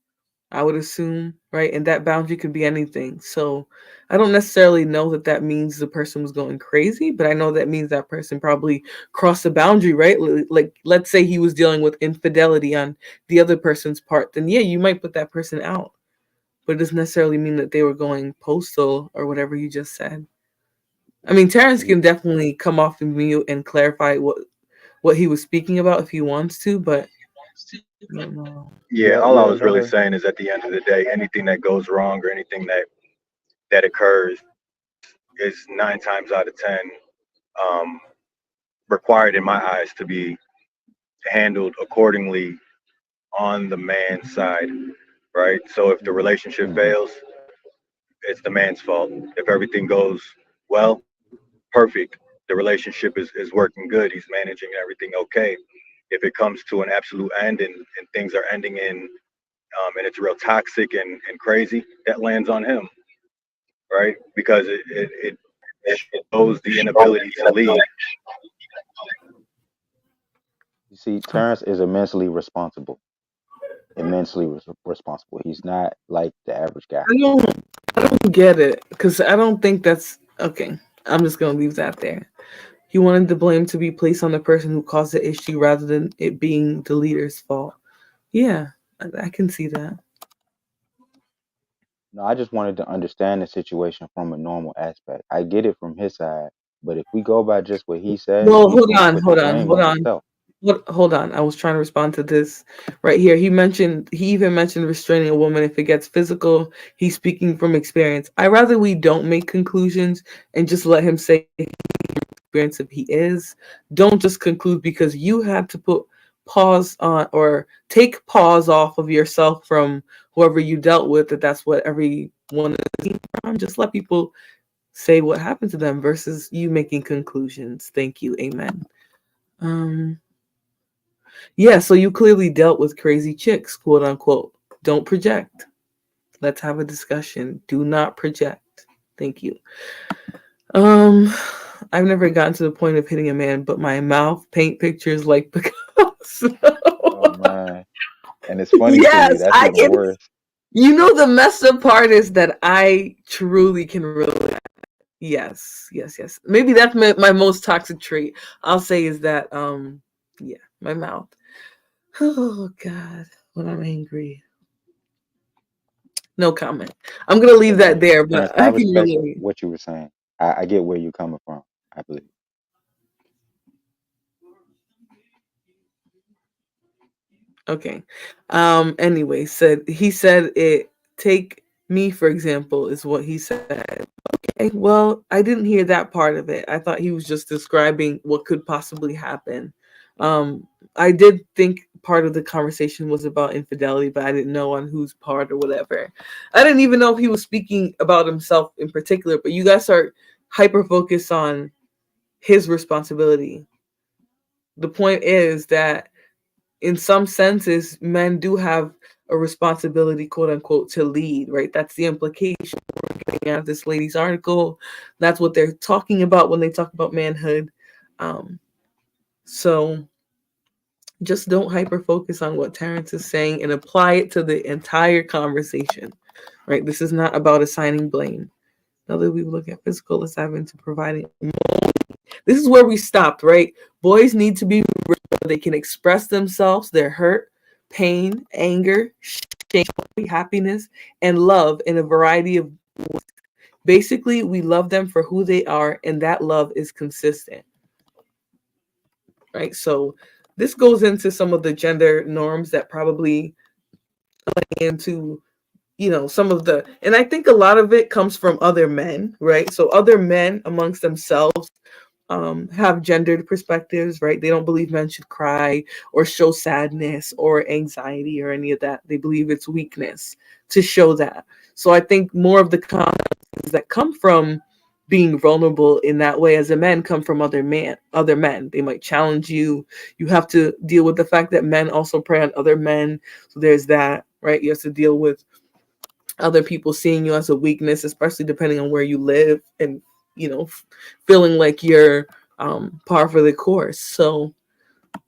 I would assume, right? And that boundary could be anything. So I don't necessarily know that that means the person was going crazy, but I know that means that person probably crossed the boundary, right? Like, let's say he was dealing with infidelity on the other person's part, then yeah, you might put that person out. But it doesn't necessarily mean that they were going postal or whatever you just said. I mean, Terrence He, can definitely come off the mute and clarify what he was speaking about if he wants to, but I don't know. Yeah, all I yeah, was go really ahead. saying is at the end of the day, anything that goes wrong or anything that occurs is 9 times out of 10 um, required in my eyes to be handled accordingly on the man's side, right? So if the relationship Mm-hmm. fails, it's the man's fault. If everything goes well, perfect. The relationship is working good. He's managing everything okay. If it comes to an absolute end and things are ending in and it's real toxic and crazy, that lands on him, right? Because it shows the inability to lead. You see, Terrence is immensely responsible. He's not like the average guy. I don't get it because I don't think that's okay. I'm just gonna leave that there. He wanted the blame to be placed on the person who caused the issue rather than it being the leader's fault. Yeah, I can see that. No, I just wanted to understand the situation from a normal aspect. I get it from his side, but if we go by just what he said, Well, he's going to put the blame on himself. hold on. I was trying to respond to this right here. He even mentioned restraining a woman if it gets physical. He's speaking from experience. I rather we don't make conclusions and just let him say experience if he is. Don't just conclude because you have to put pause on or take pause off of yourself from whoever you dealt with, that's what everyone is from. Just let people say what happened to them versus you making conclusions. Thank you. Amen. Um yeah, so you clearly dealt with crazy chicks, quote unquote. Don't project. Let's have a discussion. Do not project. Thank you. Um, I've never gotten to the point of hitting a man, but my mouth paint pictures like Picasso. Oh man, and it's funny to me. Yes, That's I even can. worse. You know, the messed up part is that I truly can relate. Yes, yes, yes. Maybe that's my most toxic trait. I'll say is that yeah, my mouth. Oh God, when I'm angry. No comment. I'm gonna leave But that no, there, Terrence, but I I can respect relate. what you were saying. I get where you're coming from. I believe. Okay. Anyway, said it take me for example is what he said. Okay, well, I didn't hear that part of it. I thought he was just describing what could possibly happen. I did think part of the conversation was about infidelity, but I didn't know on whose part or whatever. I didn't even know if he was speaking about himself in particular, but you guys are hyper focused on his responsibility. The point is that in some senses, men do have a responsibility, quote unquote, to lead, right? That's the implication we're getting out of this lady's article. That's what they're talking about when they talk about manhood. So just don't hyper focus on what Terrence is saying and apply it to the entire conversation, right? This is not about assigning blame. Now that we look at physical as having to providing, this is where we stopped, right? Boys need to be where they can express themselves, their hurt, pain, anger, shame, happiness, and love in a variety of ways. Basically, we love them for who they are, and that love is consistent, right? So this goes into some of the gender norms that probably play into, you know, some of the, and I think a lot of it comes from other men, right? So other men amongst themselves have gendered perspectives, right? They don't believe men should cry or show sadness or anxiety or any of that. They believe it's weakness to show that. So I think more of the comments that come from being vulnerable in that way as a man come from other men. They might challenge you. You have to deal with the fact that men also prey on other men. So there's that, right? You have to deal with other people seeing you as a weakness, especially depending on where you live, and feeling like you're par for the course. So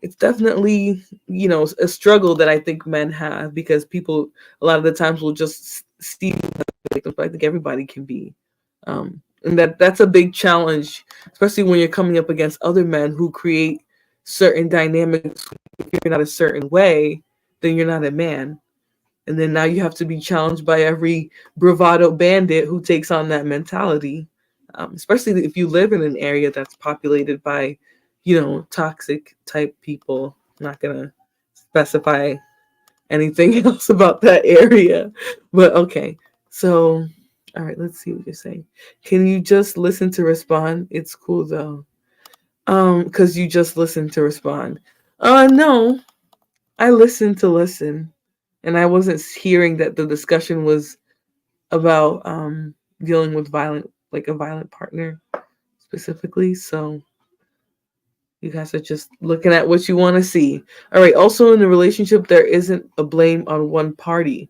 it's definitely a struggle that I think men have, because people a lot of the times will just see victims, but I think everybody can be, and that's a big challenge, especially when you're coming up against other men who create certain dynamics. If you're not a certain way, then you're not a man. And then now you have to be challenged by every bravado bandit who takes on that mentality, especially if you live in an area that's populated by, toxic type people. I'm not going to specify anything else about that area. But okay. So, all right, let's see what you're saying. Can you just listen to respond? It's cool though. Because you just listen to respond. No, I listened to listen. And I wasn't hearing that the discussion was about dealing with a violent partner specifically. So you guys are just looking at what you want to see. All right. Also in the relationship, there isn't a blame on one party.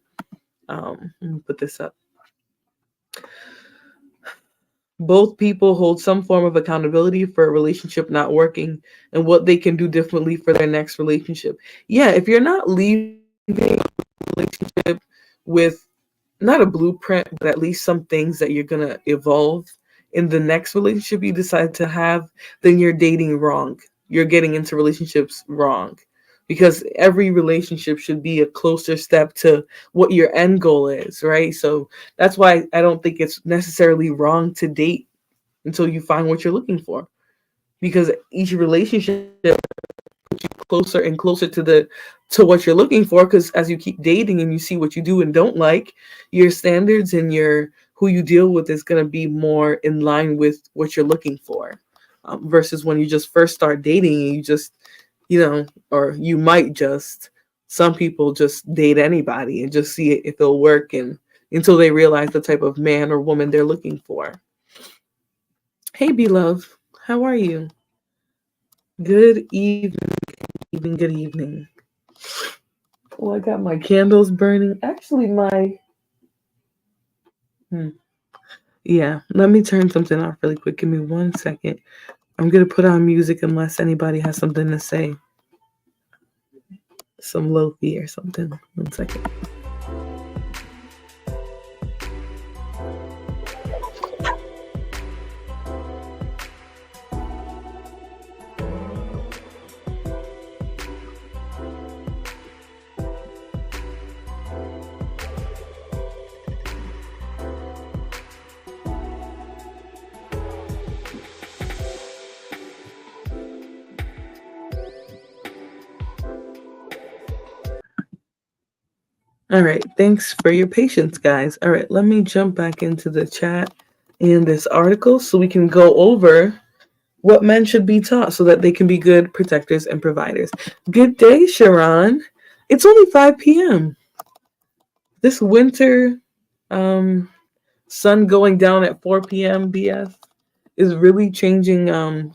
Let me put this up. Both people hold some form of accountability for a relationship not working and what they can do differently for their next relationship. Yeah, if you're not leaving a relationship with not a blueprint, but at least some things that you're going to evolve in the next relationship you decide to have, then you're dating wrong. You're getting into relationships wrong, because every relationship should be a closer step to what your end goal is, right? So that's why I don't think it's necessarily wrong to date until you find what you're looking for, because each relationship puts you closer and closer to what you're looking for, because as you keep dating and you see what you do and don't like, your standards and your who you deal with is going to be more in line with what you're looking for, versus when you just first start dating and you just or you might just, some people just date anybody and just see if it'll work, and until they realize the type of man or woman they're looking for. Hey beloved, how are you? Good evening, good evening. Well, I got my candles burning. Actually, yeah, let me turn something off really quick. Give me 1 second. I'm going to put on music unless anybody has something to say. Some lo-fi or something. 1 second. All right, thanks for your patience, guys. All right, let me jump back into the chat and this article so we can go over what men should be taught so that they can be good protectors and providers. Good day, Sharon. It's only 5 p.m. This winter, um, sun going down at 4 p.m. BS is really changing how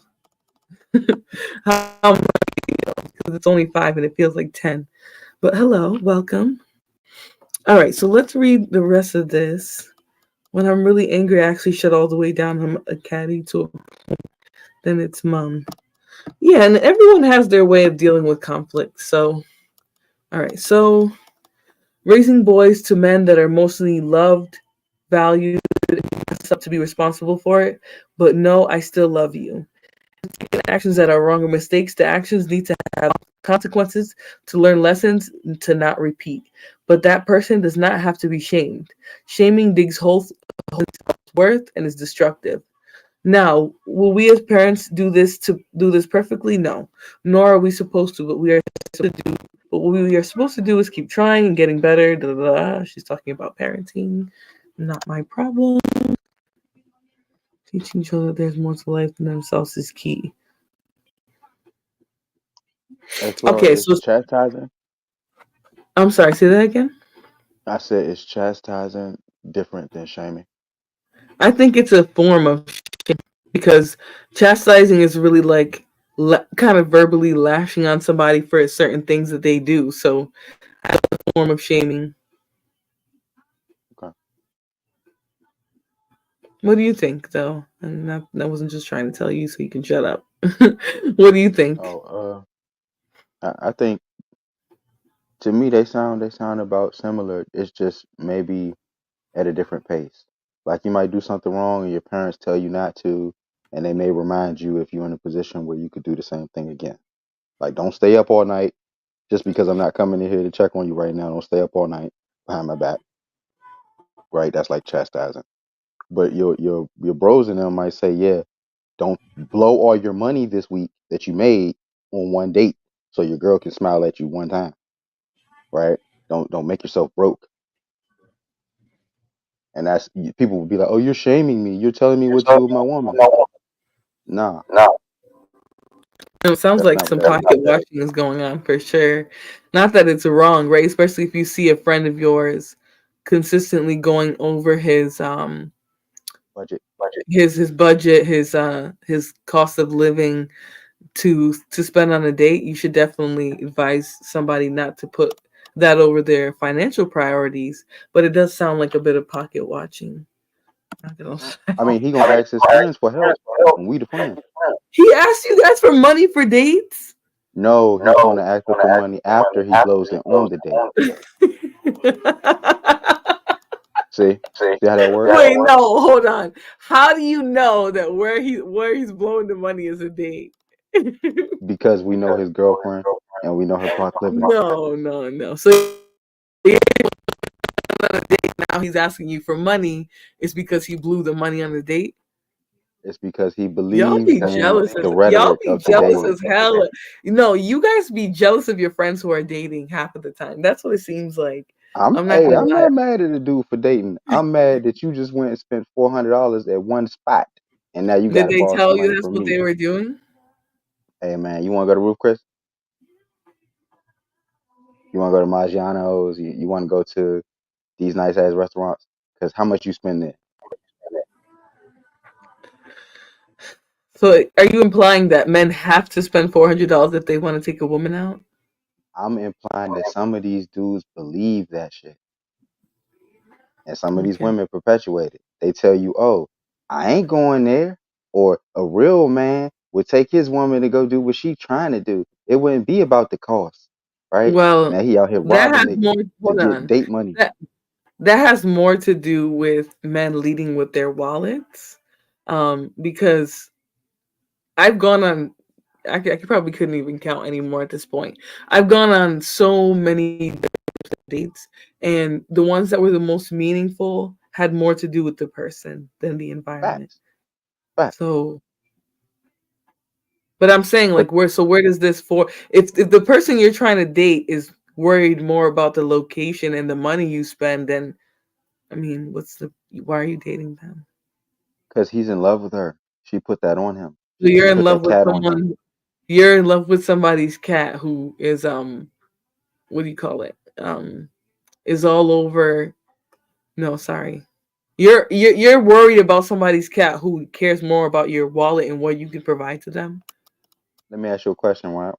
much because it's only 5 and it feels like 10. But hello, welcome. All right, so let's read the rest of this. When I'm really angry, I actually shut all the way down. I'm a caddy to then it's mom. Yeah, and everyone has their way of dealing with conflict. So, all right, so raising boys to men that are mostly loved, valued, up to be responsible for it. But no, I still love you. Actions that are wrong or mistakes, the actions need to have consequences to learn lessons to not repeat. But that person does not have to be shamed. Shaming digs holes in worth and is destructive. Now, will we as parents do this perfectly? No, nor are we supposed to. But we are supposed to do. But what we are supposed to do is keep trying and getting better. Da, da, da. She's talking about parenting. Not my problem. Teaching children that there's more to life than themselves is key. Hey, Flo, Okay, is so chastising? I'm sorry. Say that again. I said, is chastising different than shaming? I think it's a form of shame because chastising is really like kind of verbally lashing on somebody for certain things that they do. So, that's a form of shaming. Okay. What do you think, though? And that wasn't just trying to tell you so you can shut up. What do you think? Oh, I think to me they sound about similar. It's just maybe at a different pace. Like you might do something wrong and your parents tell you not to, and they may remind you if you're in a position where you could do the same thing again. Like don't stay up all night just because I'm not coming in here to check on you right now. Don't stay up all night behind my back. Right? That's like chastising. But your bros and them might say, yeah, don't blow all your money this week that you made on one date so your girl can smile at you one time. Right? Don't make yourself broke. And people will be like, oh, you're shaming me. You're telling me what to do with my woman. Nah, It sounds that's like not what some that is. pocket watching is going on for sure. Not that it's wrong, right? Especially if you see a friend of yours consistently going over Budget. his budget, his cost of living to spend on a date, you should definitely advise somebody not to put that over their financial priorities. But it does sound like a bit of pocket watching. Not gonna lie. I mean, he gonna ask his friends for help, and we the friends. He asked you guys for money for dates? No, he's gonna ask her for money after he blows it on the date. See how that works? Wait, no, hold on. How do you know that where he's blowing the money is a date? Because we know his girlfriend and we know her proclivities. No. So yeah, on a date now he's asking you for money. It's because he blew the money on the date. It's because he Y'all believes be in jealous the as y'all rhetoric be of jealous today. as hell. You guys be jealous of your friends who are dating half of the time. That's what it seems like. I'm not gonna I'm lie. not mad at the dude for dating. I'm mad that you just went and spent $400 at one spot, and now you got Did to they borrow tell some you money that's from what me. they were doing? Hey man, you want to go to Roof Chris? You want to go to Maggiano's? You want to go to these nice ass restaurants? Because how much you spend there? So are you implying that men have to spend $400 if they want to take a woman out? I'm implying that some of these dudes believe that shit, and some of these Okay. women perpetuate it. They tell you, "Oh, I ain't going there," or a real man would take his woman to go do what she trying to do. It wouldn't be about the cost, right? Well, Now he out here that robbing has niggas more. to Hold get on. date money. That has more to do with men leading with their wallets, because I've gone on. I probably couldn't even count anymore at this point. I've gone on so many dates, and the ones that were the most meaningful had more to do with the person than the environment. Facts, facts. So, but I'm saying But like where does this for if the person you're trying to date is worried more about the location and the money you spend, then I mean, why are you dating them? because he's in love with her, she put that on him. So you're in put love that with cat on him. someone. You're in love with somebody's cat who is what do you call it? Is all over. No, sorry. You're worried about somebody's cat who cares more about your wallet and what you can provide to them. Let me ask you a question, right?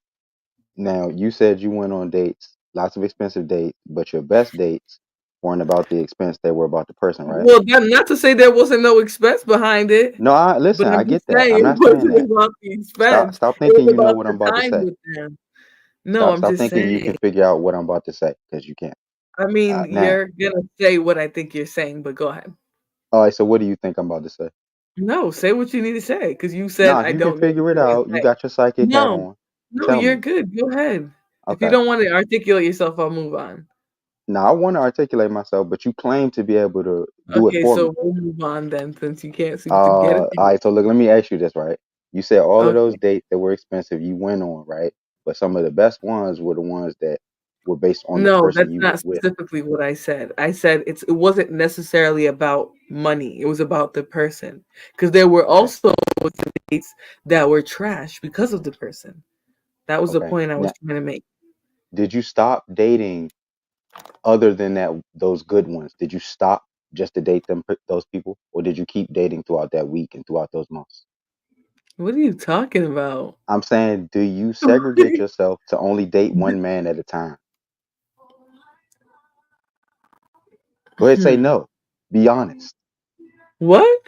Now, you said you went on dates, lots of expensive dates, but your best dates weren't about the expense, they were about the person, right? Well, not to say there wasn't no expense behind it, No, listen, but I'm I get just that. saying I'm it not saying that. wasn't about the Stop expense. stop It was thinking you know about what the I'm about to time say. with them. No, I'm Stop just thinking you saying. can figure out what I'm about to say, because you can't. I mean, Now, you're gonna say what I think you're saying, but go ahead. all right, so what do you think I'm about to say? No, say what you need to say because you said Nah, I if you can don't know what figure it you're gonna out, you say. got your psychic hat No, on. no, Tell you're me. good. Go ahead. If you Okay. don't want to articulate yourself, I'll move on. Now, I want to articulate myself, but you claim to be able to do it Okay, for me. so we'll move on then since you can't seem to get it. All right, so look, let me ask you this, right? You said all of those Okay. dates that were expensive you went on, right? But some of the best ones were the ones that were based on the No, person that's you was not with. specifically what I said. I said it wasn't necessarily about money. It was about the person. Because there were Okay, also dates that were trash because of the person. That was the okay. point I was Now, trying to make. did you stop dating other than that those good ones? Did you stop just to date those people, or did you keep dating throughout that week and throughout those months? What are you talking about? I'm saying, do you segregate yourself to only date one man at a time? Go ahead, say no. Be honest. What?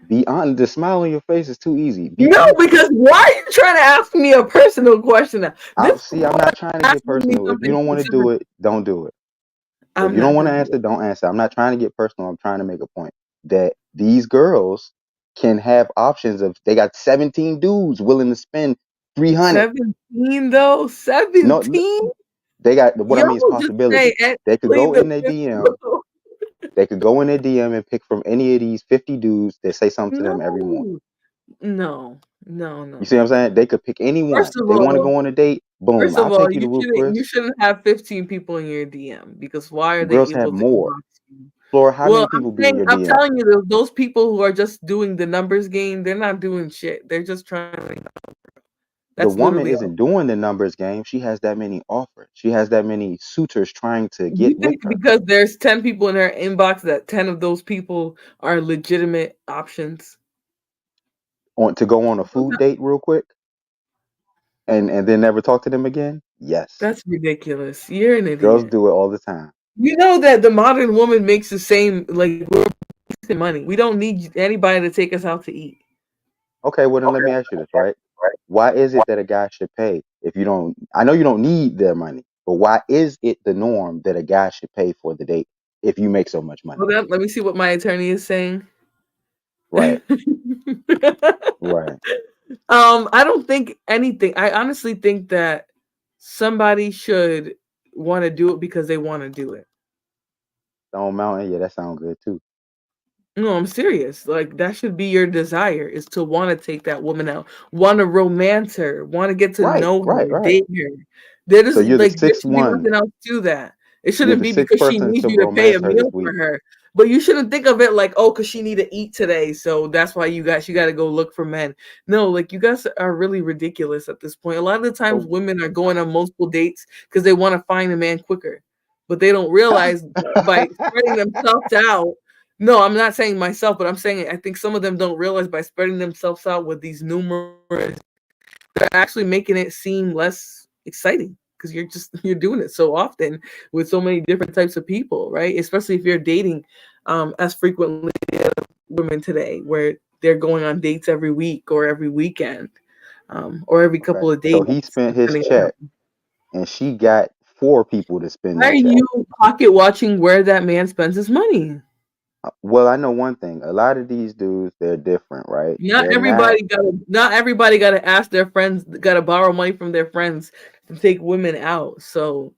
Be honest. The smile on your face is too easy. Be No, honest. because why are you trying to ask me a personal question now? This is I'm not trying to get asking me personal. If you something don't want to do specific. it, don't do it. If I'm you don't not want to gonna do answer, it. don't answer. I'm not trying to get personal. I'm trying to make a point that these girls can have options of they got 17 dudes willing to spend 300. 17 though? No, 17? they got what I Yo, mean is just say possibility. They could plead go the in their fifth. DM. They could go in their DM and pick from any of these 50 dudes that say something to them every morning. No. No. No, no, You see what no, I'm no. saying? They could pick anyone. First of They want to all, go on a date. Boom. first of I'll all, take you to Ruth you Chris. shouldn't have 15 people in your DM because why are they Girls have able to more. inbox you? Flora, how Well, many people be in your I'm DM? telling you, those people who are just doing the numbers game, they're not doing shit. They're just trying to. The That's woman literally all. isn't doing the numbers game. She has that many offers. She has that many suitors trying to get You with think her because there's 10 people in her inbox that 10 of those people are legitimate options? on to go on a food date real quick and then never talk to them again? Yes. That's ridiculous. You're an Girls idiot. do it all the time. You know that the modern woman makes the same, like, we're wasting money. We don't need anybody to take us out to eat. Okay, well then let me ask you this, right? Why is it that a guy should pay if you don't I know you don't need their money, but why is it the norm that a guy should pay for the date if you make so much money? Hold up, let me see what my attorney is saying. Right, right. I don't think anything. I honestly think that somebody should want to do it because they want to do it. Stone Mountain, yeah, that sounds good too. No, I'm serious. Like that should be your desire is to want to take that woman out, want to romance her, want to get to Right, know right, her, right. date her. There So is you're the like there sixth should be one. nothing else to that. It You're shouldn't the be sixth because she person needs to you to pay romance a her this meal week. for her. But you shouldn't think of it like, oh, because she need to eat today, so that's why you got to go look for men. No, like you guys are really ridiculous at this point. A lot of the times So women are going on multiple dates because they want to find a man quicker. But they don't realize by spreading themselves out. No, I'm not saying myself, but I'm saying I think some of them don't realize by spreading themselves out with these numerous, they're actually making it seem less exciting because you're doing it so often with so many different types of people, right? Especially if you're dating as frequently as women today, where they're going on dates every week or every weekend or every okay. couple of days, So he spent his depending on. check and she got four people to spend Why are that check. you pocket watching where that man spends his money? Well, I know one thing. A lot of these dudes, they're different, right? They're not Not everybody gotta ask their friends, gotta borrow money from their friends to take women out. So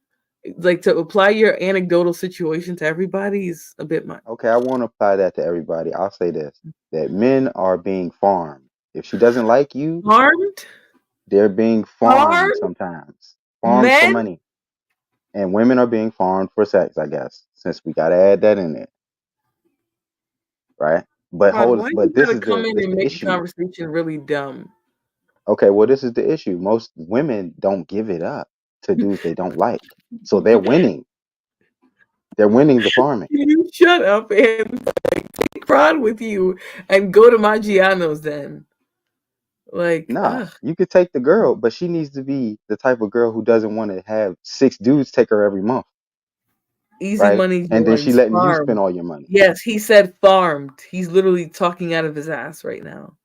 like to apply your anecdotal situation to everybody is a bit much. okay. I won't apply that to everybody. I'll say this: that men are being farmed. If she doesn't like you, Harmed? they're being farmed Harmed? sometimes, farmed for Men? money, and women are being farmed for sex. I guess since we gotta add that in there, right? But Rod, why you this gotta is come in this and the make the issue. conversation really dumb? Okay, well, this is the issue. Most women don't give it up to dudes they don't like, so they're winning. They're winning the farming. You shut up and take Rod with you and go to Maggiano's then. Like, Nah, ugh, you could take the girl, but she needs to be the type of girl who doesn't want to have 6 dudes take her every month, easy right? money And then she joints, letting you spend farmed. all your money. Yes, he said farmed. He's literally talking out of his ass right now.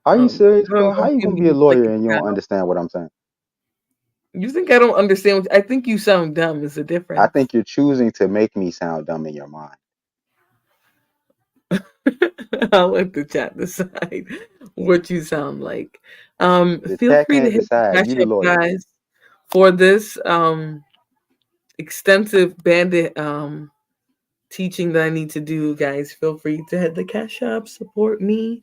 Are you serious, I don't Flo? know How if you you gonna be a mean like lawyer a and you don't channel. understand what I'm saying? You think I don't understand? I think you sound dumb. Is the I difference. think you're choosing to make me sound dumb in your mind. I'll let the chat decide what you sound like. The Feel chat free to can't hit the decide. cash You the app, lawyer. guys, for this extensive bandit teaching that I need to do. Guys, feel free to hit the cash app, support me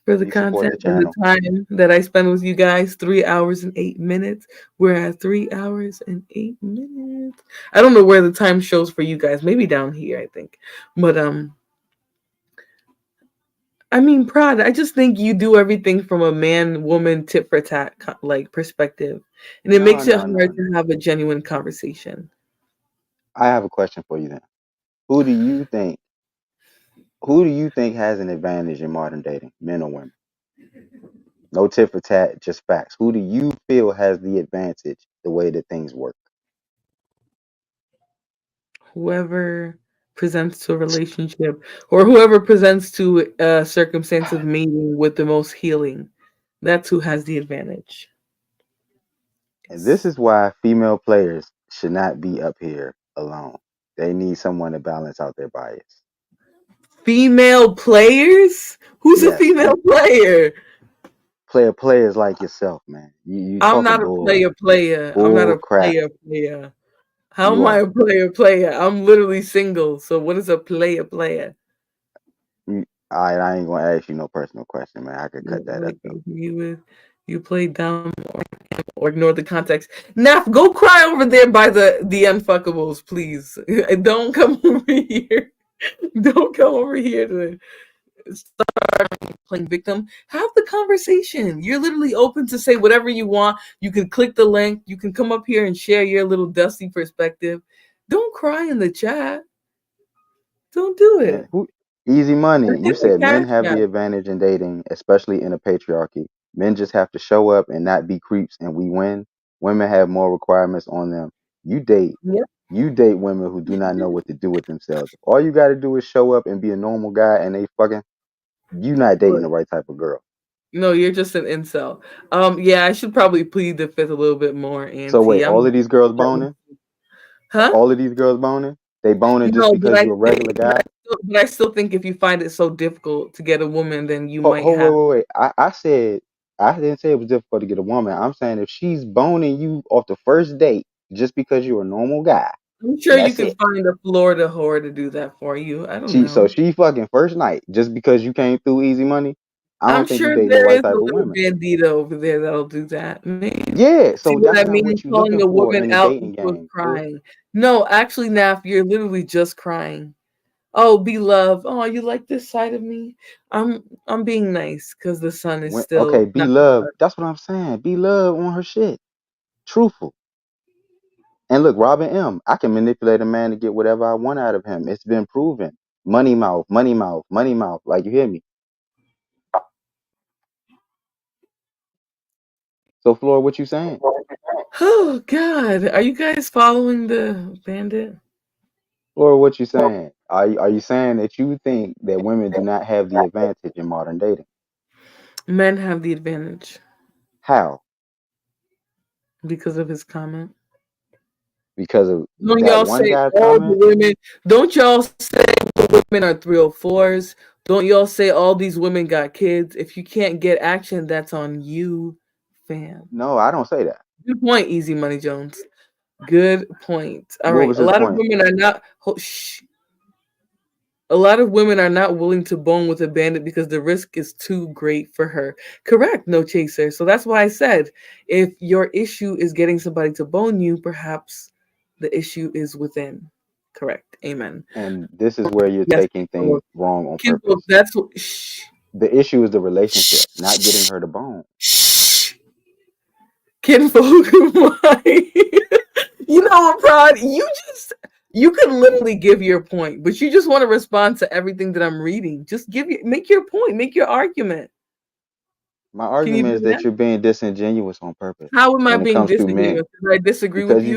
for the You support content the and the channel. time that I spend with you guys. 3 hours and 8 minutes. We're at 3 hours and 8 minutes. I don't know where the time shows for you guys. Maybe down here, I think. But I mean, Prod, I just think you do everything from a man woman tit for tat like perspective. And it No, makes it no, no, hard no. to have a genuine conversation. I have a question for you then. Who do you think who do you think has an advantage in modern dating, men or women? No tit for tat, just facts. Who do you feel has the advantage the way that things work? Whoever presents to a relationship or whoever presents to a circumstance of meeting with the most healing, that's who has the advantage. And this is why female players should not be up here alone. They need someone to balance out their bias. Female players? Who's a Yes, female player? players like yourself, man. You I'm talking not a player. I'm not bull a crap. player. How You am I are. a player? I'm literally single. So what is a player? I ain't gonna ask you no personal question, man. I could cut that up Like though. you play dumb or ignore the context. Naf, go cry over there by the unfuckables, please. Don't come over here. Don't come over here to start playing victim. Have the conversation. You're literally open to say whatever you want. You can click the link. You can come up here and share your little dusty perspective. Don't cry in the chat. Don't do Man, it. easy money. Or You hit the said men cash have app. the advantage in dating, especially in a patriarchy. Men just have to show up and not be creeps and we win. Women have more requirements on them. You date Yep. you date women who do not know what to do with themselves. All you gotta do is show up and be a normal guy and they fucking you not dating the right type of girl. No, you're just an incel. Yeah, I should probably plead the fifth a little bit more, So Auntie. wait, all of these girls boning? Huh? All of these girls boning? They boning just No, because you a regular guy? but I still think if you find it so difficult to get a woman, then you might Wait, have. wait. I said I didn't say it was difficult to get a woman. I'm saying if she's boning you off the first date just because you're a normal guy, I'm sure you that's can it. find a Florida whore to do that for you. I don't So know. she fucking first night just because you came through easy money. I I'm don't think you sure dating the there right is a type of little women. bandita over there that'll do that. Maybe. Yeah, See so what that's I not mean? what you Calling looking a for woman in the out dating when she was game, fool. crying. No, actually, Naf, you're literally just crying. Oh, be love. Oh, you like this side of me? I'm being nice because the sun is Okay, still be not. love. That's what I'm saying. Be love on her shit. Truthful. And look, Robin M. I can manipulate a man to get whatever I want out of him. It's been proven. Money mouth, money mouth, money mouth. Like you hear me? So, Flora, what you saying? Oh God, are you guys following the bandit? Flora, what you saying? Are you saying that you think that women do not have the advantage in modern dating? Men have the advantage How? because of his comment. Because of Don't that y'all one say guy's all the comment? women? Don't y'all say the women are 304s? Don't y'all say all these women got kids? If you can't get action, that's on you, fam. No, I don't say that. Good point, Easy Money Jones. Good point. All What right, was a his lot of point? women are not. Shh. A lot of women are not willing to bone with a bandit because the risk is too great for her. Correct, no chaser. So that's why I said if your issue is getting somebody to bone you, perhaps the issue is within. Correct. Amen. And this is where you're Yes, taking things wrong on Kindle, purpose. that's what. Shh. The issue is the relationship, not getting her the bone. Shh. Kinfolk, why? You know what, Prod? You could literally give your point, but you just want to respond to everything that I'm reading. Just make your point, make your argument. My Can you argument do is that? that you're being disingenuous on purpose How am I when it being comes to men. disingenuous? Did I disagree with Because you?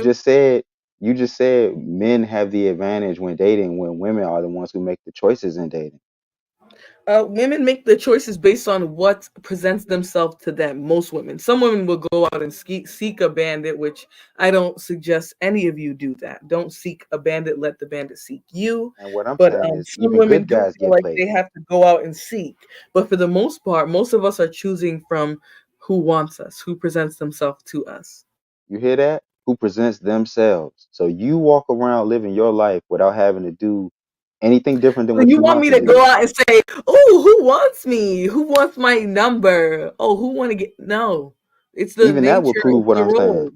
you just said men have the advantage when dating when women are the ones who make the choices in dating. Women make the choices based on what presents themselves to them. Most women. Some women will go out and seek a bandit, which I don't suggest any of you do that. Don't seek a bandit. Let the bandit seek you. And what I'm But saying is some even women good do guys feel get like played. they have to go out and seek. But for the most part, most of us are choosing from who wants us, who presents themselves to us. You hear that? Who presents themselves. So you walk around living your life without having to do anything different than So what you you want want me to to go do. out and say, "Oh, who wants me? Who wants my number? Oh, who want to get?" No, it's the Even that would nature prove of what the I'm saying. role.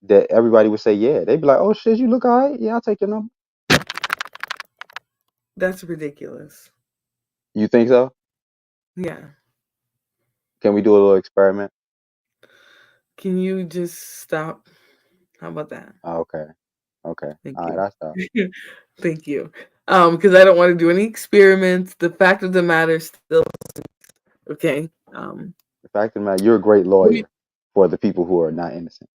That everybody would say, yeah. They'd be like, oh shit, you look all right. Yeah, I'll take your number. That's ridiculous. You think so? Yeah. Can we do a little experiment? Can you just stop? How about that? Oh, okay. Okay. Thank All right, you. I'll stop. Thank you. Because I don't want to do any experiments. The fact of the matter still okay. The fact of the matter, you're a great Let me- lawyer for the people who are not innocent.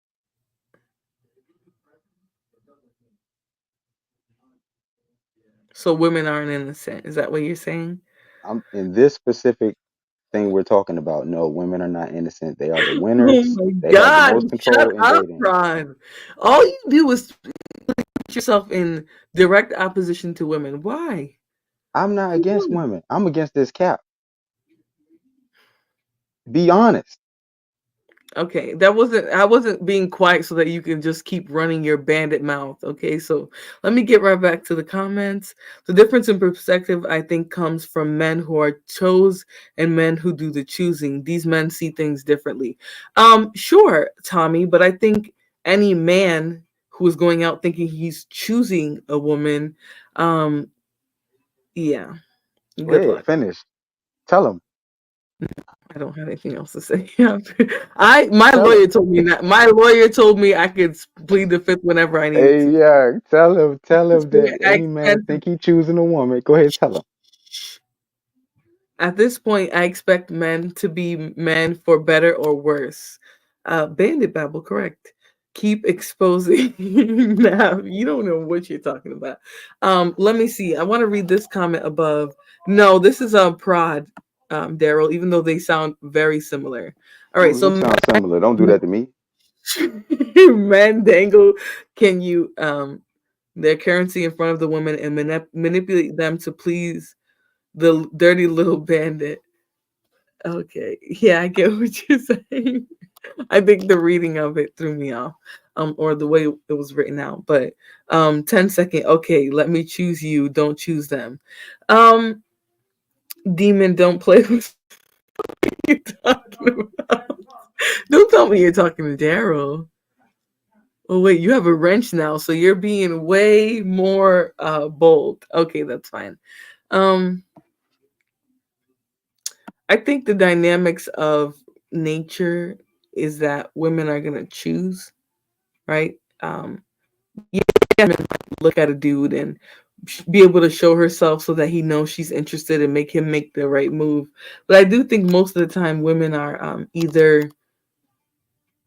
so women aren't innocent. Is that what you're saying? I'm in this specific thing we're talking about. No, women are not innocent. They are the Oh winners. my They have the God! most Shut control in up, dating. Ron. All you do is put yourself in direct opposition to women. Why? I'm not For against what? women. I'm against this cap. Be honest. Okay, I wasn't being quiet so that you can just keep running your bandit mouth. Okay, so let me get right back to the comments. The difference in perspective, I think, comes from men who are chose and men who do the choosing. These men see things differently. Sure, Tommy, but I think any man who is going out thinking he's choosing a woman, um, yeah, Go good ahead, luck. finish. Tell them. I don't have anything else to say. My Tell lawyer them. told me that. My lawyer told me I could plead the fifth whenever I needed Hey, to. yeah, tell him So that I any man expect think he choosing a woman. Go ahead, tell him. At this point, I expect men to be men for better or worse. Bandit Babble, correct. Keep exposing. Now, you don't know what you're talking about. Let me see. I want to read this comment above. No, this is Prod, Daryl, even though they sound very similar. All right, Who so sounds similar? Don't do that to me. Mandangle, can you their currency in front of the woman and manipulate them to please the dirty little bandit? Okay, yeah, I get what you're saying. I think the reading of it threw me off, or the way it was written out. But 10-second. Okay, let me choose you. Don't choose them. Um, Demon, don't play with what you're talking about. Don't tell me you're talking to Daryl. Oh wait, you have a wrench now, so you're being way more bold. Okay, that's fine. Um, I think the dynamics of nature is that women are gonna choose, right? Yeah, women might look at a dude and be able to show herself so that he knows she's interested and make him make the right move. But I do think most of the time women are either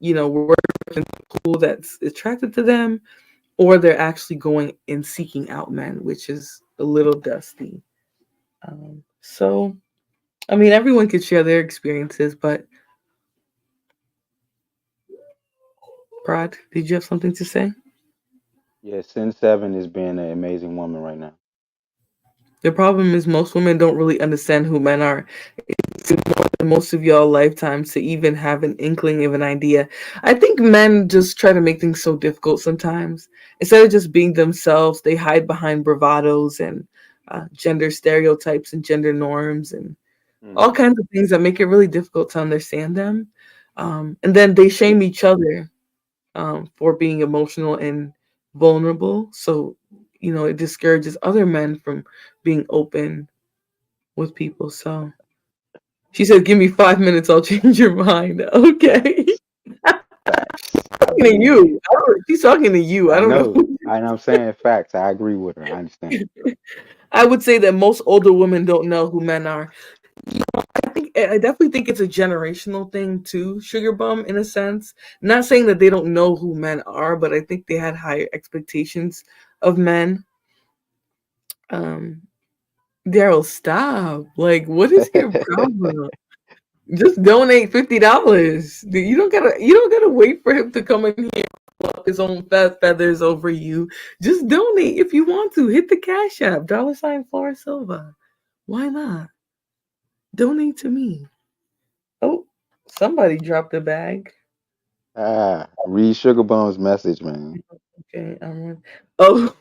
working pool that's attracted to them, or they're actually going and seeking out men, which is a little dusty. So, I mean, everyone could share their experiences, but Prod, did you have something to say? Yeah, Sin 7 is being an amazing woman right now. The problem is most women don't really understand who men are. It's more than most of y'all lifetimes to even have an inkling of an idea. I think men just try to make things so difficult sometimes. Instead of just being themselves, they hide behind bravados and gender stereotypes and gender norms and all Hmm. kinds of things that make it really difficult to understand them. And then they shame each other for being emotional and vulnerable. So, it discourages other men from being open with people. So she said, "Give me 5 minutes, I'll change your mind." Okay. Facts. I Talking to believe that. you. She's talking to you. I I don't know. know. I know. I'm saying facts. I agree with her. I understand. I would say that most older women don't know who men are. I definitely think it's a generational thing too, sugar bum, in a sense. Not saying that they don't know who men are, but I think they had higher expectations of men. Um, Daryl, stop. Like, what is your problem? Just donate $50. You don't gotta wait for him to come in here and pluck his own feathers over you. Just donate if you want to. Hit the Cash App, $sign Flora Silva. Why not? Donate to me. Oh, somebody dropped a bag. Read Sugar Bum's message, man. Okay, oh.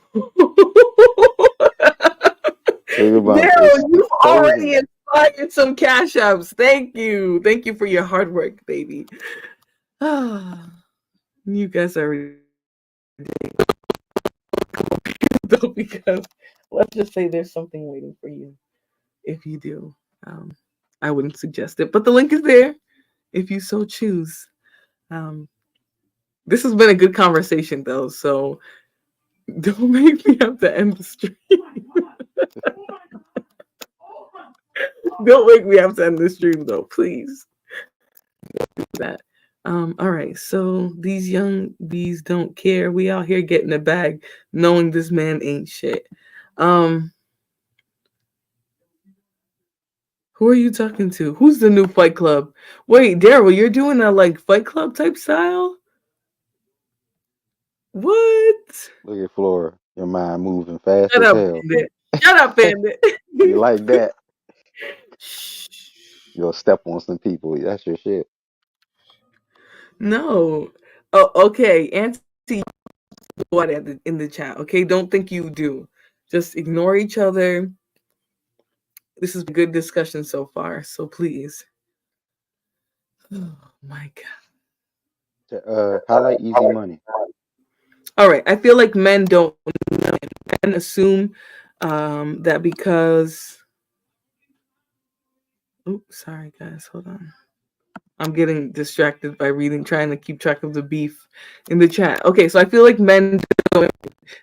Sugar Bum Daryl, is you've already exposing. inspired some Cash Apps. Thank you. Thank you for your hard work, baby. Ah, you guys are though, because let's just say there's something waiting for you if you do. Um, I wouldn't suggest it, but the link is there if you so choose. Um, this has been a good conversation, though, so don't make me have to end the stream. Don't make me have to end the stream, though, please. That. All right, so these young bees don't care. We out here getting a bag, knowing this man ain't shit. Um, Who are you talking to? Who's the new Fight Club? Wait, Daryl, you're doing a like Fight Club type style? What? Look at Flora. Your mind moving fast Shut as up, hell. Bandit. Shut up, Bandit. You like that? You'll step on some people. That's your shit. No. Oh, okay. Auntie, what in the chat? Okay, don't think you do. Just ignore each other. This has been a good discussion so far. So please. Oh my Highlight easy money. All right. I feel like men don't men assume that because. Oh, sorry guys. Hold on. I'm getting distracted by trying to keep track of the beef in the chat. Okay, so I feel like men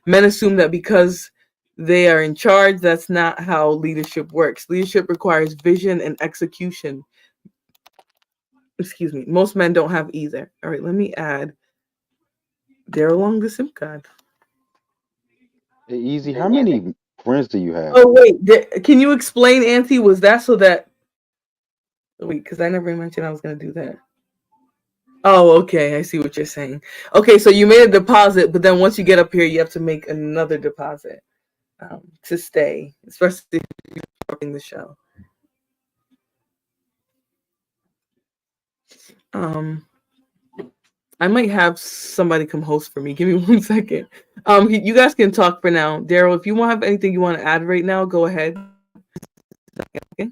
assume that because they are in charge, that's not how leadership works. Leadership requires vision and execution. Excuse me. Most men don't have either. All right, let me add Daryl along the SIM card. Hey, easy. How many friends do you have? Oh wait, can you explain, Auntie? Was that so that wait? Because I never mentioned I was going to do that. Oh, okay. I see what you're saying. Okay, so you made a deposit, but then once you get up here, you have to make another deposit to stay, especially if you're starting the show. I might have somebody come host for me. Give me 1 second. You guys can talk for now. Daryl, if you want to have anything you want to add right now, go ahead. Okay.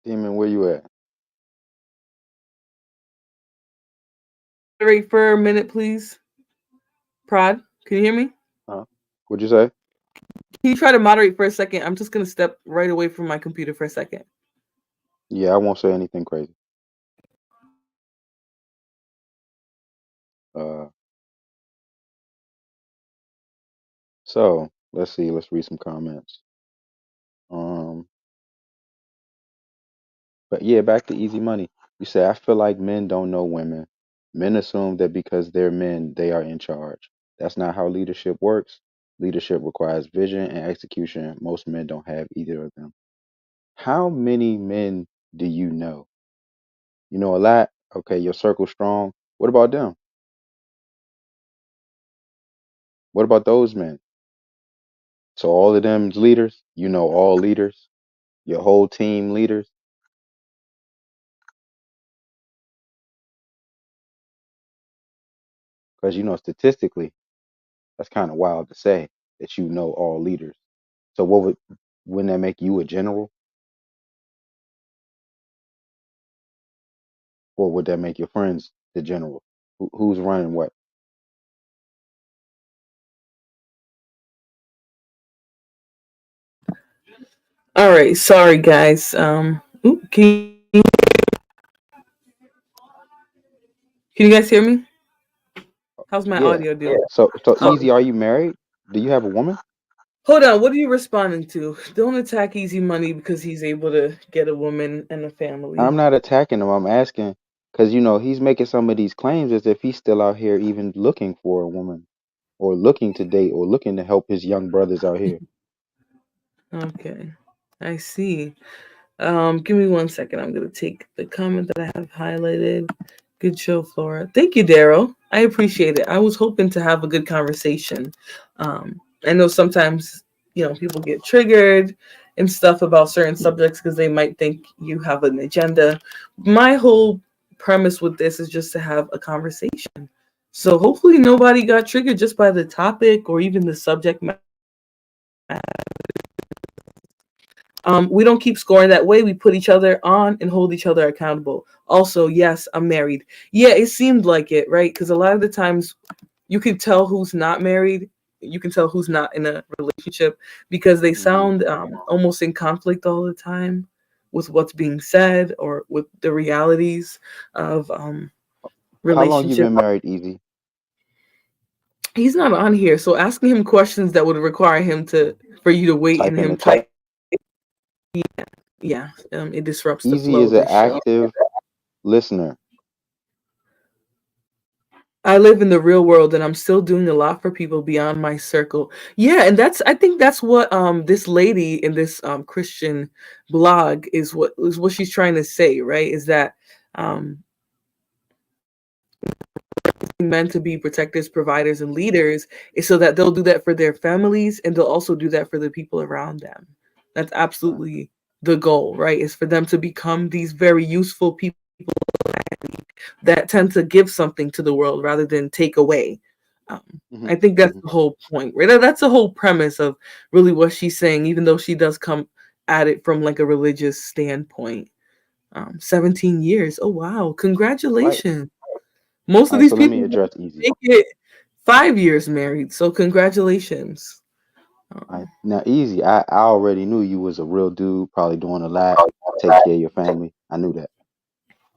Demon, where you at? Moderate for a minute, please. Prod, can you hear me? Huh? What'd you say? Can you try to moderate for a second? I'm just gonna step right away from my computer for a second. Yeah, I won't say anything crazy. So let's see. Let's read some comments. But yeah, back to easy money. You say, I feel like men don't know women. Men assume that because they're men, they are in charge. That's not how leadership works. Leadership requires vision and execution. Most men don't have either of them. How many men do you know? You know a lot. Okay, your circle's strong. What about them? What about those men? So all of them's leaders. You know all leaders. Your whole team leaders. Because you know statistically, that's kind of wild to say that you know all leaders. So wouldn't that make you a general? Or would that make your friends the general? Who's running what? All right, sorry guys. Can you guys hear me? How's my Yeah. audio doing? So Oh, Easy, are you married? Do you have a woman? hold on. What are you responding to? Don't attack Easy Money because he's able to get a woman and a I'm family. not attacking him. I'm asking because he's making some of these claims as if he's still out here even looking for a woman or looking to date or looking to help his young brothers out here. Okay, I see. Give me 1 second. I'm gonna take the comment that I have highlighted. Good show, Flora. Thank you, Daryl. I appreciate it. I was hoping to have a good conversation. I know sometimes people get triggered and stuff about certain subjects because they might think you have an agenda. My whole premise with this is just to have a conversation. So hopefully nobody got triggered just by the topic or even the subject matter. We don't keep scoring that way. We put each other on and hold each other accountable. Also, yes, I'm married. Yeah, it seemed like it, right? Because a lot of the times you can tell who's not married. You can tell who's not in a relationship because they sound almost in conflict all the time with what's being said or with the realities of How long you relationship. been married, Easy? He's not on here, so asking him questions that would require him for you to wait and Type in him the to chat. it disrupts the Easy flow is of an the show. active listener. I live in the real world and I'm still doing a lot for people beyond my circle. Yeah, and I think that's what this lady in this Christian blog is what she's trying to say, right? Is that men to be protectors, providers, and leaders is so that they'll do that for their families and they'll also do that for the people around them. That's Right. absolutely the goal, right? Is for them to become these very useful people that tend to give something to the world rather than take away. hmm I think that's hmm the whole point, right? That's the whole premise of really what she's saying, even though she does come at it from like a religious standpoint. 17 years. Oh, wow. Right. Congratulations. Most All of right. these So let me people address Easy. make it 5 years married. So congratulations. All right. Um, Now, Easy, I already knew you was a real dude, probably doing a lot, take care of your family. I knew that.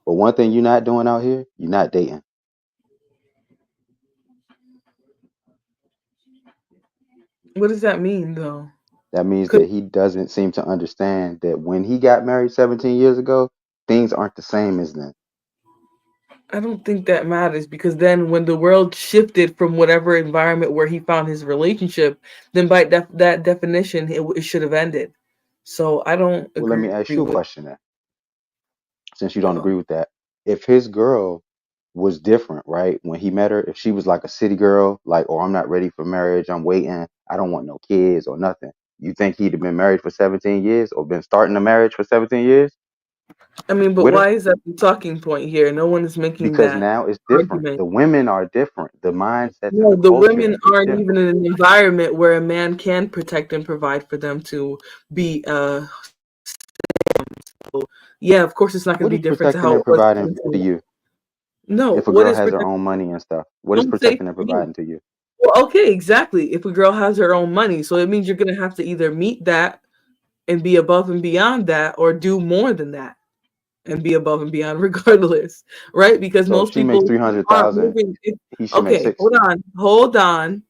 But one thing you're not doing out here, you're not dating. what does that mean, though? That means 'Cause that he doesn't seem to understand that when he got married 17 years ago, things aren't the same as then. I don't think that matters because then when the world shifted from whatever environment where he found his relationship, then by that definition, it should have ended. So I don't Well, let me agree ask you a with. question then, since you don't Oh, agree with that. If his girl was different, right? When he met her, if she was like a city girl, like, oh, I'm not ready for marriage, I'm waiting, I don't want no kids or nothing. You think he'd have been married for 17 years or been starting a marriage for 17 years I mean, but with her? why is that the talking point here? No one is making Because that now it's different. argument. The women are different. The mindsets and No, the the culture women is aren't even different. in an environment where a man can protect and provide for them to be. Yeah, of course, it's not going What to be is different to protecting how and it was. providing to you No, if a what girl is has her protect? own money and stuff? What is Don't say protecting for and me. providing to you? Well, okay, exactly. If a girl has her own money, so it means you're going to have to either meet that and be above and beyond that, or do more than that and be above and beyond, regardless, right? Because So if most she makes people three hundred aren't thousand, moving. he should make Okay, six. hold on.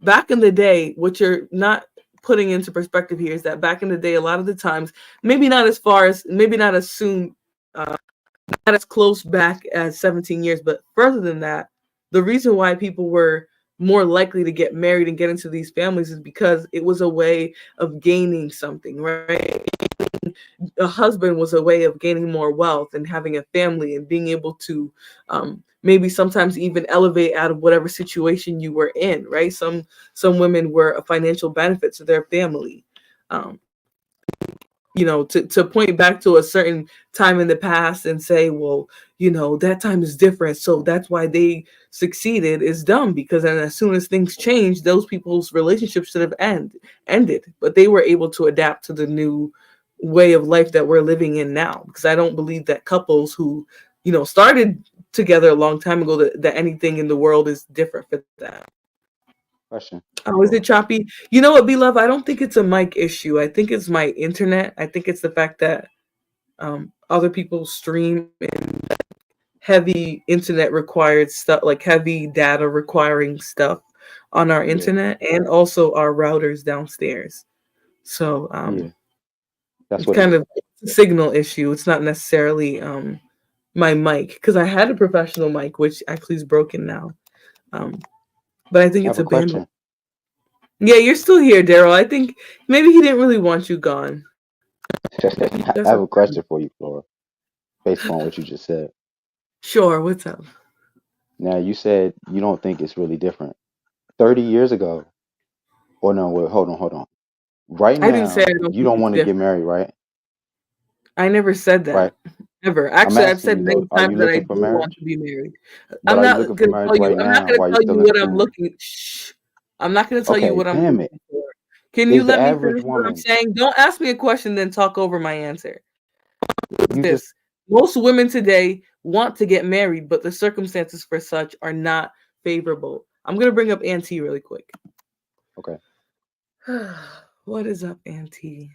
Back in the day, what you're not putting into perspective here is that back in the day, a lot of the times, maybe not as far as, maybe not as soon, not as close back as 17 years, but further than that, the reason why people were more likely to get married and get into these families is because it was a way of gaining something, right? A husband was a way of gaining more wealth and having a family and being able to maybe sometimes even elevate out of whatever situation you were in, right? Some women were a financial benefit to their family. Um, to point back to a certain time in the past and say, well, that time is different, so that's why they succeeded is dumb because then as soon as things change, those people's relationships should have ended, but they were able to adapt to the new way of life that we're living in now, because I don't believe that couples who started together a long time ago that anything in the world is different for them. Question. Oh, is it choppy? You know what, beloved? I don't think it's a mic issue. I think it's my internet. I think it's the fact that other people stream and heavy internet required stuff, like heavy data requiring stuff on our internet, and also our routers downstairs. So that's it's what kind it is. of a signal issue. It's not necessarily my mic, because I had a professional mic, which actually is broken now. But I think I it's have a a bandwidth. question. Yeah, you're still here, Daryl. I think maybe he didn't really want you gone. I That's have a okay. question for you, Flora, based upon what you just said. Sure, what's up? Now, you said you don't think it's really different. 30 years ago, or no, wait, hold on. Right I didn't say I now, don't you think don't it's want to get different. married, right? I never said Right. that. Ever. I'm Actually, I've asking said you many though, are you times that I looking do for want marriage? to be married. But are you looking for marriage right I'm not now gonna while you're tell still you in what I'm school? looking. Shh. I'm not gonna tell you Okay, what I'm damn it. looking for. Can you Is the let me average finish what I'm woman, saying? Don't ask me a question, then talk over my answer. you just, This. Most women today want to get married, but the circumstances for such are not favorable. I'm gonna bring up Auntie really quick. okay. What is up, Auntie?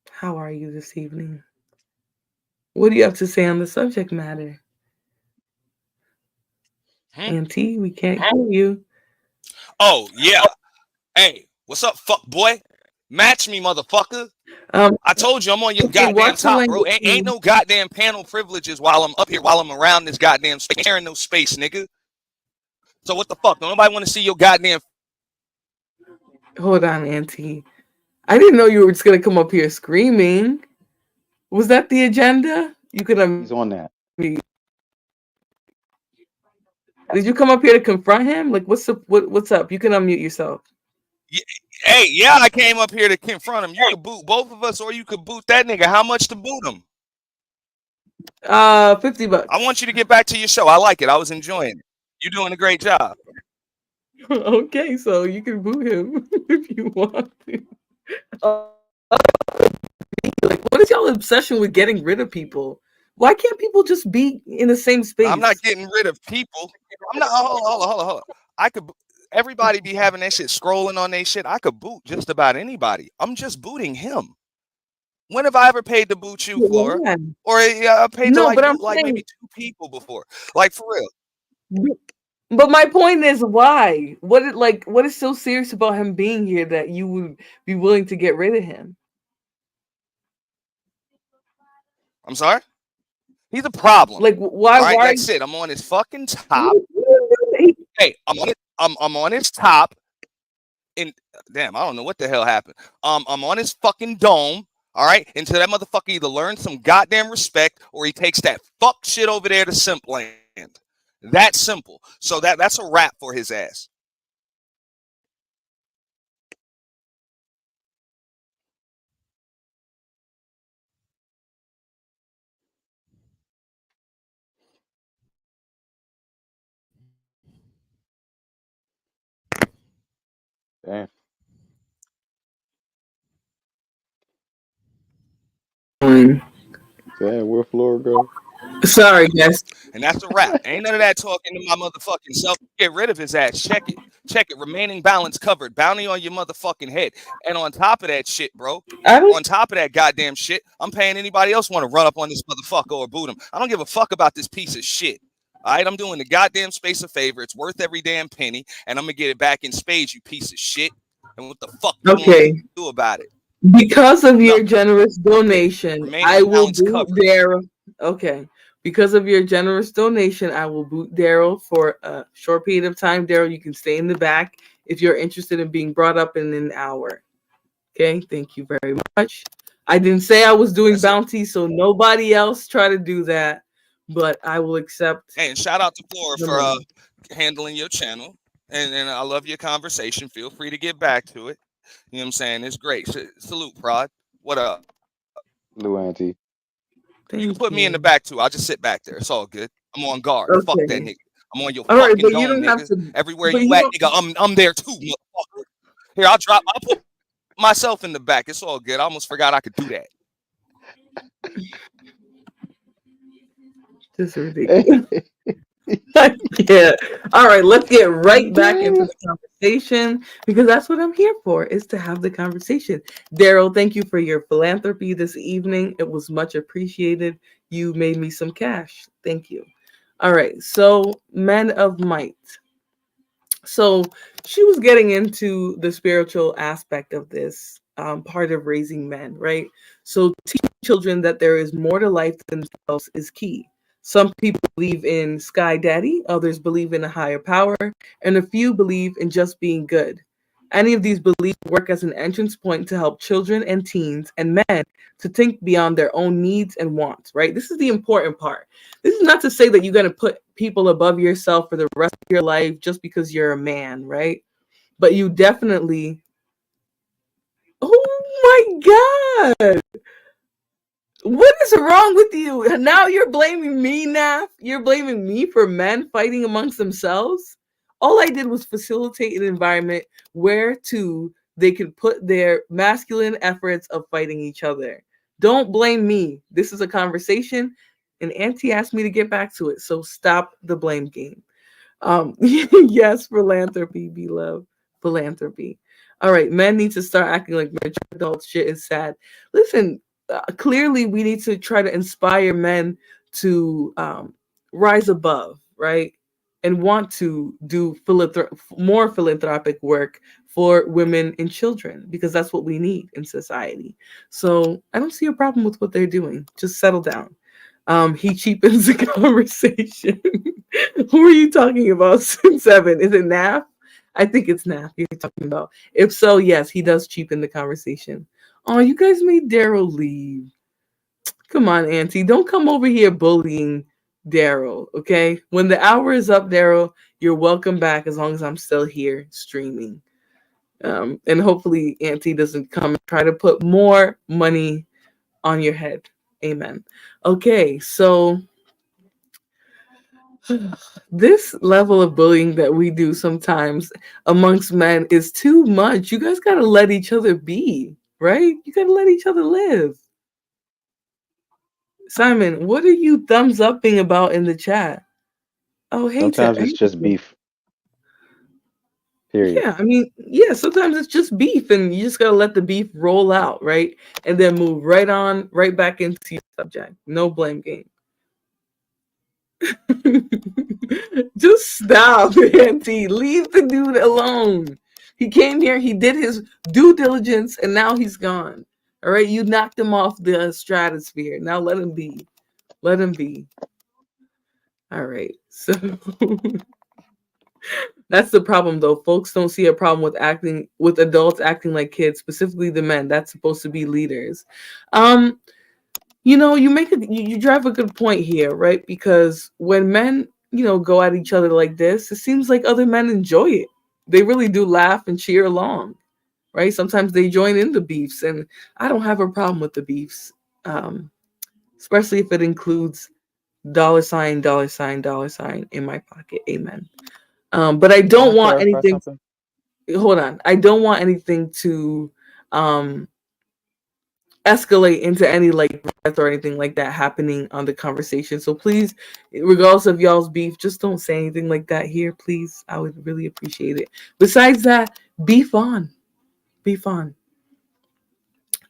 How are you this evening? What do you have to say on the subject matter? Auntie, we can't hear you. Oh, yeah. Hey, what's up, fuck boy? Match me, motherfucker. I told you I'm on your Okay, goddamn watch the top, bro. language. Ain't no goddamn panel privileges while I'm up here, while I'm around this goddamn space, sharing no space, nigga. So what the fuck? Don't nobody want to see your goddamn. Hold on, Auntie. I didn't know you were just gonna come up here screaming. Was that the agenda? You could He's on that. Did you come up here to confront him? Like, what's up? What's up? You can unmute yourself. Hey, yeah, I came up here to confront him. You could boot both of us, or you could boot that nigga. How much to boot him? $50. I want you to get back to your show. I like it. I was enjoying it. You're doing a great job. Okay, so you can boot him if you want to. Like, what is y'all obsession with getting rid of people? Why can't people just be in the same space? I'm not getting rid of people. I'm not. Hold on. I could. Everybody be having that shit scrolling on their shit. I could boot just about anybody. I'm just booting him. When have I ever paid to boot you, Flora? Or I paid to but I'm boot like saying, maybe 2 people before. Like for real. But my point is, why? What is so serious about him being here that you would be willing to get rid of him? I'm sorry? He's a problem. Like, why? All right, Why? that's it. I'm on his fucking top. Hey, I'm on his top. And damn, I don't know what the hell happened. I'm on his fucking dome. All right, until that motherfucker either learns some goddamn respect or he takes that fuck shit over there to Simp Land. That's simple. So that's a wrap for his ass. Damn. Damn, where Flora go? Sorry, guys. And that's a wrap. Ain't none of that talking to my motherfucking self. Get rid of his ass. Check it. Check it. Remaining balance covered. Bounty on your motherfucking head. And on top of that shit, bro. On top of that goddamn shit, I'm paying anybody else want to run up on this motherfucker or boot him. I don't give a fuck about this piece of shit. All right, I'm doing the goddamn space a favor. It's worth every damn penny, and I'm gonna get it back in spades, you piece of shit. And what the fuck you gonna do about it? Because of your generous donation, I will boot Daryl. Okay. Because of your generous donation, I will boot Daryl for a short period of time. Daryl, you can stay in the back if you're interested in being brought up in an hour. Okay, thank you very much. I didn't say I was doing bounty, so nobody else try to do that. But I will accept. Hey, and shout out to Flora for handling your channel. And I love your conversation. Feel free to get back to it. You know what I'm saying? It's great. Salute, Prod. What up? Lou Auntie. You can put me in the back too. I'll just sit back there. It's all good. I'm on guard. Okay. Fuck that nigga. I'm on your All fucking right, but dome, you don't nigga. have to. Everywhere but you you at, don't- nigga, I'm there too, motherfucker. Here, I'll put myself in the back. It's all good. I almost forgot I could do that. This is ridiculous. Yeah. All right, let's get right back into the conversation because that's what I'm here for, is to have the conversation. Daryl, thank you for your philanthropy this evening. It was much appreciated. You made me some cash. Thank you. All right, so men of might. So she was getting into the spiritual aspect of this part of raising men, right? So teaching children that there is more to life than themselves is key. Some people believe in Sky Daddy, others believe in a higher power, and a few believe in just being good. Any of these beliefs work as an entrance point to help children and teens and men to think beyond their own needs and wants, right? This is the important part. This is not to say that you're going to put people above yourself for the rest of your life just because you're a man, right? But you definitely, oh my God. What is wrong with you? Now you're blaming me, Naf. You're blaming me for men fighting amongst themselves. All I did was facilitate an environment where they could put their masculine efforts of fighting each other. Don't blame me. This is a conversation, and Auntie asked me to get back to it. So stop the blame game. Yes, philanthropy, beloved. Philanthropy. All right, men need to start acting like mature adults. Shit is sad. Listen, clearly we need to try to inspire men to rise above, right? And want to do more philanthropic work for women and children, because that's what we need in society. So I don't see a problem with what they're doing. Just settle down. He cheapens the conversation. Who are you talking about? 7. Is it Naf? I think it's Naf you're talking about. If so, yes, he does cheapen the conversation. Oh, you guys made Daryl leave. Come on, Auntie. Don't come over here bullying Daryl, okay? When the hour is up, Daryl, you're welcome back as long as I'm still here streaming. And hopefully Auntie doesn't come and try to put more money on your head. Amen. Okay, so this level of bullying that we do sometimes amongst men is too much. You guys got to let each other be, right? You got to let each other live. Simon, what are you thumbs upping about in the chat? Oh, hey. Sometimes it's just beef. Period. Yeah, I mean, yeah, sometimes it's just beef and you just got to let the beef roll out, right? And then move right back into your subject. No blame game. Just stop, Auntie. Leave the dude alone. He came here, he did his due diligence, and now he's gone. All right, you knocked him off the stratosphere. Now let him be. Let him be. All right, so that's the problem, though. Folks don't see a problem with adults acting like kids, specifically the men. That's supposed to be leaders. You know, you drive a good point here, right? Because when men, go at each other like this, it seems like other men enjoy it. They really do laugh and cheer along, right? Sometimes they join in the beefs, and I don't have a problem with the beefs, especially if it includes $sign, $sign in my pocket. Amen. But I don't want anything. Hold on. I don't want anything to escalate into any like breath or anything like that happening on the conversation. So please, regardless of y'all's beef, just don't say anything like that here, please. I would really appreciate it. Besides that, beef on. Beef on.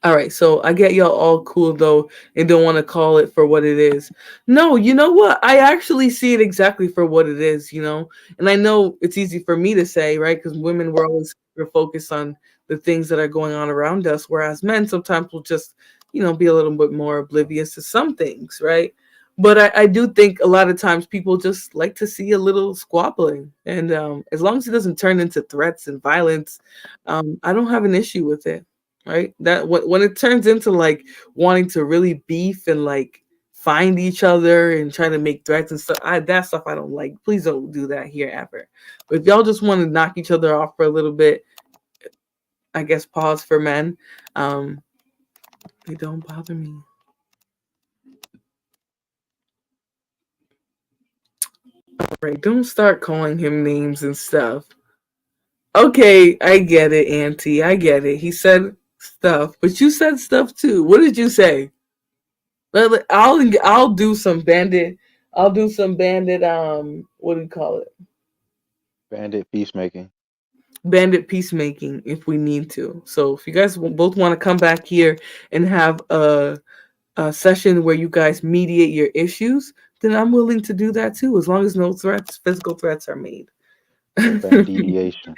All right, so I get y'all all cool though and don't want to call it for what it is. No, you know what? I actually see it exactly for what it is, And I know it's easy for me to say, right? Because women, we're focused on the things that are going on around us, whereas men sometimes will just, be a little bit more oblivious to some things, right? But I do think a lot of times people just like to see a little squabbling. And as long as it doesn't turn into threats and violence, I don't have an issue with it. Right, that when it turns into like wanting to really beef and like find each other and trying to make threats and stuff, that stuff I don't like. Please don't do that here ever. But if y'all just want to knock each other off for a little bit, I guess pause for men. They don't bother me. All right, don't start calling him names and stuff. Okay, I get it, Auntie. I get it. He said stuff, but you said stuff too. What did you say? I'll do some bandit I'll do some bandit. What do you call it? Bandit peacemaking. Bandit peacemaking if we need to. So if you guys both want to come back here and have a session where you guys mediate your issues, then I'm willing to do that too, as long as no threats, physical threats are made. Bandidiation.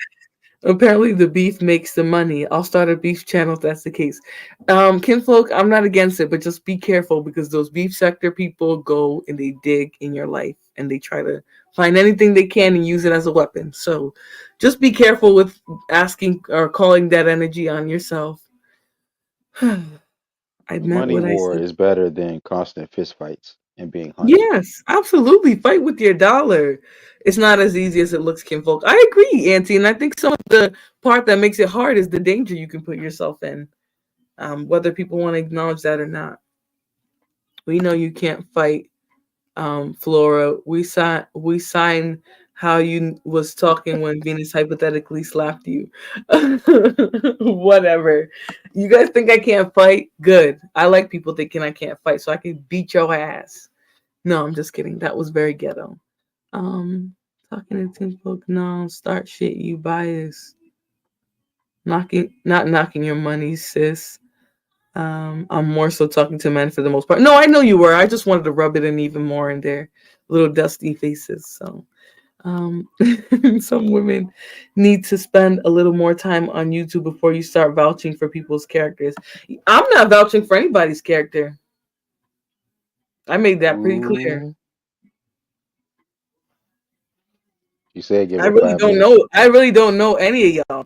Apparently the beef makes the money. I'll start a beef channel if that's the case. Kinfolk, I'm not against it, but just be careful because those beef sector people go and they dig in your life and they try to find anything they can and use it as a weapon. So just be careful with asking or calling that energy on yourself. I meant Money what I war said. is better than constant fistfights and being hunted. Yes, absolutely. Fight with your dollar. It's not as easy as it looks, kinfolk. I agree, Auntie, and I think some of the part that makes it hard is the danger you can put yourself in, whether people want to acknowledge that or not. We know you can't fight, Flora. We sign how you was talking when Venus hypothetically slapped you. Whatever. You guys think I can't fight? Good. I like people thinking I can't fight, so I can beat your ass. No, I'm just kidding. That was very ghetto. Talking to Team Folk, no, start shit, you bias. Not knocking your money, sis. I'm more so talking to men for the most part. No, I know you were. I just wanted to rub it in even more in their little dusty faces. So, some women need to spend a little more time on YouTube before you start vouching for people's characters. I'm not vouching for anybody's character. I made that pretty clear. Ooh. You said give I her really 5 don't minutes. know. I really don't know any of y'all.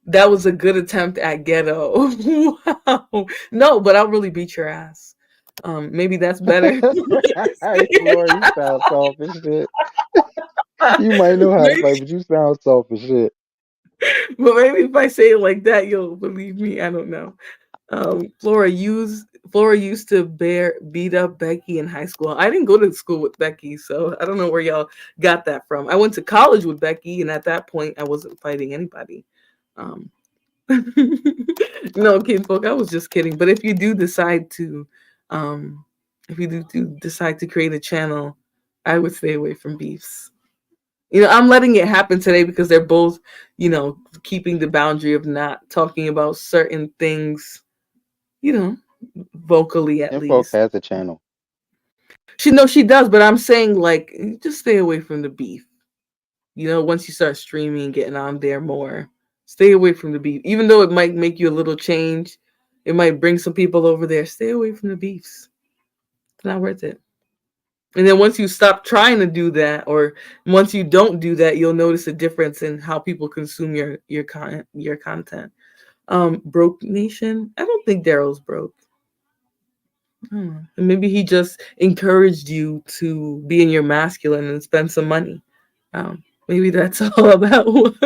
That was a good attempt at ghetto. Wow. No, but I'll really beat your ass. Maybe that's better. Hey, Flora, you sound soft as shit. You might know how to fight, but you sound soft as shit. But maybe if I say it like that, you'll believe me. I don't know. Flora used to beat up Becky in high school. I didn't go to school with Becky, so I don't know where y'all got that from. I went to college with Becky, and at that point, I wasn't fighting anybody. Um, no, kinfolk, I was just kidding. But if you do decide to, decide to create a channel, I would stay away from beefs. I'm letting it happen today because they're both, keeping the boundary of not talking about certain things, vocally at Kinfolk least. has a channel. She does, but I'm saying like just stay away from the beef. Once you start streaming, getting on there more, stay away from the beef. Even though it might make you a little change, it might bring some people over there. Stay away from the beefs. It's not worth it. And then once you stop trying to do that, or once you don't do that, you'll notice a difference in how people consume your content. Broke Nation. I don't think Daryl's broke. And maybe he just encouraged you to be in your masculine and spend some money. Maybe that's all that was.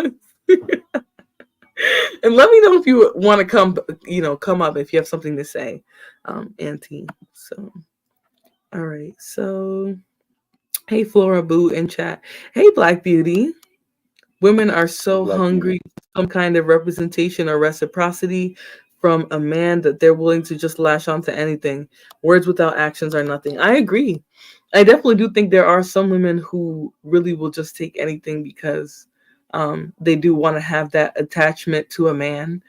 And let me know if you want to come up if you have something to say, Auntie. So, all right. So, hey, Flora Boo in chat. Hey, Black Beauty. Women are so hungry for some kind of representation or reciprocity from a man that they're willing to just lash onto anything. Words without actions are nothing. I agree. I definitely do think there are some women who really will just take anything because they do want to have that attachment to a man.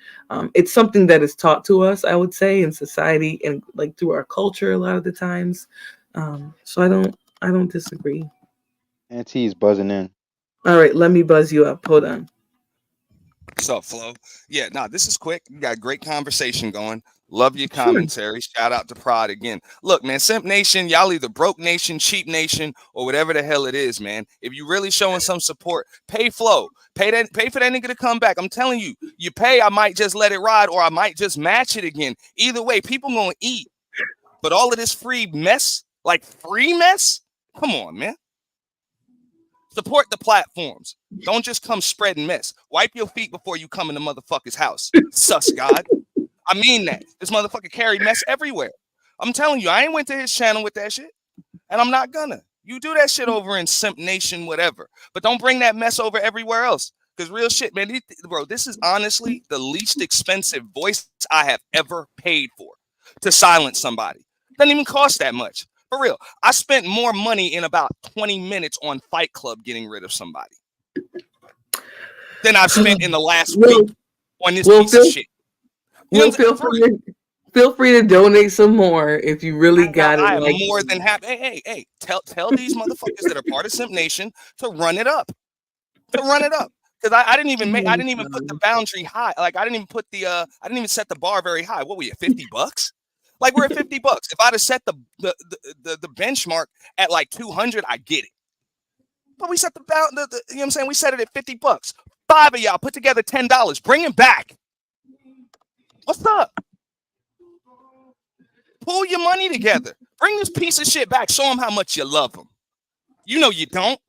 It's something that is taught to us, I would say, in society and like through our culture a lot of the times. So I don't disagree. Auntie's buzzing in. All right, let me buzz you up. Hold on. What's up, Flo? Yeah, this is quick. You got a great conversation going. Love your commentary. Sure. Shout out to Prod again. Look, man, Simp Nation, y'all either broke nation, cheap nation, or whatever the hell it is, man. If you really showing some support, pay Flo. Pay for that nigga to come back. I'm telling you, you pay, I might just let it ride, or I might just match it again. Either way, people gonna eat. But all of this free mess, come on, man. Support the platforms. Don't just come spreading mess. Wipe your feet before you come in the motherfucker's house. Sus God. I mean that. This motherfucker carry mess everywhere. I'm telling you, I ain't went to his channel with that shit. And I'm not gonna. You do that shit over in Simp Nation, whatever. But don't bring that mess over everywhere else. Because real shit, man, bro, this is honestly the least expensive voice I have ever paid for to silence somebody. Doesn't even cost that much. For real. I spent more money in about 20 minutes on Fight Club getting rid of somebody than I've spent in the last week on this piece of shit. Feel free to donate some more if you really got it. I am more than happy. Hey, tell these motherfuckers that are part of Simp Nation to run it up. Because I didn't even put the boundary high. Like I didn't even set the bar very high. What were you, $50? Like we're at $50. If I'd have set the benchmark at like 200, I get it. But we set the you know what I'm saying? We set it at $50. 5 of y'all put together $10. Bring him back. What's up? Pull your money together. Bring this piece of shit back. Show him how much you love him. You know you don't.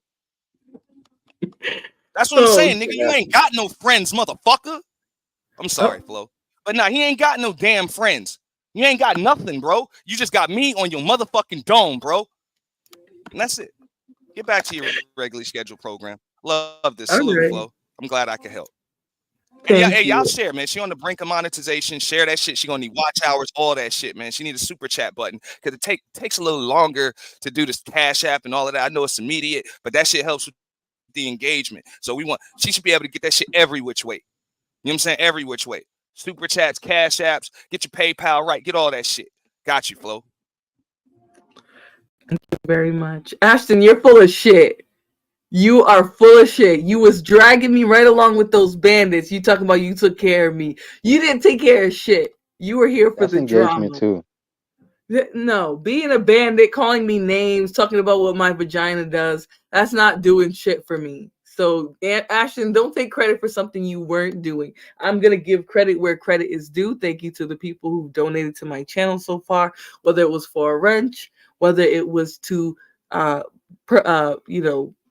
That's what I'm saying, nigga. You ain't got no friends, motherfucker. I'm sorry, Flo. But nah, he ain't got no damn friends. You ain't got nothing, bro. You just got me on your motherfucking dome, bro. And that's it. Get back to your regularly scheduled program. Love this. Salute, Flo. I'm glad I could help. Hey, y'all share, man. She on the brink of monetization. Share that shit. She gonna need watch hours, all that shit, man. She need a super chat button because it takes a little longer to do this Cash App and all of that. I know it's immediate, but that shit helps with the engagement. So she should be able to get that shit every which way. You know what I'm saying? Every which way. Super chats, Cash Apps, get your PayPal right, get all that shit. Got you, Flo. Thank you very much. Ashton, you're full of shit. You are full of shit. You was dragging me right along with those bandits. You talking about you took care of me. You didn't take care of shit. You were here for the drama. Too. No, being a bandit, calling me names, talking about what my vagina does, that's not doing shit for me. So, Ashton, don't take credit for something you weren't doing. I'm going to give credit where credit is due. Thank you to the people who've donated to my channel so far, whether it was for a wrench, whether it was to,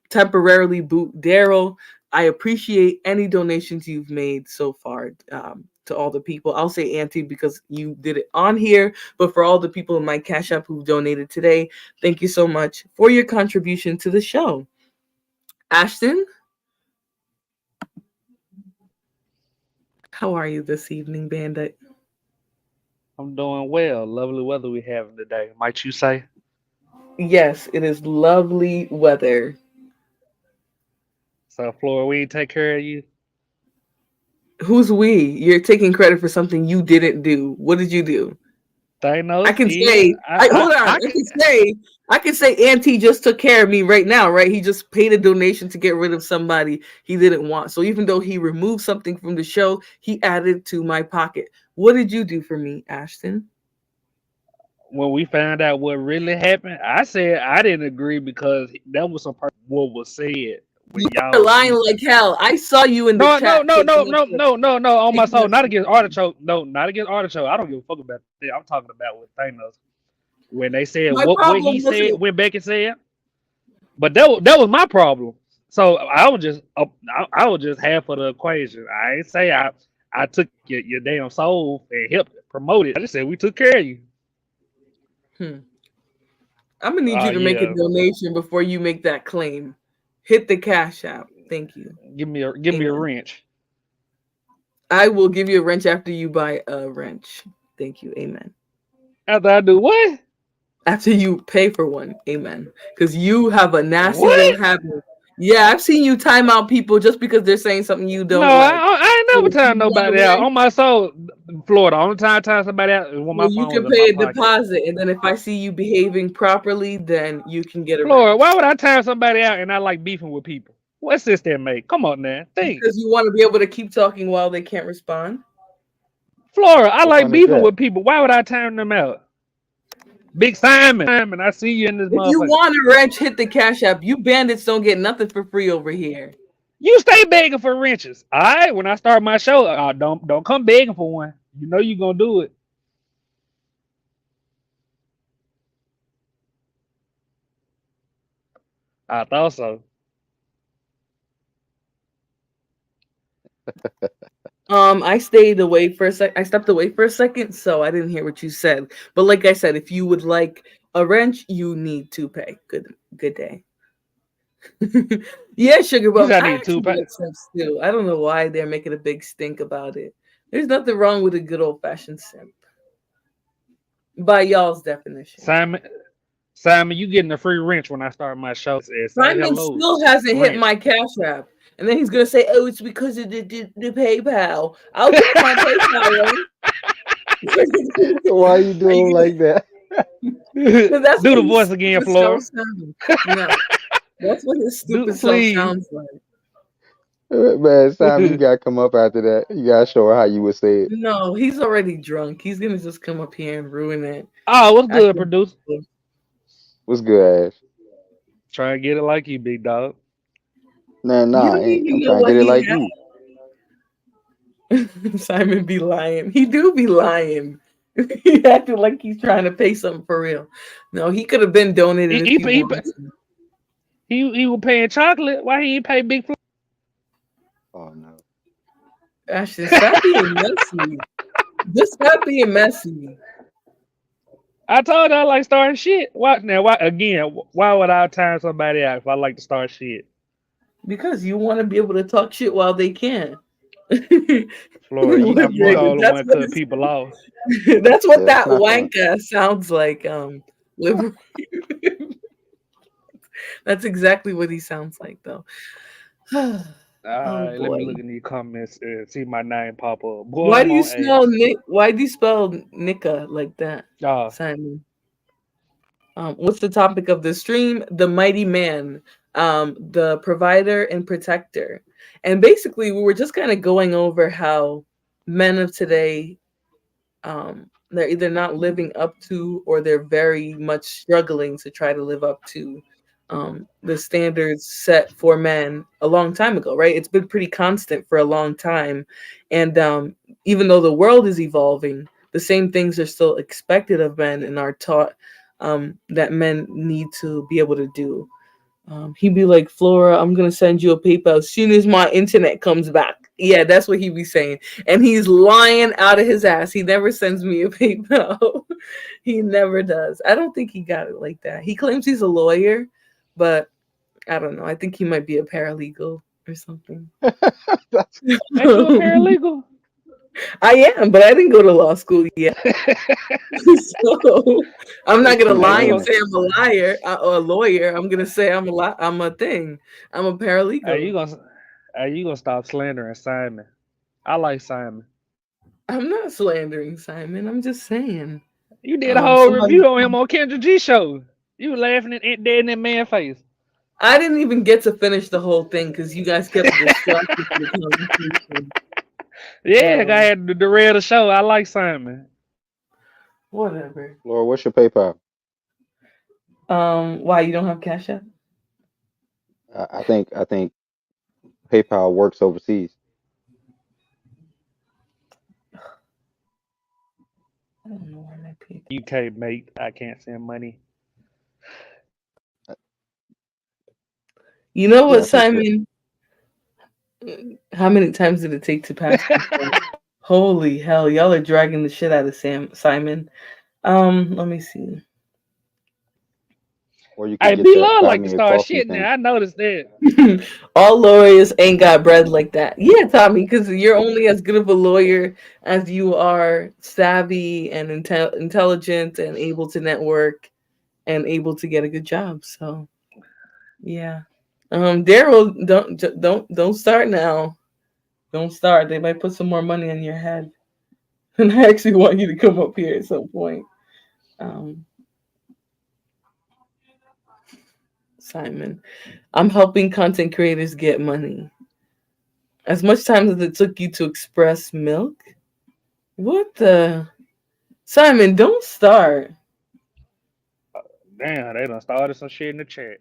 temporarily boot Daryl. I appreciate any donations you've made so far to all the people. I'll say Auntie because you did it on here, but for all the people in my Cash App who donated today, thank you so much for your contribution to the show. Ashton, how are you this evening, Bandit? I'm doing well. Lovely weather we having today, might you say? Yes, it is lovely weather. So, Flora, we take care of you? Who's we? You're taking credit for something you didn't do. What did you do? Thanos, I can say, I can say Auntie just took care of me right now, right? He just paid a donation to get rid of somebody he didn't want. So even though he removed something from the show, he added to my pocket. What did you do for me, Ashton? When we found out what really happened, I said I didn't agree because that was some part of what was said. You're lying like hell. I saw you in the chat. No, on my soul. Not against Artichoke. No, not against Artichoke. I don't give a fuck about that. I'm talking about with Thanos. When they said what he said, when Becky said. But that was my problem. So I was just half of the equation. I ain't say I took your damn soul and helped promote it. I just said we took care of you. I'm gonna need you to make a donation before you make that claim. Hit the Cash App. Thank you. Give me a wrench. I will give you a wrench after you buy a wrench. Thank you. Amen. After I do what? After you pay for one. Amen. Because you have a nasty little habit. Yeah, I've seen you time out people just because they're saying something you don't like. I ain't never time nobody out. On my soul, Florida. Only time I time somebody out is when my phone you can pay a deposit, and then if I see you behaving properly, then you can get a Florida, why would I time somebody out and I like beefing with people? What's this that make? Come on now. Think. Because you want to be able to keep talking while they can't respond. Flora, I like beefing with people. Why would I time them out? Big Simon, I see you in this. If you want a wrench, hit the Cash App. You bandits don't get nothing for free over here. You stay begging for wrenches. All right, when I start my show, don't come begging for one. You know you're gonna do it. I thought so. I stayed away for a sec. I stepped away for a second, so I didn't hear what you said. But like I said, if you would like a wrench, you need to pay. Good day. Yeah, Sugar Bum. I need to pay. I don't know why they're making a big stink about it. There's nothing wrong with a good old fashioned simp. By y'all's definition. Simon, you getting a free wrench when I start my show. Say Simon hello. still hasn't hit Wrench. my Cash App. And then he's going to say, oh, it's because of the PayPal. I'll get my PayPal link. Why you doing like that? That's Do the voice again, Flora. No, that's what his stupid self sounds like. Man, Simon, you gotta come up after that. You gotta show her how you would say it. No, he's already drunk. He's gonna just come up here and ruin it. Oh, what's good, producer? What's good, Ash? Try and get it like you, big dog. Nah, I'm trying to get it like you. Simon be lying. He do be lying. He acting like he's trying to pay something for real. No, he could have been donated. He was paying chocolate. Why he ain't pay Big Flo? Oh no. Ashton, stop being messy. Just stop being messy. I told you I like starting shit. Why would I time somebody out if I like to start shit? Because you want to be able to talk shit while they can. Flora, you all the one to cut people off. That's what that wanker sounds like. That's exactly what he sounds like, though. All right, let me look in these comments and see my name pop up. Boy, why do you spell Nick? Why do you spell Nika like that, Simon? What's the topic of the stream? The mighty man, the provider and protector. And basically, we were just kind of going over how men of today, they're either not living up to or they're very much struggling to try to live up to the standards set for men a long time ago, right? It's been pretty constant for a long time. And even though the world is evolving, the same things are still expected of men and are taught that men need to be able to do. He'd be like, Flora, I'm going to send you a PayPal as soon as my internet comes back. Yeah, that's what he'd be saying. And he's lying out of his ass. He never sends me a PayPal. He never does. I don't think he got it like that. He claims he's a lawyer, but I don't know. I think he might be a paralegal or something. Are you a paralegal? I am, but I didn't go to law school yet. So I'm not gonna lie and say I'm a liar or a lawyer. I'm gonna say I'm a thing. I'm a paralegal. Are you gonna stop slandering Simon? I like Simon. I'm not slandering Simon. I'm just saying. You did a whole review on him on Kendra G show. You were laughing at dead in that man's face. I didn't even get to finish the whole thing because you guys kept distracting the conversation. Yeah, I had to derail the show. I like Simon. Whatever. Laura, what's your PayPal? Why you don't have Cash App? I think PayPal works overseas. I don't know where my PayPal. UK mate, I can't send money. You know what, Simon? How many times did it take to pass? Holy hell, y'all are dragging the shit out of Simon. Let me see. Or you can B-Law like to start shit now. I noticed that. All lawyers ain't got bread like that. Yeah, Tommy, because you're only as good of a lawyer as you are savvy and intelligent and able to network and able to get a good job. So, yeah. Daryl, don't start now. Don't start. They might put some more money on your head. And I actually want you to come up here at some point. Simon, I'm helping content creators get money. As much time as it took you to express milk? What the? Simon, don't start. Damn, they done started some shit in the chat.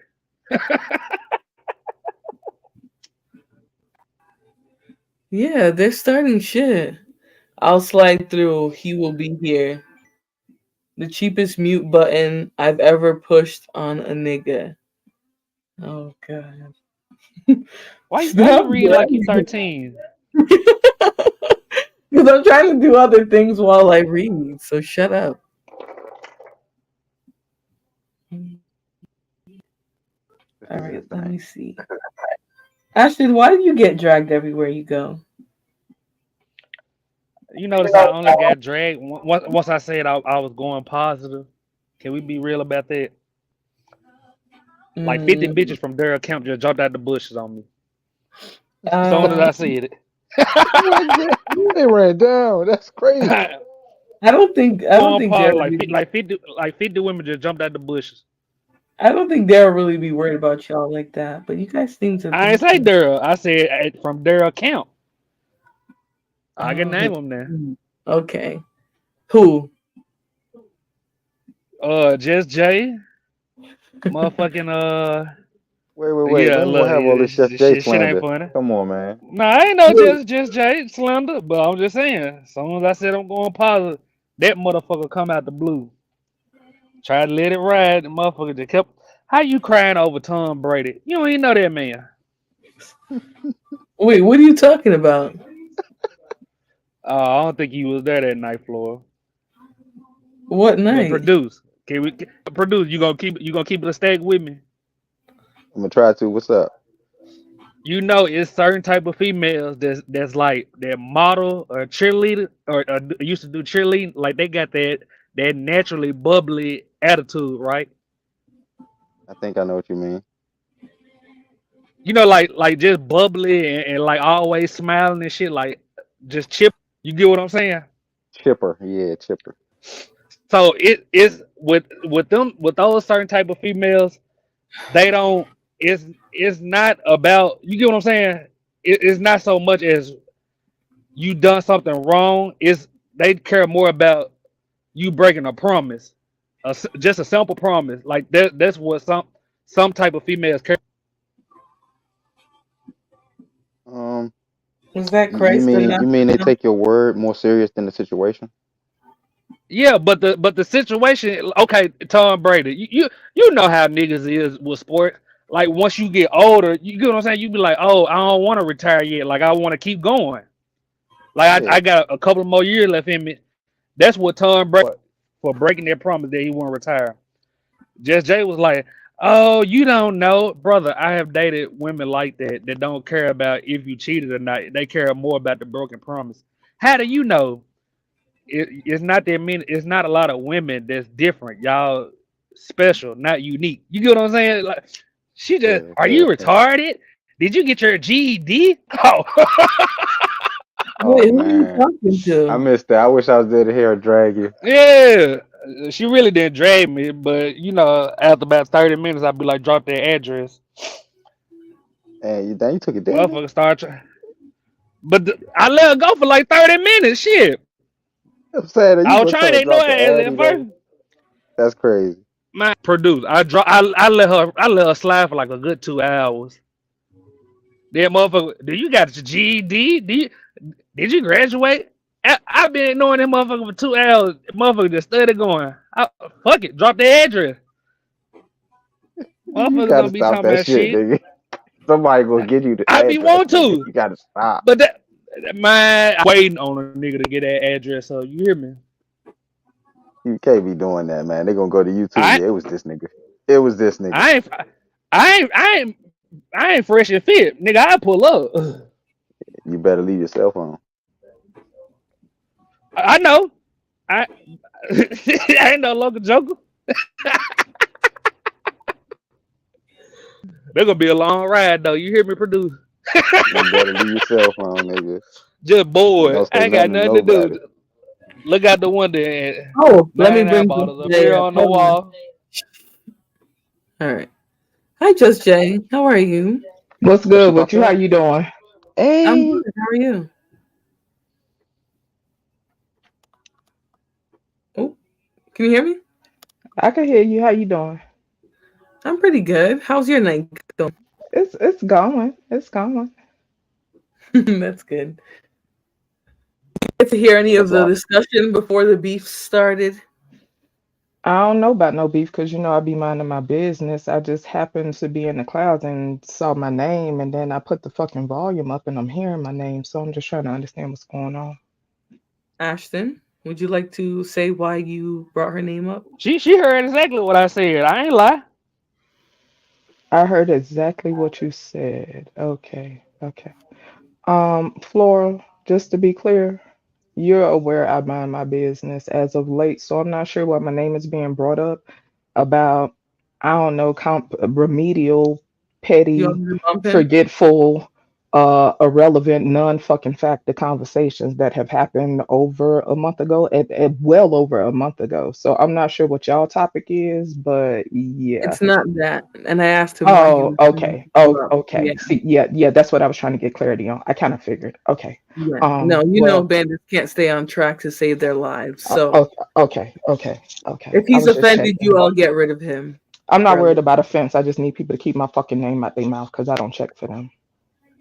Yeah, they're starting shit. I'll slide through. He will be here. The cheapest mute button I've ever pushed on a nigga. Oh, God. Why you read like you're 13? Because I'm trying to do other things while I read, so shut up. All right, let me see. Ashton, why do you get dragged everywhere you go? You notice I only got dragged once I said I was going positive. Can we be real about that? Like 50 bitches from their account just jumped out the bushes on me. As soon as I said it. They ran down. That's crazy. I don't think Daryl like 50 women just jumped out the bushes. I don't think Daryl really be worried about y'all like that, but you guys seem to. I ain't say Daryl. I said from their account. I can name them now. Okay. Who? Just Jay. Motherfucking Wait. Yeah, Don't have all this Just Jay slander. Come on, man. Nah, I ain't no just Jay slander, but I'm just saying. As soon as I said I'm going positive, that motherfucker come out the blue. Try to let it ride. The motherfucker just kept. How you crying over Tom Brady? You don't even know that man. Wait, what are you talking about? I don't think he was there that night, Flora. What night? Well, produce. Can we produce? You gonna keep it a stack with me? I'm gonna try to. What's up? You know, it's certain type of females that's like that model or cheerleader or used to do cheerleading. Like they got that naturally bubbly attitude, right? I think I know what you mean. You know, like just bubbly and like always smiling and shit. Like just chip. You get what I'm saying? Chipper, yeah, chipper. So it is with those certain type of females. They don't. It's not about. You get what I'm saying? It's not so much as you done something wrong. They care more about you breaking a promise, just a simple promise. Like that's what some type of females care. Was that Christ? You mean they take your word more serious than the situation? Yeah, but the situation. Okay, Tom Brady. You know how niggas is with sports. Like once you get older, you get what I'm saying. You be like, oh, I don't want to retire yet. Like I want to keep going. Like I got a couple more years left in me. That's what Tom Brady for breaking that promise that he won't retire. Just Jay was like, oh, you don't know, brother. I have dated women like that don't care about if you cheated or not. They care more about the broken promise. How do you know? It's not that many. It's not a lot of women that's different. Y'all special, not unique. You get what I'm saying? Like she just, are you retarded? Did you get your GED? Oh. Wait, who are you talking to? I missed that. I wish I was there to hear her drag you. Yeah, she really didn't drag me, but you know, after about 30 minutes, I'd be like, drop that address. Hey, you took it down. Motherfucker start trying. But I let her go for like 30 minutes. Shit. I'm saying I was trying to ignore her at first. That's crazy. Man, produce. I let her slide for like a good 2 hours. Then motherfucker, do you got your GED? Did you graduate? I've been ignoring that motherfucker for 2 hours. Motherfucker just started going. Fuck it, drop the address. Motherfucker gonna be talking about shit. Nigga. Somebody gonna get you the address. Want to. You gotta stop. But man, I'm waiting on a nigga to get that address. So you hear me? You can't be doing that, man. They gonna go to YouTube. Yeah, it was this nigga. It was this nigga. I ain't fresh and fit, nigga. I pull up. You better leave your cell phone. I know. I ain't no local joker. They're gonna be a long ride though. You hear me, produce? You better leave your cell phone, nigga. Just bored. I ain't got nothing to do. Look out the window and let me bring bottles up here on the wall. All right. Hi, Just Jay. How are you? What's good with you? How you doing? Hey. I'm good. How are you? Oh, can you hear me? I can hear you. How you doing? I'm pretty good. How's your night going? It's going. It's going. That's good. Get to hear any of the discussion before the beef started? I don't know about no beef because I be minding my business. I just happened to be in the clouds and saw my name, and then I put the fucking volume up, and I'm hearing my name, so I'm just trying to understand what's going on. Ashton, would you like to say why you brought her name up? She heard exactly what I said. I ain't lie. I heard exactly what you said. Okay. Flora, just to be clear, you're aware I mind my business as of late, so I'm not sure why my name is being brought up about I don't know, remedial, You petty, want me to bump him? forgetful, irrelevant, non-fucking factor conversations that have happened over a month ago, well over a month ago. So I'm not sure what y'all topic is, but yeah. It's not that. And I asked him why he Oh, was okay. you up. Okay. Yeah. See, yeah, that's what I was trying to get clarity on. I kind of figured. Okay. Yeah. No, you know Well, bandits can't stay on track to save their lives. So okay. if I he's was just offended you, checking. I'll get rid of him. I'm not worried Brother. about offense. I just need people to keep my fucking name out their mouth because I don't check for them.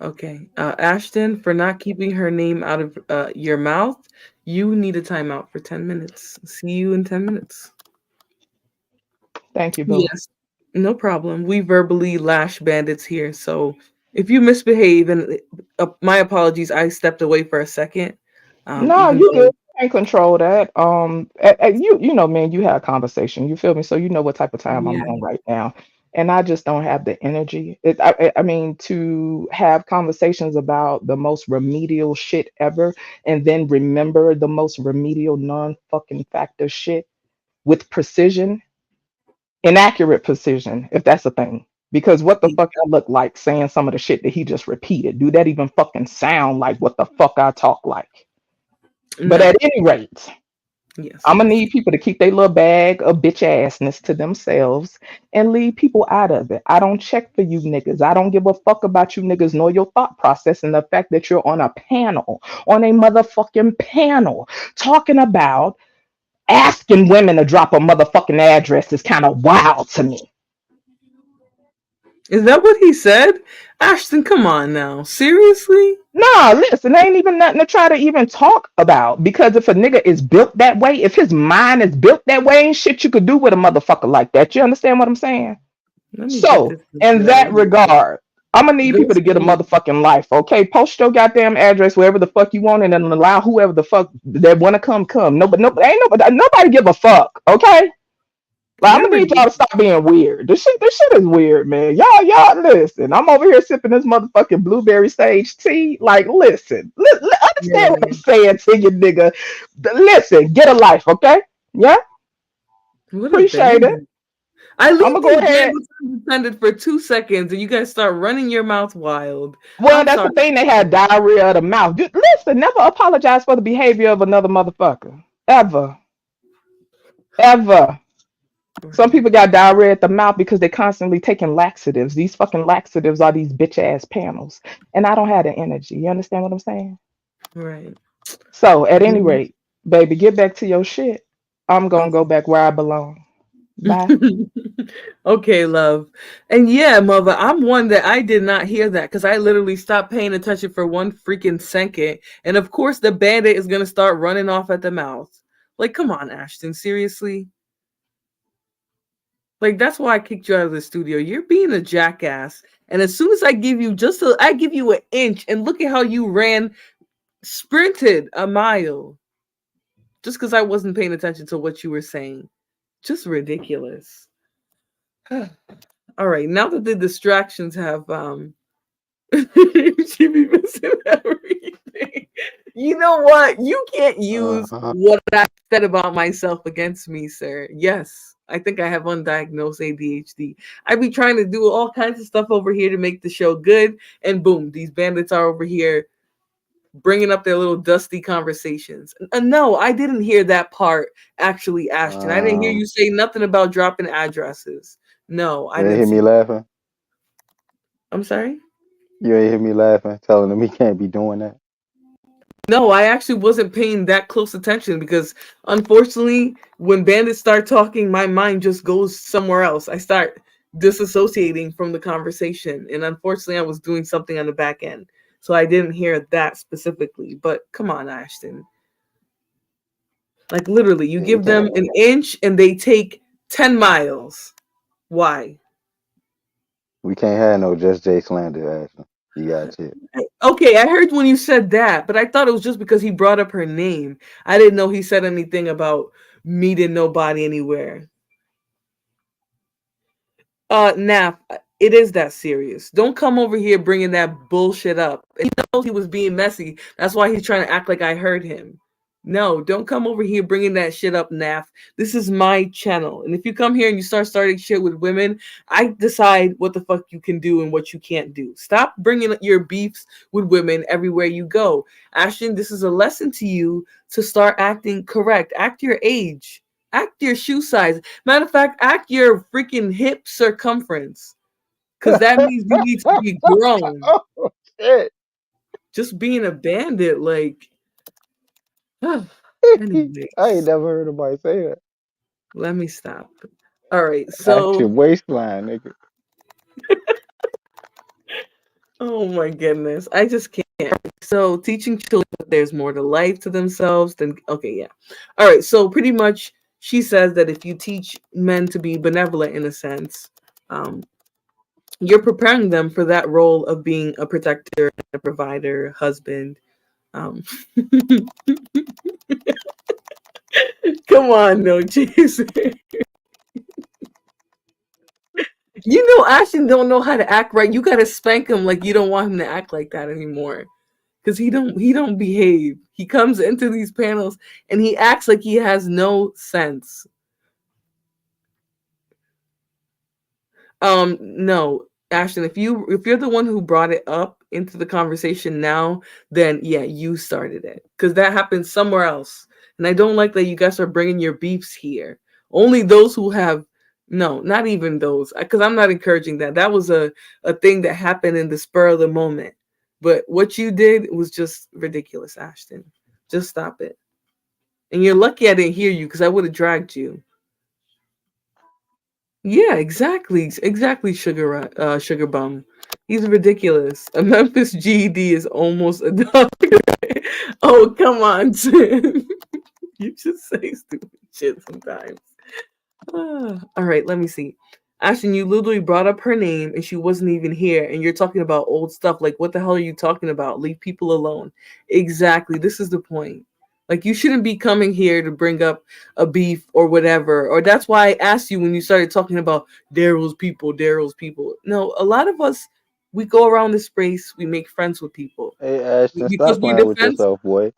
Okay. Ashton, for not keeping her name out of your mouth, you need a timeout for 10 minutes. See you in 10 minutes. Thank you, boo. Yes. No problem. We verbally lash bandits here. So if you misbehave, and my apologies, I stepped away for a second. No, Even you though, good. I can't control that. You know, man, you had a conversation. You feel me? So you know what type of time I'm yeah, on right now, and I just don't have the energy. I mean, to have conversations about the most remedial shit ever, and then remember the most remedial non-fucking factor shit with precision, inaccurate precision, if that's a thing. Because what the fuck I look like saying some of the shit that he just repeated? Do that even fucking sound like what the fuck I talk like? But no. at any rate, Yes. I'm gonna need people to keep their little bag of bitch assness to themselves and leave people out of it. I don't check for you niggas. I don't give a fuck about you niggas nor your thought process and the fact that you're on a panel, on a motherfucking panel, talking about asking women to drop a motherfucking address is kind of wild to me. Is that what he said? Ashton, come on now. Seriously? Nah, listen, there ain't even nothing to try to even talk about because if a nigga is built that way, if his mind is built that way, ain't shit you could do with a motherfucker like that. You understand what I'm saying? Let me get So, this in that right. regard, I'm gonna need Go people to get a see. motherfucking life, okay? Post your goddamn address wherever the fuck you want, and then allow whoever the fuck that wanna come. Ain't nobody give a fuck, okay? Like, You I'm gonna never need did. y'all to stop being weird. This shit is weird, man. Y'all, listen. I'm over here sipping this motherfucking blueberry sage tea. Like, listen, understand what I'm Yeah. saying to you, nigga. Listen, get a life, okay? Yeah, What a appreciate it. bandit. I I'm leave gonna go these ahead. bandits unattended for 2 seconds and you guys start running your mouth wild. Well, I'm that's the sorry. thing. They had diarrhea of the mouth. Listen, never apologize for the behavior of another motherfucker. Ever. Ever. Some people got diarrhea at the mouth because they're constantly taking laxatives. These fucking laxatives are these bitch ass panels. And I don't have the energy. You understand what I'm saying? Right. So, at any Mhm. rate, baby, get back to your shit. I'm going to go back where I belong. Bye. Okay, love. And yeah, mother, I'm one that I did not hear that because I literally stopped paying attention for 1 freaking second. And of course, the bandit is going to start running off at the mouth. Like, come on, Ashton, seriously? Like, that's why I kicked you out of the studio. You're being a jackass. And as soon as I give you I give you an inch, and look at how you sprinted a mile just because I wasn't paying attention to what you were saying. Just ridiculous. All right, now that the distractions have she be missing everything. You know what? You can't use Uh-huh. what I said about myself against me, sir. Yes, I think I have undiagnosed ADHD. I be trying to do all kinds of stuff over here to make the show good, and boom, these bandits are over here bringing up their little dusty conversations. No, I didn't hear that part, actually, Ashton. I didn't hear you say nothing about dropping addresses. No, I You ain't didn't hear see me that. laughing? I'm sorry? You ain't hear me laughing, telling him he can't be doing that? No, I actually wasn't paying that close attention because unfortunately, when bandits start talking, my mind just goes somewhere else. I start disassociating from the conversation. And unfortunately, I was doing something on the back end. So I didn't hear that specifically. But come on, Ashton. Like literally, you Yeah, we give them can't. an inch and they take 10 miles. Why? We can't have no Just Jay slander, Ashton. You got it. Okay, I heard when you said that, but I thought it was just because he brought up her name. I didn't know he said anything about meeting nobody anywhere. Nap, it is that serious. Don't come over here bringing that bullshit up. He knows he was being messy. That's why he's trying to act like I heard him. No, don't come over here bringing that shit up, Naff. This is my channel. And if you come here and you start starting shit with women, I decide what the fuck you can do and what you can't do. Stop bringing your beefs with women everywhere you go. Ashton, this is a lesson to you to start acting correct. Act your age. Act your shoe size. Matter of fact, act your freaking hip circumference. Because that means you need to be grown. Oh, shit. Just being a bandit, like... Anyways, I ain't never heard nobody say that. let me stop. All right, Act so... your waistline, nigga. Oh my goodness. I just can't. So teaching children that there's more to life to themselves than okay, yeah. All right, so pretty much she says that if you teach men to be benevolent in a sense, you're preparing them for that role of being a protector, a provider, husband. Come on, no, jeez. You know Ashton don't know how to act right. You gotta spank him like you don't want him to act like that anymore. Because he don't behave. He comes into these panels and he acts like he has no sense. No, Ashton, if you're the one who brought it up into the conversation now, then yeah, you started it. Because that happened somewhere else. And I don't like that you guys are bringing your beefs here. Only those who have no, not even those. Because I'm not encouraging that. That was a thing that happened in the spur of the moment. But what you did was just ridiculous, Ashton. Just stop it. And you're lucky I didn't hear you because I would have dragged you. Yeah, exactly. Exactly, sugar bum. He's ridiculous. A Memphis GED is almost a doctor. Oh, come on, Tim. You just say stupid shit sometimes. All right, let me see. Ashton, you literally brought up her name and she wasn't even here, and you're talking about old stuff. Like, what the hell are you talking about? Leave people alone. Exactly. This is the point. Like, you shouldn't be coming here to bring up a beef or whatever. Or that's why I asked you when you started talking about Daryl's people. No, a lot of us, we go around this space, we make friends with people. Hey, Ashton, Because stop we playing with defend yourself, boy.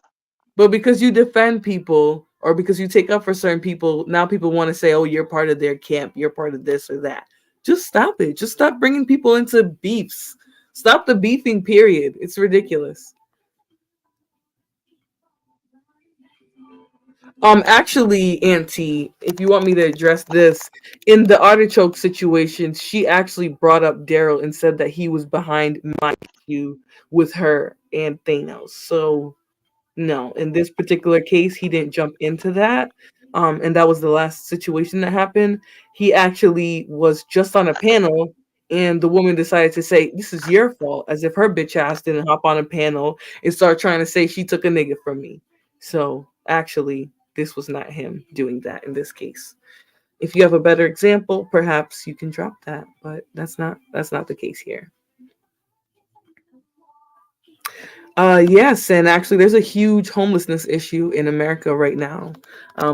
but because you defend people or because you take up for certain people, now people want to say, oh, you're part of their camp. You're part of this or that. Just stop it. Just stop bringing people into beefs. Stop the beefing, period. It's ridiculous. Actually, Auntie, if you want me to address this, in the artichoke situation, she actually brought up Daryl and said that he was behind my issue with her and Thanos. So no, in this particular case, he didn't jump into that. And that was the last situation that happened. He actually was just on a panel, and the woman decided to say, "This is your fault," as if her bitch ass didn't hop on a panel and start trying to say she took a nigga from me. So actually, this was not him doing that in this case. If you have a better example, perhaps you can drop that, but that's not the case here. Yes, and actually, there's a huge homelessness issue in America right now.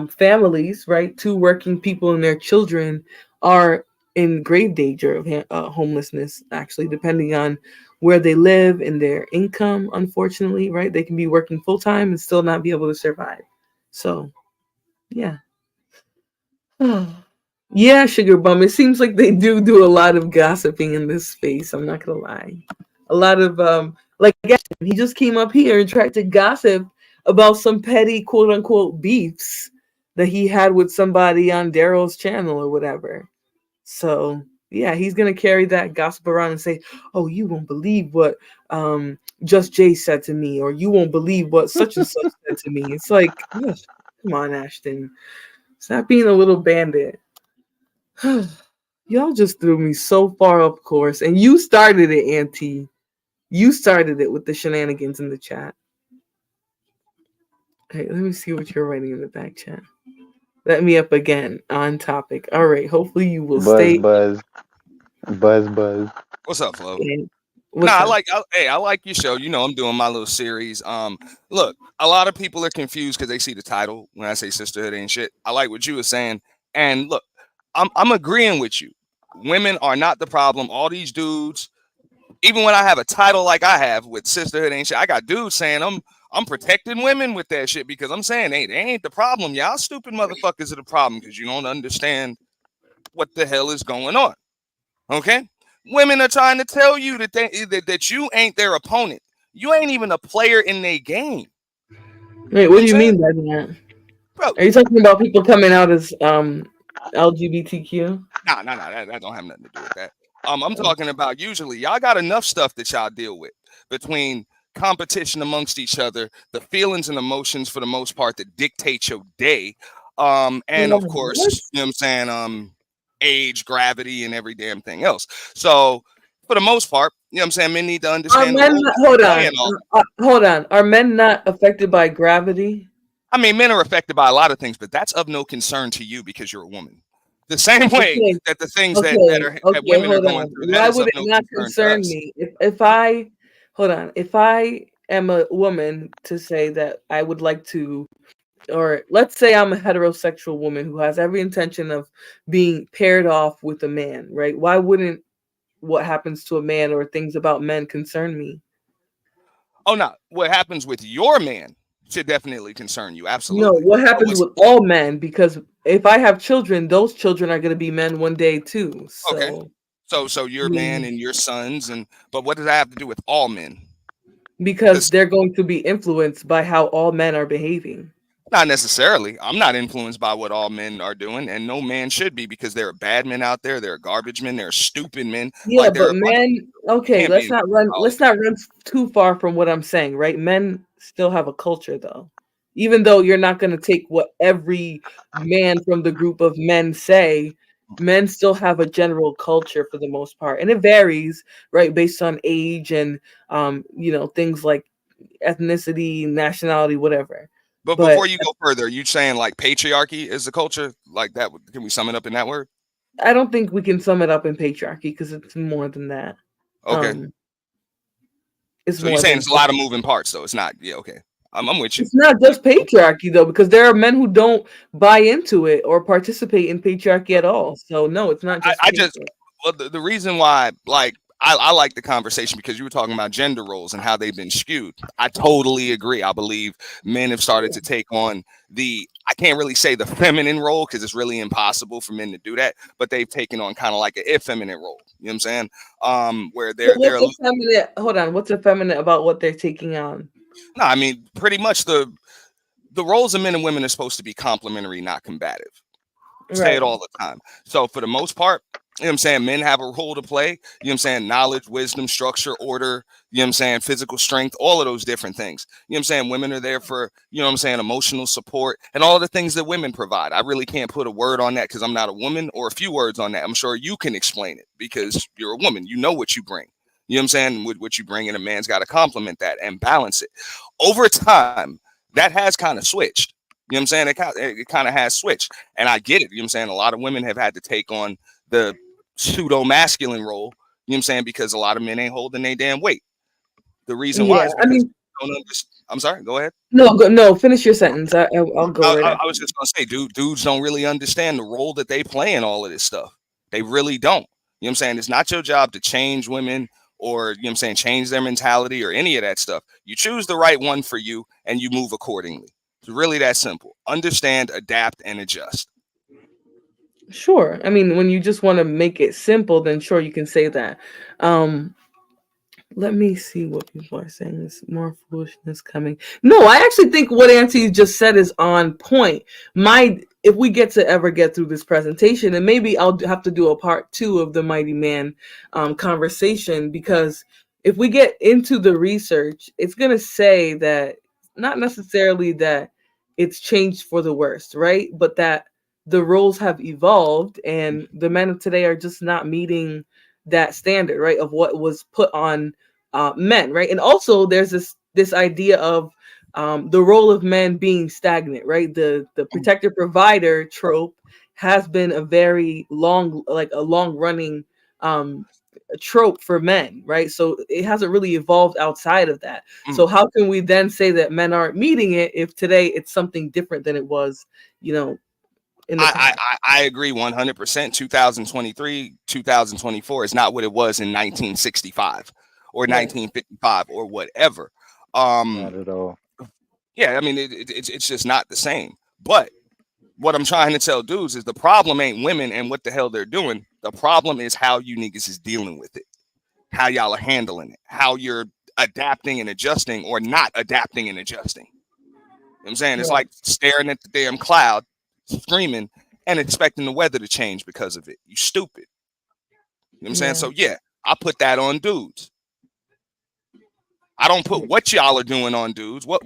Families, right, two working people and their children are in grave danger of homelessness, actually, depending on where they live and their income, unfortunately, right? They can be working full time and still not be able to survive. So, yeah. Yeah, Sugar Bum. It seems like they do a lot of gossiping in this space. I'm not gonna lie. A lot of like he just came up here and tried to gossip about some petty quote unquote beefs that he had with somebody on Daryl's channel or whatever. So yeah, he's gonna carry that gossip around and say, "Oh, you won't believe what Just Jay said to me," or "You won't believe what such and such said to me." It's like, gosh, come on, Ashton, stop being a little bandit. Y'all just threw me so far off course, and you started it, Auntie. You started it with the shenanigans in the chat. Hey, let me see what you're writing in the back chat. Let me up again on topic. All right, hopefully you will stay. Buzz. What's up, Flo? What's I up? like your show. You know, I'm doing my little series. Look, a lot of people are confused because they see the title when I say sisterhood ain't shit. I like what you were saying, and look, I'm agreeing with you. Women are not the problem. All these dudes, even when I have a title like I have with sisterhood ain't shit, I got dudes saying I'm I'm protecting women with that shit because I'm saying, hey, they ain't the problem. Y'all stupid motherfuckers are the problem because you don't understand what the hell is going on. Okay? Women are trying to tell you that you ain't their opponent. You ain't even a player in their game. Wait, what do you mean by that? Bro, are you talking about people coming out as LGBTQ? Nah, that don't have nothing to do with that. I'm talking about usually y'all got enough stuff that y'all deal with between competition amongst each other, the feelings and emotions for the most part that dictate your day. And of course, you know what I'm saying, age, gravity, and every damn thing else. So for the most part, you know what I'm saying, men need to understand the role. Hold on. Are men not affected by gravity? I mean, men are affected by a lot of things, but that's of no concern to you because you're a woman. The same way that the things that women are going through, why would it not concern me? If I am a woman to say that I would like to, or let's say I'm a heterosexual woman who has every intention of being paired off with a man, right? Why wouldn't what happens to a man or things about men concern me? Oh, no. What happens with your man should definitely concern you. Absolutely. No, what happens with all men? Because if I have children, those children are going to be men one day too. So, okay. So your man and your sons, but what does that have to do with all men? Because they're going to be influenced by how all men are behaving. Not necessarily. I'm not influenced by what all men are doing, and no man should be because there are bad men out there. There are garbage men. There are stupid men. Yeah, but men. Okay, let's not run too far from what I'm saying. Right? Men still have a culture, though. Even though you're not going to take what every man from the group of men say, men still have a general culture for the most part, and it varies, right, based on age and things like ethnicity, nationality, whatever. But before you go further, you saying like patriarchy is the culture? Like that? Can we sum it up in that word? I don't think we can sum it up in patriarchy because it's more than that. Okay. So you're saying it's a lot of moving parts, though. It's not. Yeah. Okay. I'm with you. It's not just patriarchy though, because there are men who don't buy into it or participate in patriarchy at all. So no, it's not just. The reason why, like, I like the conversation because you were talking about gender roles and how they've been skewed. I totally agree. I believe men have started to take on I can't really say the feminine role because it's really impossible for men to do that, but they've taken on kind of like an effeminate role. You know what I'm saying? Where they're effeminate. Hold on, what's effeminate about what they're taking on? No, I mean pretty much the roles of men and women are supposed to be complementary, not combative. Say it all the time. So for the most part, you know what I'm saying, men have a role to play. You know what I'm saying, knowledge, wisdom, structure, order, you know what I'm saying, physical strength, all of those different things. You know what I'm saying, women are there for, you know what I'm saying, emotional support and all of the things that women provide. I really can't put a word on that because I'm not a woman, or a few words on that. I'm sure you can explain it because you're a woman. You know what you bring. You know what I'm saying, what you bring, and a man's got to complement that and balance it. Over time, that has kind of switched. You know what I'm saying? It kind of has switched. And I get it. You know what I'm saying? A lot of women have had to take on the pseudo masculine role, you know what I'm saying? Because a lot of men ain't holding their damn weight. The reason why is because I'm sorry, go ahead. No, finish your sentence. I'll go right I was just gonna say, dudes don't really understand the role that they play in all of this stuff. They really don't. You know what I'm saying? It's not your job to change women or, you know what I'm saying, change their mentality or any of that stuff. You choose the right one for you and you move accordingly. It's really that simple. Understand, adapt, and adjust. Sure. I mean, when you just want to make it simple, then sure, you can say that. Let me see what people are saying. There's more foolishness coming. No, I actually think what Auntie just said is on point. If we ever get through this presentation, and maybe I'll have to do a part 2 of the Mighty Man conversation, because if we get into the research, it's going to say that not necessarily that it's changed for the worst, right? But that the roles have evolved and the men of today are just not meeting that standard, right, of what was put on men, right? And also there's this idea of the role of men being stagnant, right? The protector provider trope has been a very long running trope for men, right? So it hasn't really evolved outside of that. So how can we then say that men aren't meeting it if today it's something different than it was, I agree 100%. 2023, 2024 is not what it was in 1965 or 1955 or whatever. Not at all. Yeah, I mean, it's just not the same. But what I'm trying to tell dudes is the problem ain't women and what the hell they're doing. The problem is how you niggas is dealing with it, how y'all are handling it, how you're adapting and adjusting or not adapting and adjusting. You know what I'm saying? It's like staring at the damn cloud, screaming, and expecting the weather to change because of it. You stupid. You know what I'm saying? So yeah, I put that on dudes. I don't put what y'all are doing on dudes, what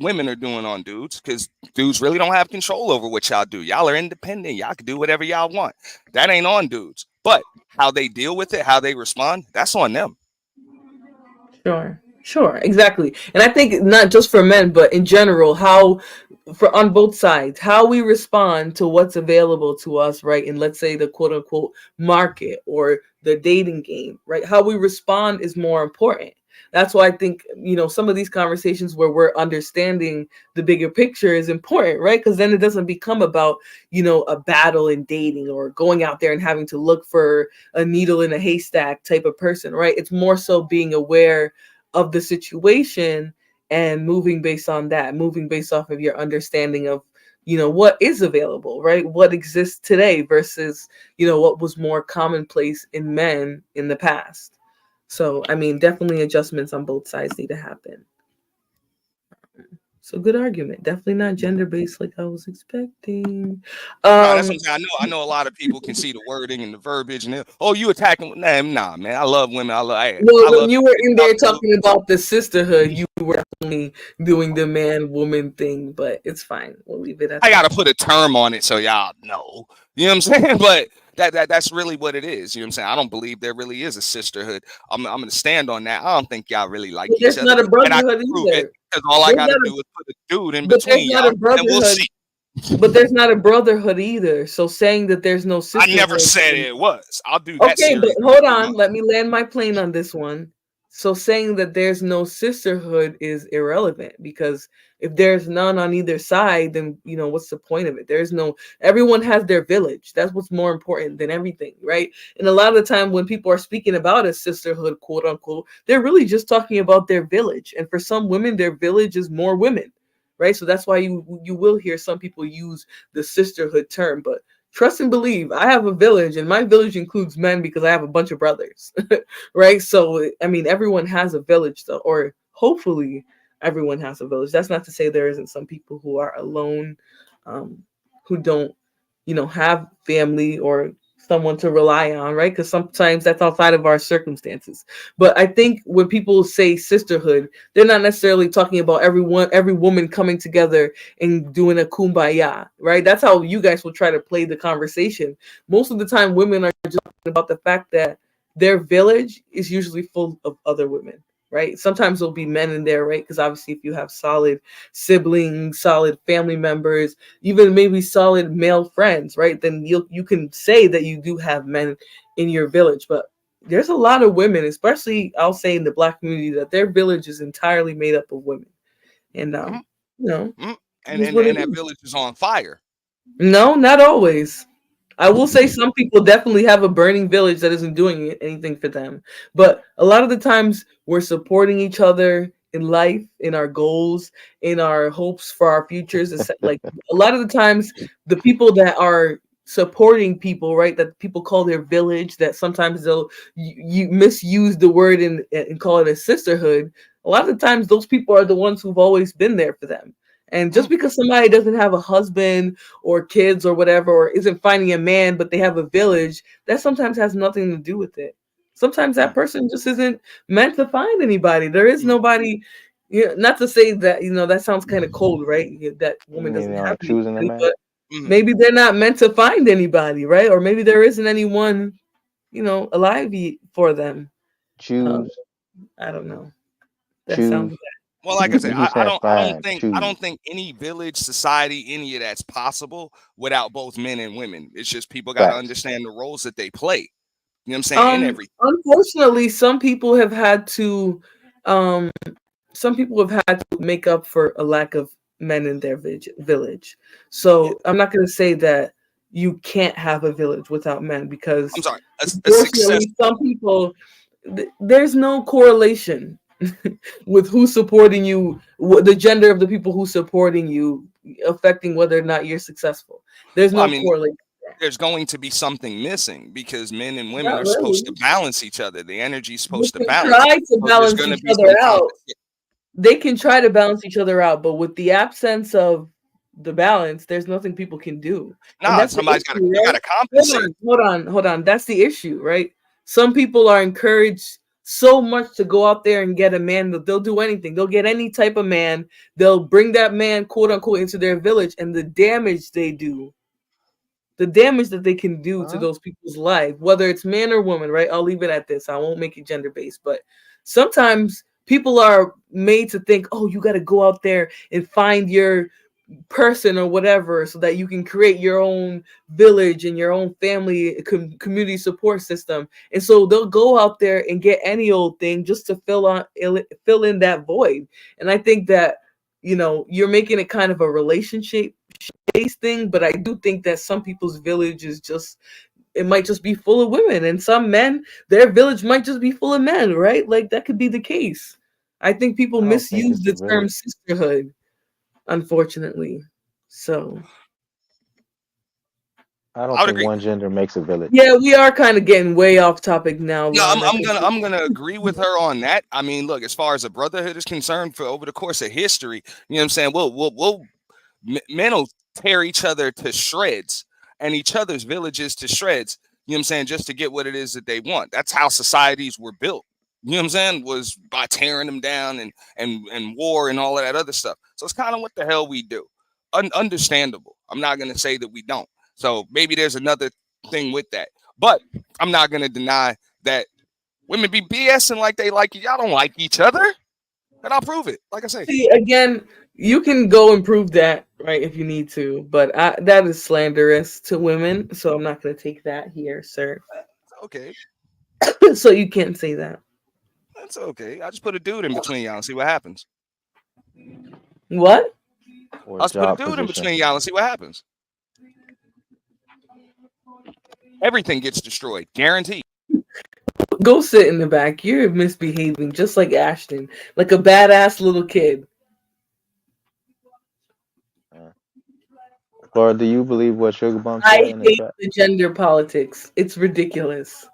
women are doing on dudes, because dudes really don't have control over what y'all do. Y'all are independent. Y'all can do whatever y'all want. That ain't on dudes. But how they deal with it, how they respond, that's on them. Sure, exactly. And I think not just for men, but in general, how for on both sides, how we respond to what's available to us, right? And let's say the quote unquote market or the dating game, right? How we respond is more important. That's why I think, some of these conversations where we're understanding the bigger picture is important, right? Because then it doesn't become about, a battle in dating or going out there and having to look for a needle in a haystack type of person, right? It's more so being aware of the situation and moving based on that, moving based off of your understanding of, what is available, right? What exists today versus, what was more commonplace in men in the past. So, I mean, definitely adjustments on both sides need to happen. So good argument. Definitely not gender-based like I was expecting. That's what I'm saying. I know a lot of people can see the wording and the verbiage and you attacking. Nah, man. I love women. When you were in there talking about the sisterhood, you were only doing the man-woman thing, but it's fine. We'll leave it at that. I gotta put a term on it so y'all know. You know what I'm saying? But that's really what it is. You know what I'm saying? I don't believe there really is a sisterhood. I'm gonna stand on that. I don't think y'all really like each other. There's not a brotherhood either. Because all I gotta do is put a dude in between y'all, and we'll see. But there's not a brotherhood either. So saying that there's no sisterhood. I never said it was. I'll do that. Okay, but hold on. Let me land my plane on this one. So saying that there's no sisterhood is irrelevant, because if there's none on either side, then what's the point of it? Everyone has their village. That's what's more important than everything, right? And a lot of the time when people are speaking about a sisterhood, quote unquote, they're really just talking about their village. And for some women, their village is more women, right? So that's why you will hear some people use the sisterhood term, but trust and believe, I have a village, and my village includes men because I have a bunch of brothers, right? So, I mean, everyone has a village, though, or hopefully everyone has a village. That's not to say there isn't some people who are alone, who don't, have family or someone to rely on, right? Because sometimes that's outside of our circumstances. But I think when people say sisterhood, they're not necessarily talking about every woman coming together and doing a kumbaya, right? That's how you guys will try to play the conversation. Most of the time, women are just talking about the fact that their village is usually full of other women, right? Sometimes there'll be men in there, right? Because obviously if you have solid siblings, solid family members, even maybe solid male friends, right? Then you can say that you do have men in your village. But there's a lot of women, especially I'll say in the Black community, that their village is entirely made up of women. And and that village is on fire. No, not always. I will say some people definitely have a burning village that isn't doing anything for them. But a lot of the times we're supporting each other in life, in our goals, in our hopes for our futures. It's like a lot of the times the people that are supporting people, right, that people call their village, that sometimes they'll you misuse the word and call it a sisterhood. A lot of the times those people are the ones who've always been there for them. And just because somebody doesn't have a husband or kids or whatever, or isn't finding a man, but they have a village, that sometimes has nothing to do with it. Sometimes that person just isn't meant to find anybody. There is nobody, not to say that, that sounds kind of cold, right? That woman doesn't have anybody, but maybe they're not meant to find anybody, right? Or maybe there isn't anyone, alive for them. Choose. I don't know. That sounds bad. Well, like I said, I don't think any village, society, any of that's possible without both men and women. It's just people got to understand the roles that they play. You know what I'm saying? In everything. Unfortunately, some people have had to make up for a lack of men in their village. So I'm not going to say that you can't have a village without men, because I'm sorry. unfortunately, some people, there's no correlation. with who's supporting you, the gender of the people who's supporting you affecting whether or not you're successful. There's Well, I no mean, correlation. there's going to be something missing because men and women Not are supposed to really. balance each other. The energy is They supposed to can balance. try to So there's balance going to each be other some out. competition. They can try to balance each other out, but with the absence of the balance, there's nothing people can do. And Nah, that's the somebody's got to. issue, You got right? to compensate. Hold on. That's the issue, right? Some people are encouraged so much to go out there and get a man that they'll do anything. They'll get any type of man. They'll bring that man, quote unquote, into their village, and the damage they do, the damage that they can do to those people's life, whether it's man or woman, right? I'll leave it at this. I won't make it gender based, but sometimes people are made to think, oh, you got to go out there and find your person or whatever so that you can create your own village and your own family community support system. And so they'll go out there and get any old thing just to fill in that void. And I think that, you know, you're making it kind of a relationship based thing, but I do think that some people's village is just, it might just be full of women, and some men, their village might just be full of men, right? Like that could be the case. I think people I don't think misuse it's a the term village. sisterhood, unfortunately. So I I don't would think agree. one gender makes a village. yeah, we are kind of getting way off topic now, No, Ron. I think I'm gonna agree with her on that. I mean, look, as far as a brotherhood is concerned, for over the course of history, you know what I'm saying? Men will tear each other to shreds and each other's villages to shreds. You know what I'm saying? Just to get what it is that they want. That's how societies were built. You know what I'm saying? Was by tearing them down and war and all of that other stuff. So it's kind of what the hell we do. Understandable. I'm not gonna say that we don't. So maybe there's another thing with that. But I'm not gonna deny that women be BSing like they like you. Y'all don't like each other. And I'll prove it. Like I say. See, again, you can go and prove that, right, if you need to, but that is slanderous to women, so I'm not going to take that here, sir. Okay. So you can't say that. That's okay. I just put a dude in between y'all and see what happens. What? Or I'll just put a job dude in position. between y'all and see what happens. Everything gets destroyed. Guaranteed. Go sit in the back. You're misbehaving just like Ashton, like a badass little kid. Laura, do you believe what Sugar Bump I said in the hate chat? the gender politics. It's ridiculous.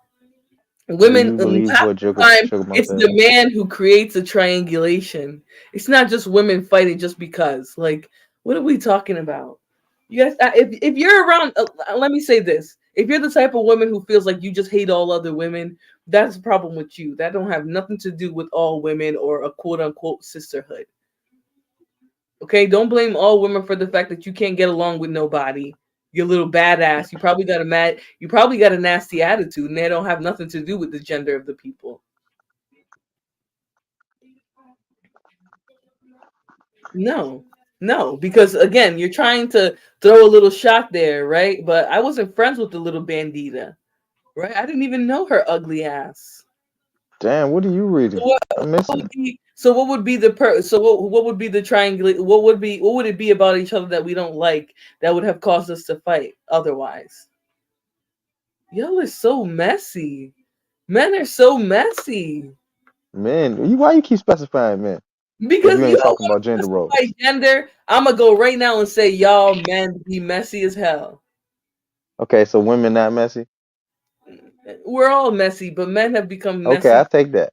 Do Women, you believe half what the time, Sugar Bump it's said? the man who creates a triangulation. It's not just women fighting just because. Like, what are we talking about? You guys, if you're around, let me say this: if you're the type of woman who feels like you just hate all other women, that's a problem with you. That don't have nothing to do with all women or a quote unquote sisterhood. Okay, don't blame all women for the fact that you can't get along with nobody. You're a little badass. You probably got a nasty attitude, and they don't have nothing to do with the gender of the people. No, because again, you're trying to throw a little shot there, right? But I wasn't friends with the little bandita, right? I didn't even know her ugly ass. Damn, what are you reading? I'm missing it. So what would be what would be the triangle? What would it be about each other that we don't like that would have caused us to fight otherwise? Y'all are so messy. Men are so messy. Men, why you keep specifying men? If Because you you ain't don't talking want about to gender roles. specify gender, I'm gonna go right now and say y'all men be messy as hell. Okay, so women not messy? We're all messy, but men have become Okay, messy. I take that.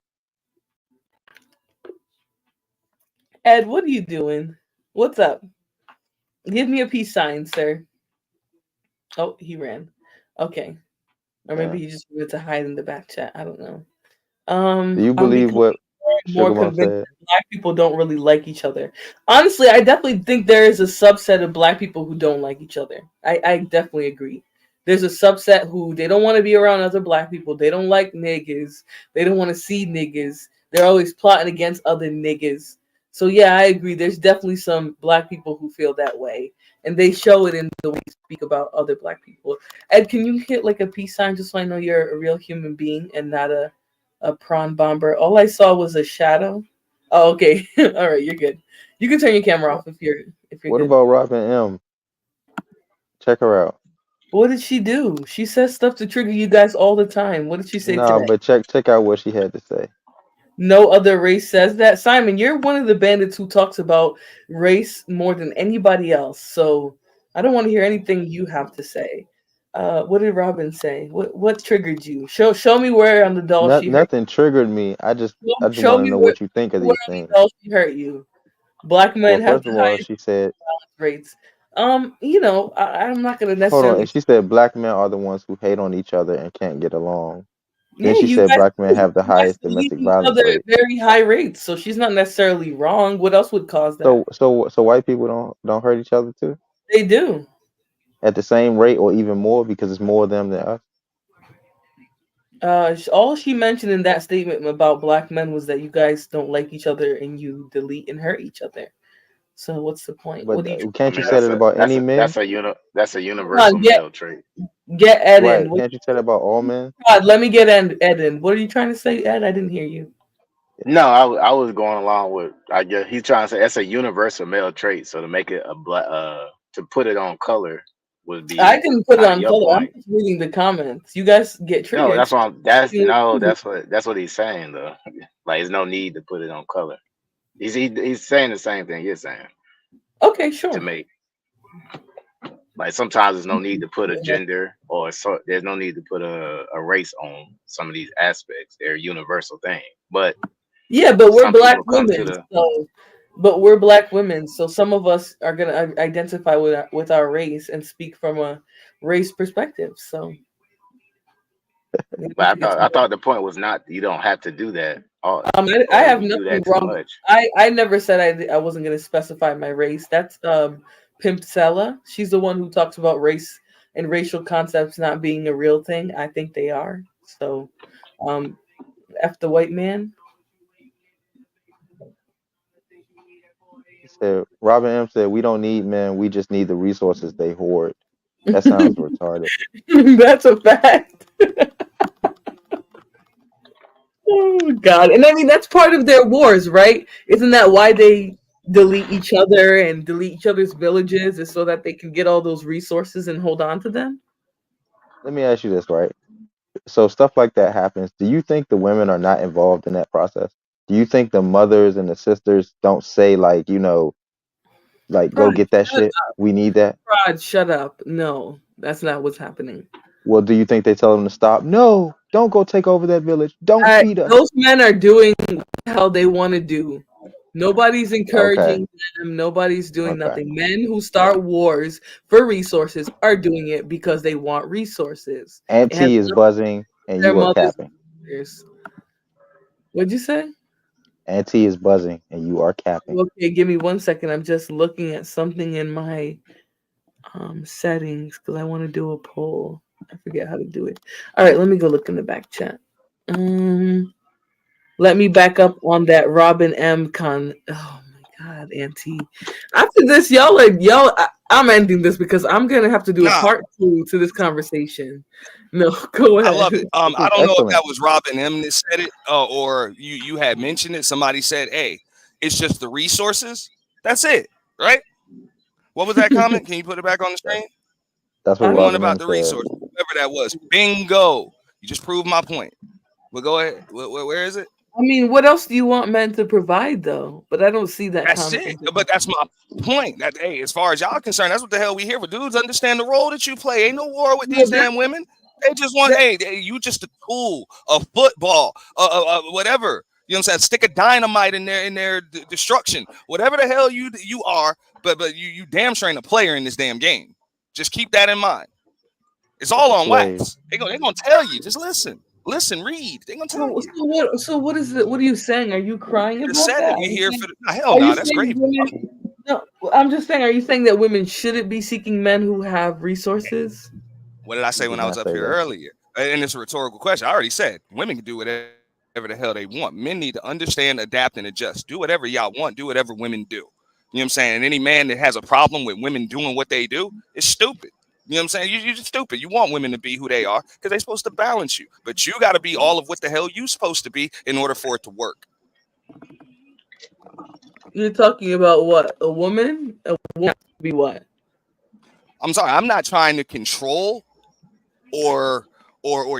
Ed, what are you doing? What's up? Give me a peace sign, sir. Oh, he ran. Okay. Or maybe he just wanted to hide in the back chat. I don't know. Do you I'm believe becoming what more Sugar Mom convinced said? that black people don't really like each other. Honestly, I definitely think there is a subset of black people who don't like each other. I definitely agree. There's a subset who they don't want to be around other black people. They don't like niggas. They don't want to see niggas. They're always plotting against other niggas. So yeah, I agree. There's definitely some black people who feel that way, and they show it in the way you speak about other black people. Ed, can you hit like a peace sign just so I know you're a real human being and not a prawn bomber? All I saw was a shadow. Oh, okay. All right, you're good. You can turn your camera off if you're What good. about Robin M? Check her out. What did she do? She says stuff to trigger you guys all the time. What did she say Nah, today? but check out what she had to say. No other race says that. Simon, you're one of the bandits who talks about race more than anybody else. So I don't want to hear anything you have to say. What did Robin say? What triggered you? Show me where on the doll she hurt. Nothing triggered me. I just Show want to me know what you think of where these on the things. doll she hurt you. Black Well, men have first the of all, highest she said, rates. I'm not gonna hold on, necessarily. and she said black men are the ones who hate on each other and can't get along. Yeah, Then she you said guys, black men have the you guys highest delete domestic each violence other at rate. very high rates, so she's not necessarily wrong. What else would cause that? So white people don't hurt each other too They do. at the same rate or even more because it's more of them than us. All she mentioned in that statement about black men was that you guys don't like each other and you delete and hurt each other. So what's the point? But What are you can't you mean, say that about any men? that's a trying universal to get? male trait. Get Ed in. Right? Can't you say that about all men? God, let me get Ed in. What are you trying to say, Ed? I didn't hear you. No, I was going along with. I guess he's trying to say that's a universal male trait. So to make it a black, to put it on color would I be didn't put it kind of on your color. I'm point. just reading the comments. You guys get No, triggered. that's what I'm, that's no, that's what he's saying though. Like, there's no need to put it on color. He's saying the same thing you're saying Okay, to sure. make. Like sometimes there's no need to put a gender or there's no need to put a race on some of these aspects. They're universal things. But Yeah, but we're some black people come to women, the but we're black women, so some of us are gonna identify with our race and speak from a race perspective. So but I thought the point was not you don't have to do that. I Or have you do nothing that too wrong. much. I never said I wasn't gonna specify my race. That's Pimp Sella. She's the one who talks about race and racial concepts not being a real thing. I think they are. So, F the white man. He said Robin M said we don't need men. We just need the resources they hoard. That sounds retarded. That's a fact. Oh God! And I mean that's part of their wars, right? Isn't that why they delete each other and delete each other's villages, is so that they can get all those resources and hold on to them? Let me ask you this, right? So stuff like that happens. Do you think the women are not involved in that process? Do you think the mothers and the sisters don't say like, like go Pride, get that shut shit? up. We need that. Pride, shut up. No, that's not what's happening. Well, do you think they tell them to stop? No, don't go take over that village. Don't feed us. Those men are doing how they want to do. Nobody's Okay. encouraging them. Nobody's doing Okay. nothing. Men who start wars for resources are doing it because they want resources. It has Auntie is nothing buzzing to do with and their you are mothers. capping. What'd you say? Auntie is buzzing and you are capping. Okay, give me 1 second. I'm just looking at something in my settings because I want to do a poll. I forget how to do it. All right, let me go look in the back chat. Let me back up on that Robin M. Oh my God, Auntie. After this, I'm ending this because I'm gonna have to do a Nah, part 2 to this conversation. No, go I ahead. love it. This I is don't know if excellent. that was Robin M that said it, or you had mentioned it. Somebody said, "Hey, it's just the resources. That's it, right?" What was that comment? Can you put it back on the screen? That's what The one Robin about M the said. resources, whatever that was. Bingo. You just proved my point. But go ahead. Where is it? I mean, what else do you want men to provide though? But I don't see that That's comment. it. But that's my point. That hey, as far as y'all are concerned, that's what the hell we here for. Dudes understand the role that you play. Ain't no war with these damn women. They just want, you just a tool, a football, whatever. You know what I'm saying? Stick a dynamite in their destruction. Whatever the hell you are, but you damn sure ain't a player in this damn game. Just keep that in mind. It's all A on slave. wax. They gonna tell you. Just listen, read. They gonna tell you. So what is it? What are you saying? Are you crying You just about said it. that? We here for the hell Are you no. That's saying great. women? No, I'm just saying. Are you saying that women shouldn't be seeking men who have resources? What did I say He when did I was not up say here that. earlier? And it's a rhetorical question. I already said women can do whatever the hell they want. Men need to understand, adapt, and adjust. Do whatever y'all want. Do whatever women do. You know what I'm saying? And any man that has a problem with women doing what they do is stupid. You know what I'm saying? You're just stupid. You want women to be who they are because they're supposed to balance you. But you got to be all of what the hell you supposed to be in order for it to work. You're talking about what? A woman? A woman to be what? I'm sorry. I'm not trying to control or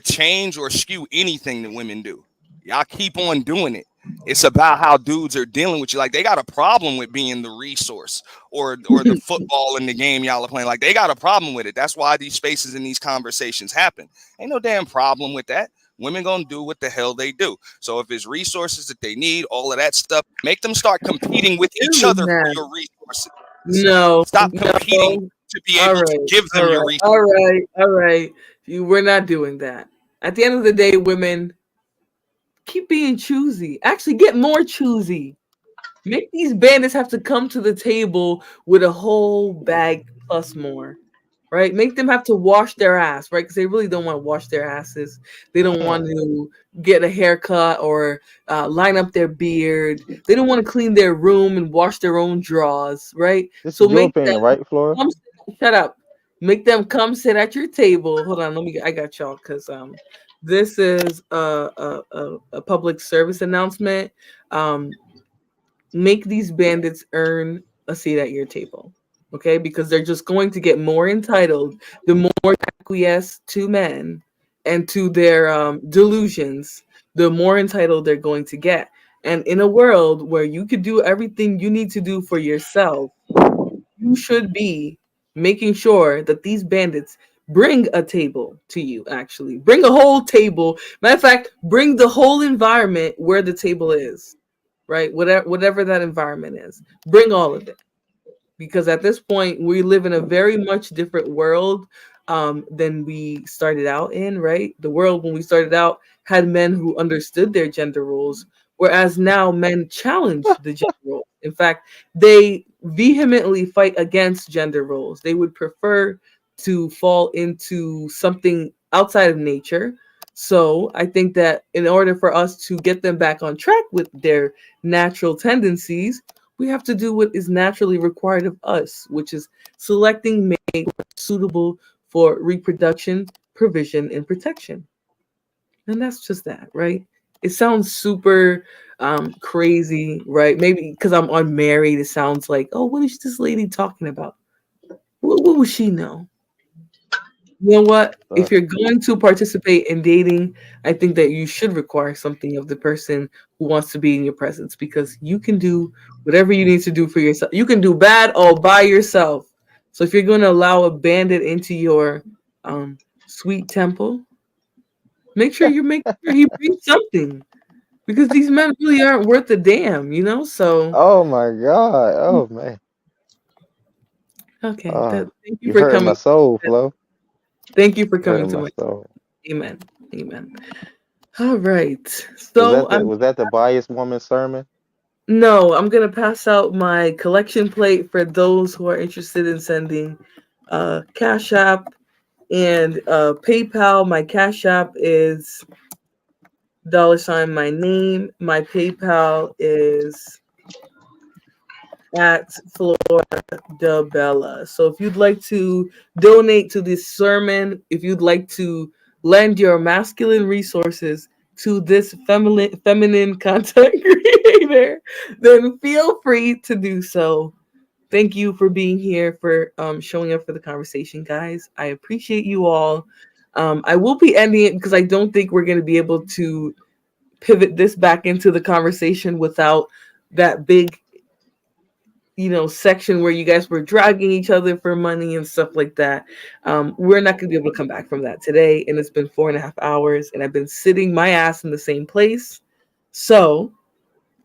change or skew anything that women do. Y'all keep on doing it. It's about how dudes are dealing with you. Like they got a problem with being the resource or the football in the game y'all are playing. Like they got a problem with it. That's why these spaces and these conversations happen. Ain't no damn problem with that. Women gonna do what the hell they do. So if it's resources that they need, all of that stuff, make them start competing with each other for your resources. No, stop competing to be able to give them your resources. All right. We're not doing that. At the end of the day, women, keep being choosy. Actually, get more choosy. Make these bandits have to come to the table with a whole bag plus more. Right? Make them have to wash their ass, right? Because they really don't want to wash their asses. They don't want to get a haircut or line up their beard. They don't want to clean their room and wash their own drawers, right? This So is your make opinion, them right, Flora? shut up. Make them come sit at your table. Hold on, I got y'all because this is a public service announcement. Make these bandits earn a seat at your table. Okay, because they're just going to get more entitled the more they acquiesce to men and to their delusions, the more entitled they're going to get. And in a world where you could do everything you need to do for yourself, you should be making sure that these bandits bring a table to you. Actually, bring a whole table. Matter of fact, bring the whole environment where the table is. Right, whatever that environment is, bring all of it. Because at this point we live in a very much different world than we started out in, right? The world when we started out had men who understood their gender roles, whereas now men challenge the gender roles. In fact, they vehemently fight against gender roles. They would prefer to fall into something outside of nature. So I think that in order for us to get them back on track with their natural tendencies, we have to do what is naturally required of us, which is selecting mates suitable for reproduction, provision, and protection. And that's just that, right? It sounds super crazy, right? Maybe because I'm unmarried, it sounds like, oh, what is this lady talking about? What would she know? You know what? If you're going to participate in dating, I think that you should require something of the person who wants to be in your presence because you can do whatever you need to do for yourself. You can do bad all by yourself. So if you're going to allow a bandit into your sweet temple, make sure he brings something because these men really aren't worth a damn, you know? So Oh my God. Oh man. okay, thank you You for hurt my coming. soul, Flo. Thank you for You coming hurting to my my soul. amen. Amen. All right. Was So that the biased woman sermon? No, I'm gonna pass out my collection plate for those who are interested in sending Cash App and PayPal. My Cash App is $ my name. My PayPal is at Florida Bella. So if you'd like to donate to this sermon, if you'd like to lend your masculine resources to this feminine content creator, then feel free to do so. Thank you for being here, for showing up for the conversation, guys. I appreciate you all. I will be ending it because I don't think we're going to be able to pivot this back into the conversation without that big section where you guys were dragging each other for money and stuff like that. We're not going to be able to come back from that today. And it's been 4.5 hours and I've been sitting my ass in the same place. So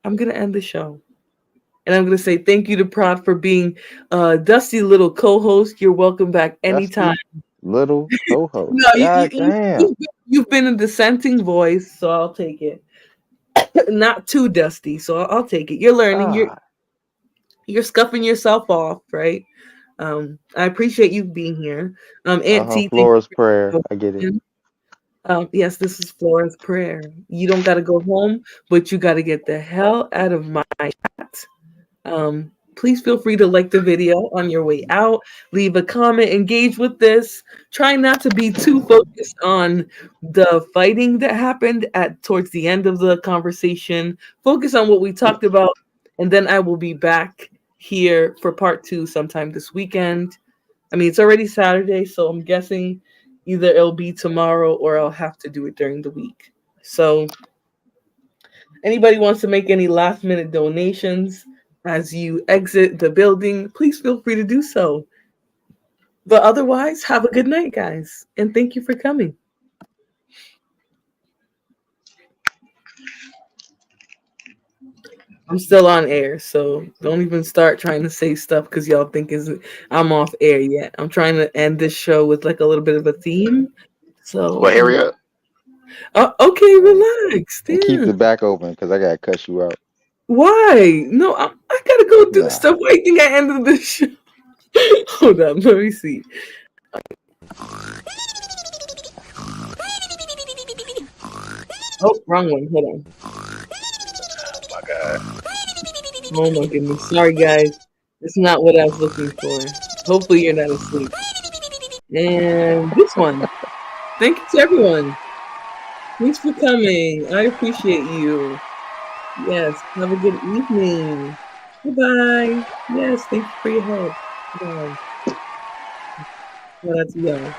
I'm going to end the show. And I'm going to say thank you to Prod for being a dusty little co-host. You're welcome back anytime. Dusty little co-host. No, God damn. you've been a dissenting voice, so I'll take it. Not too dusty, so I'll take it. You're learning. You're scuffing yourself off, right? I appreciate you being here. Aunt T, thank Flora's you prayer. for I get it. yes, this is Flora's prayer. You don't got to go home, but you got to get the hell out of my chat. Please feel free to like the video on your way out. Leave a comment, engage with this. Try not to be too focused on the fighting that happened towards the end of the conversation. Focus on what we talked about, and then I will be back here for part 2 sometime this weekend. I mean, it's already Saturday, so I'm guessing either it'll be tomorrow or I'll have to do it during the week. So Anybody wants to make any last-minute donations as you exit the building, please feel free to do so. But otherwise, have a good night, guys, and thank you for coming. I'm still on air, so don't even start trying to say stuff because y'all think I'm off air yet. I'm trying to end this show with like a little bit of a theme. So, well, hurry up. Okay, relax. And keep the back open because I gotta cuss you out. Why? No, I gotta go do stuff. Why do you think I ended the show? Hold on, let me see. Oh, wrong one. Hold on. Oh my God. Oh my goodness. Sorry, guys. It's not what I was looking for. Hopefully you're not asleep. And this one. Thank you to everyone. Thanks for coming. I appreciate you. Yes. Have a good evening. Bye-bye. Yes. Thank you for your help. Bye. Well, that's y'all.